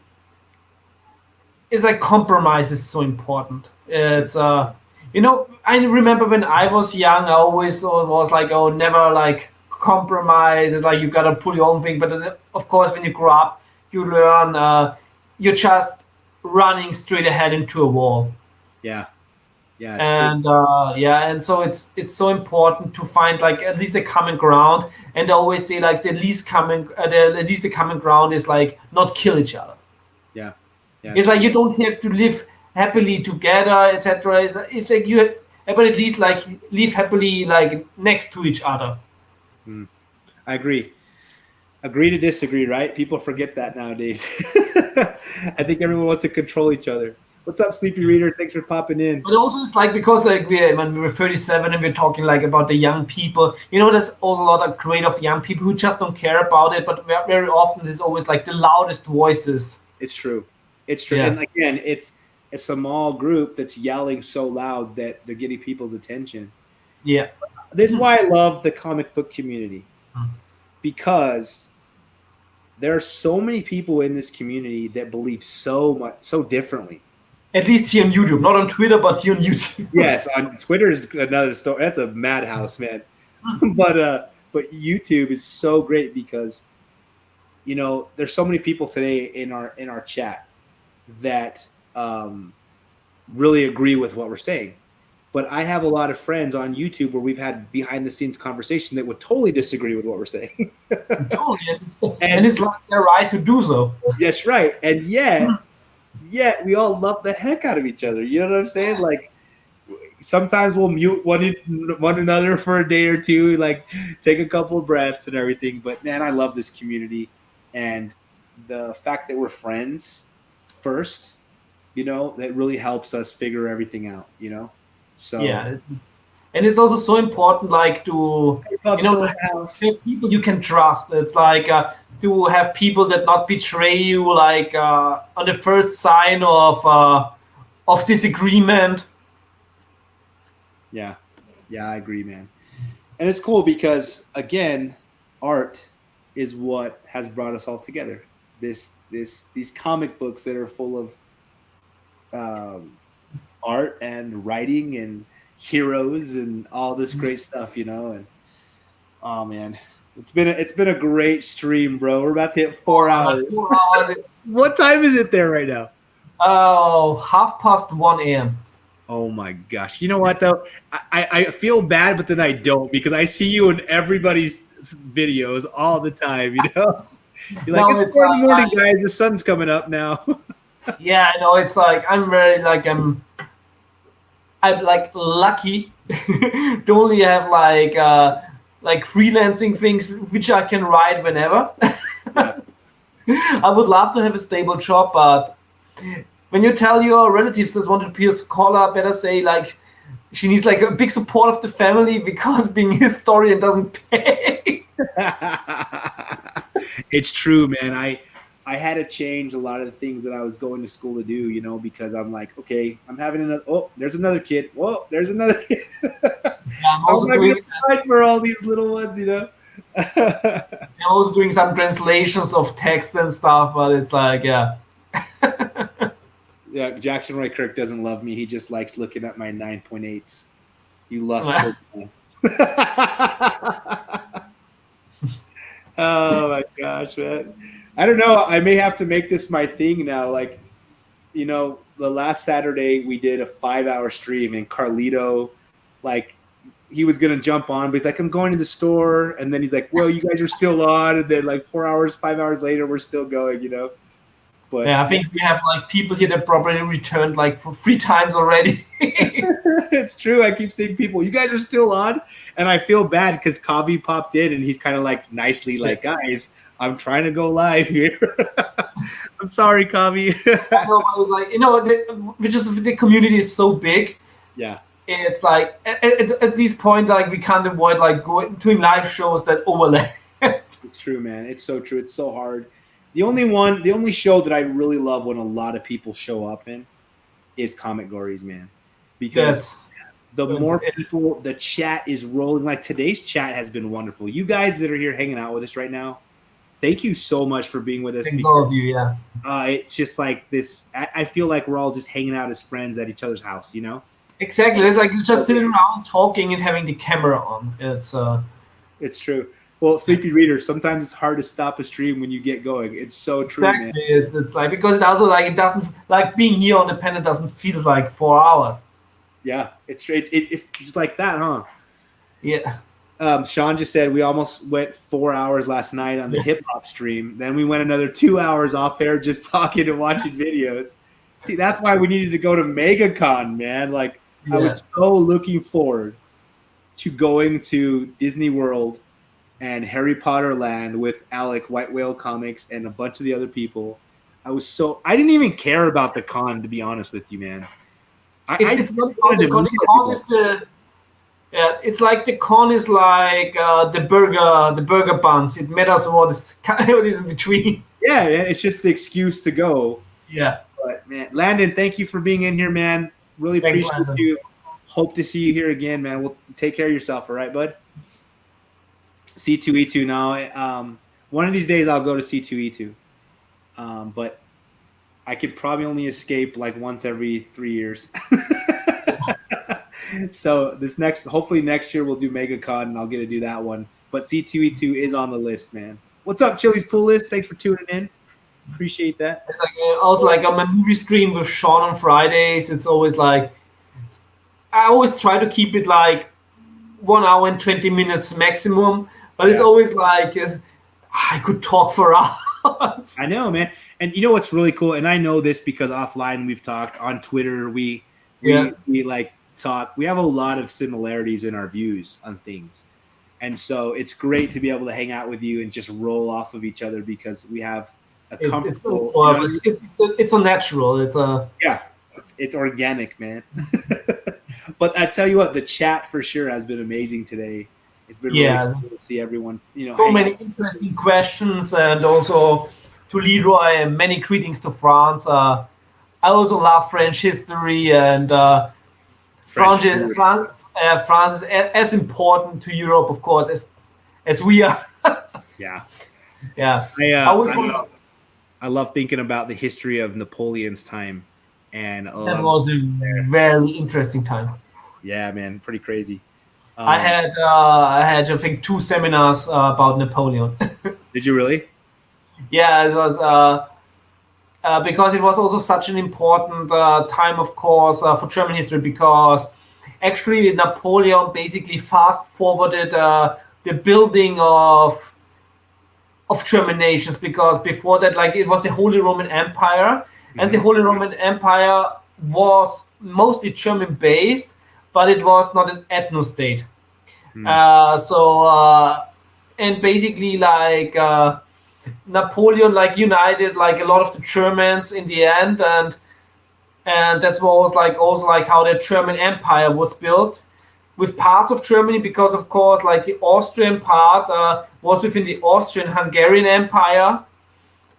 it's like compromise is so important. It's you know, I remember when I was young, I always was like, oh, never like compromise. It's like you gotta pull your own thing. But then, of course, when you grow up, you learn you're just running straight ahead into a wall. Yeah, it's true. And yeah, and so it's so important to find like at least a common ground. And I always say like at least the common ground is like not kill each other. Yeah, It's like you don't have to live happily together, etc. It's like you, but at least like live happily like next to each other. I agree. Agree to disagree, right? People forget that nowadays. I think everyone wants to control each other. What's up, Sleepy Reader? Thanks for popping in. But also it's like because like when we were 37 and we're talking like about the young people, you know, there's also a lot of creative young people who just don't care about it. But very often there's always like the loudest voices. It's true. It's true. Yeah. And again, it's a small group that's yelling so loud that they're getting people's attention. Yeah. This is why I love the comic book community, because there are so many people in this community that believe so differently. At least here on YouTube, not on Twitter, but here on YouTube. Yes, on Twitter is another story. That's a madhouse, man. But YouTube is so great because, you know, there's so many people today in our chat that really agree with what we're saying. But I have a lot of friends on YouTube where we've had behind the scenes conversation that would totally disagree with what we're saying. And it's like their right to do so. That's right. And yet we all love the heck out of each other. You know what I'm saying? Like sometimes we'll mute one another for a day or two, like take a couple of breaths and everything. But man, I love this community, and the fact that we're friends first, that really helps us figure everything out. So yeah, and it's also so important, like to have people you can trust. It's like to have people that not betray you, like on the first sign of disagreement. Yeah, I agree, man. And it's cool because again, art is what has brought us all together. These comic books that are full of art and writing and heroes and all this great stuff, and oh man, it's been a great stream, bro. We're about to hit 4 hours. 4 hours. What time is it there right now? 1:30 a.m. Oh my gosh. You know what though? I feel bad, but then I don't, because I see you in everybody's videos all the time, You're like, it's 4 in the morning, guys. The sun's coming up now. Yeah, I know. It's like I'm very like I'm like lucky to only have like freelancing things which I can write whenever. Yeah. I would love to have a stable job, but when you tell your relatives that want to be a scholar, better say like she needs like a big support of the family, because being a historian doesn't pay. It's true, man. I had to change a lot of the things that I was going to school to do, because I'm like, okay, I'm having another. Oh, there's another kid. Whoa, there's another kid. I'm also doing fight for all these little ones, I'm also doing some translations of text and stuff, but it's like, yeah. Yeah, Jackson Roy Kirk doesn't love me. He just likes looking at my 9.8s. You lustful. Oh my gosh, man. I don't know. I may have to make this my thing now. Like, the last Saturday we did a 5-hour stream, and Carlito, like, he was going to jump on, but he's like, I'm going to the store. And then he's like, well, you guys are still on. And then like 5 hours later, we're still going, But yeah, I think we have like people here that probably returned like for 3 times already. It's true. I keep seeing people, you guys are still on. And I feel bad because Kavi popped in and he's kind of like nicely like, guys, I'm trying to go live here. I'm sorry, Kavi. I know, I was like, the community is so big. Yeah. It's like at this point, like we can't avoid like doing live shows that overlap. It's true, man. It's so true. It's so hard. The only show that I really love when a lot of people show up in is Comic Gories, man. Because the more people, the chat is rolling. Like today's chat has been wonderful. You guys that are here hanging out with us right now, thank you so much for being with us. Thank all of you, yeah. It's just like this. I feel like we're all just hanging out as friends at each other's house, Exactly. It's like just sitting around talking and having the camera on. It's true. Well, Sleepy Reader, sometimes it's hard to stop a stream when you get going. It's so true, exactly. Man. It's like, because it also like, it doesn't, like being here on the panel doesn't feel like 4 hours. Yeah, it's straight. It's just like that, huh? Yeah. Sean just said we almost went 4 hours last night on the hip hop stream. Then we went another 2 hours off air just talking and watching videos. See, that's why we needed to go to MegaCon, man. Like, I was so looking forward to going to Disney World and Harry Potter Land with Alec, White Whale Comics, and a bunch of the other people. I didn't even care about the con, to be honest with you, man. It's not the con. The con is it's like the con is like the burger buns. It matters what is in between. Yeah, it's just the excuse to go. Yeah. But man, Landon, thank you for being in here, man. Really appreciate you. Hope to see you here again, man. We'll take care of yourself, all right, bud? C2E2 now. One of these days I'll go to C2E2. But I could probably only escape like once every 3 years. So hopefully next year we'll do MegaCon and I'll get to do that one. But C2E2 is on the list, man. What's up, Chili's Pool List? Thanks for tuning in. Appreciate that. Also, like on my movie stream with Sean on Fridays, it's always like I always try to keep it like 1 hour and 20 minutes maximum, but it's always like I could talk for hours. I know, man. And you know what's really cool? And I know this because offline we've talked on Twitter. We like talk. We have a lot of similarities in our views on things. And so it's great to be able to hang out with you and just roll off of each other because we have a comfortable. It's unnatural. It's organic, man. But I tell you what, the chat for sure has been amazing today. It's been really cool to see everyone. So many interesting questions, and also to Leroy, and many greetings to France. I also love French history, and France is as important to Europe, of course, as we are. Yeah. I love thinking about the history of Napoleon's time, and that was a very interesting time. Yeah, man, pretty crazy. I had I think 2 seminars about Napoleon. Did you really? Yeah, it was because it was also such an important time, of course, for German history, because actually Napoleon basically fast forwarded the building of German nations, because before that, like, it was the Holy Roman Empire, and the Holy Roman Empire was mostly German based, but it was not an ethno state. And basically, like, Napoleon, like, united like a lot of the Germans in the end, and that's what was like also like how the German Empire was built, with parts of Germany, because of course, like, the Austrian part was within the Austrian-Hungarian Empire.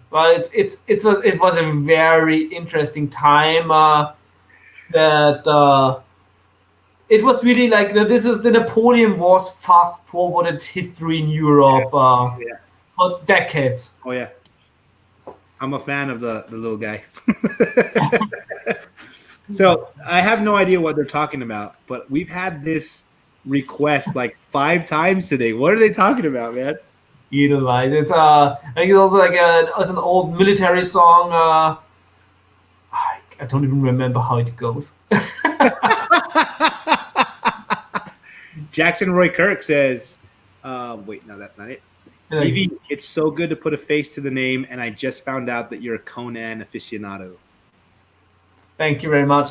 Well, it was a very interesting time that it was really like this is the Napoleon Wars fast forwarded history in Europe for decades. Oh yeah, I'm a fan of the little guy. So I have no idea what they're talking about, but we've had this request like 5 times today. What are they talking about, man? You know, right? It's I think it's also like it's an old military song. I don't even remember how it goes. Jackson Roy Kirk says, wait, no, that's not it. Evie, it's so good to put a face to the name, and I just found out that you're a Conan aficionado. Thank you very much.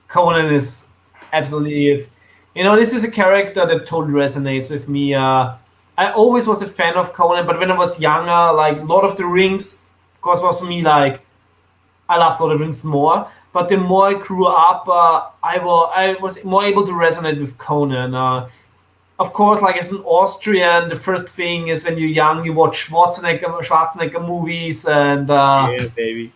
Conan is absolutely it. This is a character that totally resonates with me. I always was a fan of Conan, but when I was younger, like, Lord of the Rings, of course, was for me, like, I loved Lord of the Rings more. But the more I grew up, I was more able to resonate with Conan. Of course, like, as an Austrian, the first thing is when you're young, you watch Schwarzenegger movies, and yeah, baby.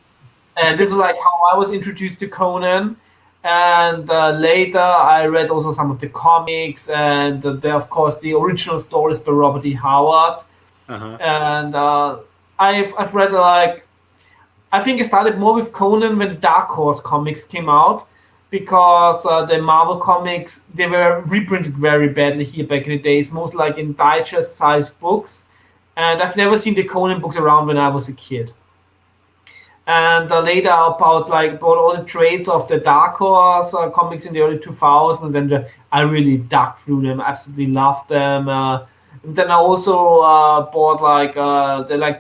And this is like how I was introduced to Conan. And later, I read also some of the comics, and of course, the original stories by Robert E. Howard. And I've read, like, I think I started more with Conan when the Dark Horse comics came out, because the Marvel comics, they were reprinted very badly here back in the days, mostly like in digest-sized books. And I've never seen the Conan books around when I was a kid. And later, about all the trades of the Dark Horse comics in the early 2000s, and I really dug through them, absolutely loved them. And then I also bought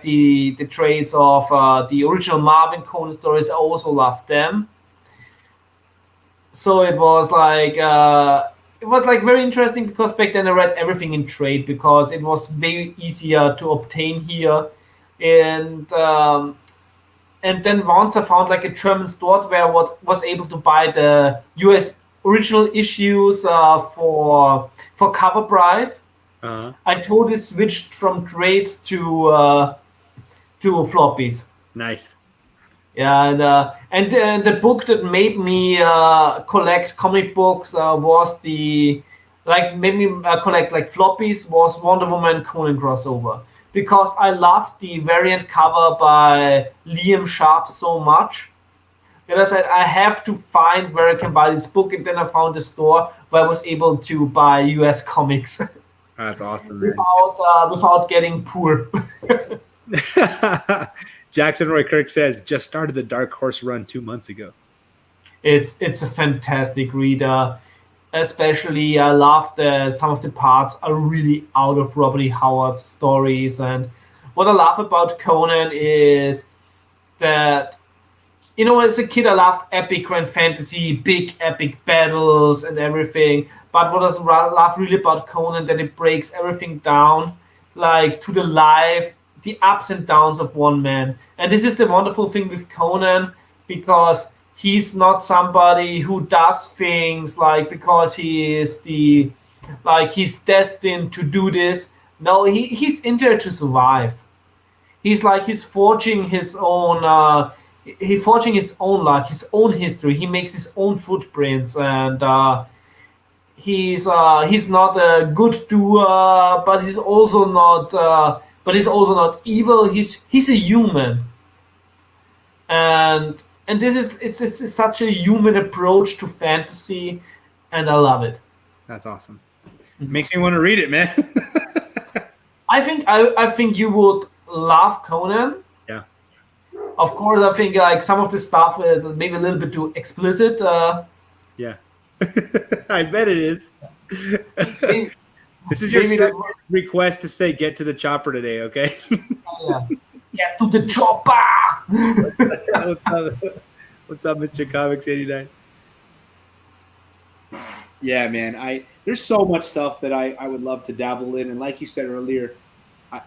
the trades of the original Marvin Conan stories. I also loved them. So it was like very interesting, because back then I read everything in trade, because it was very easier to obtain here. And then once I found like a German store where I was able to buy the US original issues for cover price, I totally switched from trades to floppies. Nice. Yeah, and the book that made me collect comic books made me collect like floppies, was Wonder Woman Conan crossover, because I loved the variant cover by Liam Sharp so much that I said I have to find where I can buy this book, and then I found a store where I was able to buy US comics. That's awesome, man. Without getting poor. Jackson Roy Kirk says, just started the Dark Horse run 2 months ago. It's a fantastic read. especially I love that some of the parts are really out of Robert E. Howard's stories. And what I love about Conan is that, as a kid I loved epic grand fantasy, big epic battles and everything. But what I love really about Conan, that it breaks everything down, like to the life, the ups and downs of one man. And this is the wonderful thing with Conan, because he's not somebody who does things like because he is he's destined to do this. No, he's in there to survive. He's forging his own forging his own luck, his own history. He makes his own footprints, and he's not a good doer, but he's also not evil. He's a human, and this is it's such a human approach to fantasy, and I love it. That's awesome. Makes me want to read it, man. I think you would love Conan. Yeah. Of course, I think like some of the stuff is maybe a little bit too explicit. Yeah. I bet it is. This is your request to say get to the chopper today, okay? Yeah. Get to the chopper! What's up, Mr. Comics 89? Yeah, man. There's so much stuff that I would love to dabble in, and like you said earlier,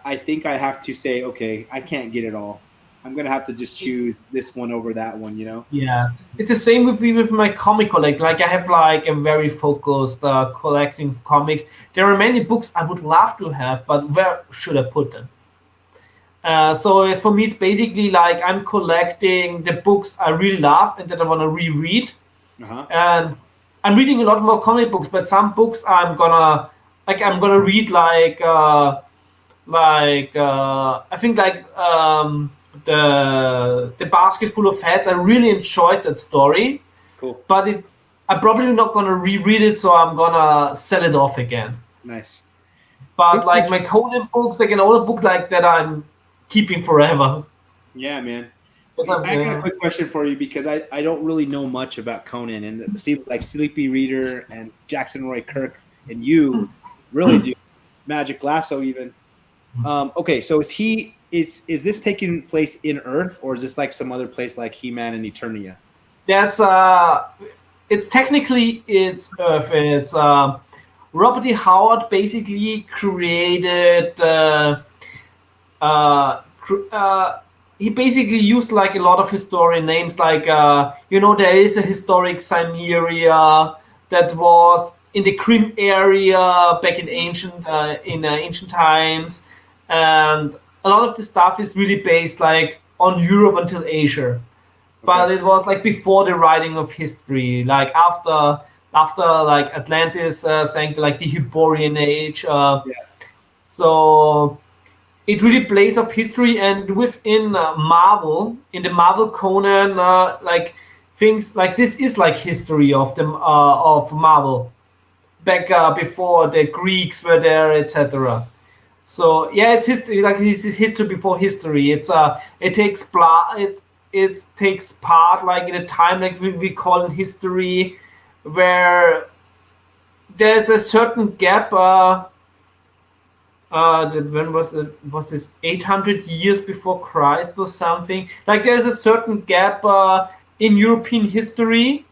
I think I have to say, okay, I can't get it all. I'm gonna have to just choose this one over that one, Yeah, it's the same with my comic collect. Like I have like a very focused collecting of comics. There are many books I would love to have, but where should I put them? So for me, it's basically like I'm collecting the books I really love and that I want to reread. And I'm reading a lot more comic books, but some books I'm gonna read I think the Basket Full of Heads. I really enjoyed that story. Cool. But I'm probably not gonna reread it, so I'm gonna sell it off again. Nice. But like my Conan books, like an older book like that, I'm keeping forever. Yeah, man. I got a quick question for you, because I don't really know much about Conan, and see like Sleepy Reader and Jackson Roy Kirk and you really do. Magic Lasso even. Okay, so is this taking place in Earth, or is this like some other place like He-Man and Eternia? That's it's technically it's Earth. It's Robert E. Howard basically created. He basically used like a lot of historian names, like there is a historic Cimmeria that was in the Crim area back in ancient times, and a lot of the stuff is really based like on Europe until Asia, but it was like before the writing of history, like after like Atlantis sank, like the Hyborian Age. So it really plays of history, and within Marvel, in the Marvel Conan, like things like this is like history of the of Marvel back before the Greeks were there, etc. So yeah, it's history. Like this is history before history. It takes part like in a time like we call in history, where there's a certain gap. When was this 800 years before Christ or something? Like there's a certain gap in European history.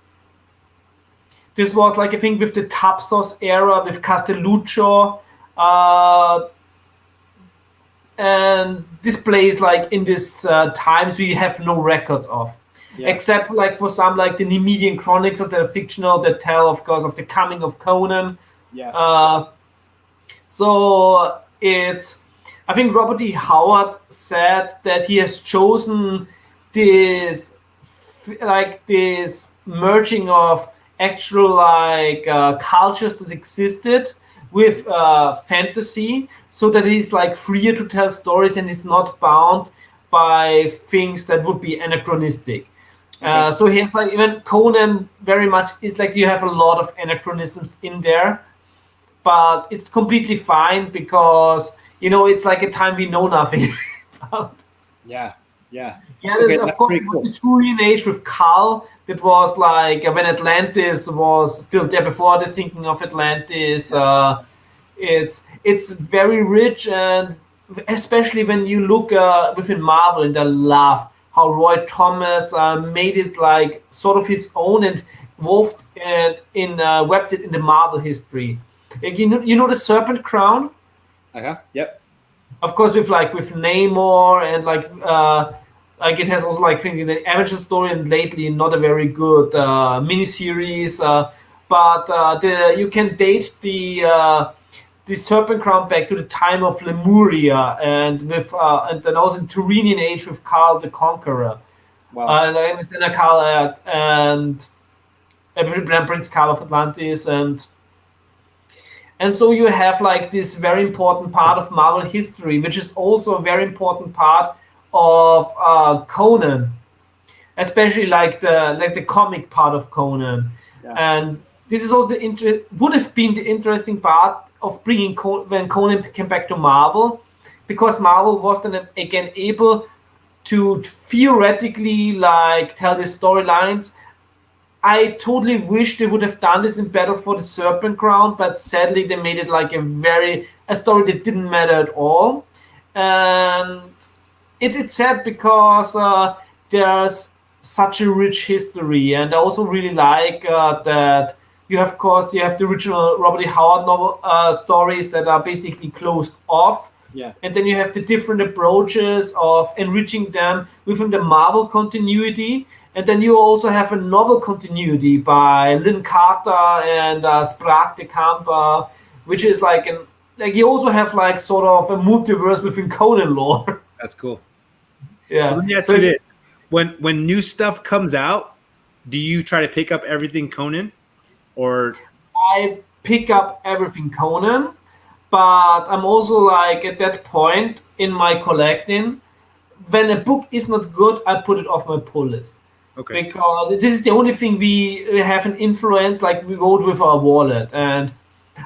This was like I think with the Tapsos era with Castelluccio, and this plays like in this times we have no records of, except for like for some like the Nemedian Chronicles that are fictional that tell, of course, of the coming of Conan. So I think Robert E. Howard said that he has chosen this merging of actual like cultures that existed with fantasy, so that he's like freer to tell stories and is not bound by things that would be anachronistic. So he has like even Conan very much is like you have a lot of anachronisms in there, but it's completely fine because it's like a time we know nothing about. Yeah. Of course, the Turian Age with Kal, That was like when Atlantis was still there, before the sinking of Atlantis. It's very rich, and especially when you look within Marvel, and I love how Roy Thomas made it like sort of his own and wove it in webbed it in the Marvel history. Like, you know the Serpent Crown, Yep. of course, with Namor, and like it has also like thinking the Avengers story, and lately not a very good miniseries. But you can date the Serpent Crown back to the time of Lemuria, and then also in Turanian age with Karl the Conqueror. Wow. And then Karl and Prince Karl of Atlantis, and so you have like this very important part of Marvel history, which is also a very important part of Conan, especially like the comic part of Conan. Yeah. And this is also would have been the interesting part of bringing when Conan came back to Marvel, because Marvel was then again able to theoretically like tell the storylines. I totally wish they would have done this in Battle for the Serpent Crown, but sadly they made it like a story that didn't matter at all. And it's sad because there's such a rich history, and I also really like that you have the original Robert E. Howard novel stories that are basically closed off. Yeah. And then you have the different approaches of enriching them within the Marvel continuity. And then you also have a novel continuity by Lynn Carter and Sprague de Camp, which is like you also have like sort of a multiverse within Conan lore. That's cool. Yeah. So let me ask you this: when new stuff comes out, do you try to pick up everything Conan, or? I pick up everything Conan, but I'm also like at that point in my collecting, when a book is not good, I put it off my pull list. Okay. Because this is the only thing we have an influence, like we vote with our wallet. And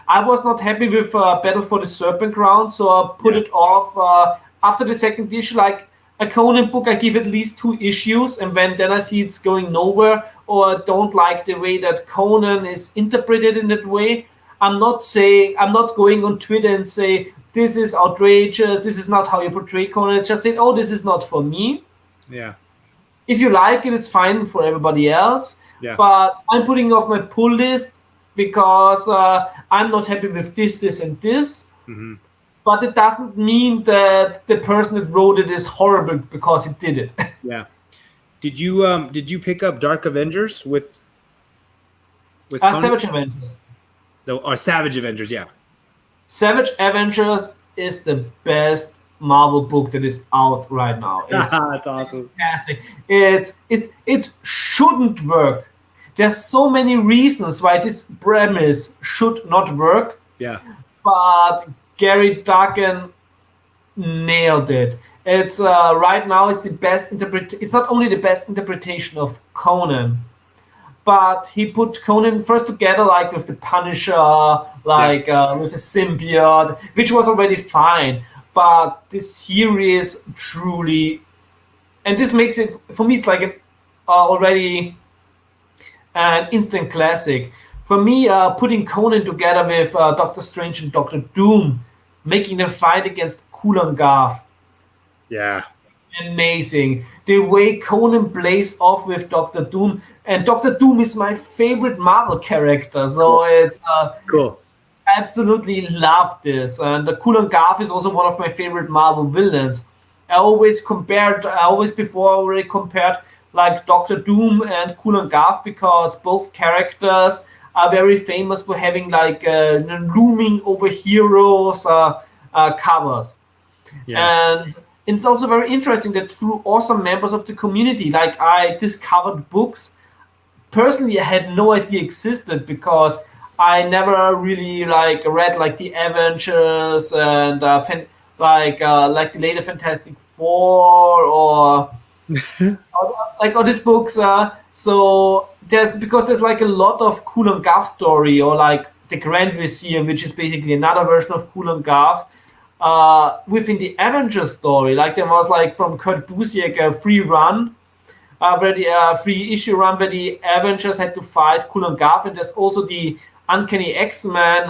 I was not happy with Battle for the Serpent Crown, so I put it off after the second issue. Like a Conan book, I give at least 2 issues, and then I see it's going nowhere, or I don't like the way that Conan is interpreted in that way, I'm not going on Twitter and say, this is outrageous, this is not how you portray Conan. Just say, oh, this is not for me. Yeah. If you like it, it's fine for everybody else. Yeah. But I'm putting off my pull list because I'm not happy with this, and this. Mm-hmm. But it doesn't mean that the person that wrote it is horrible because he did it. Yeah. Did you pick up Dark Avengers with Savage Avengers? Or Savage Avengers, yeah. Savage Avengers is the best Marvel book that is out right now. It's That's awesome. fantastic. It shouldn't work. There's so many reasons why this premise should not work. Yeah. But Gary Duggan nailed it. It's right now is the best It's not only the best interpretation of Conan, but he put Conan first together like with the Punisher, with a symbiote, which was already fine. But this series truly, and this makes it for me, it's like already an instant classic. For me, putting Conan together with Doctor Strange and Doctor Doom, making them fight against Kulan Garth. Yeah. Amazing. The way Conan plays off with Doctor Doom, and Doctor Doom is my favorite Marvel character, so it's cool. Absolutely love this. And the Kulan Garth is also one of my favorite Marvel villains. I always compared like Doctor Doom and Kulan Garth because both characters are very famous for having like looming over heroes covers. Yeah. And it's also very interesting that through awesome members of the community, like I discovered books personally I had no idea existed because I never really like read like the Avengers and like the later Fantastic Four or like all these books. So there's like a lot of Kulan Garth story, or like the Grand Vizier, which is basically another version of Kulan Garth. Within the Avengers story, like there was like from Kurt Busiek a free run where the 3-issue run where the Avengers had to fight Kulan Gav, and there's also the Uncanny X-Men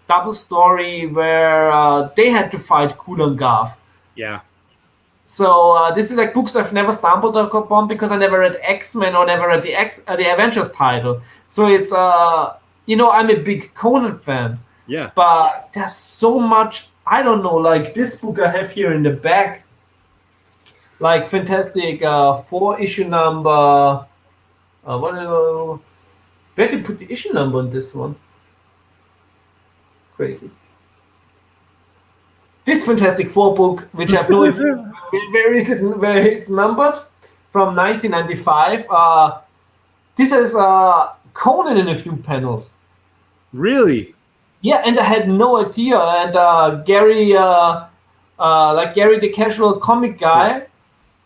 double story where they had to fight Kulan Gav. Yeah. So this is like books I've never stumbled upon because I never read X-Men or never read the Avengers title. So it's I'm a big Conan fan. Yeah. But there's so much, I don't know, like this book I have here in the back, like fantastic 4-issue number. Where did you put the issue number on this one? Crazy. This Fantastic Four book, which I have no idea where it's numbered, from 1995. This is Conan in a few panels. Really? Yeah, and I had no idea. And Gary, Gary, the casual comic guy,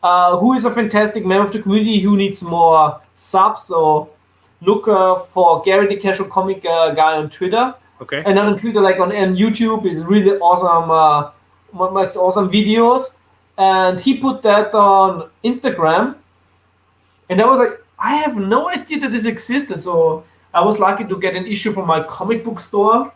who is a fantastic member of the community who needs more subs. So look for Gary, the casual comic guy on Twitter. Okay. And on Twitter, like on YouTube, is really awesome. Makes awesome videos. And he put that on Instagram. And I was like, I have no idea that this existed. So I was lucky to get an issue from my comic book store.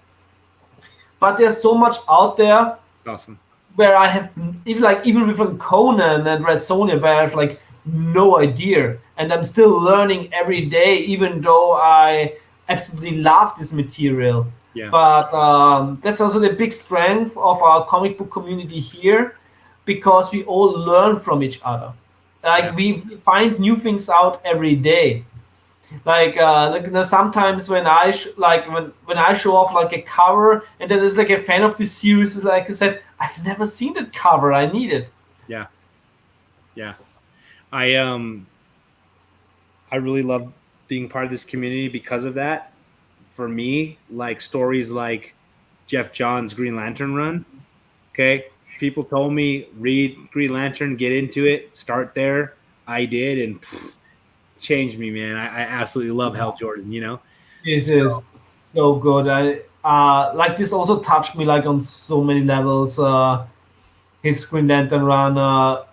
But there's so much out there. Awesome. Where I have even with Conan and Red Sonja, where I have like no idea, and I'm still learning every day, even though I absolutely love this material. Yeah. But that's also the big strength of our comic book community here, because we all learn from each other. Like we find new things out every day. Like sometimes when I when I show off like a cover and there is like a fan of this series, like I said, I've never seen that cover. I need it. Yeah. I really love being part of this community because of that. For me, like stories like Jeff Johns' Green Lantern run. Okay, people told me read Green Lantern, get into it, start there. I did, and changed me, man. I absolutely love Hal Jordan. This is so good. Like this also touched me like on so many levels. His Green Lantern run.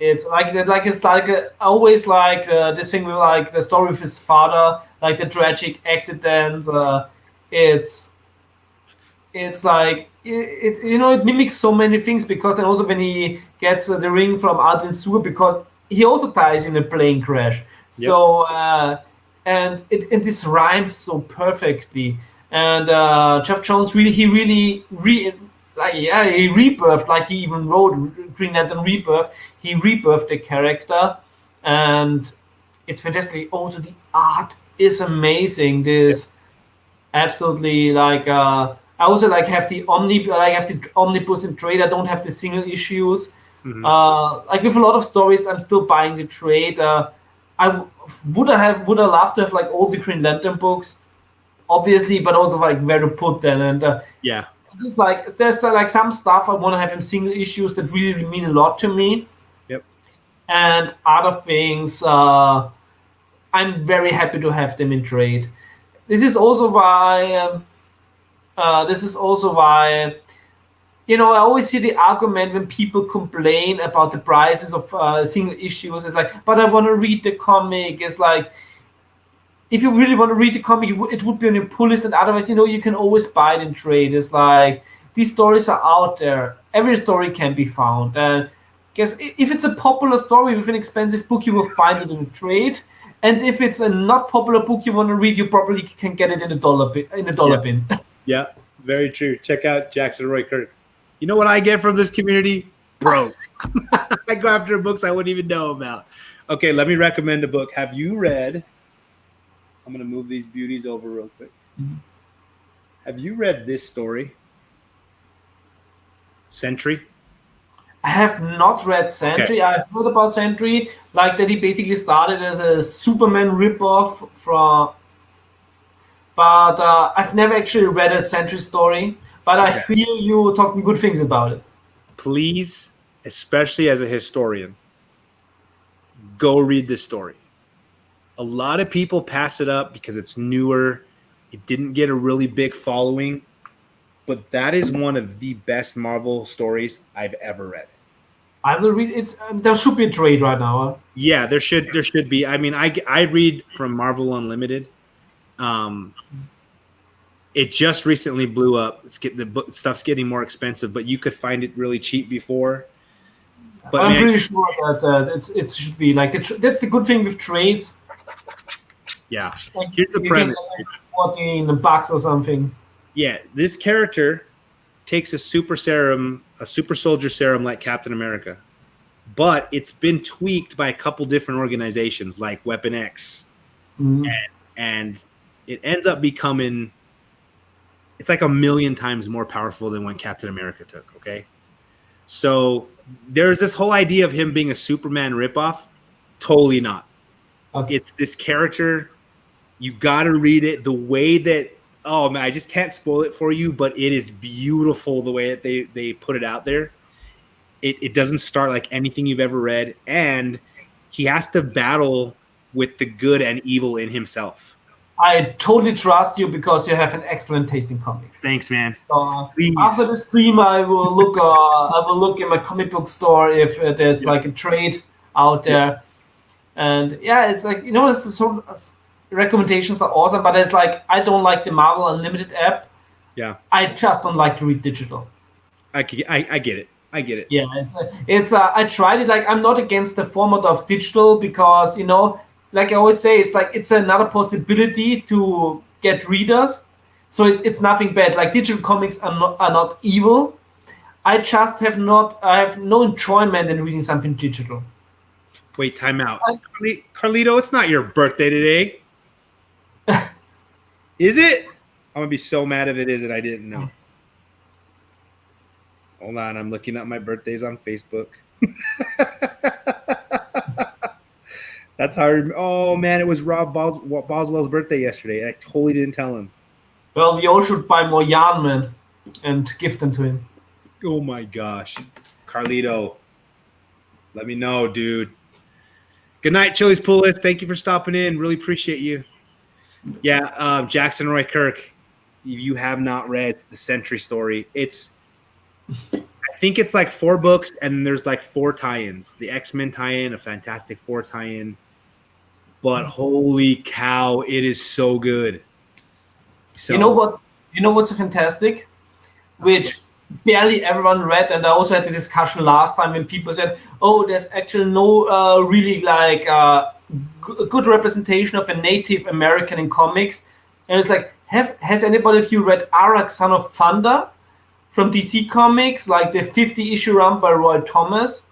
It's always like this thing with like the story of his father, like the tragic accident. It's like it mimics so many things, because then also when he gets the ring from Alvin Sewer, because he also dies in a plane crash. Yep. So and this rhymes so perfectly. And Jeff Johns he rebirthed, like he even wrote Green Lantern Rebirth. He rebirthed the character, and it's fantastic. Also, the art is amazing. This absolutely like. I also have the omnibus in trade. I don't have the single issues. Mm-hmm. Like with a lot of stories, I'm still buying the trade. I would have loved to have like all the Green Lantern books, obviously, but also like where to put them. And it's like there's like some stuff I want to have in single issues that really mean a lot to me. Yep. And other things, I'm very happy to have them in trade. This is also why. I always see the argument when people complain about the prices of single issues. It's like, but I want to read the comic. It's like, if you really want to read the comic, it would be on your pull list, and otherwise, you can always buy it in trade. It's like, these stories are out there. Every story can be found. And guess if it's a popular story with an expensive book, you will find it in trade. And if it's a not popular book you want to read, you probably can get it in the dollar bin. Yeah, very true. Check out Jackson Roy Kirk. You know what I get from this community? Bro. I go after books I wouldn't even know about. Okay, let me recommend a book. Have you read? I'm going to move these beauties over real quick. Mm-hmm. Have you read this story? Sentry? I have not read Sentry. Okay. I've heard about Sentry, like that he basically started as a Superman ripoff from... But I've never actually read a Sentry story. But I hear you talking good things about it. Please, especially as a historian, go read this story. A lot of people pass it up because it's newer. It didn't get a really big following. But that is one of the best Marvel stories I've ever read. I will read it. There should be a trade right now. Yeah, there should be. I mean, I read from Marvel Unlimited. It just recently blew up. The stuff's getting more expensive, but you could find it really cheap before. But I'm man, pretty sure that it should be like that's the good thing with trades. yeah. Like, Here's the you premise. get like $14 or something. Yeah, this character takes a super soldier serum like Captain America, but it's been tweaked by a couple different organizations like Weapon X, and it ends up becoming. It's like 1,000,000 times more powerful than what Captain America took. Okay, so there's this whole idea of him being a Superman ripoff. Totally not. Okay. It's this character. You got to read it the way that. Oh man, I just can't spoil it for you, but it is beautiful the way that they put it out there. It doesn't start like anything you've ever read, and he has to battle with the good and evil in himself. I totally trust you because you have an excellent taste in comics. Thanks, man. After the stream, I will look. I will look in my comic book store if there's like a trade out there, and yeah, it's like recommendations are awesome, but it's like I don't like the Marvel Unlimited app. Yeah, I just don't like to read digital. I get it. I get it. Yeah, it's I tried it. Like I'm not against the format of digital because like I always say, it's like it's another possibility to get readers. So it's nothing bad. Like digital comics are not evil. I just have no enjoyment in reading something digital. Wait, time out. Carlito, it's not your birthday today. Is it? I'm gonna be so mad if it is and I didn't know. Hold on, I'm looking at my birthdays on Facebook. That's how. Oh man, it was Rob Boswell's birthday yesterday. I totally didn't tell him. Well, we all should buy more yarn, man, and give them to him. Oh my gosh, Carlito, let me know, dude. Good night, Chili's Pool List. Thank you for stopping in. Really appreciate you. Yeah, Jackson Roy Kirk. If you have not read the Sentry story, I think it's like 4 books, and there's like 4 tie-ins. The X-Men tie-in, a Fantastic Four tie-in. But holy cow, it is so good. So, you know what's fantastic? Which barely everyone read, and I also had the discussion last time when people said, "Oh, there's actually no really like good representation of a Native American in comics," and it's like, has anybody of you read Arak, Son of Thunder from DC Comics, like the 50-issue run by Roy Thomas,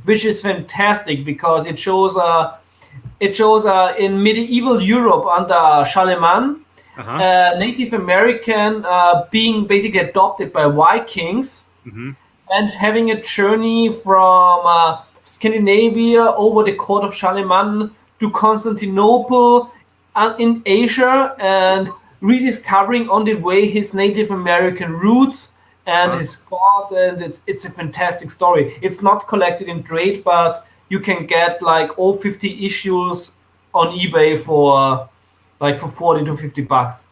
which is fantastic because it shows in medieval Europe under Charlemagne. Native American being basically adopted by Vikings and having a journey from Scandinavia over the court of Charlemagne to Constantinople in Asia and rediscovering on the way his Native American roots and his god, and it's a fantastic story. It's not collected in trade, but you can get like all 50 issues on eBay for like for $40 to $50.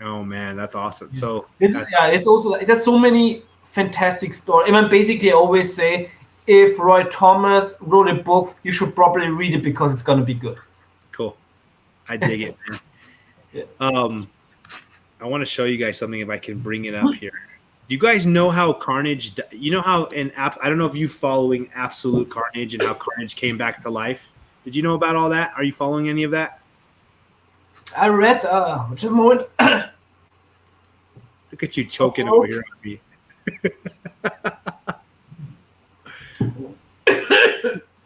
Oh man, that's awesome. So it's also there's so many fantastic stories. I mean, basically, I always say if Roy Thomas wrote a book, you should probably read it because it's gonna be good. Cool, I dig it, man. I want to show you guys something if I can bring it up here. Do you guys know how Carnage? You know how I don't know if you following Absolute Carnage and how Carnage came back to life. Did you know about all that? Are you following any of that? I read which moment. Look at you choking over here on me.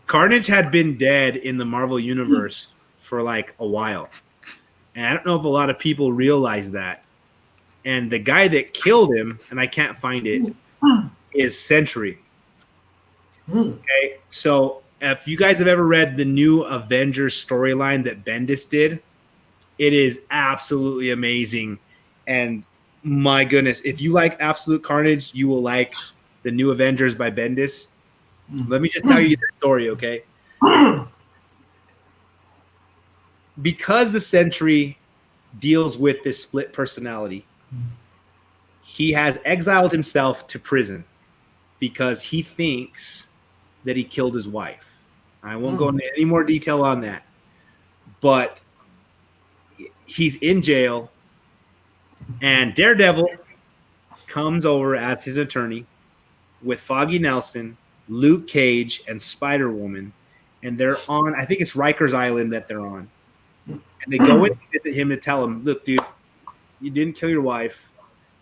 Carnage had been dead in the Marvel Universe for like a while. And I don't know if a lot of people realize that. And the guy that killed him, and I can't find it, is Sentry. Okay, so if you guys have ever read the new Avengers storyline that Bendis did, it is absolutely amazing. And my goodness, if you like Absolute Carnage, you will like the new Avengers by Bendis. Let me just tell you the story, okay? Because the Sentry deals with this split personality, he has exiled himself to prison because he thinks that he killed his wife. I won't go into any more detail on that. But he's in jail, and Daredevil comes over as his attorney with Foggy Nelson, Luke Cage, and Spider-Woman, and they're on, I think it's Rikers Island that they're on. And they go in to visit him to tell him, look, dude, you didn't kill your wife.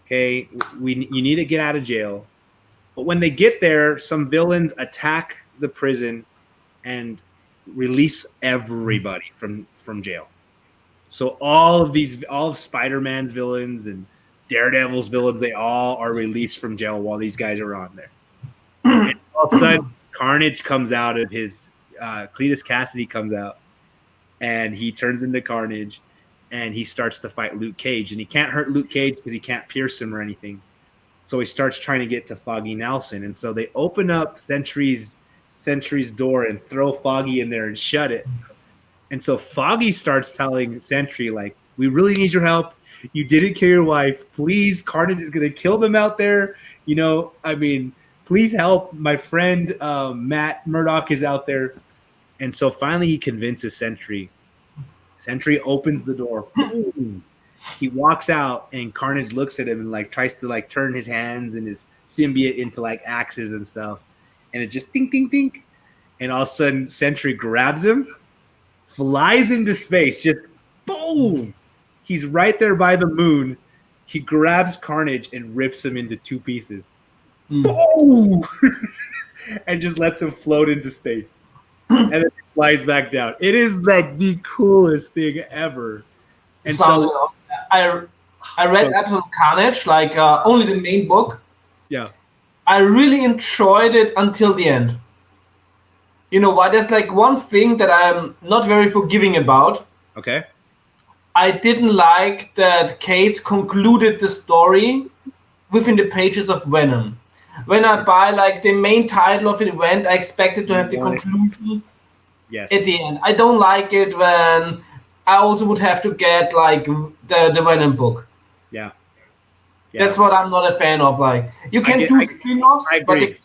Okay, you need to get out of jail. But when they get there, some villains attack the prison and release everybody from jail. So all of Spider-Man's villains and Daredevil's villains, they all are released from jail while these guys are on there. And all of a sudden, Carnage comes out of his Cletus Cassidy comes out, and he turns into Carnage, and he starts to fight Luke Cage, and he can't hurt Luke Cage because he can't pierce him or anything. So he starts trying to get to Foggy Nelson, and so they open up Sentry's door and throw Foggy in there and shut it. And so Foggy starts telling Sentry, like, we really need your help. You didn't kill your wife. Please, Carnage is going to kill them out there. You know, I mean, please help. My friend Matt Murdock is out there. And so finally he convinces Sentry. Sentry opens the door. Boom. He walks out, and Carnage looks at him and like tries to like turn his hands and his symbiote into like axes and stuff. And it just ding, ding, ding. And all of a sudden Sentry grabs him, flies into space, just boom. He's right there by the moon. He grabs Carnage and rips him into two pieces. Boom! And just lets him float into space. And then he flies back down. It is like the coolest thing ever. And so I read Absolute Carnage, like only the main book. Yeah. I really enjoyed it until the end. You know why? There's like one thing that I'm not very forgiving about. Okay. I didn't like that Cates concluded the story within the pages of Venom. When I buy like the main title of an event, I expected to have the conclusion at the end. I don't like it when I also would have to get like the Venom book. Yeah. That's what I'm not a fan of. Like you can do spin-offs, but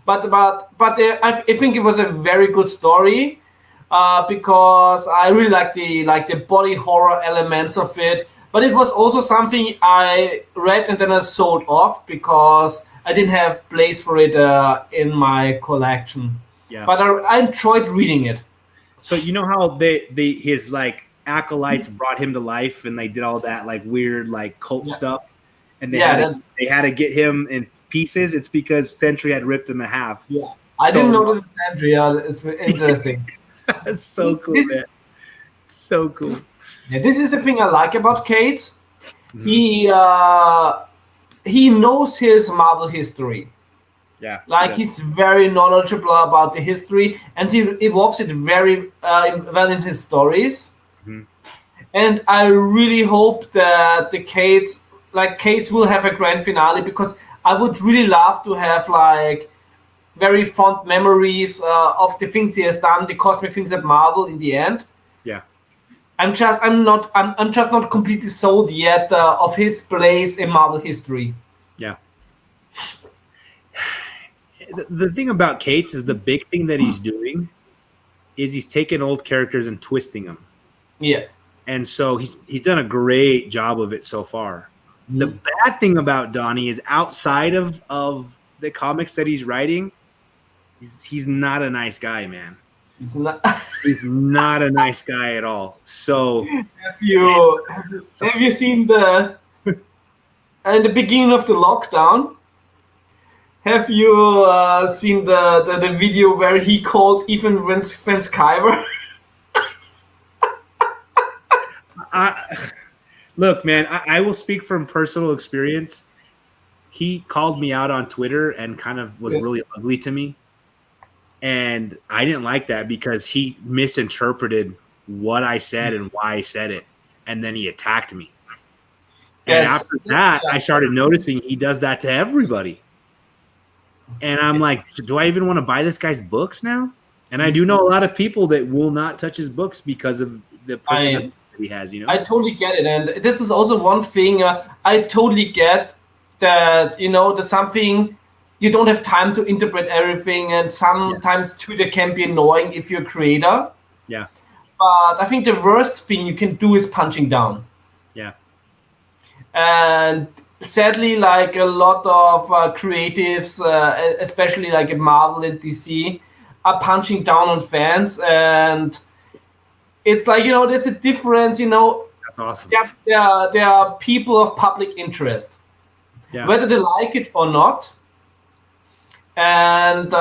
I think it was a very good story. Because I really like the body horror elements of it, but it was also something I read and then I sold off because I didn't have place for it in my collection. Yeah. But I enjoyed reading it. So you know how his like acolytes brought him to life and they did all that like weird like cult stuff, and they had to get him in pieces. It's because Sentry had ripped him in half. Yeah, I didn't know this was Sentry. It's interesting. That's so cool, man. So cool. Yeah, this is the thing I like about Cates. Mm-hmm. He knows his Marvel history. Yeah. Like he's very knowledgeable about the history, and he evolves it very well in his stories. Mm-hmm. And I really hope that the Cates will have a grand finale, because I would really love to have like very fond memories of the things he has done, the cosmic things at Marvel in the end. Yeah. I'm just not completely sold yet of his place in Marvel history. Yeah. The thing about Cates is the big thing that he's doing is he's taking old characters and twisting them. Yeah. And so he's done a great job of it so far. Mm-hmm. The bad thing about Donnie is outside of the comics that he's writing, he's not a nice guy, man. He's not a nice guy at all. So have you seen the at the beginning of the lockdown? Have you seen the video where he called even Van Skyver? Look, man, I will speak from personal experience. He called me out on Twitter and kind of was really ugly to me. And I didn't like that because he misinterpreted what I said and why I said it. And then he attacked me. And after that, I started noticing he does that to everybody. And I'm like, do I even want to buy this guy's books now? And I do know a lot of people that will not touch his books because of the person that he has, you know? I totally get it. And this is also one thing I totally get that, you know, that something you don't have time to interpret everything, and sometimes Twitter can be annoying if you're a creator. Yeah. But I think the worst thing you can do is punching down. Yeah. And sadly, like a lot of creatives, especially like at Marvel and DC, are punching down on fans, and it's like, there's a difference. That's awesome. There are people of public interest, whether they like it or not, and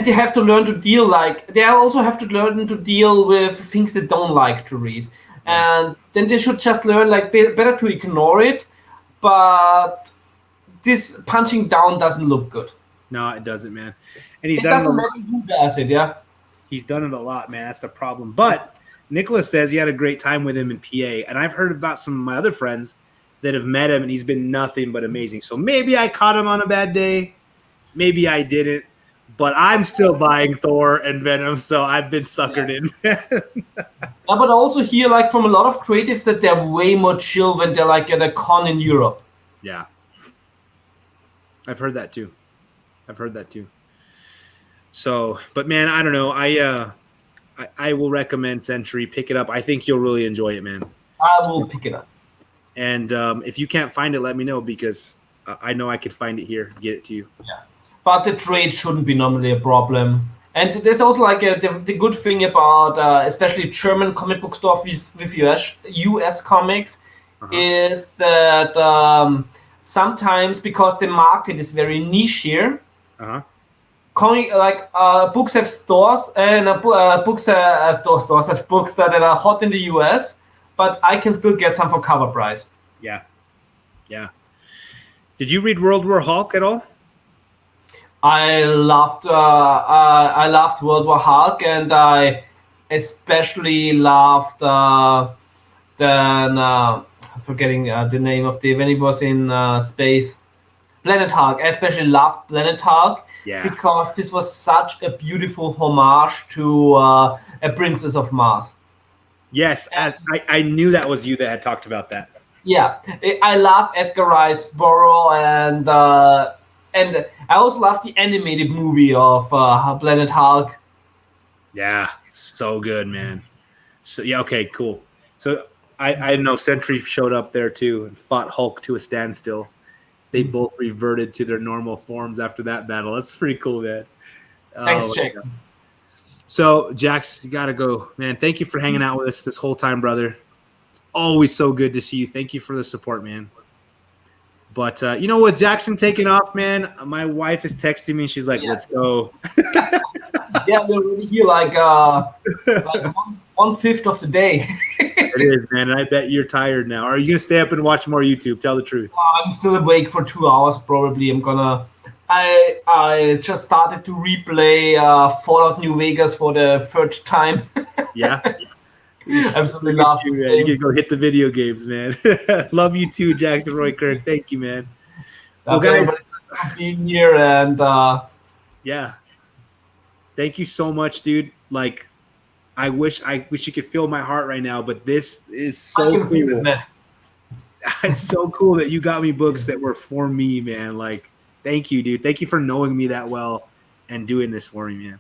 they have to learn to deal. They also have to learn to deal with things they don't like to read. And then they should just learn better to ignore it. But this punching down doesn't look good. No, it doesn't, man. And he's it done doesn't matter who does it, yeah. He's done it a lot, man. That's the problem. But Nicholas says he had a great time with him in PA, and I've heard about some of my other friends that have met him, and he's been nothing but amazing. So maybe I caught him on a bad day, maybe I didn't. But I'm still buying Thor and Venom, so I've been suckered in. But I also hear from a lot of creatives that they're way more chill when they're at a con in Europe. Yeah. I've heard that too. So, but man, I don't know. I will recommend Sentry. Pick it up. I think you'll really enjoy it, man. I will pick it up. And if you can't find it, let me know, because I know I could find it here, get it to you. Yeah. But the trade shouldn't be normally a problem. And there's also the good thing about especially German comic book stores with US comics is that sometimes, because the market is very niche here, books have stores, and stores have books that are hot in the US, but I can still get some for cover price. Yeah. Yeah. Did you read World War Hulk at all? I loved World War Hulk, and I especially loved I'm forgetting the name of when it was in space. Planet Hulk. I especially loved Planet Hulk because this was such a beautiful homage to a Princess of Mars. Yes, I knew that was you that had talked about that. Yeah, I love Edgar Rice Burroughs, and I also love the animated movie of Planet Hulk. Yeah, so good, man. So okay, cool. So I know Sentry showed up there too and fought Hulk to a standstill. They both reverted to their normal forms after that battle. That's pretty cool, man. Thanks, Jack. So, Jax, you got to go. Man, thank you for hanging out with us this whole time, brother. It's always so good to see you. Thank you for the support, man. But, with Jackson taking off, man, my wife is texting me. She's like, let's go. Yeah, we're already here like 1/5 of the day. It is, man. And I bet you're tired now. Are you going to stay up and watch more YouTube? Tell the truth. I'm still awake for 2 hours, probably. I just started to replay Fallout New Vegas for the third time. Yeah. Absolutely love you, man. You can go hit the video games, man. Love you too, Jackson Roy Kirk. Thank you, man. Well, guys, being here, and yeah. Thank you so much, dude. Like, I wish you could feel my heart right now, but this is so cool. It's so cool that you got me books that were for me, man. Like, thank you, dude. Thank you for knowing me that well and doing this for me, man.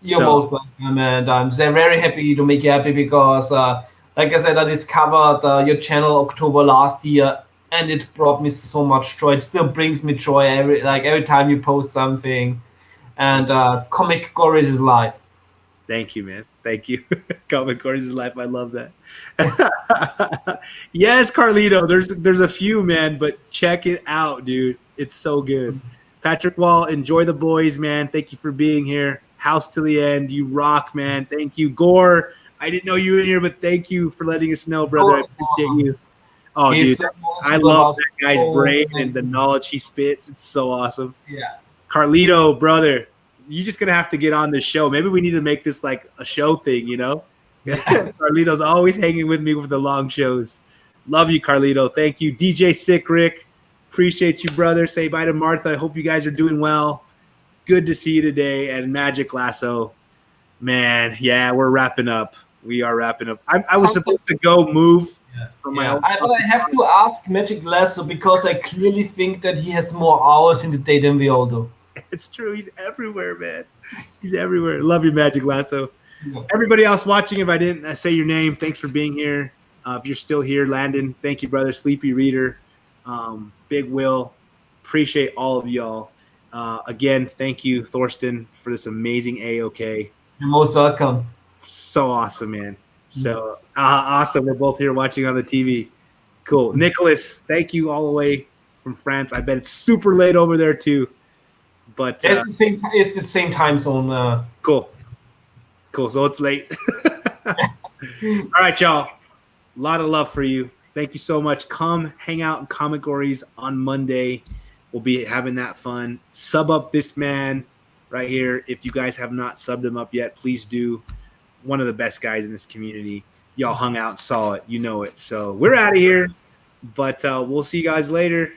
You're most welcome, and I'm very happy to make you happy because, like I said, I discovered your channel October last year, and it brought me so much joy. It still brings me joy every time you post something. And Comic Gories is live. Thank you, man. Thank you. Comic Gories is life. I love that. Yes, Carlito. There's a few, man, but check it out, dude. It's so good. Patrick Wall, enjoy the boys, man. Thank you for being here. House to the end. You rock, man. Thank you. Gore, I didn't know you were in here, but thank you for letting us know, brother. I appreciate you. Oh, dude. I love that guy's brain and the knowledge he spits. It's so awesome. Yeah. Carlito, brother, you're just going to have to get on this show. Maybe we need to make this like a show thing, you know? Carlito's always hanging with me with the long shows. Love you, Carlito. Thank you. DJ Sick Rick, appreciate you, brother. Say bye to Martha. I hope you guys are doing well. Good to see you today. And Magic Lasso, man, yeah, we're wrapping up. We are wrapping up. I was supposed to go move from my own. But I have to ask Magic Lasso because I clearly think that he has more hours in the day than we all do. It's true. He's everywhere, man. He's everywhere. Love you, Magic Lasso. Yeah. Everybody else watching, if I didn't say your name, thanks for being here. If you're still here, Landon, thank you, brother. Sleepy Reader, Big Will, appreciate all of y'all. Again, thank you, Thorston, for this amazing AOK. You're most welcome. So awesome, man. So awesome. We're both here watching on the TV. Cool. Nicholas, thank you all the way from France. I bet it's super late over there too. But it's the same time zone. Cool. So it's late. All right, y'all. A lot of love for you. Thank you so much. Come hang out in Comic Gories on Monday. We'll be having that fun. Sub up this man right here. If you guys have not subbed him up yet, please do. One of the best guys in this community. Y'all hung out and saw it. You know it. So we're out of here. But we'll see you guys later.